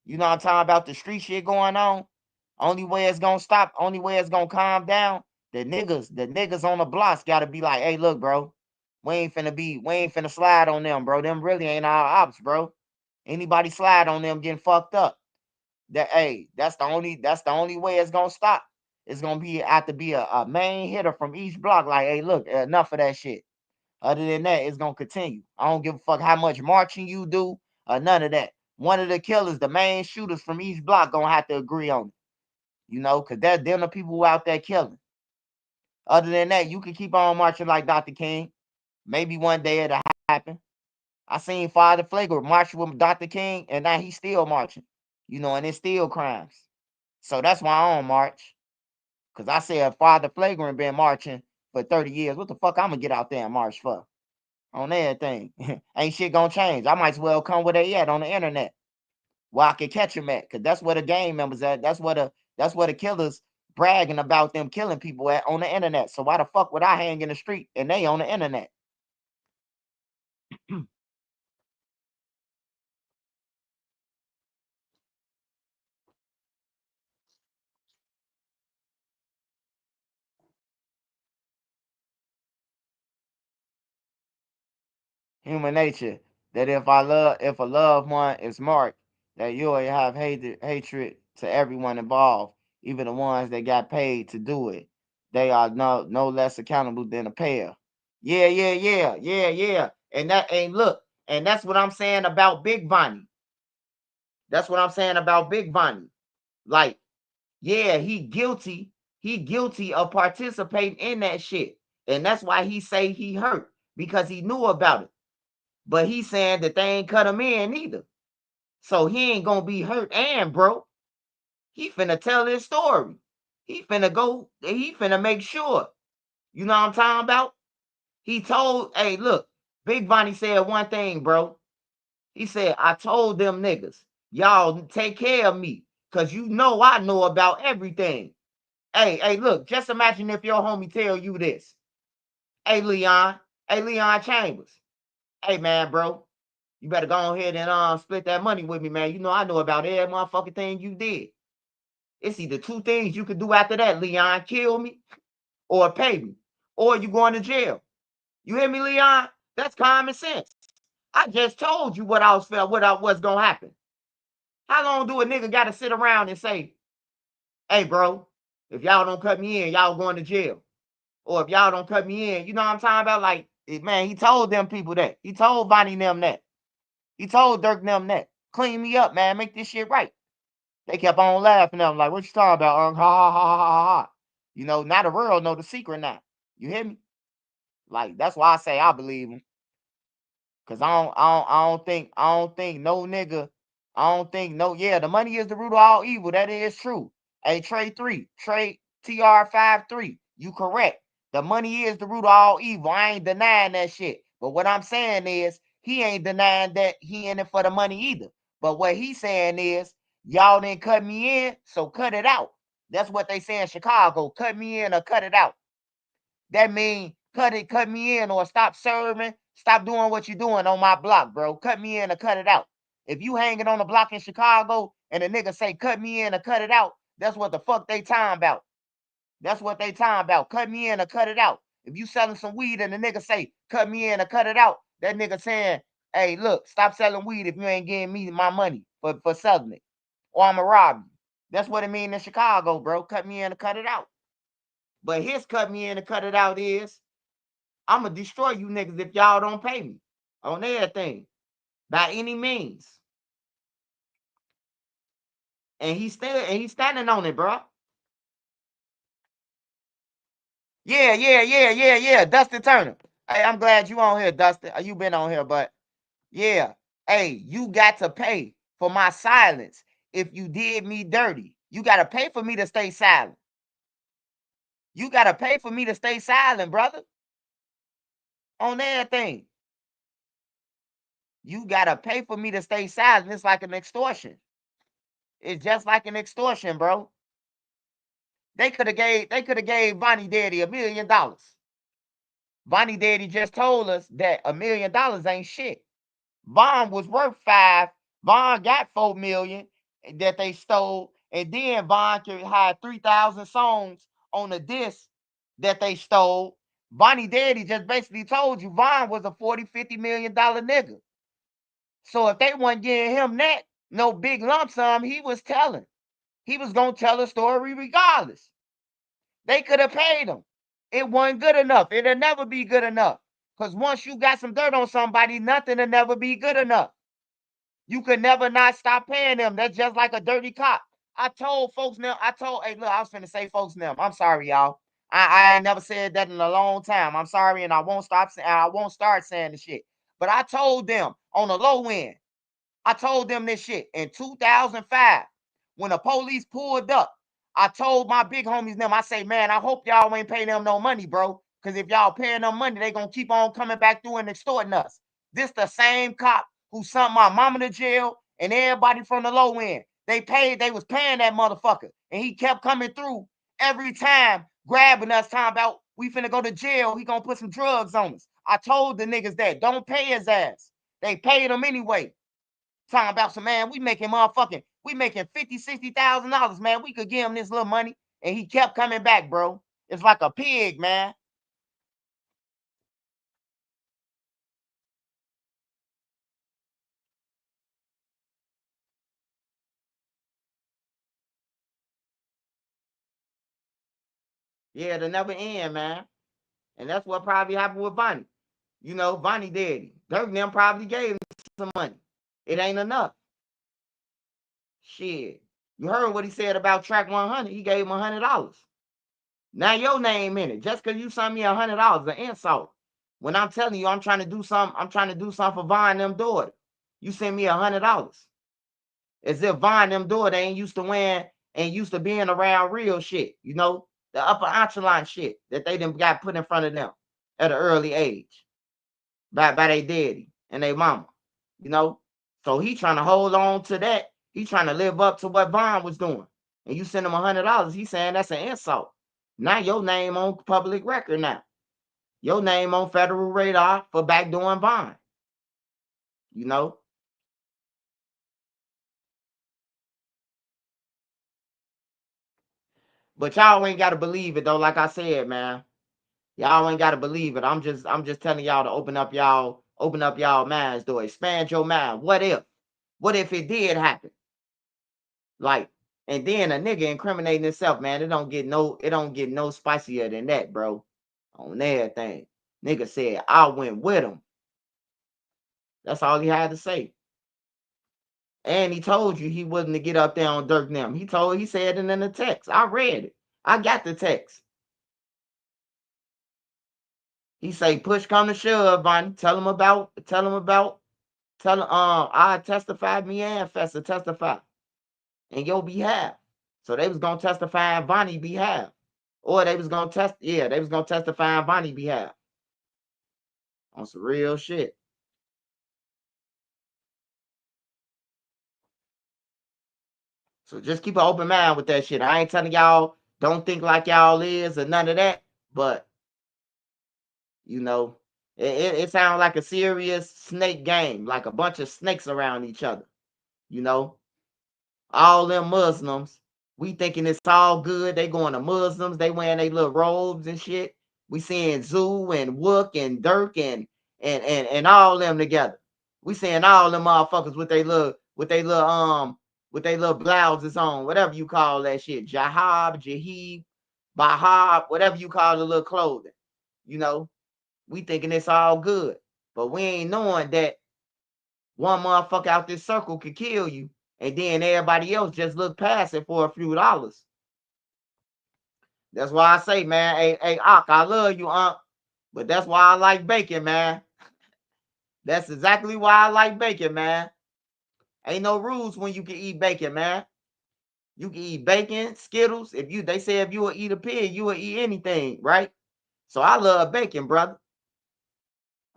you know what I'm talking about, the street shit going on, only way it's gonna stop, only way it's gonna calm down, the niggas on the blocks gotta be like, hey, look, bro, we ain't finna slide on them, bro. Them really ain't our ops, bro. Anybody slide on them getting fucked up. That's the only way it's gonna stop. It's gonna have to be a main hitter from each block, like, hey, look, enough of that shit. Other than that, it's gonna continue. I don't give a fuck how much marching you do or none of that. One of the killers, the main shooters from each block, gonna have to agree on it. You know, because they're the people who out there killing. Other than that, you can keep on marching like Dr. King. Maybe one day it'll happen. I seen Father Flagrant march with Dr. King, and now he's still marching. You know, and it's still crimes. So that's why I don't march. Because I said Father Flagrant been marching for 30 years. What the fuck I'm gonna get out there and march for? On everything. Ain't shit gonna change. I might as well come where they at on the internet. Where I can catch them at. Cause that's where the gang members at. That's where the killers bragging about them killing people on the internet. So why the fuck would I hang in the street and they on the internet? Human nature that if a loved one is marked, that you'll have hatred to everyone involved, even the ones that got paid to do it. They are no less accountable than a pair. Yeah. And that ain't look, and that's what I'm saying about Big Vonnie. That's what I'm saying about Big Vonnie. Like, yeah, he guilty. He guilty of participating in that shit. And that's why he say he hurt, because he knew about it. But he's saying that they ain't cut him in either. So he ain't gonna be hurt and broke. He finna tell his story. He finna make sure. You know what I'm talking about? He told, hey, look, Big Vonnie said one thing, bro. He said, I told them niggas, y'all take care of me, because you know I know about everything. Hey, look, just imagine if your homie tell you this. Hey, Leon Chambers. Hey, man, bro. You better go ahead and split that money with me, man. You know I know about every motherfucking thing you did. It's either two things you could do after that, Leon. Kill me or pay me. Or you going to jail. You hear me, Leon? That's common sense. I just told you what was gonna happen. How long do a nigga gotta sit around and say, hey, bro, if y'all don't cut me in, y'all going to jail? Or if y'all don't cut me in, you know what I'm talking about? Like, man, he told them people that. He told Vonnie them that. He told Durk them that. Clean me up, man. Make this shit right. They kept on laughing at him like, what you talking about? Ha, ha, ha, ha, ha. You know, now the world know the secret now. You hear me? Like, that's why I say I believe him. Cause I don't think no nigga, yeah, the money is the root of all evil. That is true. Hey, Trey TR53, you correct. The money is the root of all evil. I ain't denying that shit. But what I'm saying is, he ain't denying that he in it for the money either. But what he's saying is, y'all didn't cut me in, so cut it out. That's what they say in Chicago. Cut me in or cut it out. That means cut me in, or stop serving, stop doing what you're doing on my block, bro. Cut me in or cut it out. If you hanging on the block in Chicago and a nigga say cut me in or cut it out, that's what the fuck they talking about. That's what they talking about. Cut me in or cut it out. If you selling some weed and the nigga say cut me in or cut it out, that nigga saying, hey, look, stop selling weed if you ain't getting me my money for selling it, or I'ma rob you. That's what it mean in Chicago, bro. Cut me in or cut it out. But his cut me in and cut it out is, I'm going to destroy you niggas if y'all don't pay me on everything by any means. And he's standing on it, bro. Yeah. Dustin Turner. Hey, I'm glad you on here, Dustin. You been on here, but yeah. Hey, you got to pay for my silence if you did me dirty. You got to pay for me to stay silent. You got to pay for me to stay silent, brother. On everything. You got to pay for me to stay silent. It's like an extortion. It's just like an extortion, bro. They could have gave Vonnie Daddy $1 million. Vonnie Daddy just told us that $1 million ain't shit. Von was worth 5. Von got 4 million that they stole, and then Von had 3,000 songs on the disc that they stole. Vonnie Daddy just basically told you Von was a $40-50 million nigga. So if they wasn't giving him that, no big lump sum, he was telling. He was gonna tell a story regardless. They could have paid him. It wasn't good enough. It'll never be good enough. Because once you got some dirt on somebody, nothing will never be good enough. You could never not stop paying them. That's just like a dirty cop. I told folks now, hey, look, I was finna say folks now. I'm sorry, y'all. I ain't never said that in a long time. I'm sorry, and I won't start saying the shit. But I told them on the low end, I told them this shit in 2005 when the police pulled up. I told my big homies them, I say, man, I hope y'all ain't paying them no money, bro. Because if y'all paying them money, they going to keep on coming back through and extorting us. This the same cop who sent my mama to jail and everybody from the low end. They was paying that motherfucker. And he kept coming through every time grabbing us, talking about we finna go to jail. He gonna put some drugs on us. I told the niggas that don't pay his ass. They paid him anyway. Talking about some, man, we making $50,000, $60,000, man. We could give him this little money. And he kept coming back, bro. It's like a pig, man. Yeah, it'll never end, man. And that's what probably happened with Vonnie. You know, Vonnie daddy. Durk and them probably gave him some money. It ain't enough. Shit. You heard what he said about track 100. He gave him $100. Now your name in it. Just because you sent me $100, an insult. When I'm telling you I'm trying to do something, for Von and them daughter. You send me $100. As if Von and them daughter ain't used to win, ain't used to being around real shit, you know, the upper echelon shit that they done got put in front of them at an early age by their daddy and their mama, you know. So he trying to hold on to that. He trying to live up to what Von was doing. And you send him $100, he saying that's an insult. Now your name on public record now. Your name on federal radar for backdooring Von. You know? But y'all ain't gotta believe it though, like I said, man. Y'all ain't gotta believe it. I'm just telling y'all to open up y'all minds, though. Expand your mind. What if? What if it did happen? Like, and then a nigga incriminating himself, man. It don't get no spicier than that, bro. On everything. Nigga said, I went with him. That's all he had to say. And he told you he wasn't to get up there on Durk and them. He said it in the text. I read it. I got the text. He say, push come to shove, Vonnie. Tell him I testified, me and Festa testify in your behalf. So they was gonna testify on Vonnie's behalf. Or they was gonna testify on Vonnie's behalf. On some real shit. So just keep an open mind with that shit. I ain't telling y'all don't think like y'all is or none of that, but you know, it sounds like a serious snake game, like a bunch of snakes around each other. You know, all them Muslims, we thinking it's all good. They going to Muslims, they wearing their little robes and shit. We seeing Zoo and Wook and Durk and all them together. We seeing all them motherfuckers with their little blouses on, whatever you call that shit. Jahib, Bahab, whatever you call the little clothing. You know, we thinking it's all good. But we ain't knowing that one motherfucker out this circle could kill you, and then everybody else just look past it for a few dollars. That's why I say, man, hey, Ak, I love you, Unc, but that's why I like bacon, man. That's exactly why I like bacon, man. Ain't no rules when you can eat bacon, man. You can eat bacon, Skittles. They say if you will eat a pig, you will eat anything, right? So I love bacon, brother.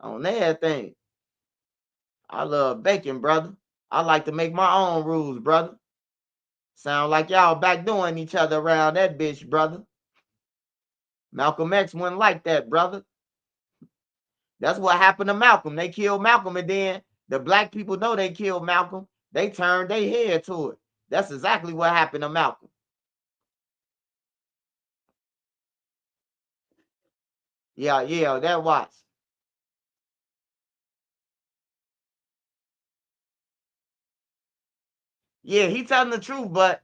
On everything. I love bacon, brother. I like to make my own rules, brother. Sound like y'all backdooring each other around that bitch, brother. Malcolm X wouldn't like that, brother. That's what happened to Malcolm. They killed Malcolm, and then the black people know they killed Malcolm. They turned their head to it. That's exactly what happened to Malcolm. Yeah, that watch. Yeah, he telling the truth, but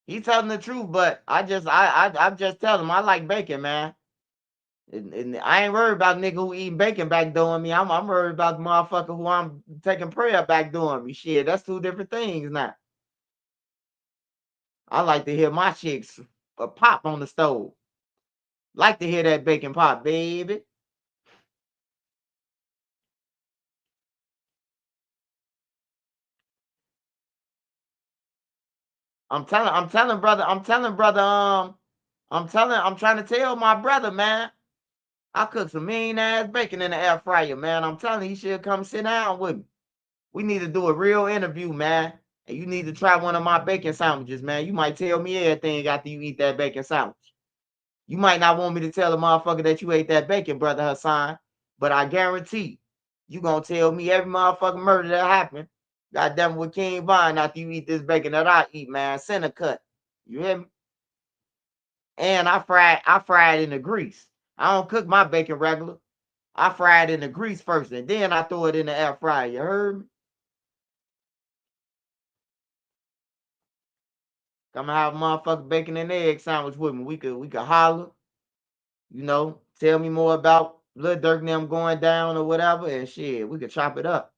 I'm just telling him I like bacon, man. And I ain't worried about nigga who eating bacon back doing me. I'm worried about the motherfucker who I'm taking prayer back doing me. Shit, that's two different things now. I like to hear my chicks pop on the stove. Like to hear that bacon pop, baby. I'm trying to tell my brother, man. I cooked some mean ass bacon in the air fryer, man. I'm telling you, he should come sit down with me. We need to do a real interview, man. And you need to try one of my bacon sandwiches, man. You might tell me everything after you eat that bacon sandwich. You might not want me to tell a motherfucker that you ate that bacon, brother Hassan, but I guarantee you gonna tell me every motherfucking murder that happened. Goddamn with King Von after you eat this bacon that I eat, man. Center cut. You hear me? And I fry it in the grease. I don't cook my bacon regular. I fry it in the grease first, and then I throw it in the air fryer. You heard me? Come have a motherfucking bacon and egg sandwich with me. We could holler. You know, tell me more about Lil Durk and them going down or whatever, and shit, we could chop it up.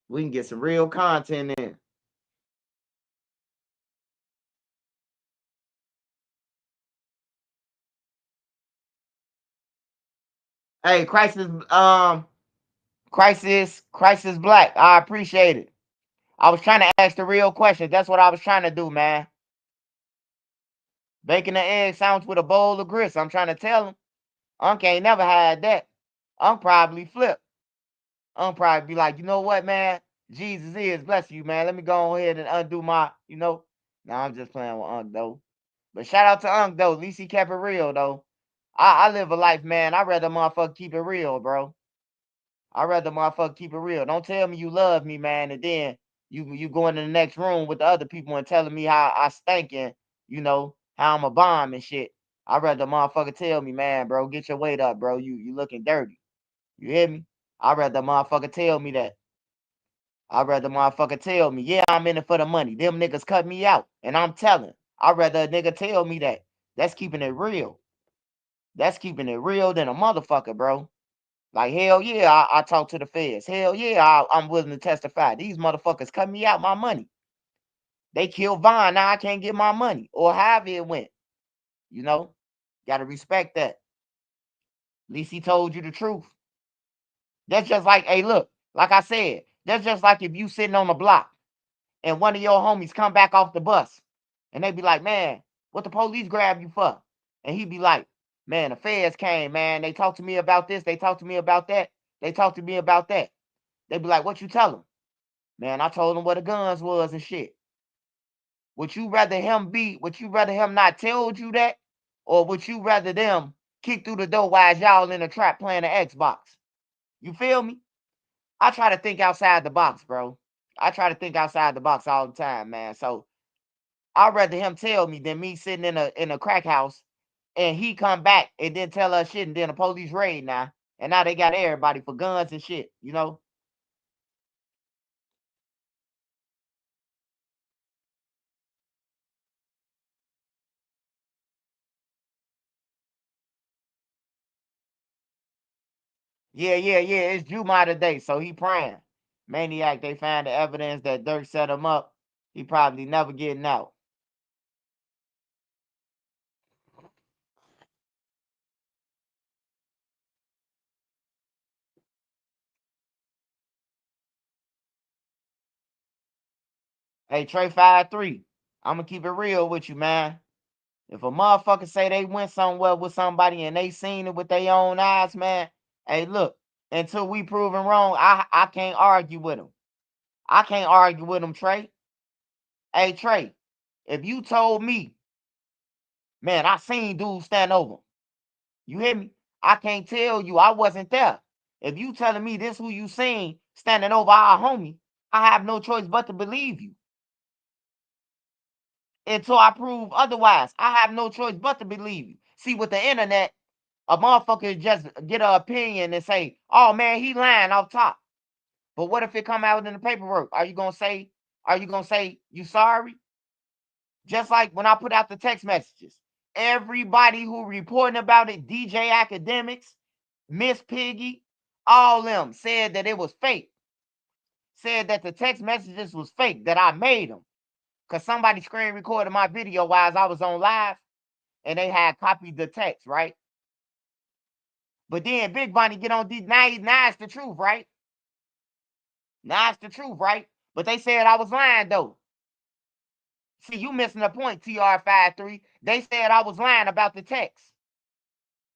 We can get some real content in. Hey, Crisis Black. I appreciate it. I was trying to ask the real question. That's what I was trying to do, man. Bacon and egg sandwich with a bowl of grits. I'm trying to tell him. Unc ain't never had that. Unc probably flip. Unc probably be like, you know what, man? Jesus is bless you, man. Let me go ahead and undo my, Nah, I'm just playing with Unc though. But shout out to Unc though. At least he kept it real though. I live a life, man. I rather motherfucker keep it real, bro. I rather motherfucker keep it real. Don't tell me you love me, man, and then you go in the next room with the other people and telling me how I stink and how I'm a bomb and shit. I rather motherfucker tell me, man, bro, get your weight up, bro. You looking dirty. You hear me? I rather motherfucker tell me that. I rather motherfucker tell me, yeah, I'm in it for the money. Them niggas cut me out, and I'm telling. I rather a nigga tell me that. That's keeping it real. That's keeping it real than a motherfucker, bro. Like, hell yeah, I talk to the feds. Hell yeah, I'm willing to testify. These motherfuckers cut me out my money. They killed Von. Now I can't get my money. Or however it went. Gotta respect that. At least he told you the truth. That's just like, hey, look, like I said, that's just like if you sitting on the block and one of your homies come back off the bus and they be like, man, what the police grab you for? And he be like, man, the feds came, man. They talked to me about this. They talked to me about that. They talked to me about that. They be like, what you tell them? Man, I told them where the guns was and shit. Would you rather him not tell you that? Or would you rather them kick through the door while y'all in a trap playing the Xbox? You feel me? I try to think outside the box, bro. I try to think outside the box all the time, man. So I'd rather him tell me than me sitting in a crack house and he come back and then tell us shit and then the police raid now. And now they got everybody for guns and shit, Yeah. It's Juma today, so he praying. Maniac, they found the evidence that Durk set him up. He probably never getting out. Hey, Trey 5-3. I'm gonna keep it real with you, man. If a motherfucker say they went somewhere with somebody and they seen it with their own eyes, man, hey, look, until we proven wrong, I can't argue with them. I can't argue with them, Trey. Hey, Trey, if you told me, man, I seen dudes stand over. You hear me? I can't tell you I wasn't there. If you telling me this who you seen standing over our homie, I have no choice but to believe you. Until I prove otherwise, I have no choice but to believe you. See, with the internet, a motherfucker just get an opinion and say, oh man, he lying off top. But what if it come out in the paperwork? Are you gonna say you sorry? Just like when I put out the text messages. Everybody who reporting about it, DJ Academics, Miss Piggy, all them said that it was fake. Said that the text messages was fake, that I made them. Because somebody screen recorded my video while I was on live, and they had copied the text, right? But then Big Vonnie get on these, now it's the truth, right? Now it's the truth, right? But they said I was lying, though. See, you missing the point, TR53. They said I was lying about the text.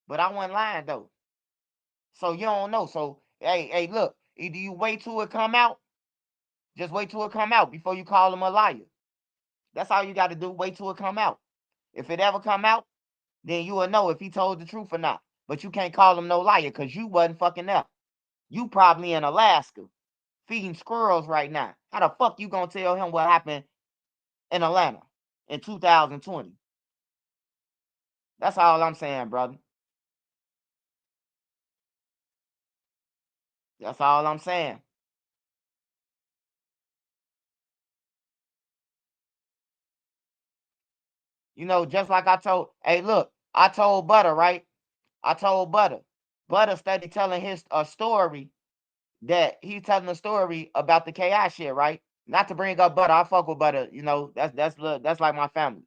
But I wasn't lying, though. So you don't know. So, hey, look, either you wait till it come out, Just wait till it come out before you call him a liar. That's all you got to do. Wait till it come out. If it ever come out, then you will know if he told the truth or not. But you can't call him no liar because you wasn't fucking there. You probably in Alaska feeding squirrels right now. How the fuck you gonna tell him what happened in Atlanta in 2020? That's all I'm saying, brother. That's all I'm saying. You know, just like I told, hey, look, I told Butter, right? I told Butter. Butter started telling his a story that he's telling a story about the KI shit, right? Not to bring up Butter, I fuck with Butter, you know, that's like my family.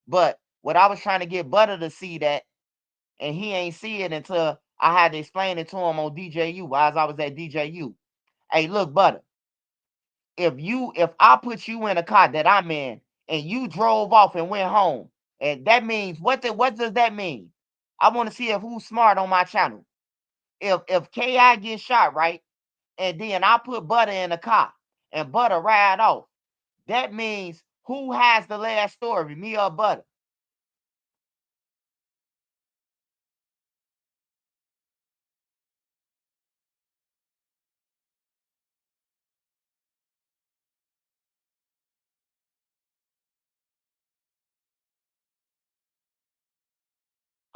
But what I was trying to get Butter to see that, and he ain't see it until I had to explain it to him on DJU as I was at DJU. Hey, look, Butter, if I put you in a car that I'm in and you drove off and went home, and that means what does that mean? I want to see if who's smart on my channel. If KI gets shot, right? And then I put Butter in the car and Butter ride off. That means who has the last story, me or Butter?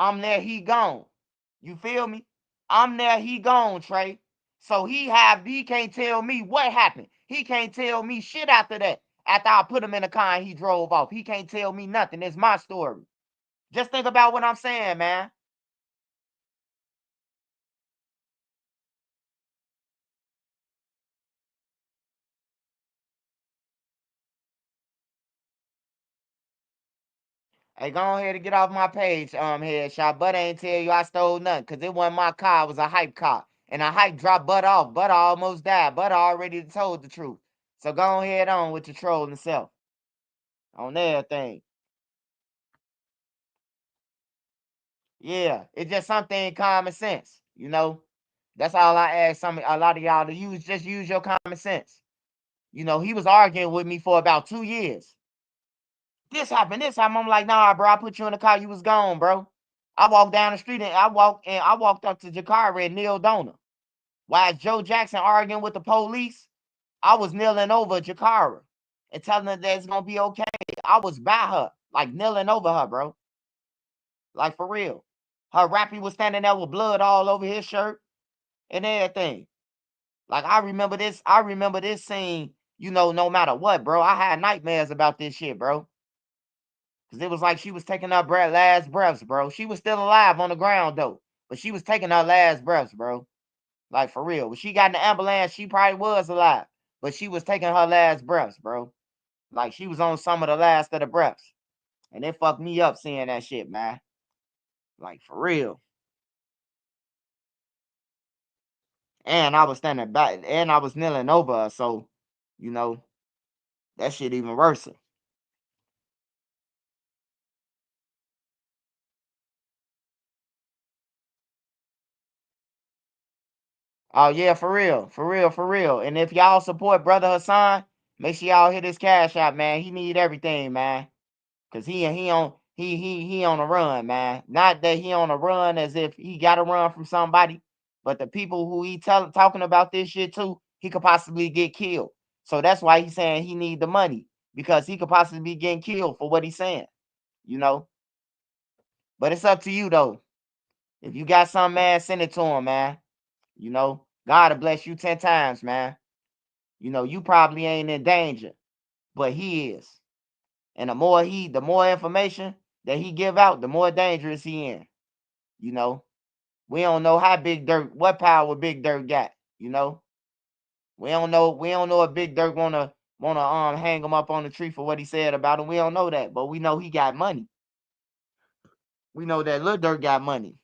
I'm there, he gone. You feel me? I'm there, he gone, Trey. So he can't tell me what happened. He can't tell me shit after that. After I put him in the car and he drove off. He can't tell me nothing. It's my story. Just think about what I'm saying, man. Hey, go ahead and get off my page, headshot. Butter ain't tell you I stole nothing, cause it wasn't my car, it was a hype car. And a hype dropped Butter off. Butter almost died. Butter already told the truth. So go ahead on with your trolling self. On everything. Yeah, it's just something common sense, you know. That's all I ask a lot of y'all to use. Just use your common sense. You know, he was arguing with me for about 2 years. This happened, this happened. I'm like, nah, bro, I put you in the car, you was gone, bro. I walked down the street and I walked up to Jakara and kneel Donor. While Joe Jackson arguing with the police, I was kneeling over Jakara and telling her that it's gonna be okay. I was by her, like kneeling over her, bro. Like for real. Her rappy was standing there with blood all over his shirt and everything. Like I remember this scene, you know, no matter what, bro. I had nightmares about this shit, bro. Cause it was like she was taking her last breaths, bro. She was still alive on the ground though, but she was taking her last breaths, bro. Like for real. When she got in the ambulance, she probably was alive, but she was taking her last breaths, bro. Like she was on some of the last of the breaths, and it fucked me up seeing that shit, man. Like for real. And I was standing back, and I was kneeling over her, so you know that shit even worse. Oh yeah, for real, for real, for real. And if y'all support Brother Hassan, make sure y'all hit his cash out, man. He need everything, man. Cause he on a run, man. Not that he on a run as if he got to run from somebody, but the people who he talking about this shit to, he could possibly get killed. So that's why he's saying he need the money because he could possibly be getting killed for what he's saying, you know. But it's up to you though. If you got some, man, send it to him, man. You know, God will bless you 10 times, man. You know, you probably ain't in danger, but he is. And the more information that he give out, the more dangerous he in. You know, we don't know how Big Dirt, what power Big Dirt got. You know, we don't know. We don't know if Big Dirt wanna hang him up on the tree for what he said about him. We don't know that, but we know he got money. We know that Lil Durk got money.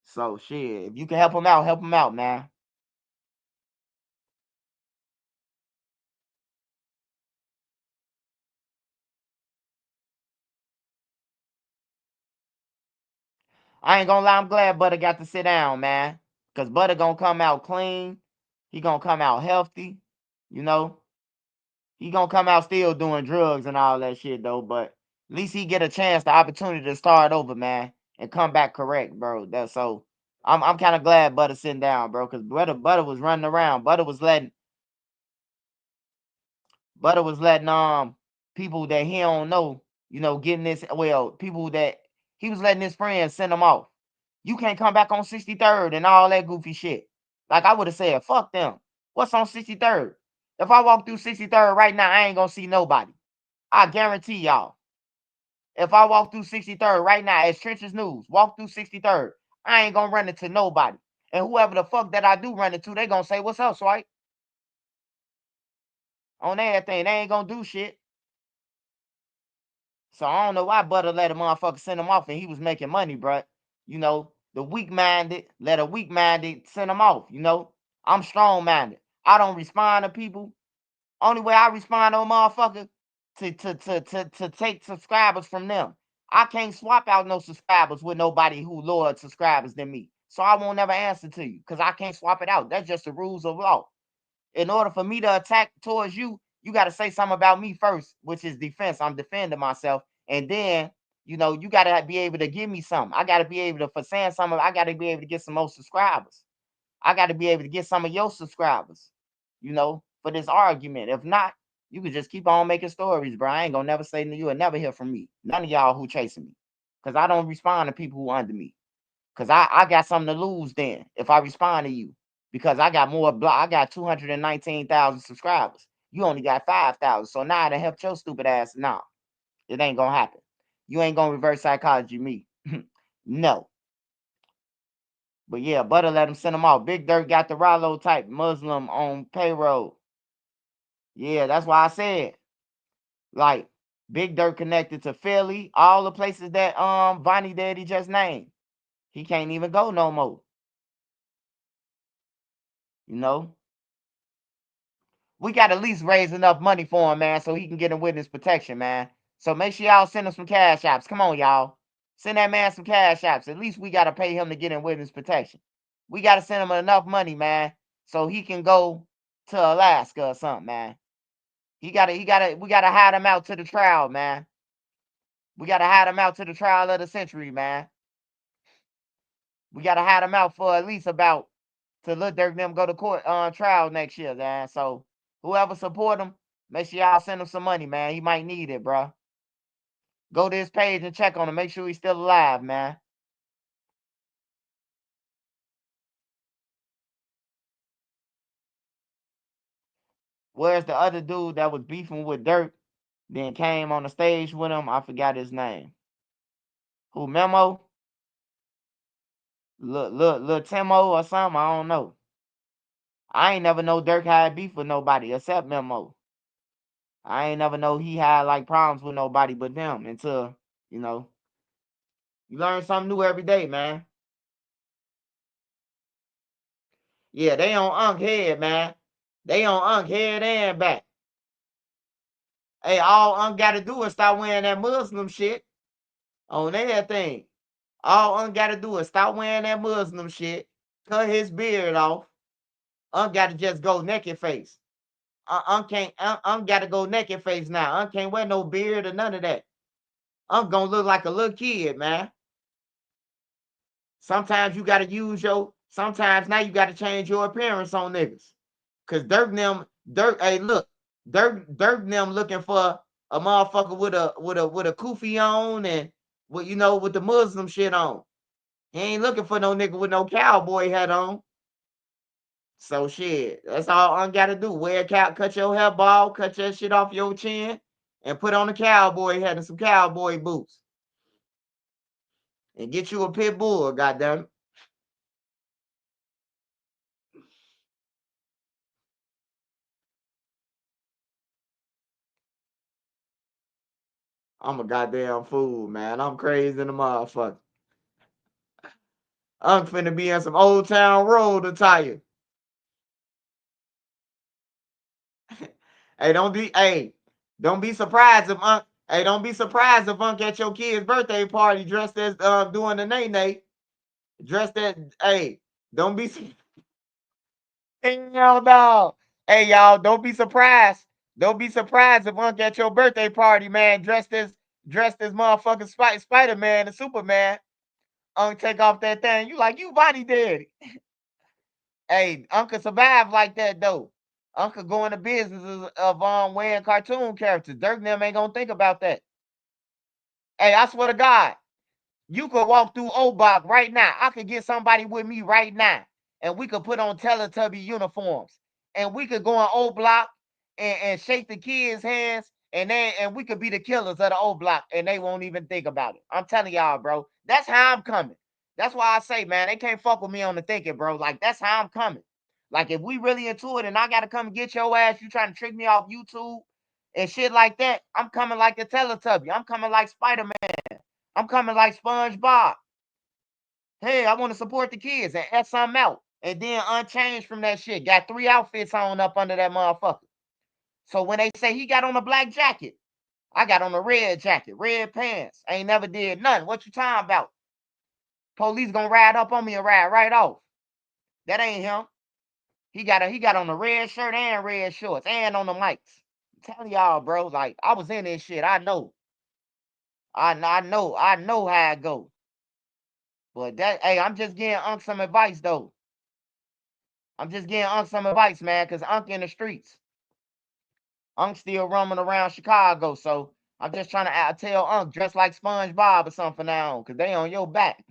So shit, if you can help him out, man. I ain't gonna lie, I'm glad Butter got to sit down, man. Cause Butter gonna come out clean. He gonna come out healthy. You know, he gonna come out still doing drugs and all that shit though, but at least he get a chance, the opportunity to start over, man, and come back correct, bro. That's so I'm kind of glad Butter sitting down, bro, because Butter was running around. Butter was letting people that he don't know, you know, getting this, well, people that he was letting his friends send them off. You can't come back on 63rd and all that goofy shit. Like I would have said, fuck them. What's on 63rd? If I walk through 63rd right now, I ain't gonna see nobody. I guarantee y'all. If I walk through 63rd right now, as Trenches News, walk through 63rd, I ain't gonna run into nobody. And whoever the fuck that I do run into, they gonna say, what's up, Swipe? On everything. They ain't gonna do shit. So I don't know why Butter let a motherfucker send him off and he was making money, bruh. You know, the weak-minded let a weak-minded send him off, you know? I'm strong-minded. I don't respond to people. Only way I respond to a motherfucker to take subscribers from them. I can't swap out no subscribers with nobody who lower subscribers than me. So I won't never answer to you because I can't swap it out. That's just the rules of law. In order for me to attack towards you, you got to say something about me first, which is defense. I'm defending myself. And then, you know, you got to be able to give me something. I got to be able to, for saying something, I got to be able to get some more subscribers. I got to be able to get some of your subscribers, you know, for this argument. If not, you can just keep on making stories, bro. I ain't going to never say to you and never hear from me. None of y'all who chasing me. Because I don't respond to people who under me. Because I got something to lose then if I respond to you. Because I got more I got 219,000 subscribers. You only got 5,000. So now I done helped your stupid ass. Nah, it ain't gonna happen. You ain't gonna reverse psychology me. No. But yeah, Butter let him send him off. Big Durk got the Rollo type Muslim on payroll. Yeah, that's why I said, like, Big Durk connected to Philly, all the places that Vonnie Daddy just named. He can't even go no more. You know? We got to at least raise enough money for him, man, so he can get in witness protection, man. So make sure y'all send him some cash apps. Come on, y'all. Send that man some cash apps. At least we got to pay him to get in witness protection. We got to send him enough money, man, so he can go to Alaska or something, man. We got to hide him out to the trial, man. We got to hide him out to the trial of the century, man. We got to hide him out for at least about to Lil Durk them go to court trial next year, man. So whoever support him, make sure y'all send him some money, man. He might need it, bro. Go to his page and check on him. Make sure he's still alive, man. Where's the other dude that was beefing with Durk, then came on the stage with him? I forgot his name. Who, Memo? Lil Timo or something? I don't know. I ain't never know Durk had beef with nobody except Memo. I ain't never know he had like problems with nobody but them until, you know, you learn something new every day, man. Yeah, they on Unk head, man. They on Unk head and back. Hey, all Unk got to do is stop wearing that Muslim shit on everything. All Unk got to do is stop wearing that Muslim shit, cut his beard off. Unk got to just go naked face. Unk got to go naked face now. Unk can't wear no beard or none of that. Unk gonna look like a little kid, man. Sometimes you got to use sometimes now you got to change your appearance on niggas. Cause hey, look, Durk them looking for a motherfucker with a kufi on and with the Muslim shit on. He ain't looking for no nigga with no cowboy hat on. So shit, that's all I gotta do. Cut your hair bald, cut your shit off your chin, and put on a cowboy hat and some cowboy boots. And get you a pit bull, goddamn. I'm a goddamn fool, man. I'm crazy in the motherfucker. I'm finna be in some Old Town Road attire. Hey, don't be surprised if Unc at your kid's birthday party dressed as doing the nay-nay. Dressed as don't be hell no. Hey, y'all, don't be surprised. Don't be surprised if Unc at your birthday party, man, dressed as motherfucking Spider-Man and Superman. Unc take off that thing. You like, you Vonnie daddy. Hey, Uncle survive like that though. Uncle go into business of wearing cartoon characters. Dirk and them ain't gonna think about that. Hey, I swear to God, you could walk through Obach right now. I could get somebody with me right now, and we could put on Teletubby uniforms, and we could go on O Block and shake the kids' hands, and we could be the killers of the O Block, and they won't even think about it. I'm telling y'all, bro. That's how I'm coming. That's why I say, man, they can't fuck with me on the thinking, bro. Like, that's how I'm coming. Like, if we really into it and I gotta come and get your ass, you trying to trick me off YouTube and shit like that, I'm coming like a Teletubby. I'm coming like Spider-Man. I'm coming like SpongeBob. Hey, I want to support the kids and F something out. And then unchanged from that shit. Got 3 outfits on up under that motherfucker. So when they say he got on a black jacket, I got on a red jacket, red pants. Ain't never did nothing. What you talking about? Police gonna ride up on me and ride right off. That ain't him. He got on a red shirt and red shorts and on the mics. I'm telling y'all, bro. Like, I was in this shit. I know. I know how it goes. But that, hey, I'm just getting Unc some advice though. I'm just getting Unc some advice, man, because Unc in the streets. Unc still roaming around Chicago, so I'm just trying to tell Unc dress like SpongeBob or something now, because they on your back.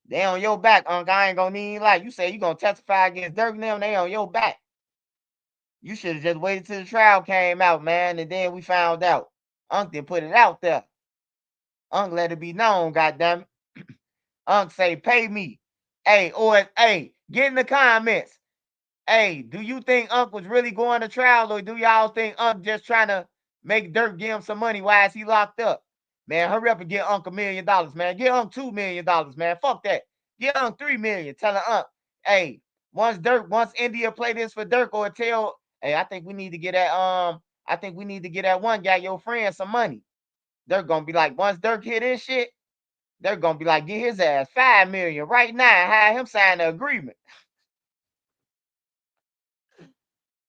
They on your back, Unc. I ain't gonna need like you say you gonna testify against Dirk and them, they on your back. You should have just waited till the trial came out, man, and then we found out. Unc didn't put it out there. Unc let it be known, goddammit. Unc say, pay me. Hey, or hey, get in the comments. Hey, do you think Unc was really going to trial, or do y'all think Unc just trying to make Dirk give him some money? Why is he locked up? Man, hurry up and get Unc $1 million, man. Get Unc $2 million, man. Fuck that. Get Unc $3 million. Tell Unc, hey, once India play this for Dirk or tell, hey, I think we need to get that one guy, your friend, some money. They're gonna be like, once Dirk hit this shit, they're gonna be like, get his ass $5 million right now and have him sign the agreement.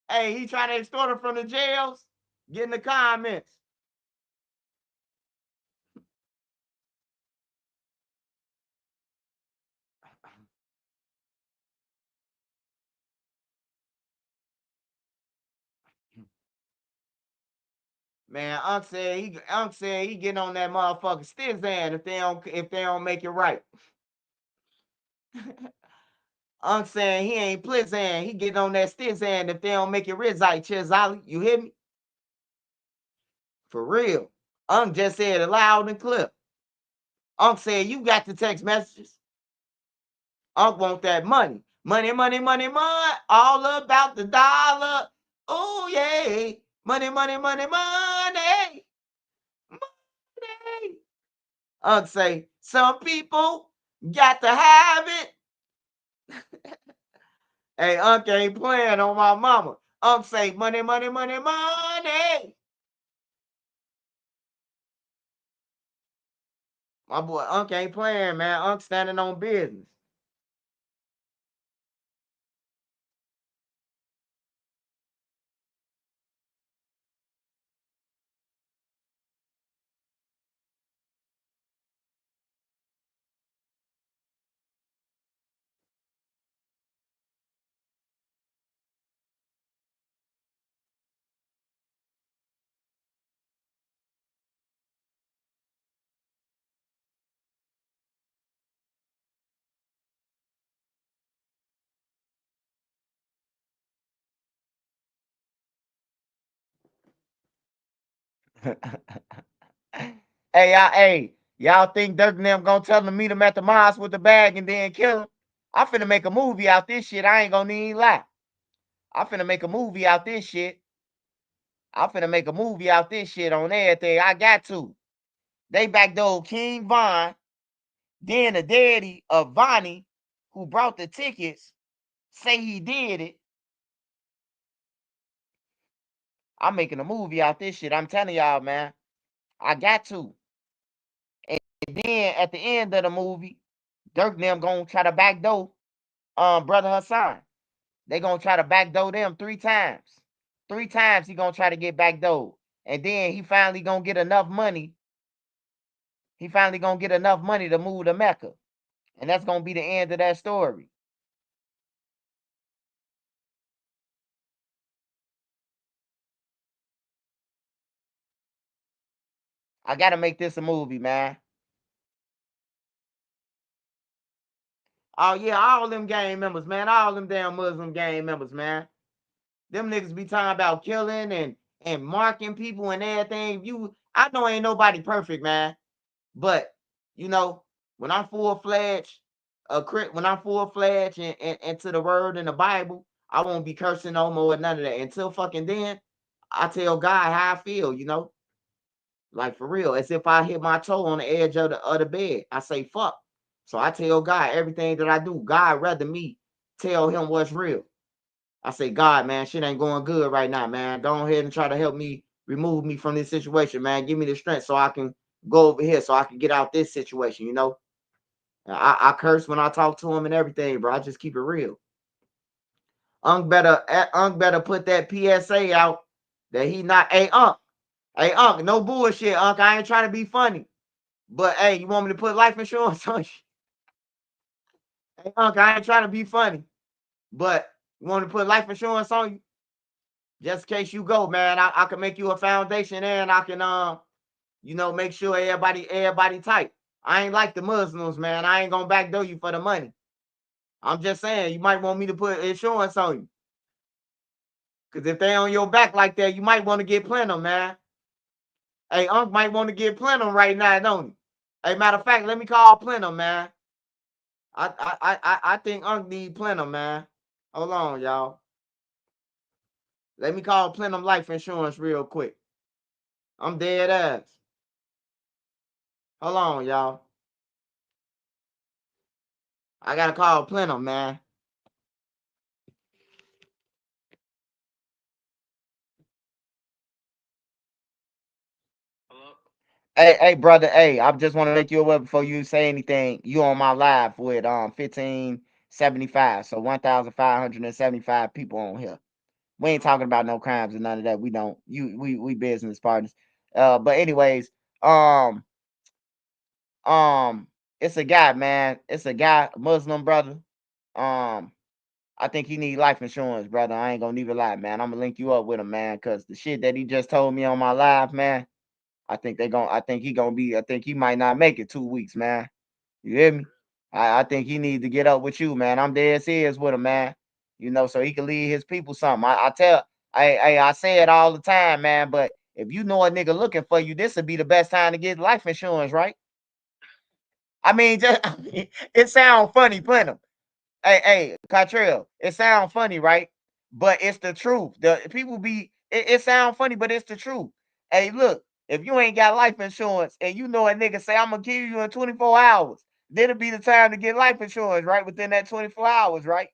Hey, he trying to extort him from the jails? Get in the comments. Man, Unc said he getting on that motherfucker Stizan if they don't make it right. Unc saying he ain't Plizzan. He getting on that Stizan if they don't make it Rizite Chizali. You hear me? For real. Unc just said it loud and clear. Unc said you got the text messages. Unc want that money. Money, money, money, money. All about the dollar. Oh, yeah. Money, money, money, money. Money. Unc say, some people got to have it. Hey, Unc ain't playing on my mama. Unc say, money, money, money, money. My boy Unc ain't playing, man. Unc standing on business. Hey, y'all think Dirk and them gonna tell them to meet him at the mosque with the bag and then kill him? I'm finna make a movie out this shit. I ain't gonna even lie. I'm finna make a movie out this shit. I'm finna make a movie out this shit on everything. I got to. They backdoored King Von, then the daddy of Vonnie, who brought the tickets, say he did it. I'm making a movie out this shit. I'm telling y'all, man. I got to. And then at the end of the movie, Dirk and them gonna try to backdoor brother Hassan. They gonna try to backdoor them 3 times. 3 times he gonna try to get backdoored. And then he finally gonna get enough money. He finally gonna get enough money to move to Mecca. And that's gonna be the end of that story. I gotta make this a movie, man. Oh yeah, all them gang members, man. All them damn Muslim gang members, man. Them niggas be talking about killing and marking people and everything. I know ain't nobody perfect, man. But you know, when I'm full-fledged, when I'm full-fledged and into the word in the Bible, I won't be cursing no more, none of that. Until fucking then, I tell God how I feel, you know. Like for real, as if I hit my toe on the edge of the bed. I say fuck. So I tell God everything that I do. God rather me tell him what's real. I say, God, man, shit ain't going good right now, man. Go ahead and try to help me remove me from this situation, man. Give me the strength so I can go over here, so I can get out this situation, you know. I curse when I talk to him and everything, bro. I just keep it real. Unc better put that PSA out that he not. Hey, Unc, no bullshit, Unc. I ain't trying to be funny. But hey, you want me to put life insurance on you? Hey, Unc, I ain't trying to be funny. But you want me to put life insurance on you? Just in case you go, man. I can make you a foundation and I can you know, make sure everybody tight. I ain't like the Muslims, man. I ain't gonna backdoor you for the money. I'm just saying you might want me to put insurance on you. Cause if they on your back like that, you might want to get plenum, man. Hey, Unc might want to get plenum right now, don't he? Hey, matter of fact, let me call plenum, man. I think Unc need plenum, man. Hold on, y'all. Let me call plenum life insurance real quick. I'm dead ass. Hold on, y'all. I gotta call plenum, man. Hey, brother. Hey, I just want to make you aware before you say anything. You on my live with 1575, so 1,575 people on here. We ain't talking about no crimes and none of that. We don't. We business partners. But anyways, it's a guy, man. It's a guy, Muslim brother. I think he need life insurance, brother. I ain't gonna even lie, man. I'm gonna link you up with him, man, because the shit that he just told me on my live, man. I think he might not make it 2 weeks, man. You hear me? I think he need to get up with you, man. I'm dead serious with him, man. You know, so he can leave his people something. I say it all the time, man. But if you know a nigga looking for you, this would be the best time to get life insurance, right? It sounds funny, plenty. Hey, Cottrell, it sounds funny, right? But it's the truth. The people it sounds funny, but it's the truth. Hey, look, if you ain't got life insurance and you know a nigga say, I'm gonna kill you in 24 hours, then it'll be the time to get life insurance, right? Within that 24 hours, right?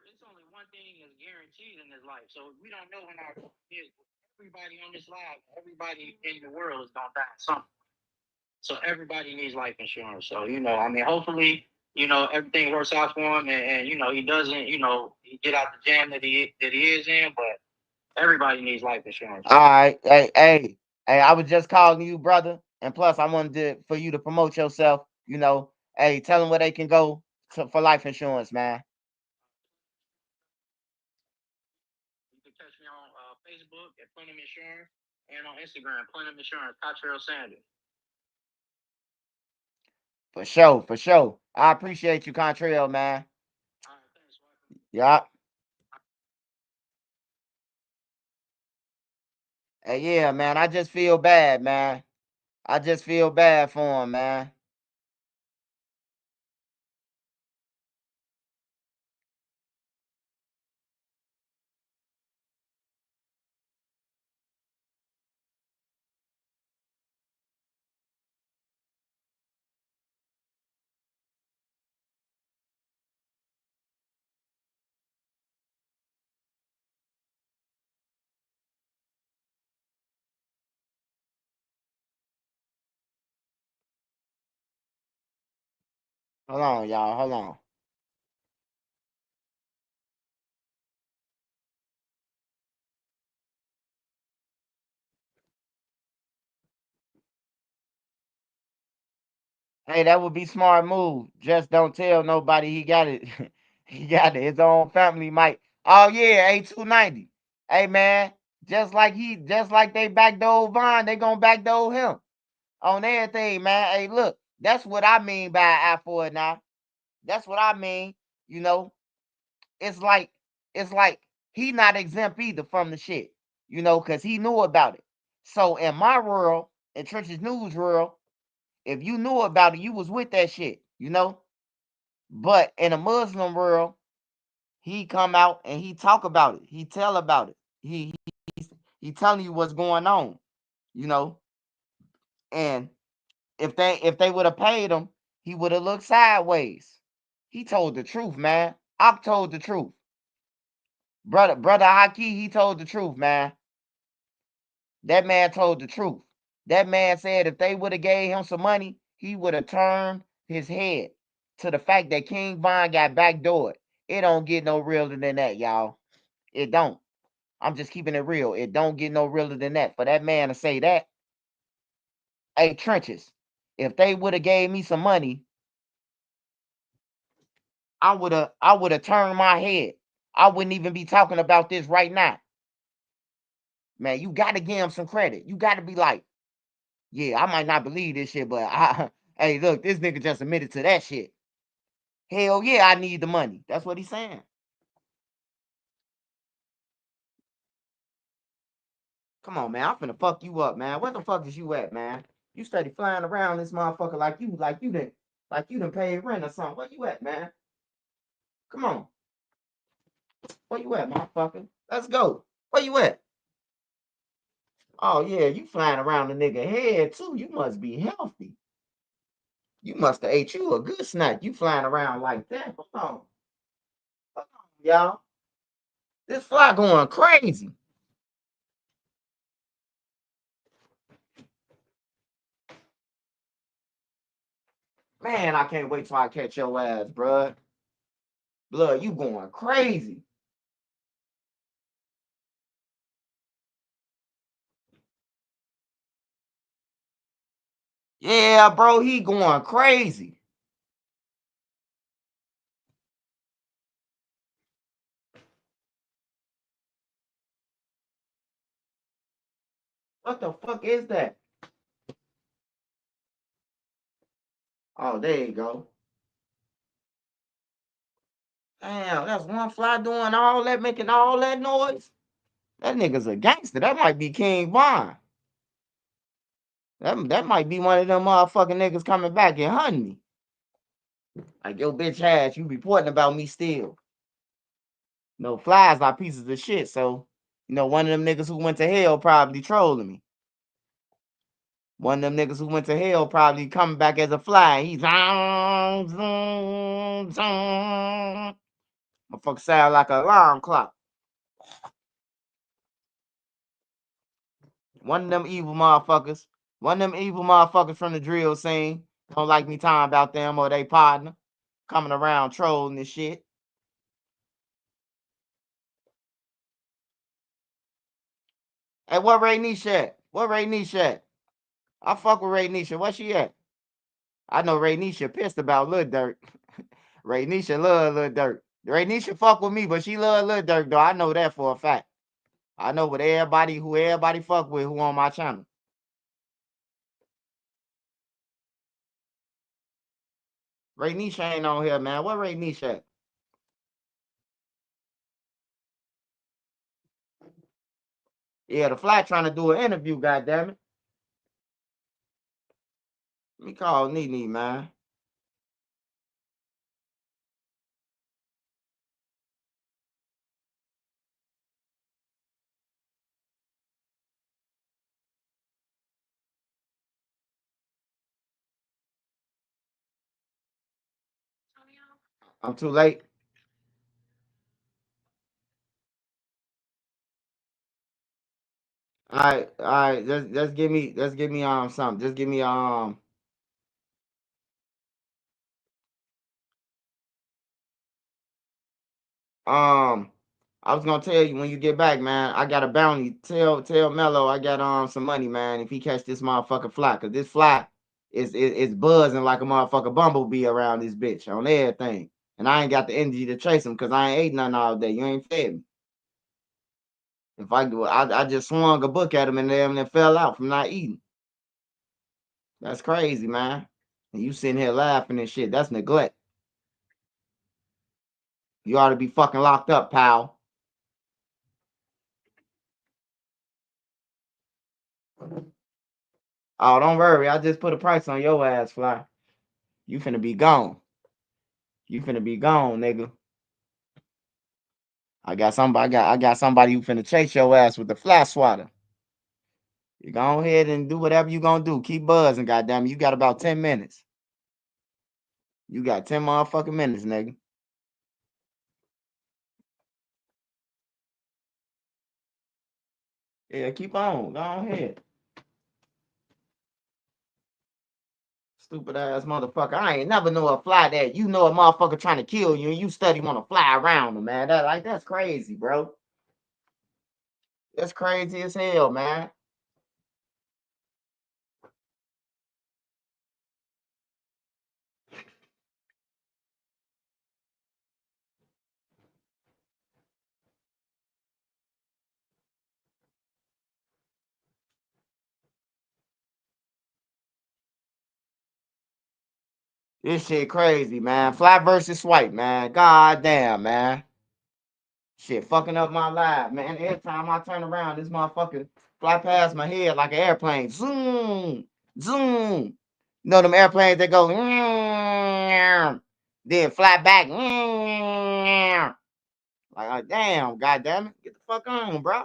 It's only one thing is guaranteed in this life. So we don't know when our is. Everybody on this live, everybody in the world is gonna die something. So everybody needs life insurance. So hopefully, everything works out for him, and he doesn't, he get out the jam that he is in. But everybody needs life insurance. All right. Hey, I was just calling you, brother. And plus, I wanted for you to promote yourself. You know, hey, tell them where they can go for life insurance, man. You can catch me on Facebook at Plenum Insurance and on Instagram, Plenum Insurance, Cottrell Sanders. For sure, for sure. I appreciate you, Contrail, man. Yeah. Hey, yeah, man. I just feel bad, man. I just feel bad for him, man. Hold on, y'all. Hold on. Hey, that would be smart move. Just don't tell nobody he got it. He got it. His own family might. Oh yeah, A290. Hey man, just like they backdoor Vonnie, they gonna backdoor him on everything, man. Hey, look, that's what I mean by eye for it now. That's what I mean. You know, it's like he not exempt either from the shit. You know, cause he knew about it. So in my world, in Trench's News world, if you knew about it, you was with that shit, you know? But in a Muslim world, he come out and he talk about it. He tell about it. He telling you what's going on, you know? And if they would have paid him, he would have looked sideways. He told the truth, man. I told the truth. Brother Haki, he told the truth, man. That man told the truth. That man said if they would have gave him some money, he would have turned his head to the fact that King Von got backdoored. It don't get no realer than that, y'all. It don't. I'm just keeping it real. It don't get no realer than that. For that man to say that, hey, Trenches, if they would have gave me some money, I would have turned my head. I wouldn't even be talking about this right now. Man, you got to give him some credit. You got to be like, yeah, I might not believe this shit, but hey, look, this nigga just admitted to that shit. Hell yeah, I need the money. That's what he's saying. Come on, man. I'm finna fuck you up, man. Where the fuck is you at, man? You steady flying around this motherfucker like you done paid rent or something. Where you at, man? Come on. Where you at, motherfucker? Let's go. Where you at? Oh yeah, you flying around the nigga head too. You must be healthy. You must have ate you a good snack. You flying around like that. Hold on. Hold on, y'all. This fly going crazy. Man, I can't wait till I catch your ass, bruh. Blood, you going crazy. Yeah, bro, he going crazy. What the fuck is that? Oh, there you go. Damn, that's one fly doing all that, making all that noise. That nigga's a gangster. That might be King Von. That might be one of them motherfucking niggas coming back and hunting me. Like, yo, bitch ass, you reporting about me still. No, flies are pieces of shit, so, one of them niggas who went to hell probably trolling me. One of them niggas who went to hell probably coming back as a fly. He's zoom, zoom, zoom. Motherfucker sound like an alarm clock. One of them evil motherfuckers. One of them evil motherfuckers from the drill scene. Don't like me talking about them or they partner. Coming around trolling this shit. Hey, what Ray Nisha at? What Ray Nisha at? I fuck with Ray Nisha. Where she at? I know Ray Nisha pissed about Lil Durk. Ray Nisha love Lil Durk. Ray Nisha fuck with me, but she love Lil Durk though. I know that for a fact. I know what who everybody fuck with who on my channel. Ray Nisha ain't on here, man. What Ray Nisha at? Yeah, the fly trying to do an interview, goddammit. Let me call Nene, man. I'm too late. All right. Just give me something. Just give me I was gonna tell you when you get back, man. I got a bounty. Tell Mello I got some money, man. If he catch this motherfucking fly, cause this fly is buzzing like a motherfucking bumblebee around this bitch on everything. And I ain't got the energy to chase him cause I ain't ate nothing all day. You ain't fed me. If I just swung a book at him and then fell out from not eating. That's crazy, man. And you sitting here laughing and shit. That's neglect. You ought to be fucking locked up, pal. Oh, don't worry. I just put a price on your ass, fly. You finna be gone. You finna be gone, nigga. I got somebody who finna chase your ass with the fly swatter. You go ahead and do whatever you gonna do. Keep buzzing, goddamn. You got about 10 minutes. You got 10 motherfucking minutes, nigga. Yeah, keep on. Go ahead. Stupid ass motherfucker. I ain't never know a fly that you know a motherfucker trying to kill you and you study want to fly around them, man. That's crazy, bro. That's crazy as hell, man. This shit crazy, man. Fly versus swipe, man. God damn, man. Shit fucking up my life, man. Every time I turn around, this motherfucker fly past my head like an airplane. Zoom, zoom. You know them airplanes that go, then fly back. Like, damn, goddamn it. Get the fuck on, bro.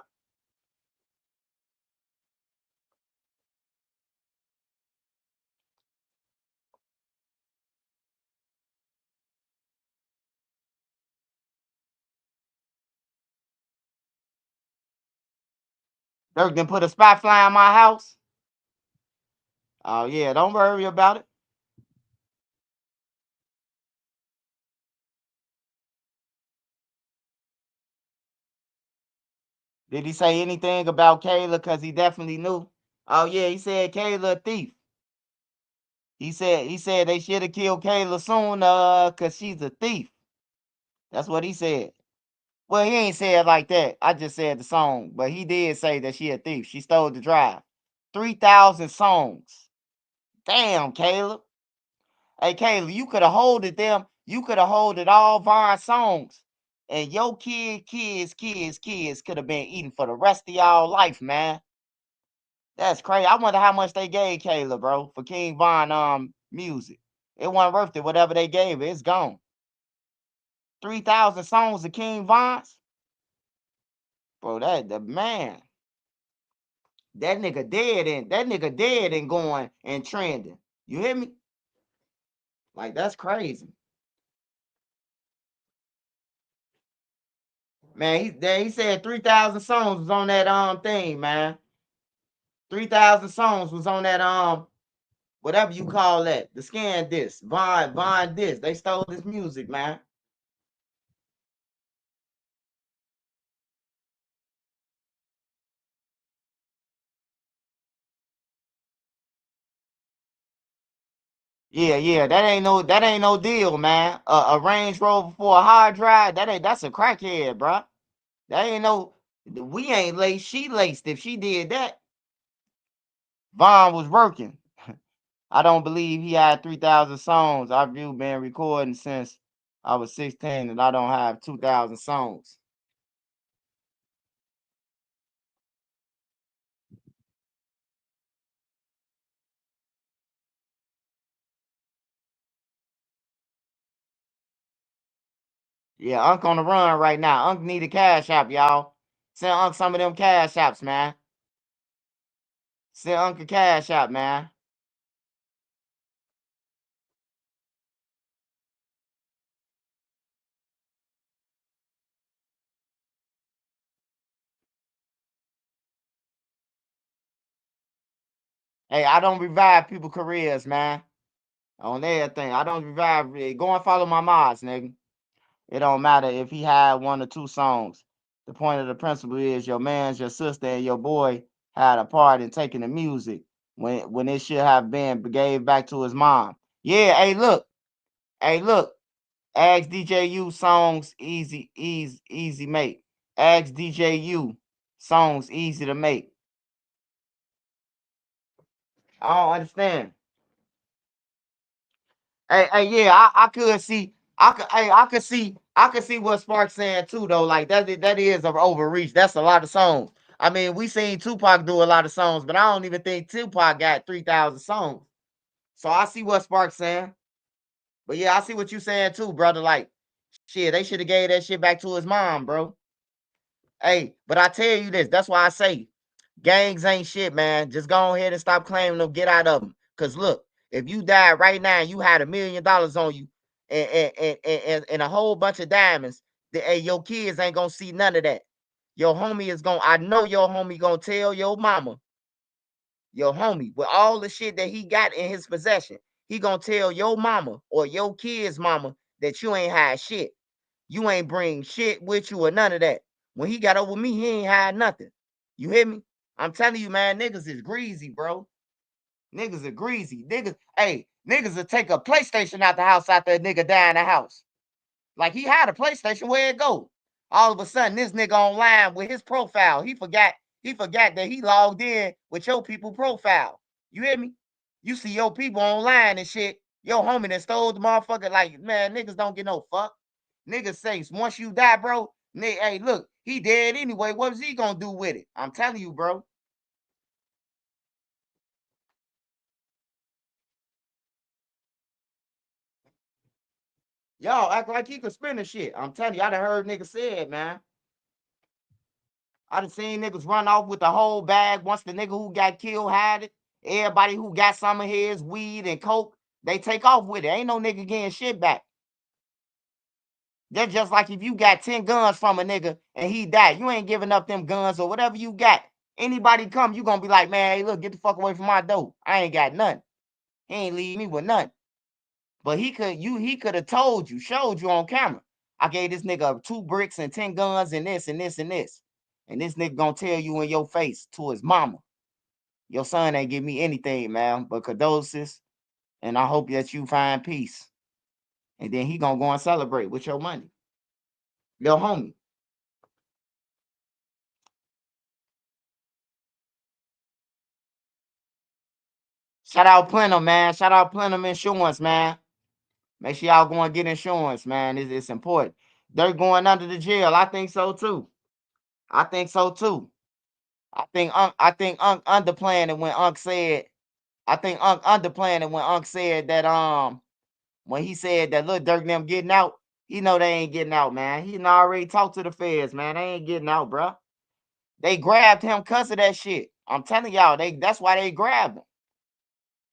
Dirk done put a spot fly in my house. Oh, yeah, don't worry about it. Did he say anything about Kayla? Because he definitely knew. Oh, yeah, he said Kayla a thief. He said they should have killed Kayla sooner because she's a thief. That's what he said. Well, he ain't said it like that. I just said the song. But he did say that she a thief. She stole the drive. 3,000 songs. Damn, Kayla. Hey, Kayla, you could have holded them. You could have holded all Von's songs. And your kids could have been eating for the rest of y'all life, man. That's crazy. I wonder how much they gave Kayla, bro, for King Von music. It wasn't worth it. Whatever they gave it, it's gone. 3,000 songs of King Von's? Bro, the man. That nigga dead and going and trending. You hear me? Like, that's crazy. Man, he said 3,000 songs was on that thing, man. 3,000 songs was on that whatever you call that. The scan disc. Von disc. They stole his music, man. Yeah, that ain't no deal, man. A Range Rover for a hard drive, that's a crackhead, bro. That ain't no. We ain't laced. She laced. If she did that, Von was working. I don't believe he had 3,000 songs. I've been recording since I was 16, and I don't have 2,000 songs. Yeah, Unc on the run right now. Unc need a cash app, y'all. Send Unc some of them cash apps, man. Send Unc a cash app, man. Hey, I don't revive people careers, man. On everything. I don't revive. Go and follow my mods, nigga. It don't matter if he had 1 or 2 songs. The point of the principle is your man's, your sister, and your boy had a part in taking the music when it should have been gave back to his mom. Yeah, hey look, ask DJU songs easy make. Ask DJU songs easy to make. I don't understand. Hey, yeah, I could see, I could see what Spark's saying too, though. Like that is an overreach. That's a lot of songs. I mean, we seen Tupac do a lot of songs, but I don't even think Tupac got 3,000 songs. So I see what Spark's saying. But yeah, I see what you saying too, brother. Like, shit, they should have gave that shit back to his mom, bro. Hey, but I tell you this, that's why I say gangs ain't shit, man. Just go ahead and stop claiming them. Get out of them. Cause look, if you died right now and you had $1 million on you and a whole bunch of diamonds, hey, your kids ain't gonna see none of that. Your homie is gonna, I know your homie gonna tell your mama, your homie, with all the shit that he got in his possession, he gonna tell your mama or your kid's mama that you ain't had shit. You ain't bring shit with you or none of that. When he got over me, he ain't had nothing. You hear me? I'm telling you, man, niggas is greasy, bro. Niggas are greasy. Niggas will take a PlayStation out the house after a nigga die in the house. Like he had a PlayStation, where it go? All of a sudden, this nigga online with his profile. He forgot that he logged in with your people profile. You hear me? You see your people online and shit. Your homie that stole the motherfucker. Like, man, niggas don't get no fuck. Niggas say once you die, bro, hey, look, he dead anyway. What was he gonna do with it? I'm telling you, bro. Y'all act like he could spin the shit. I'm telling you, I done heard niggas say it, man. I done seen niggas run off with the whole bag once the nigga who got killed had it. Everybody who got some of his weed and coke, they take off with it. Ain't no nigga getting shit back. They're just like if you got 10 guns from a nigga and he died, you ain't giving up them guns or whatever you got. Anybody come, you gonna be like, man, hey, look, get the fuck away from my door. I ain't got nothing. He ain't leave me with nothing. But he could have told you, showed you on camera. I gave this nigga 2 bricks and 10 guns and this and this and this. And this nigga gonna tell you in your face to his mama, your son ain't give me anything, man, but condolences. And I hope that you find peace. And then he gonna go and celebrate with your money. Your homie. Shout out Plenum, man. Shout out Plenum Insurance, man. Make sure y'all go and get insurance, man. It's important. They're going under the jail. I think so too. I think so too. I think Unc underplaying it when Unc said. I think Unc underplaying it when Unc said that when he said that Lil Durk them getting out, he know they ain't getting out, man. He already talked to the feds, man. They ain't getting out, bro. They grabbed him because of that shit. I'm telling y'all, that's why they grabbed him.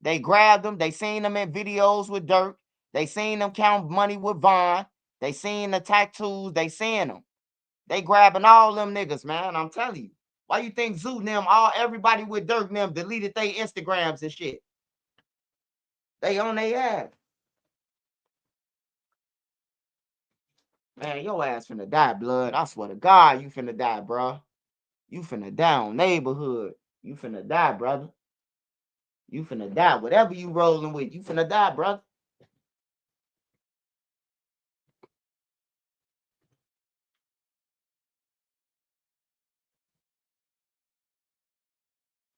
They grabbed him. They seen him in videos with Durk. They seen him count money with Vonnie. They seen the tattoos. They seen him. They grabbing all them niggas, man. I'm telling you. Why you think Zoo them, everybody with Durk them deleted their Instagrams and shit? They on their ass. Man, your ass finna die, blood. I swear to God, you finna die, bro. You finna die on neighborhood. You finna die, brother. You finna die. Whatever you rolling with, you finna die, brother.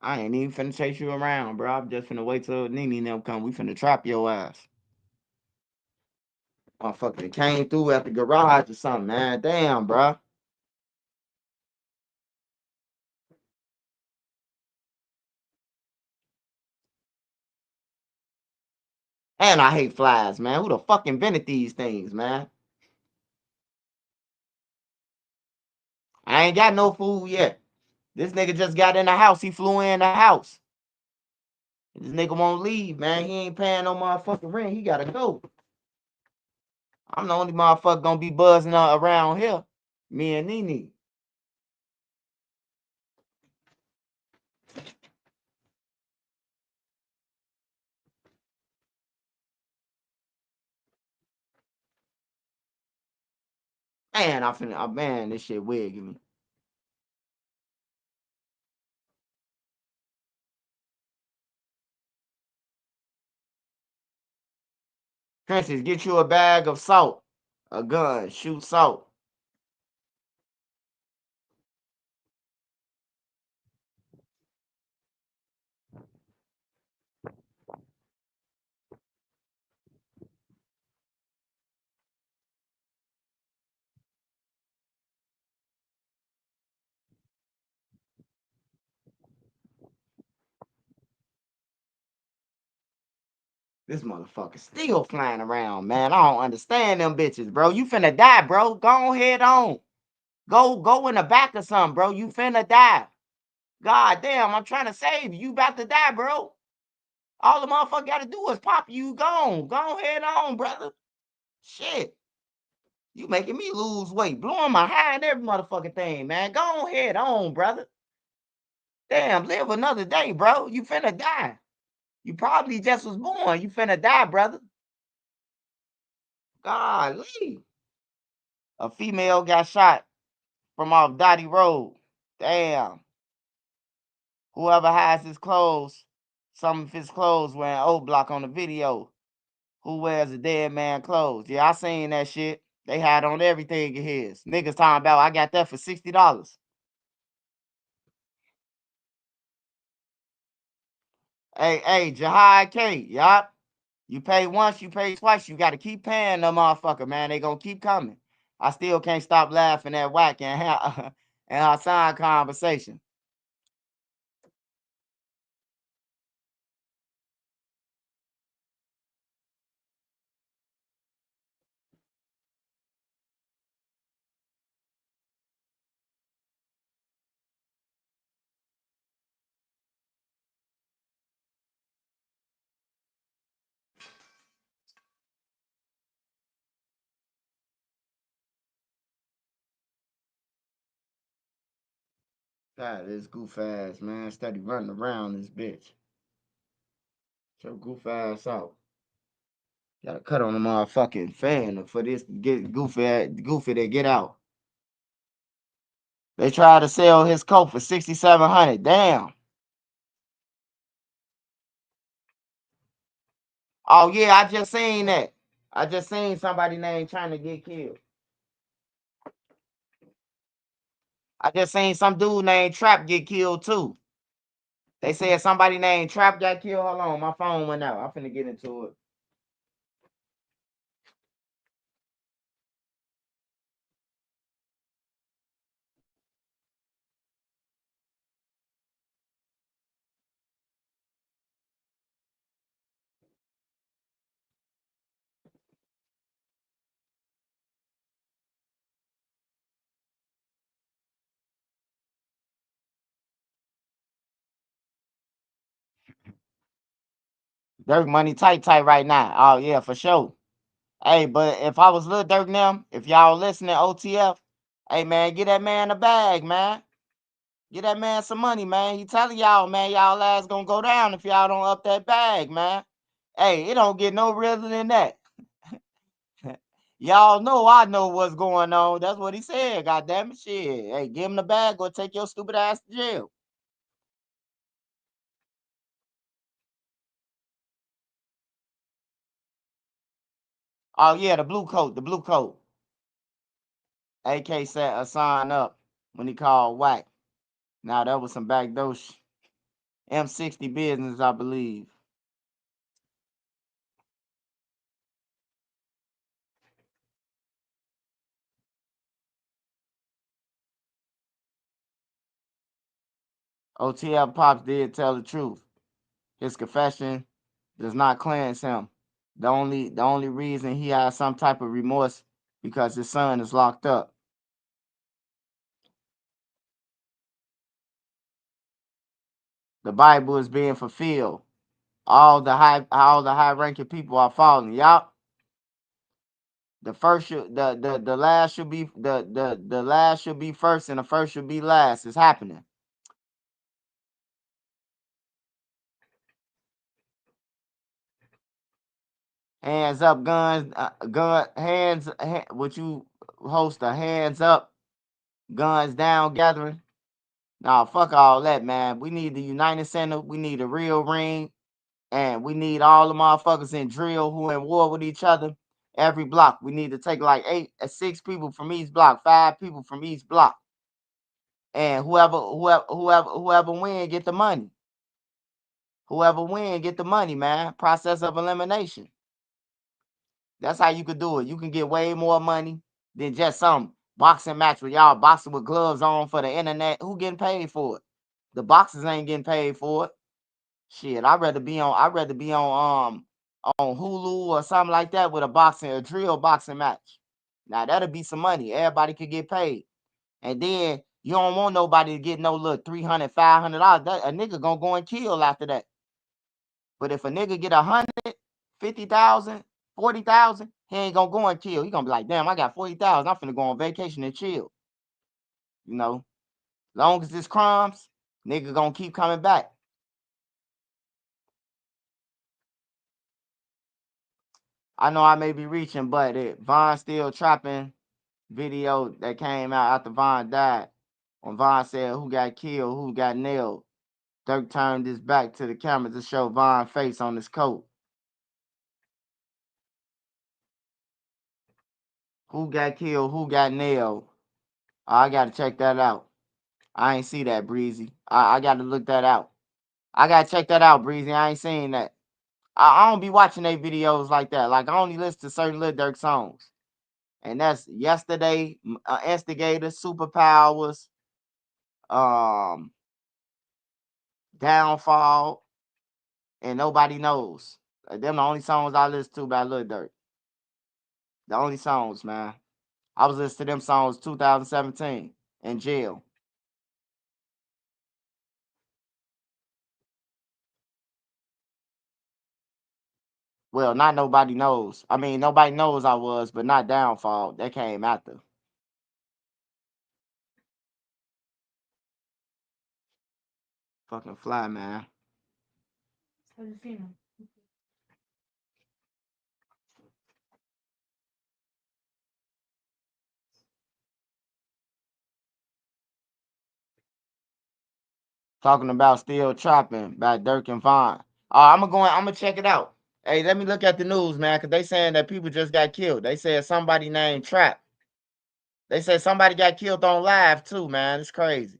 I ain't even finna chase you around, bro. I'm just finna wait till Nene and them come. We finna trap your ass. Motherfucker came through at the garage or something, man. Damn, bro. And I hate flies, man. Who the fuck invented these things, man? I ain't got no food yet. This nigga just got in the house. He flew in the house. This nigga won't leave, man. He ain't paying no motherfucking rent. He gotta go. I'm the only motherfucker gonna be buzzing around here. Me and Nene. Man, man, this shit wigging me. Princess, get you a bag of salt, a gun, shoot salt. This motherfucker still flying around, man. I don't understand them bitches, bro. You finna die, bro. Go ahead on. Go in the back or something, bro. You finna die. God damn, I'm trying to save you. You about to die, bro. All the motherfucker gotta do is pop you. Go ahead on, brother. Shit. You making me lose weight. Blowing my high and every motherfucking thing, man. Go ahead on, brother. Damn, live another day, bro. You finna die. You probably just was born. You finna die, brother. Golly. A female got shot from off Dottie Road. Damn. Whoever has his clothes, some of his clothes wearing O Block on the video. Who wears a dead man clothes? Yeah, I seen that shit. They had on everything of his. Niggas talking about I got that for $60. Hey, Jahai K, yup. You pay once, you pay twice. You got to keep paying them motherfucker, man. They gonna keep coming. I still can't stop laughing at Wack and Hassan conversation. God, this goof ass, man. Steady running around this bitch. So goof ass out. Gotta cut on the motherfucking fan for this to get goofy to get out. They tried to sell his coat for $6,700. Damn. Oh yeah, I just seen that. I just seen somebody named trying to get killed. I just seen some dude named Trap get killed too. They said somebody named Trap got killed. Hold on, my phone went out. I'm finna get into it. Dirk money tight right now. Oh yeah, for sure. Hey, but if I was Lil Durk now, if y'all listening OTF, hey man, get that man a bag, man. Get that man some money, man. He telling y'all, man, y'all ass gonna go down if y'all don't up that bag, man. Hey, it don't get no realer than that. Y'all know I know what's going on. That's what he said. God damn it, shit. Hey, give him the bag or take your stupid ass to jail. Oh yeah, the blue coat, the blue coat. AK set a sign up when he called Whack. Now that was some backdoor M60 business, I believe. OTF Pops did tell the truth. His confession does not cleanse him. The only reason he has some type of remorse because his son is locked up. The Bible is being fulfilled. All the high ranking people are falling. Yup. The first should the last should be the last should be first and the first should be last. It's happening. Hands up, guns, hands. What you host a hands up, guns down gathering. Nah, fuck all that, man. We need the United Center. We need a real ring. And we need all the motherfuckers in drill who in war with each other. Every block. We need to take like 6 people from each block, 5 people from each block. And whoever win, get the money. Whoever win, get the money, man. Process of elimination. That's how you could do it. You can get way more money than just some boxing match where y'all boxing with gloves on for the internet. Who getting paid for it? The boxers ain't getting paid for it. Shit, I'd rather be on Hulu or something like that with a drill boxing match. Now that'll be some money. Everybody could get paid. And then you don't want nobody to get no little $300, $500. A nigga gonna go and kill after that. But if a nigga get 100, 50,000, 40,000, he ain't gonna go and kill. He gonna be like, damn, I got 40,000. I'm finna go on vacation and chill. You know, long as it's crimes, nigga gonna keep coming back. I know I may be reaching, but Von still trapping video that came out after Von died. When Von said who got killed, who got nailed, Durk turned his back to the camera to show Von's face on his coat. Who got killed, who got nailed? I gotta check that out. I ain't see that, Breezy. I gotta look that out. I gotta check that out, Breezy. I ain't seen that. I don't be watching their videos like that. Like I only listen to certain Lil Durk songs. And that's Yesterday, Instigator, Superpowers, Downfall, and Nobody Knows. Them the only songs I listen to by Lil Durk. The only songs, man. I was listening to them songs 2017 in jail. Well, not Nobody Knows. I mean, Nobody Knows I was, but not Downfall. That came after. Fucking fly, man. Talking about Still Trapping by Durk and Von. I'm gonna check it out. Hey, let me look at the news, man, because they saying that people just got killed. They said somebody named Trap. They said somebody got killed on live too, man. It's crazy.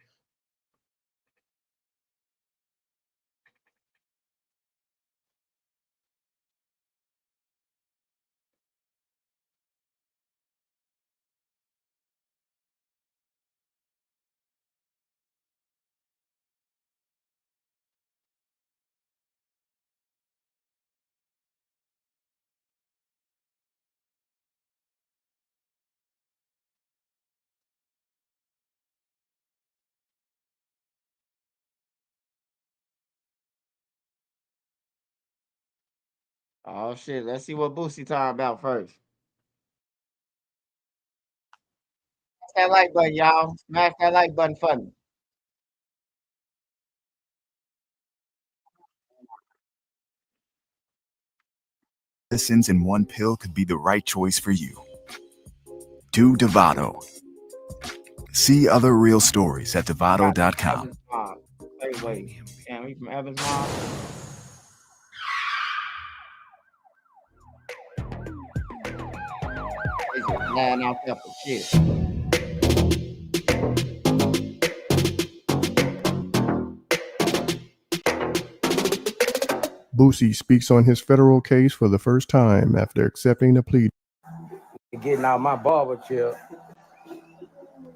Oh shit. Let's see what Boosie talking about first. Smash that like button, y'all. Smash that like button for me. Medicines in one pill could be the right choice for you. Do Dovato. See other real stories at Dovato.com. Wait. Damn, he from Evans Mom. They just lying out there for shit. Boosie speaks on his federal case for the first time after accepting a plea. Getting out my barber chair.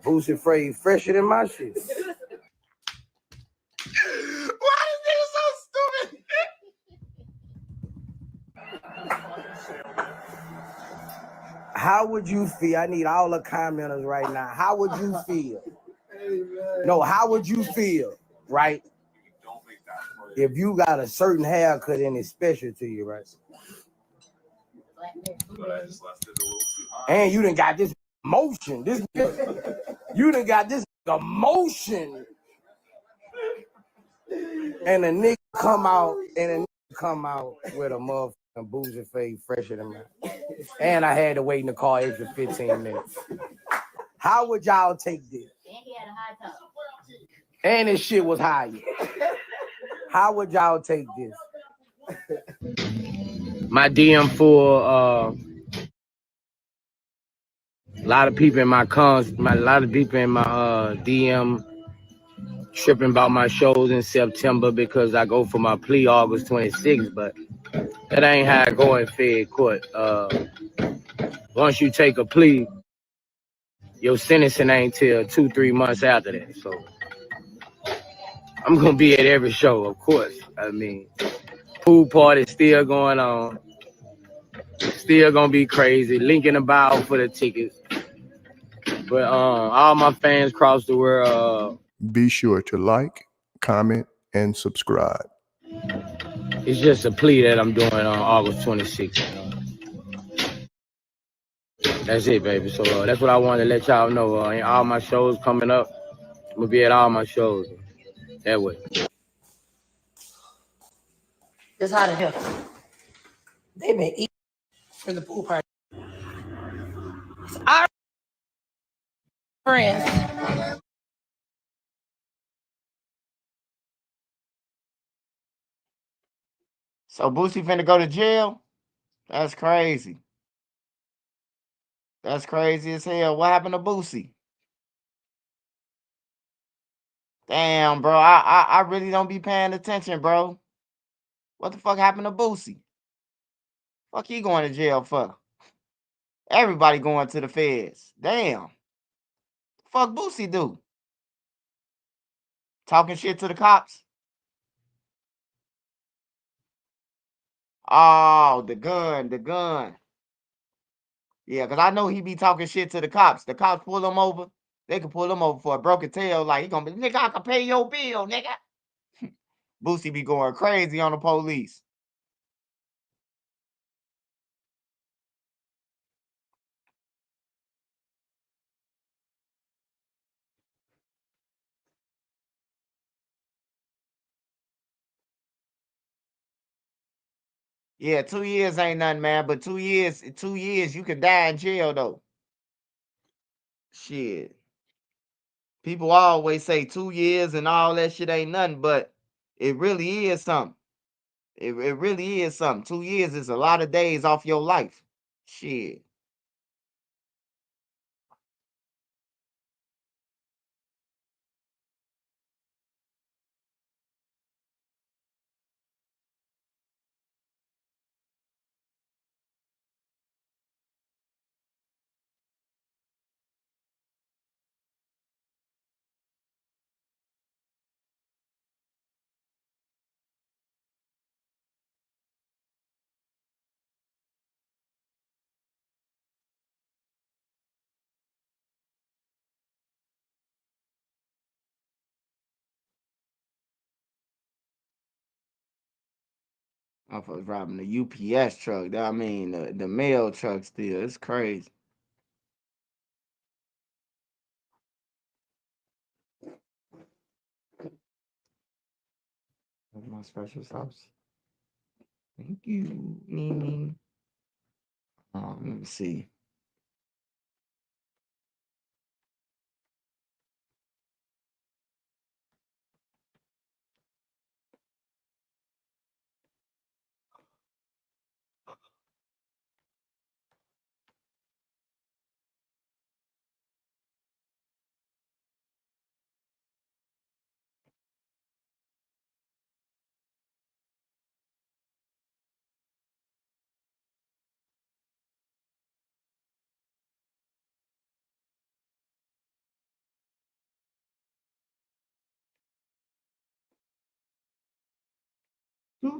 Boosie afraid fresher than my shit. Why is this so stupid? How would you feel? I need all the commenters right now. How would you feel? No, how would you feel, right? If you got a certain haircut and it's special to you, right? And you done got this motion. You done got this emotion. And a nigga come out with a motherfucker A boozy fade fresher than mine. And I had to wait in the car extra 15 minutes. How would y'all take this? And this shit was high. How would y'all take this? My DM full. A lot of people in my DM tripping about my shows in September because I go for my plea August 26th, but that ain't how I go in Fed court. Once you take a plea, your sentencing ain't till 2-3 months after that. So I'm gonna be at every show, of course. I mean, pool party still going on. Still gonna be crazy. Link in the bio for the tickets. But all my fans across the world. Be sure to like, comment, and subscribe. It's just a plea that I'm doing on August 26th. That's it, baby. So that's what I wanted to let y'all know. All my shows coming up. I'm gonna be at all my shows. That way. It's hot in here. They've been eating for the pool party. It's our friends. So Boosie finna go to jail? That's crazy. That's crazy as hell. What happened to Boosie? Damn, bro. I really don't be paying attention, bro. What the fuck happened to Boosie? Fuck he going to jail for? Everybody going to the feds. Damn. Fuck Boosie do? Talking shit to the cops? Oh, the gun. Yeah, because I know he be talking shit to the cops. The cops pull him over. They can pull him over for a broken tail. Like, he gonna be, nigga, I can pay your bill, nigga. Boosie be going crazy on the police. Yeah, 2 years ain't nothing, man. But 2 years, you can die in jail, though. Shit. People always say 2 years and all that shit ain't nothing, but it really is something. It really is something. 2 years is a lot of days off your life. Shit. I was driving the UPS truck. I mean, the mail truck still. It's crazy. That's my special sauce. Thank you, Mimi. Let me see.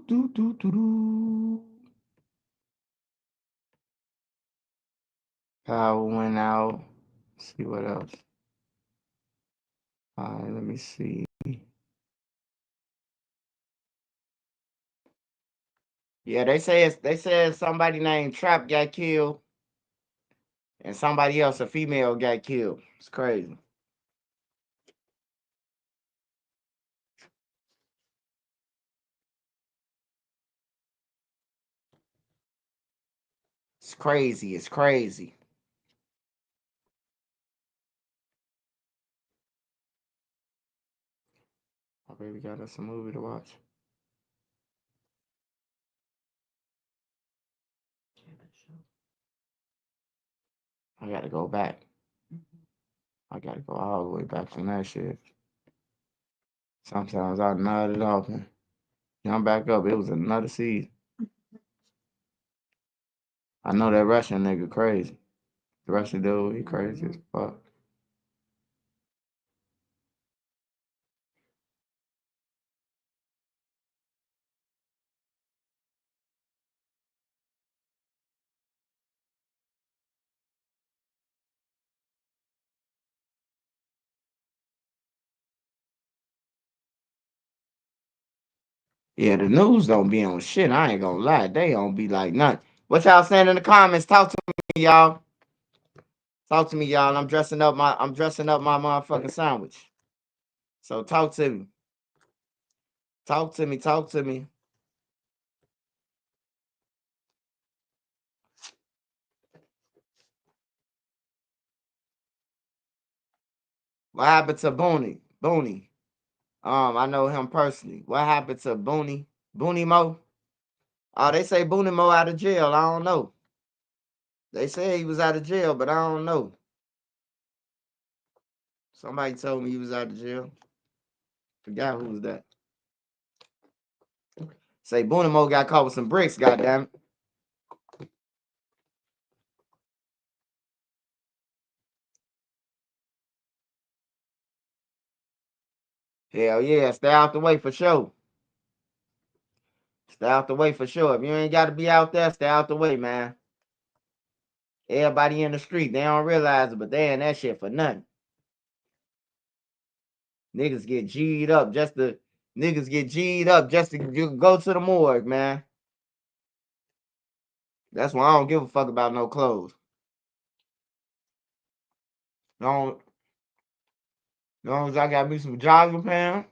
Do. Power went out. Let's see what else. All right, let me see. Yeah, they said somebody named Trap got killed, and somebody else, a female, got killed. It's crazy. It's crazy. It's crazy. My baby got us a movie to watch. I gotta go back. I gotta go all the way back from that shit. Sometimes I nod it off and jump back up. It was another season. I know that Russian nigga crazy. The Russian dude, he crazy as fuck. Yeah, the news don't be on shit. I ain't gonna lie. They don't be like nothing. What y'all saying in the comments? Talk to me, y'all. Talk to me, y'all. I'm dressing up my motherfucking sandwich. So talk to me. Talk to me. Talk to me. What happened to Booney? Booney. I know him personally. What happened to Booney? Booney Mo? Oh, they say Booney Mo out of jail. I don't know. They say he was out of jail, but I don't know. Somebody told me he was out of jail. Forgot who was that. Say Booney Mo got caught with some bricks, goddamn it. Hell yeah, stay out the way for sure. Stay out the way for sure. If you ain't got to be out there, stay out the way, man. Everybody in the street, they don't realize it, but they in that shit for nothing. Niggas get G'd up just to go to the morgue, man. That's why I don't give a fuck about no clothes. Long as I got me some jogging pants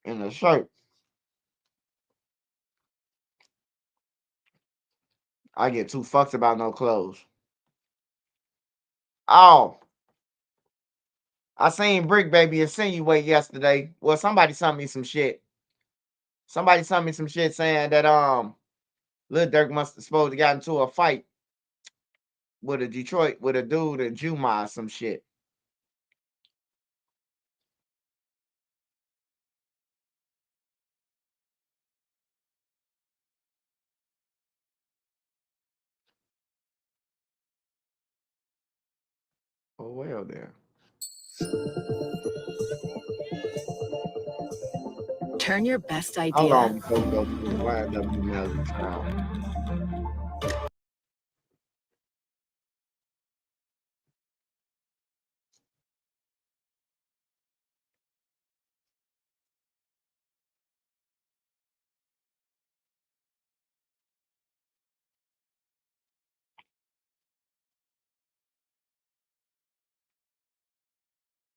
and a shirt. I get 2 fucks about no clothes. Oh, I seen Brick Baby insinuate yesterday. Well, somebody sent me some shit. Somebody sent me some shit saying that Lil Durk must have supposed to got into a fight with a dude in Juma or some shit. Oh well then. Turn your best How idea. long before we go to the YNW Melody trial?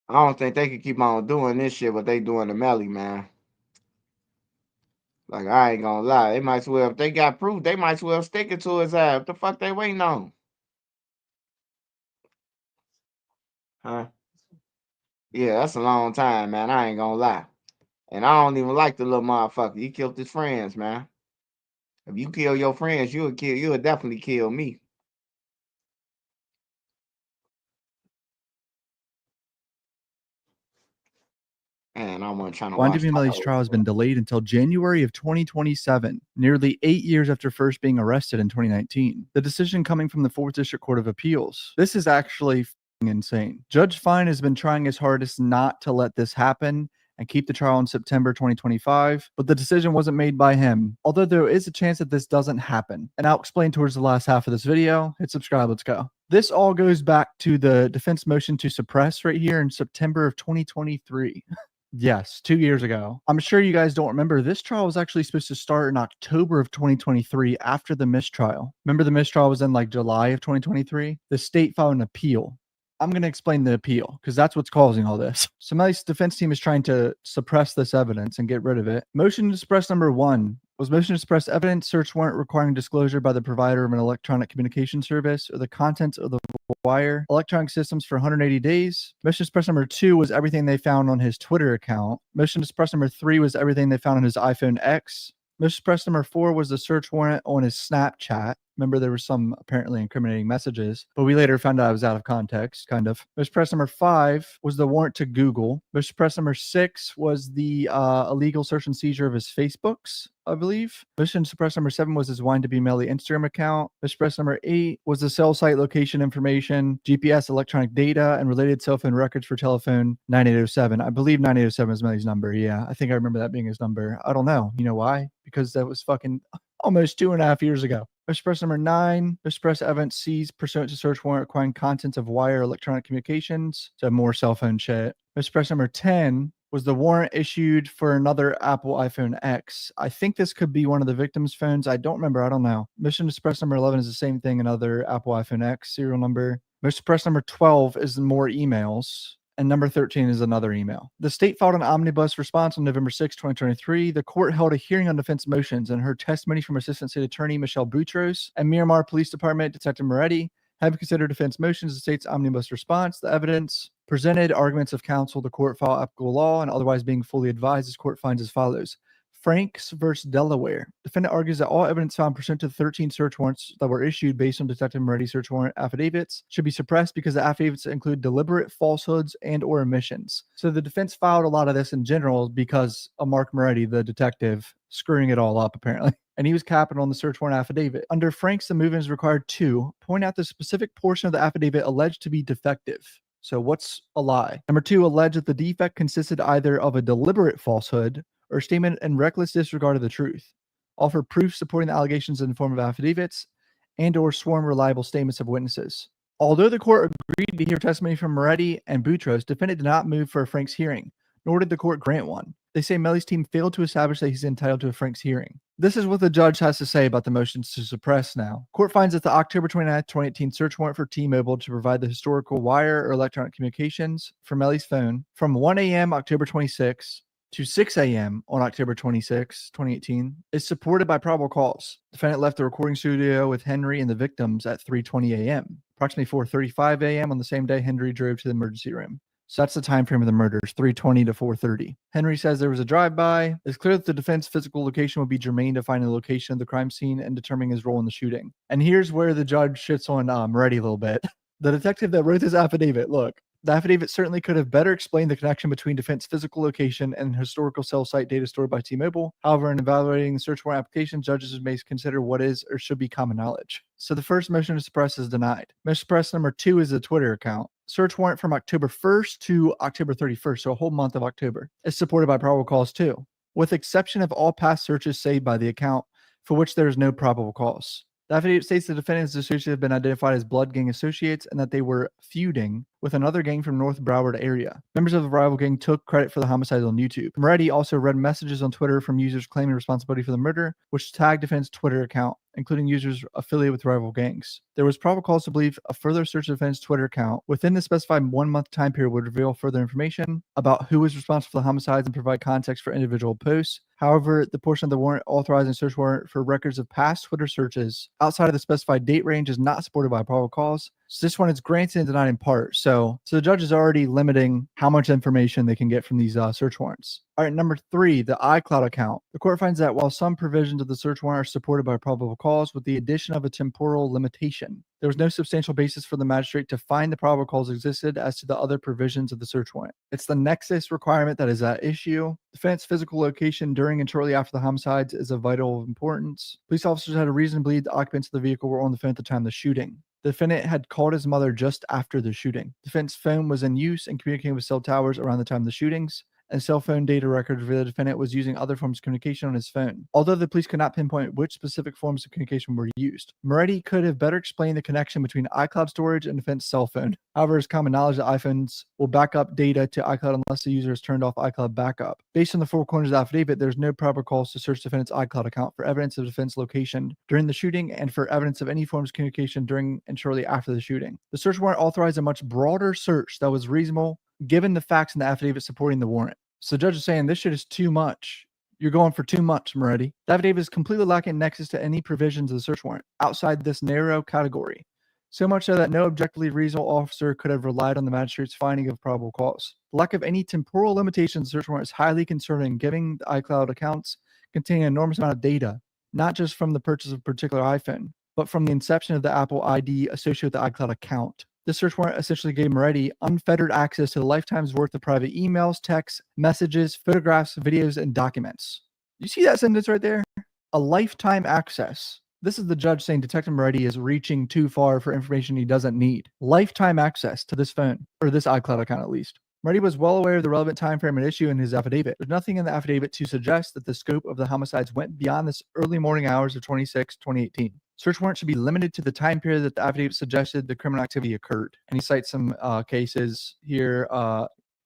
I don't think they could keep on doing this shit what they doing to Melly, man. Like, I ain't gonna lie. They might as well, if they got proof, they might as well stick it to his ass. What the fuck they waiting on? Huh? Yeah, that's a long time, man. I ain't gonna lie. And I don't even like the little motherfucker. He killed his friends, man. If you kill your friends, you'll definitely kill me. And I wasn't trying to watch YNW Melly's trial has been delayed until January of 2027, nearly 8 years after first being arrested in 2019. The decision coming from the 4th District Court of Appeals. This is actually f***ing insane. Judge Fine has been trying his hardest not to let this happen and keep the trial in September 2025, but the decision wasn't made by him, although there is a chance that this doesn't happen. And I'll explain towards the last half of this video. Hit subscribe, let's go. This all goes back to the defense motion to suppress right here in September of 2023. Yes, 2 years ago. I'm sure you guys don't remember. This trial was actually supposed to start in October of 2023 after the mistrial. Remember the mistrial was in like July of 2023? The state filed an appeal. I'm going to explain the appeal because that's what's causing all this. So Melly's defense team is trying to suppress this evidence and get rid of it. Motion to suppress number 1 Was motion to suppress evidence, search warrant requiring disclosure by the provider of an electronic communication service or the contents of the wire electronic systems for 180 days. Motion to suppress number 2 was everything they found on his Twitter account. Motion to suppress number 3 was everything they found on his iPhone X. Motion to suppress number 4 was the search warrant on his Snapchat. Remember, there were some apparently incriminating messages, but we later found out it was out of context, kind of. Motion to suppress number 5 was the warrant to Google. Motion to suppress number 6 was the illegal search and seizure of his Facebooks, I believe. Motion to suppress number 7 was his Wine to Be Melly Instagram account. Motion to suppress number 8 was the cell site location information, GPS electronic data, and related cell phone records for telephone 9807. I believe 9807 is Melly's number. Yeah, I think I remember that being his number. I don't know. You know why? Because that was fucking almost 2.5 years ago. Motion to suppress number 9, motion to suppress evidence seized pursuant to search warrant requiring contents of wire electronic communications. So more cell phone shit. Motion to suppress number 10 was the warrant issued for another Apple iPhone X. I think this could be one of the victim's phones. I don't remember. I don't know. Motion to suppress number 11 is the same thing, another Apple iPhone X serial number. Motion to suppress number 12 is more emails. And number 13 is another email. The state filed an omnibus response on November 6, 2023. The court held a hearing on defense motions and heard testimony from Assistant State Attorney Michelle Boutros and Miramar Police Department Detective Moretti. Having considered defense motions, the state's omnibus response, the evidence presented, arguments of counsel, the court filed applicable law, and otherwise being fully advised, this court finds as follows. Franks versus Delaware. Defendant argues that all evidence found pursuant to the 13 search warrants that were issued based on Detective Moretti's search warrant affidavits should be suppressed because the affidavits include deliberate falsehoods and or omissions. So the defense filed a lot of this in general because of Mark Moretti, the detective, screwing it all up apparently. And he was capping on the search warrant affidavit. Under Franks, the movement is required to point out the specific portion of the affidavit alleged to be defective. So what's a lie? Number 2, allege that the defect consisted either of a deliberate falsehood or statement in reckless disregard of the truth. Offer proof supporting the allegations in the form of affidavits and or sworn reliable statements of witnesses. Although the court agreed to hear testimony from Moretti and Boutros, defendant did not move for a Franks hearing, nor did the court grant one. They say Melly's team failed to establish that he's entitled to a Franks hearing. This is what the judge has to say about the motions to suppress now. Court finds that the October 29, 2018 search warrant for T-Mobile to provide the historical wire or electronic communications from Melly's phone from 1 a.m. October 26 to 6 a.m. on October 26, 2018 is supported by probable cause. Defendant left the recording studio with Henry and the victims at 3:20 a.m. Approximately 4:35 a.m. on the same day, Henry drove to the emergency room. So that's the time frame of the murders, 3:20 to 4:30. Henry says there was a drive-by. It's clear that the defense physical location would be germane to finding the location of the crime scene and determining his role in the shooting. And here's where the judge shits on Moretti a little bit. The detective that wrote this affidavit, look, the affidavit certainly could have better explained the connection between defense physical location and historical cell site data stored by T-Mobile. However, in evaluating the search warrant application, judges may consider what is or should be common knowledge. So the first motion to suppress is denied. Motion to suppress number 2 is the Twitter account. Search warrant from October 1st to October 31st, so a whole month of October, is supported by probable cause too, with exception of all past searches saved by the account for which there is no probable cause. The affidavit states the defendant's associates have been identified as blood gang associates and that they were feuding with another gang from North Broward area. Members of the rival gang took credit for the homicide on YouTube. Moretti also read messages on Twitter from users claiming responsibility for the murder, which tagged defendant's Twitter account, including users affiliated with rival gangs. There was probable cause to believe a further search of defendant's Twitter account within the specified 1-month time period would reveal further information about who was responsible for the homicides and provide context for individual posts. However, the portion of the warrant authorizing search warrant for records of past Twitter searches outside of the specified date range is not supported by probable cause. So this one is granted and denied in part. So the judge is already limiting how much information they can get from these search warrants. All right, number 3, the iCloud account. The court finds that while some provisions of the search warrant are supported by probable cause, with the addition of a temporal limitation, there was no substantial basis for the magistrate to find the probable cause existed as to the other provisions of the search warrant. It's the nexus requirement that is at issue. Defendant's physical location during and shortly after the homicides is of vital importance. Police officers had a reason to believe the occupants of the vehicle were on the phone at the time of the shooting. The defendant had called his mother just after the shooting. The defendant's phone was in use and communicating with cell towers around the time of the shootings, and cell phone data records reveal the defendant was using other forms of communication on his phone. Although the police could not pinpoint which specific forms of communication were used, Moretti could have better explained the connection between iCloud storage and defendant's cell phone. However, it's common knowledge that iPhones will back up data to iCloud unless the user has turned off iCloud backup. Based on the 4 corners of the affidavit, there's no proper cause to search defendant's iCloud account for evidence of defendant's location during the shooting and for evidence of any forms of communication during and shortly after the shooting. The search warrant authorized a much broader search that was reasonable given the facts in the affidavit supporting the warrant. So the judge is saying this shit is too much. You're going for 2 months, Moretti. The affidavit is completely lacking nexus to any provisions of the search warrant outside this narrow category. So much so that no objectively reasonable officer could have relied on the magistrate's finding of probable cause. The lack of any temporal limitations in the search warrant is highly concerning, given the iCloud accounts containing an enormous amount of data, not just from the purchase of a particular iPhone, but from the inception of the Apple ID associated with the iCloud account. This search warrant essentially gave Moretti unfettered access to the lifetime's worth of private emails, texts, messages, photographs, videos, and documents. You see that sentence right there? A lifetime access. This is the judge saying Detective Moretti is reaching too far for information he doesn't need. Lifetime access to this phone, or this iCloud account at least. Moretti was well aware of the relevant time frame at issue in his affidavit. There's nothing in the affidavit to suggest that the scope of the homicides went beyond this early morning hours of 2018. Search warrant should be limited to the time period that the affidavit suggested the criminal activity occurred. And he cites some cases here,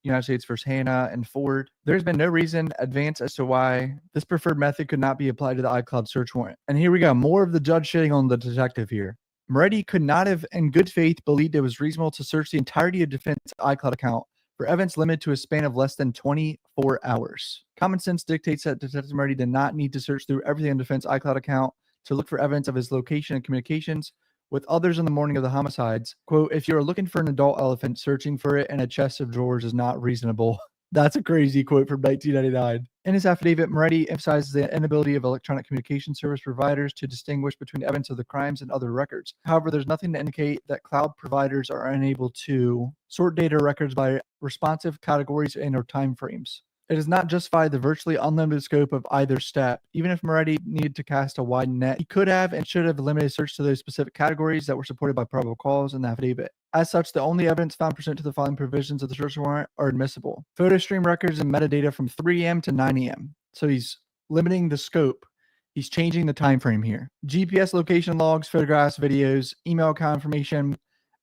United States versus Hannah and Ford. There's been no reason advanced as to why this preferred method could not be applied to the iCloud search warrant. And here we go, more of the judge shitting on the detective here. Moretti could not have, in good faith, believed it was reasonable to search the entirety of defense iCloud account for evidence limited to a span of less than 24 hours. Common sense dictates that Detective Moretti did not need to search through everything in defense iCloud account to look for evidence of his location and communications with others in the morning of the homicides. Quote, if you're looking for an adult elephant, searching for it in a chest of drawers is not reasonable. That's a crazy quote from 1999. In his affidavit, Moretti emphasizes the inability of electronic communication service providers to distinguish between evidence of the crimes and other records. However, there's nothing to indicate that cloud providers are unable to sort data records by responsive categories and or timeframes. It does not justify the virtually unlimited scope of either step. Even if Moretti needed to cast a wide net, he could have and should have limited search to those specific categories that were supported by probable cause in the affidavit. As such, the only evidence found pursuant to the following provisions of the search warrant are admissible. Photo stream records and metadata from 3 a.m. to 9 a.m. So he's limiting the scope. He's changing the time frame here. GPS location logs, photographs, videos, email account information,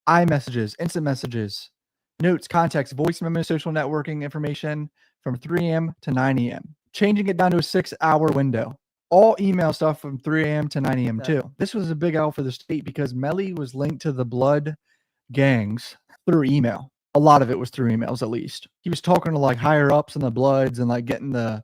iMessages, instant messages, notes, contacts, voice memos, social networking information from 3 a.m. to 9 a.m. Changing it down to a 6-hour window. All email stuff from 3 a.m. to 9 a.m. too. This was a big L for the state because Melly was linked to the blood gangs through email. A lot of it was through emails, at least. He was talking to like higher ups in the Bloods and like getting the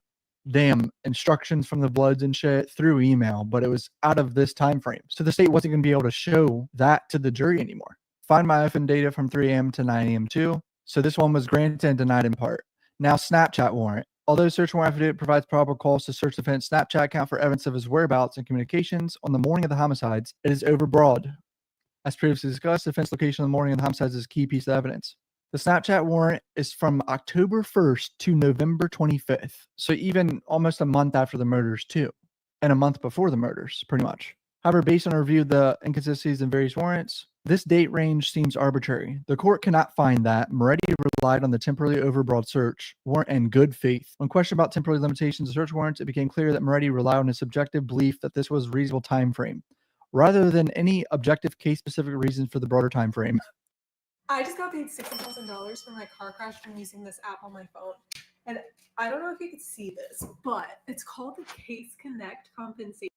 damn instructions from the Bloods and shit through email, but it was out of this time frame. So the state wasn't going to be able to show that to the jury anymore. Find my iPhone data from 3 a.m. to 9 a.m. too. So this one was granted and denied in part. Now, Snapchat warrant. Although search warrant affidavit provides probable cause to search the defendant's Snapchat account for evidence of his whereabouts and communications on the morning of the homicides, it is overbroad. As previously discussed, the defense location on the morning of the homicides is a key piece of evidence. The Snapchat warrant is from October 1st to November 25th. So even almost a month after the murders too. And a month before the murders, pretty much. However, based on a review of the inconsistencies in various warrants, this date range seems arbitrary. The court cannot find that Moretti relied on the temporarily overbroad search warrant in good faith. When questioned about temporary limitations of search warrants, it became clear that Moretti relied on his subjective belief that this was a reasonable time frame, rather than any objective case-specific reasons for the broader time frame. I just got paid $60,000 for my car crash from using this app on my phone. And I don't know if you could see this, but it's called the Case Connect Compensation.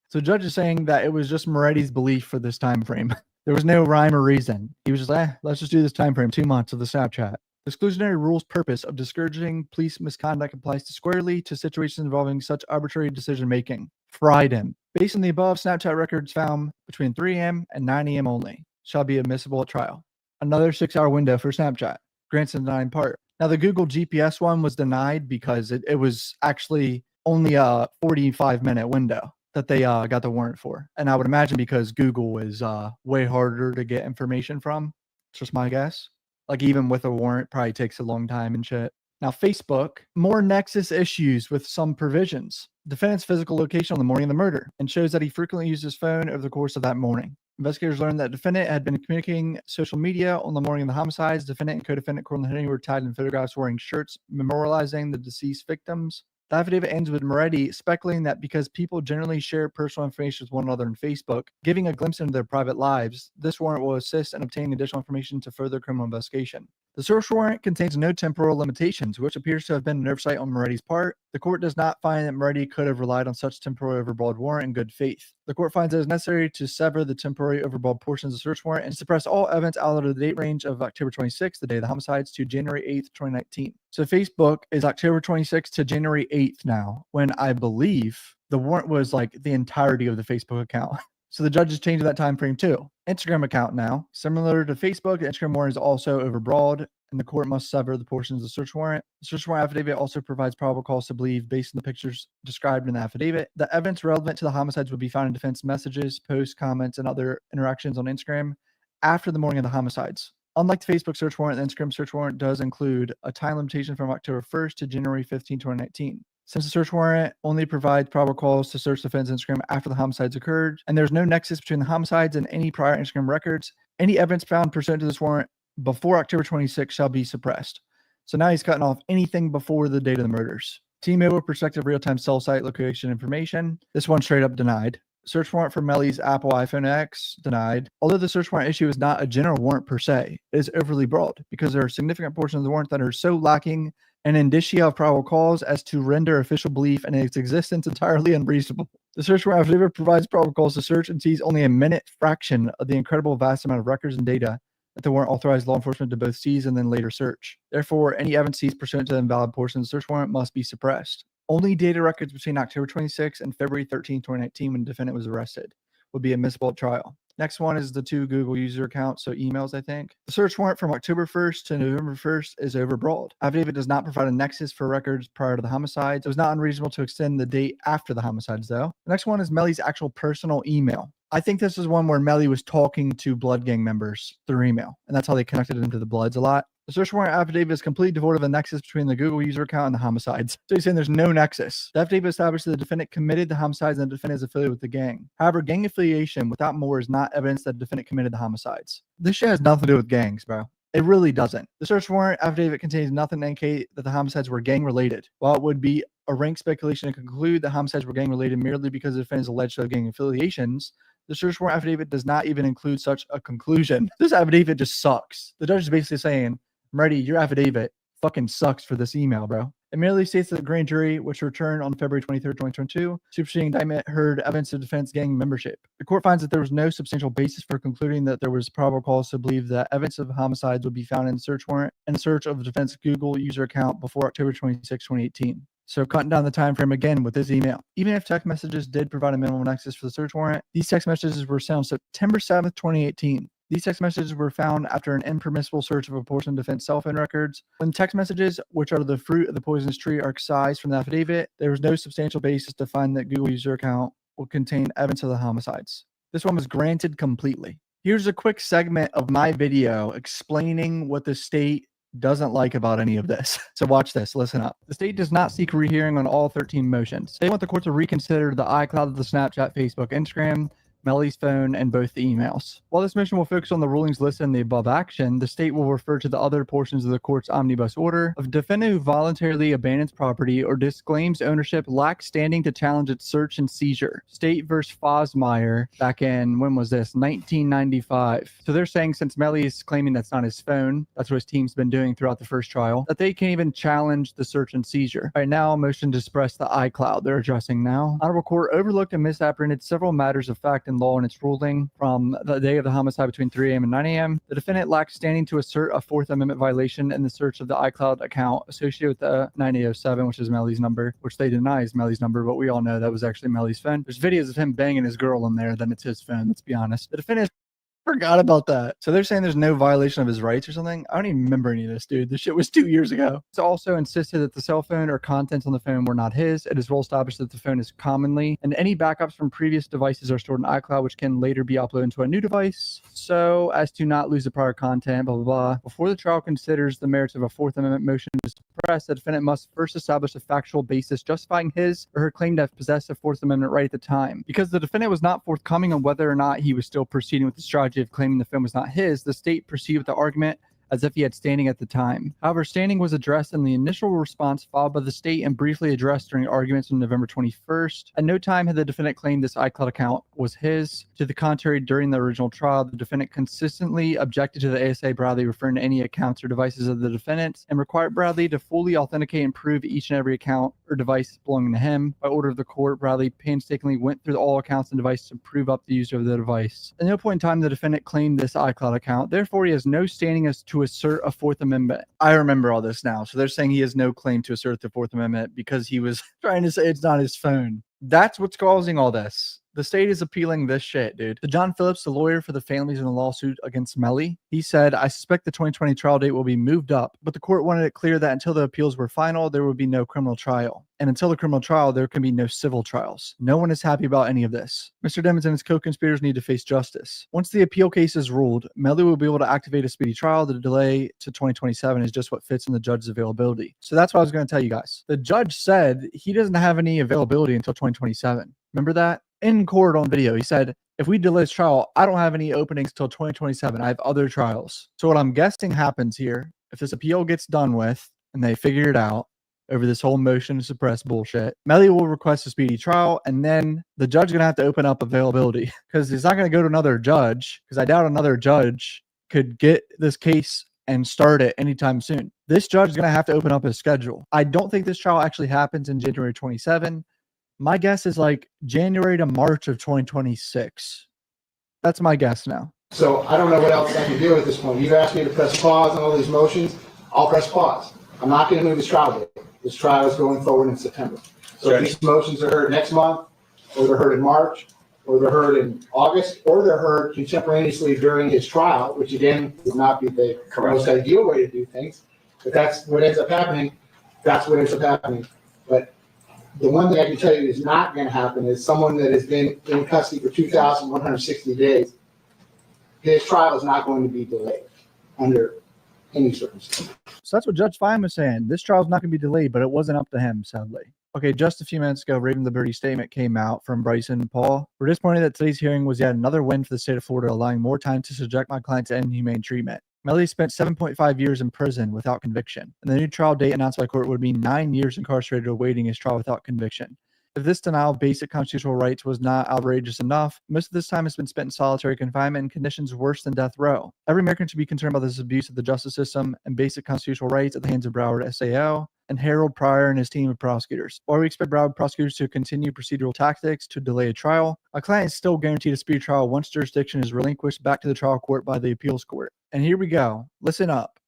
So judge is saying that it was just Moretti's belief for this time frame. There was no rhyme or reason. He was just, let's just do this time frame, 2 months of the Snapchat. The exclusionary rule's purpose of discouraging police misconduct applies squarely to situations involving such arbitrary decision-making. Fried him. Based on the above, Snapchat records found between 3 a.m. and 9 a.m. only shall be admissible at trial. Another 6-hour window for Snapchat. Granted denied in part. Now, the Google GPS one was denied because it was actually only a 45-minute window that they got the warrant for. And I would imagine because Google is way harder to get information from. It's just my guess. Like even with a warrant, probably takes a long time and shit. Now, Facebook, more nexus issues with some provisions. Defendant's physical location on the morning of the murder and shows that he frequently used his phone over the course of that morning. Investigators learned that defendant had been communicating social media on the morning of the homicides. Defendant and co-defendant Cornel Henry were tagged in photographs wearing shirts memorializing the deceased victims. The affidavit ends with Moretti speculating that because people generally share personal information with one another on Facebook, giving a glimpse into their private lives, this warrant will assist in obtaining additional information to further criminal investigation. The search warrant contains no temporal limitations, which appears to have been an oversight on Moretti's part. The court does not find that Moretti could have relied on such temporary overbroad warrant in good faith. The court finds it is necessary to sever the temporary overbroad portions of the search warrant and suppress all evidence out of the date range of October 26th, the day of the homicides, to January 8th, 2019. So Facebook is October 26th to January 8th now, when I believe the warrant was like the entirety of the Facebook account. So the judge is changing that time frame too. Instagram account now. Similar to Facebook, the Instagram warrant is also overbroad, and the court must sever the portions of the search warrant. The search warrant affidavit also provides probable cause to believe, based on the pictures described in the affidavit, the evidence relevant to the homicides would be found in defense messages, posts, comments, and other interactions on Instagram after the morning of the homicides. Unlike the Facebook search warrant, the Instagram search warrant does include a time limitation from October 1st to January 15, 2019. Since the search warrant only provides probable cause to search the defendant's Instagram after the homicides occurred, and there's no nexus between the homicides and any prior Instagram records, any evidence found pursuant to this warrant before October 26 shall be suppressed. So now he's cutting off anything before the date of the murders. T-Mobile prospective real-time cell site location information. This one straight up denied. Search warrant for Melly's Apple iPhone X, denied. Although the search warrant issue is not a general warrant per se, it is overly broad because there are significant portions of the warrant that are so lacking an indicia of probable cause as to render official belief in its existence entirely unreasonable. The search warrant affidavit provides probable cause to search and seize only a minute fraction of the incredible vast amount of records and data that the warrant authorized law enforcement to both seize and then later search. Therefore, any evidence seized pursuant to the invalid portion of the search warrant must be suppressed. Only data records between October 26 and February 13, 2019, when the defendant was arrested, would be admissible at trial. Next one is the 2 Google user accounts, so emails, I think. The search warrant from October 1st to November 1st is overbroad. Affidavit does not provide a nexus for records prior to the homicides. It was not unreasonable to extend the date after the homicides, though. The next one is Melly's actual personal email. I think this is one where Melly was talking to Blood Gang members through email, and that's how they connected into the Bloods a lot. The search warrant affidavit is completely devoid of a nexus between the Google user account and the homicides. So he's saying there's no nexus. The affidavit established that the defendant committed the homicides and the defendant is affiliated with the gang. However, gang affiliation without more is not evidence that the defendant committed the homicides. This shit has nothing to do with gangs, bro. It really doesn't. The search warrant affidavit contains nothing to indicate that the homicides were gang related. While it would be a rank speculation to conclude the homicides were gang related merely because the defendant is alleged to have gang affiliations, the search warrant affidavit does not even include such a conclusion. This affidavit just sucks. The judge is basically saying, Moretti, your affidavit fucking sucks for this email, bro. It merely states that the grand jury, which returned on February 23rd, 2022, superseding indictment heard evidence of defense gang membership. The court finds that there was no substantial basis for concluding that there was probable cause to believe that evidence of homicides would be found in the search warrant and the search of the defense Google user account before October 26, 2018. So cutting down the time frame again with this email. Even if text messages did provide a minimal nexus for the search warrant, these text messages were sent on September 7th, 2018. These text messages were found after an impermissible search of a portion of defense cell phone records. When text messages, which are the fruit of the poisonous tree, are excised from the affidavit, there was no substantial basis to find that Google user account will contain evidence of the homicides. This one was granted completely. Here's a quick segment of my video explaining what the state doesn't like about any of this. So watch this, listen up. The state does not seek rehearing on all 13 motions. They want the court to reconsider the iCloud, the Snapchat, Facebook, Instagram, Melly's phone, and both the emails. While this motion will focus on the rulings listed in the above action, the state will refer to the other portions of the court's omnibus order. If a defendant who voluntarily abandons property or disclaims ownership lacks standing to challenge its search and seizure. State versus Fosmeyer back in, when was this? 1995. So they're saying since Melly is claiming that's not his phone, that's what his team's been doing throughout the first trial, that they can't even challenge the search and seizure. Right now, a motion to suppress the iCloud they're addressing now. Honorable Court overlooked and misapprehended several matters of fact and law in its ruling from the day of the homicide between 3 a.m. and 9 a.m. The defendant lacks standing to assert a Fourth Amendment violation in the search of the iCloud account associated with the 9807, which is Melly's number, which they deny is Melly's number, but we all know that was actually Melly's phone. There's videos of him banging his girl in there, then it's his phone, let's be honest. The defendant forgot about that. So they're saying there's no violation of his rights or something. I don't even remember any of this, dude. This shit was 2 years ago. It's also insisted that the cell phone or contents on the phone were not his. It is well established that the phone is commonly, and any backups from previous devices are stored in iCloud, which can later be uploaded into a new device, so as to not lose the prior content, blah, blah, blah. Before the trial considers the merits of a Fourth Amendment motion to suppress, the defendant must first establish a factual basis justifying his or her claim to have possessed a Fourth Amendment right at the time. Because the defendant was not forthcoming on whether or not he was still proceeding with the strategy of claiming the phone was not his, the state proceeded with the argument as if he had standing at the time. However, standing was addressed in the initial response filed by the state and briefly addressed during arguments on November 21st. At no time had the defendant claimed this iCloud account was his. To the contrary, during the original trial, the defendant consistently objected to the ASA Bradley referring to any accounts or devices of the defendant and required Bradley to fully authenticate and prove each and every account or device belonging to him. By order of the court, Bradley painstakingly went through all accounts and devices to prove up the user of the device. At no point in time the defendant claimed this iCloud account. Therefore, he has no standing as to assert a Fourth Amendment. I remember all this now. So they're saying he has no claim to assert the Fourth Amendment because he was trying to say it's not his phone. That's what's causing all this. The state is appealing this shit, dude. So John Phillips, the lawyer for the families in the lawsuit against Melly, he said, I suspect the 2020 trial date will be moved up, but the court wanted it clear that until the appeals were final, there would be no criminal trial. And until the criminal trial, there can be no civil trials. No one is happy about any of this. Mr. Demons and his co-conspirators need to face justice. Once the appeal case is ruled, Melly will be able to activate a speedy trial. The delay to 2027 is just what fits in the judge's availability. So that's what I was going to tell you guys. The judge said he doesn't have any availability until 2027. Remember that? In court on video, he said, if we delay this trial, I don't have any openings till 2027. I have other trials. So what I'm guessing happens here, if this appeal gets done with and they figure it out over this whole motion to suppress bullshit, Melly will request a speedy trial, and then the judge is going to have to open up availability because he's not going to go to another judge, because I doubt another judge could get this case and start it anytime soon. This judge is going to have to open up his schedule. I don't think this trial actually happens in January 27. My guess is like January to March of 2026. That's my guess now. So I don't know what else I can do at this point. You've asked me to press pause on all these motions. I'll press pause. I'm not going to move this trial date. This trial is going forward in September. So if these motions are heard next month, or they're heard in March, or they're heard in August, or they're heard contemporaneously during his trial, which again would not be the most ideal way to do things. If that's what ends up happening, that's what ends up happening. But the one thing I can tell you is not going to happen is someone that has been in custody for 2,160 days, his trial is not going to be delayed under any circumstance. So that's what Judge Fine was saying. This trial is not going to be delayed, but it wasn't up to him, sadly. Okay, just a few minutes ago, Raven the Birdie statement came out from Bryson Paul. We're disappointed that today's hearing was yet another win for the state of Florida, allowing more time to subject my client to inhumane treatment. Melly spent 7.5 years in prison without conviction, and the new trial date announced by court would be 9 years incarcerated awaiting his trial without conviction. If this denial of basic constitutional rights was not outrageous enough, most of this time has been spent in solitary confinement in conditions worse than death row. Every American should be concerned about this abuse of the justice system and basic constitutional rights at the hands of Broward SAO and Harold Pryor and his team of prosecutors. While we expect Broward prosecutors to continue procedural tactics to delay a trial, a client is still guaranteed a speedy trial once jurisdiction is relinquished back to the trial court by the appeals court. And here we go. Listen up.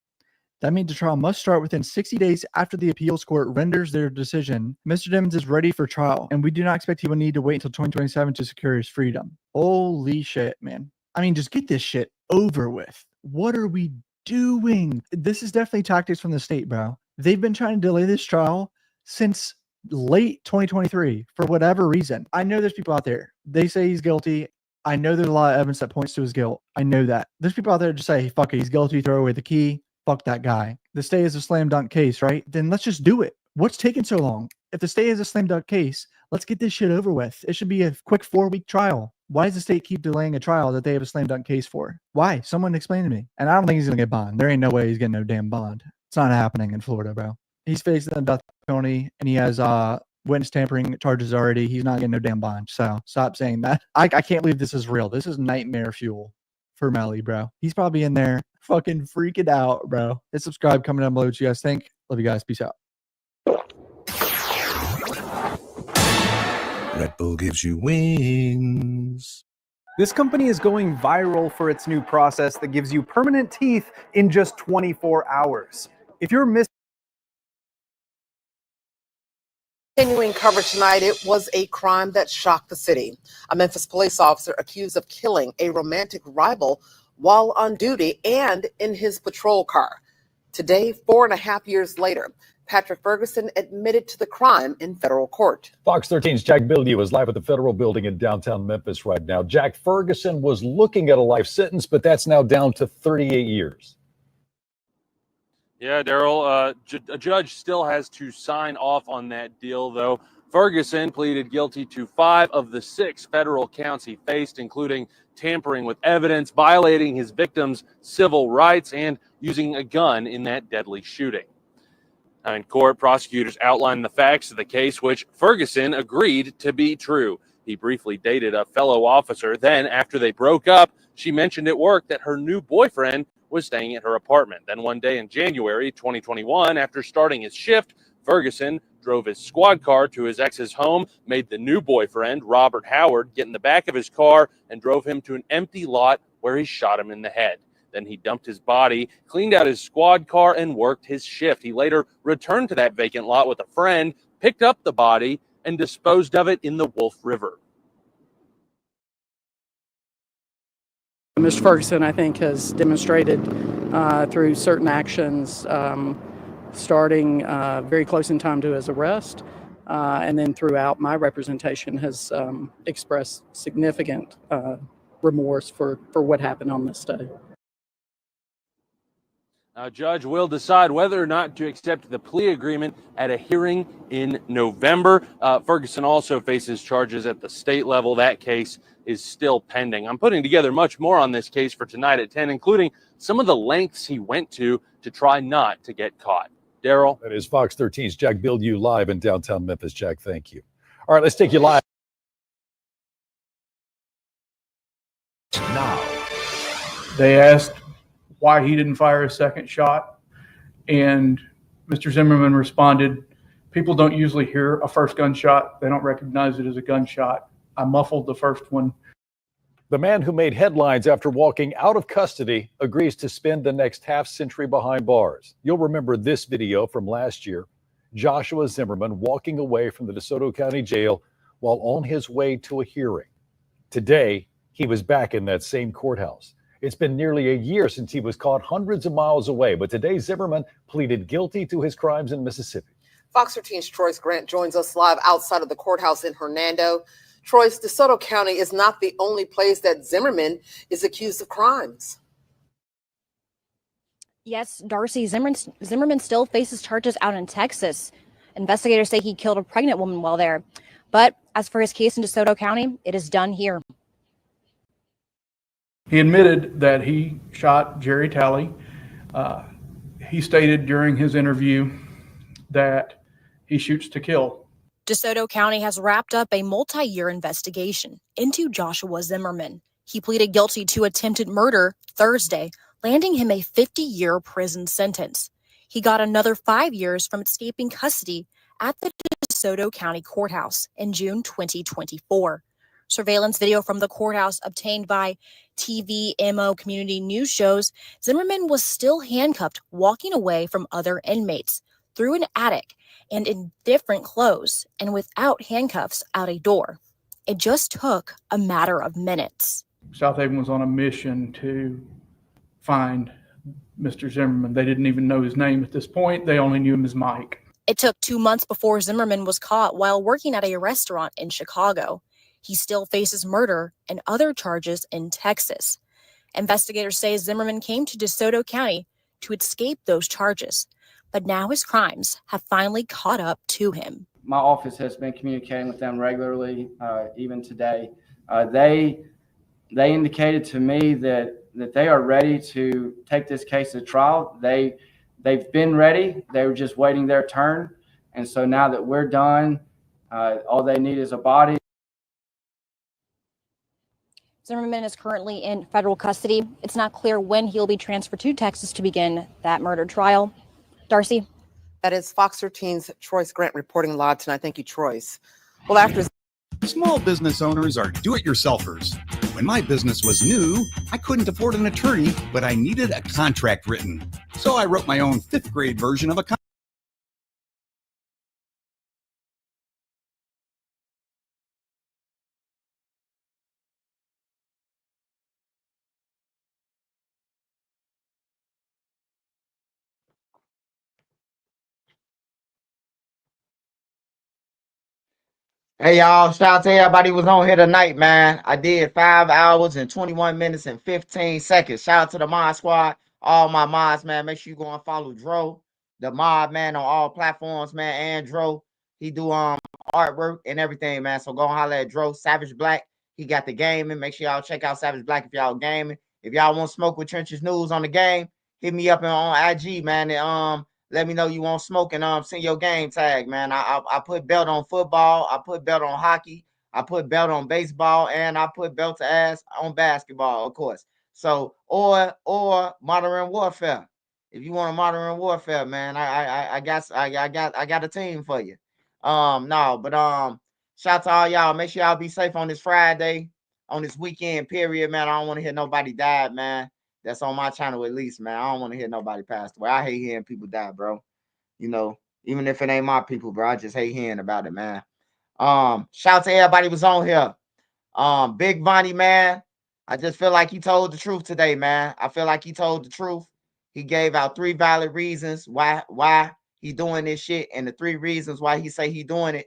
That means the trial must start within 60 days after the appeals court renders their decision. Mr. Demons is ready for trial, and we do not expect he will need to wait until 2027 to secure his freedom. Holy shit, man. I mean, just get this shit over with. What are we doing? This is definitely tactics from the state, bro. They've been trying to delay this trial since late 2023 for whatever reason. I know there's people out there. They say he's guilty. I know there's a lot of evidence that points to his guilt. I know that. There's people out there that just say, hey, fuck it, he's guilty, throw away the key. Fuck that guy. The stay is a slam dunk case, right? Then let's just do it. What's taking so long? If the stay is a slam dunk case, let's get this shit over with. It should be a quick 4-week trial. Why does the state keep delaying a trial that they have a slam dunk case for? Why? Someone explain to me. And I don't think he's going to get bond. There ain't no way he's getting no damn bond. It's not happening in Florida, bro. He's facing the death penalty and he has witness tampering charges already. He's not getting no damn bond. So stop saying that. I can't believe this is real. This is nightmare fuel for Melly, bro. He's probably in there fucking freaking out, bro. Hit subscribe, comment down below what you guys think. Love you guys. Peace out. Red Bull gives you wings. This company is going viral for its new process that gives you permanent teeth in just 24 hours. If you're missing Continuing coverage tonight, it was a crime that shocked the city. A Memphis police officer accused of killing a romantic rival while on duty and in his patrol car. Today, 4.5 years later, Patrick Ferguson admitted to the crime in federal court. Fox 13's Jack Bildio is live at the federal building in downtown Memphis right now. Jack, Ferguson was looking at a life sentence, but that's now down to 38 years. Yeah, Daryl, a judge still has to sign off on that deal, though. Ferguson pleaded guilty to 5 of the 6 federal counts he faced, including tampering with evidence, violating his victims' civil rights, and using a gun in that deadly shooting. Now, in court, prosecutors outlined the facts of the case, which Ferguson agreed to be true. He briefly dated a fellow officer. Then, after they broke up, she mentioned at work that her new boyfriend was staying at her apartment. Then one day in January 2021, after starting his shift, Ferguson drove his squad car to his ex's home, made the new boyfriend, Robert Howard, get in the back of his car and drove him to an empty lot where he shot him in the head. Then he dumped his body, cleaned out his squad car, and worked his shift. He later returned to that vacant lot with a friend, picked up the body, and disposed of it in the Wolf River. Mr. Ferguson, I think, has demonstrated through certain actions, starting very close in time to his arrest, and then throughout my representation, has expressed significant remorse for what happened on this day. A judge will decide whether or not to accept the plea agreement at a hearing in November. Ferguson also faces charges at the state level. That case is still pending. I'm putting together much more on this case for tonight at 10, including some of the lengths he went to try not to get caught. Daryl? That is Fox 13's Jack Bill you live in downtown Memphis. Jack, thank you. All right, let's take you live. Now, they asked why he didn't fire a second shot, and Mr. Zimmerman responded, "People don't usually hear a first gunshot. They don't recognize it as a gunshot. I muffled the first one." The man who made headlines after walking out of custody agrees to spend the next half century behind bars. You'll remember this video from last year. Joshua Zimmerman walking away from the DeSoto County Jail while on his way to a hearing. Today, he was back in that same courthouse. It's been nearly a year since he was caught hundreds of miles away, but today Zimmerman pleaded guilty to his crimes in Mississippi. Fox 13's Troyce Grant joins us live outside of the courthouse in Hernando. Troyce, DeSoto County is not the only place that Zimmerman is accused of crimes. Yes, Darcy, Zimmerman still faces charges out in Texas. Investigators say he killed a pregnant woman while there. But as for his case in DeSoto County, it is done here. He admitted that he shot Jerry Talley. He stated during his interview that he shoots to kill. DeSoto County has wrapped up a multi-year investigation into Joshua Zimmerman. He pleaded guilty to attempted murder Thursday, landing him a 50-year prison sentence. He got another 5 years from escaping custody at the DeSoto County Courthouse in June 2024. Surveillance video from the courthouse obtained by TVMO Community News shows Zimmerman was still handcuffed, walking away from other inmates through an attic and in different clothes and without handcuffs out a door. It just took a matter of minutes. South Haven was on a mission to find Mr. Zimmerman. They didn't even know his name at this point. They only knew him as Mike. It took 2 months before Zimmerman was caught while working at a restaurant in Chicago. He still faces murder and other charges in Texas. Investigators say Zimmerman came to DeSoto County to escape those charges, but now his crimes have finally caught up to him. My office has been communicating with them regularly, even today. They indicated to me that they are ready to take this case to trial. They've been ready. They were just waiting their turn. And so now that we're done, all they need is a body. Zimmerman is currently in federal custody. It's not clear when he'll be transferred to Texas to begin that murder trial. Darcy? That is Fox 13's Troyce Grant reporting live tonight. Thank you, Troyce. Well, after small business owners are do-it-yourselfers. When my business was new, I couldn't afford an attorney, but I needed a contract written. So I wrote my own 5th grade version of a contract. Hey y'all, shout out to everybody who was on here tonight, man. I did 5 hours and 21 minutes and 15 seconds. Shout out to the Mod Squad, all my mods, man. Make sure you go and follow Dro, the mod, man, on all platforms, man. And Dro, he do artwork and everything, man. So go and holler at Dro Savage Black. He got the game, and make sure y'all check out Savage Black if y'all gaming. If y'all want to smoke with Trenches News on the game, hit me up on IG, man. And let me know you want smoke and send your game tag, man. I put belt on football, I put belt on hockey, I put belt on baseball, and I put belt to ass on basketball, of course. So or Modern Warfare. If you want a Modern Warfare, man, I got a team for you. No, but shout out to all y'all. Make sure y'all be safe on this Friday, on this weekend period, man. I don't want to hear nobody die, man. That's on my channel at least, man. I don't want to hear nobody pass away. I hate hearing people die, bro. You know, even if it ain't my people, bro. I just hate hearing about it, man. Shout out to everybody who was on here. Big Vonnie, man. I just feel like he told the truth today, man. I feel like he told the truth. He gave out 3 valid reasons why he doing this shit, and the 3 reasons why he say he doing it.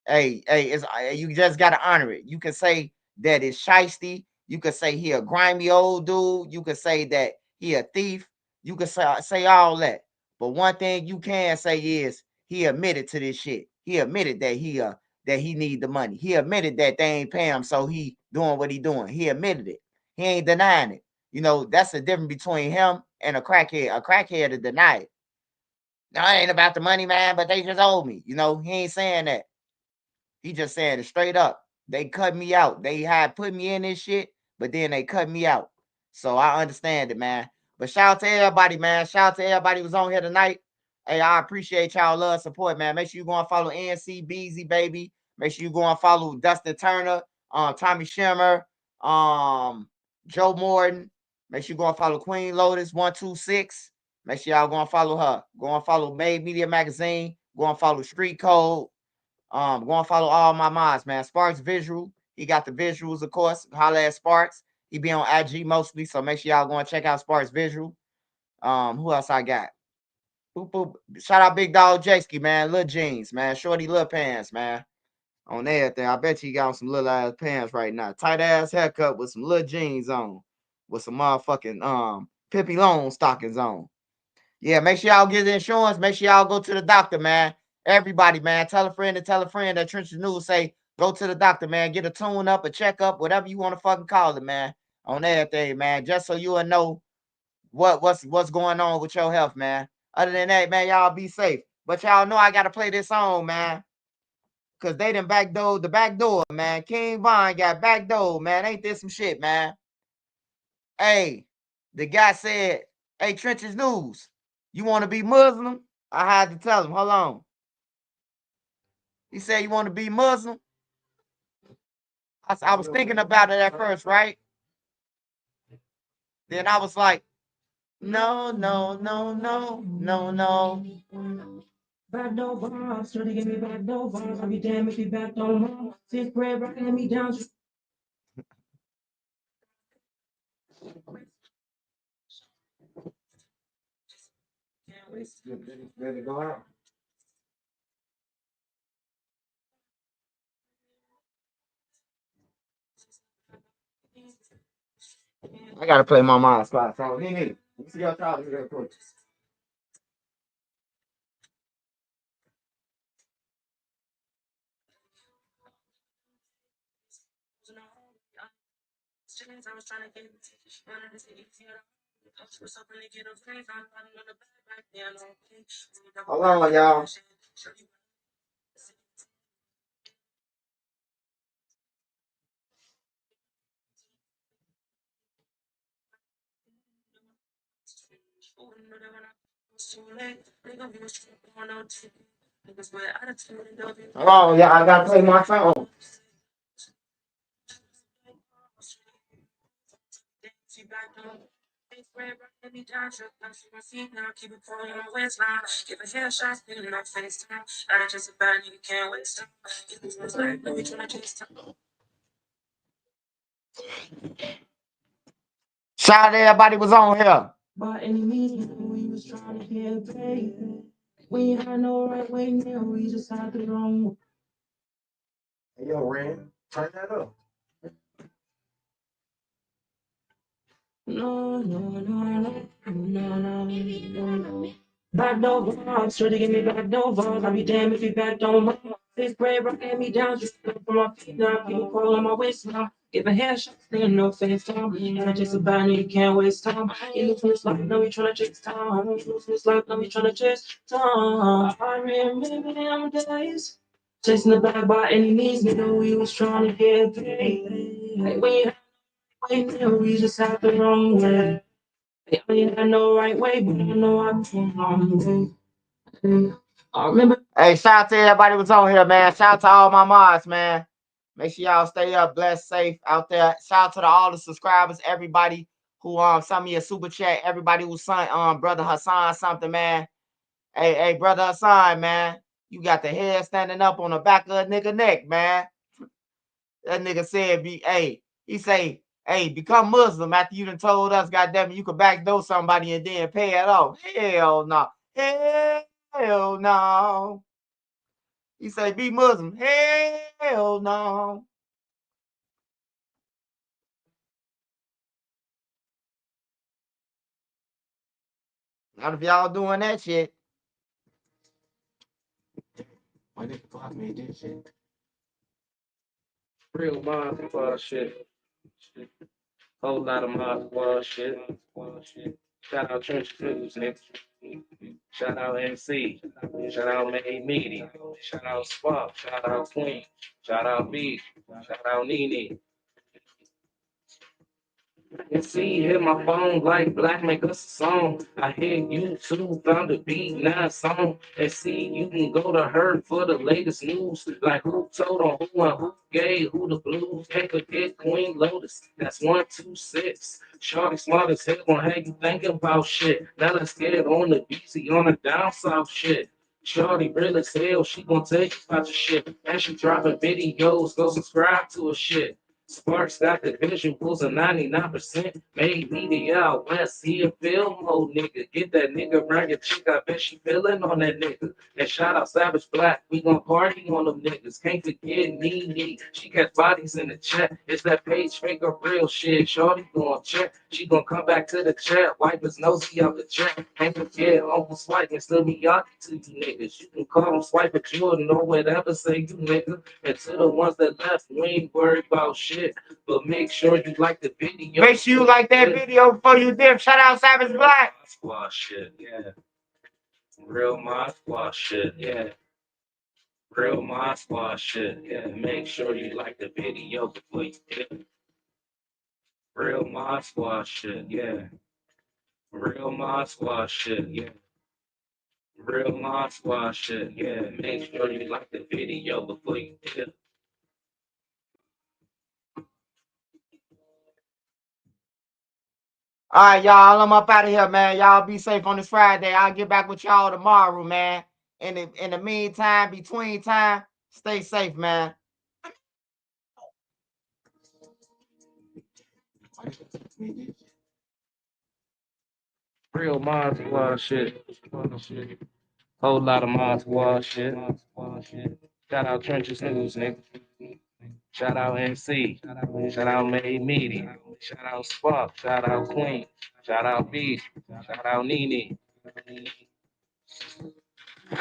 Hey, it's, you just gotta honor it. You can say that it's shiesty. You can say he a grimy old dude. You can say that he a thief. You can say all that. But one thing you can say is he admitted to this shit. He admitted that he need the money. He admitted that they ain't paying him, so he doing what he doing. He admitted it. He ain't denying it. You know, that's the difference between him and a crackhead. A crackhead to deny it. No, it ain't about the money, man, but they just owe me. You know, he ain't saying that. He just saying it straight up. They cut me out. They had put me in this shit, but then they cut me out. So I understand it, man. But shout out to everybody, man. Shout out to everybody who's on here tonight. Hey, I appreciate y'all love support, man. Make sure you go and follow NC Beezy, baby. Make sure you go and follow Dustin Turner, Tommy Shimmer, Joe Morton. Make sure you go and follow Queen Lotus 126. Make sure y'all go and follow her. Go and follow Made Media Magazine. Go and follow Street Code. Go and follow all my mods, man. Sparks Visual. He got the visuals, of course. Holla at Sparks. He be on IG mostly, so make sure y'all go and check out Sparks Visual. Who else I got? Boop, boop. Shout out Big Dog J-Ski, man. Little jeans, man. Shorty little pants, man. On everything. I bet you got some little ass pants right now. Tight ass haircut with some little jeans on. With some motherfucking Pippi Long stockings on. Yeah, make sure y'all get the insurance. Make sure y'all go to the doctor, man. Everybody, man. Tell a friend that Trenches News say, go to the doctor, man. Get a tune up, a checkup, whatever you want to fucking call it, man. On everything, man. Just so you will know what's going on with your health, man. Other than that, man, y'all be safe. But y'all know I gotta play this song, man. Cause they done backdoored the back door, man. King Von got backdoored, man. Ain't this some shit, man? Hey, the guy said, hey, Trenches News, you want to be Muslim? I had to tell him, hold on. He said, you want to be Muslim? I was thinking about it at first, right? Then I was like, no. Back no bars, try to get me back no bars. I'll be damned if you back no more. Sixth grade, rocking me down. Ready to go out. I gotta play my mind spot song. Hey, let's see your child real quick. Hold on, y'all. Hold on, yeah, I gotta play my song. Shout out to everybody was on here. By any means, we was trying to get paid. We had no right way now, we just had the wrong way. Hey, yo, Ren, turn that up. No. Back no bars, try to get me back no bars. I'll be damned if you back no more. This bread rocking me down, just up from my feet now. People calling my waist now. Giving headshots, nigga, no face time. And I just about you can't waste time. You lose this life, now we tryna chase time. You lose this life, now we tryna chase time. I remember them days. Chasing the bag by any means, nigga, we was trying to get paid. Like when you had no way, nigga, we just had the wrong way. I ain't had no right way, but I know I was the wrong way. I remember. Hey, shout out to everybody who's on here, man. Shout out to all my mods, man. Make sure y'all stay up, blessed, safe out there. Shout out to all the subscribers, everybody who sent me a super chat, everybody who sent brother Hassan something, man. Hey, brother Hassan, man. You got the hair standing up on the back of a nigga neck, man. That nigga said, he say, hey, become Muslim after you done told us, goddamn it, you could backdoor somebody and then pay it off. Hell no. Hell no. He say, be Muslim. Hell no. Not if y'all doing that shit. Why the fuck made this shit? Real mind squad shit. Whole lot of mod squad shit. Shout out Church News, nigga. Shout out MC. Shout out Made Media. Shout out Swap. Shout out Queen. Shout out B. Shout out Nene. And see, hit my phone like black, make us a song. I hear YouTube found a beat, now song. And see, you can go to her for the latest news. Like who told on who and who gave, who the blues. Can't forget Queen Lotus, that's 126. Shorty smart as hell, gonna have you thinking about shit. Now let's get it on the BC, on the down south shit. Shorty real as hell, she gonna tell you about your shit. And she dropping videos, go subscribe to her shit. Sparks got the visuals of 99%. Made media out west. He a film mode nigga. Get that nigga bring your chick. I bet she feeling on that nigga. And shout out Savage Black. We gon' party on them niggas. Can't forget Nene. She got bodies in the chat. It's that page finger real shit. Shorty gon' check. She gon' come back to the chat. Wipe his nosy out the chat. Can't forget Uncle Swipe and still be Yaki to you niggas. You can call him Swipe at Jordan or whatever say you nigga. And to the ones that left, we ain't worried about shit. But make sure you like the video. Make sure you like that video before you dip. Shout out Savage Black. Squad shit, yeah. Real mod squad shit, yeah. Real mod squad shit, yeah. Make sure you like the video before you dip. Real mod squad shit, yeah. Real mod squad shit, yeah. Real mod squad shit, yeah. Make sure you like the video before you dip. All right, y'all. I'm up out of here, man. Y'all be safe on this Friday. I'll get back with y'all tomorrow, man. In the meantime, between time, stay safe, man. Real mod squad shit. Whole lot of mod squad shit. Shout out Trenches News, nigga. Shout out MC. Shout out Made Media. Shout out Spark. Shout out Queen. Shout out B. Shout out Nene.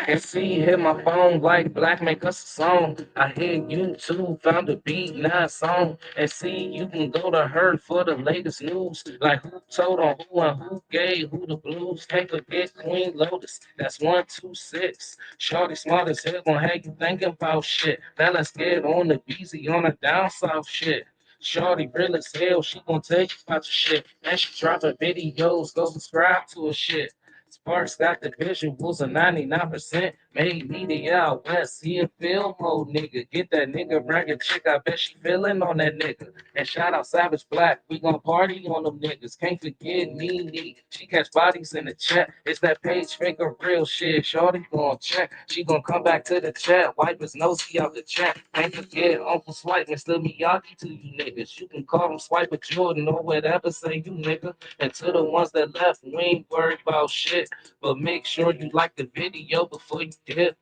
And see, hit my phone like black, make us a song. I hear YouTube found a beat, now a song. And see, you can go to her for the latest news. Like who told on who and who gave, who the blues. Can't forget Queen Lotus, that's 126. Shorty smart as hell, gonna have you thinking about shit. Now let's get on the BZ on the down south shit. Shorty real as hell, she gonna tell you about your shit. And she dropping videos, go subscribe to her shit. Sparks got the visuals of 99%. Made media out west. He a film mode nigga. Get that nigga bring a chick. I bet she feeling on that nigga. And shout out Savage Black. We gon' party on them niggas. Can't forget Nene. She catch bodies in the chat. It's that page finger real shit. Shorty gon' check. She gon' come back to the chat. Wipe his nosy out the chat. Can't forget Uncle Swipe and still Miyagi to you niggas. You can call him Swipe at Jordan or whatever say you nigga. And to the ones that left, we ain't worried about shit. But make sure you like the video before you dip.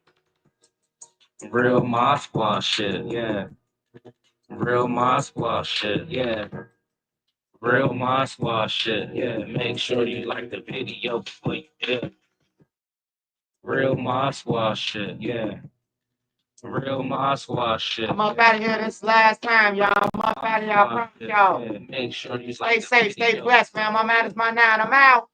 Real mod squad shit, yeah. Real mod squad shit, yeah. Real mod squad shit, yeah. Make sure you like the video before you dip. Real mod squad shit, yeah. Real Mod Squad shit. I'm up out of here this last time, y'all. I'm up out of here. I promise y'all. Make sure you Stay safe, stay blessed, man. My man is my 9. I'm out.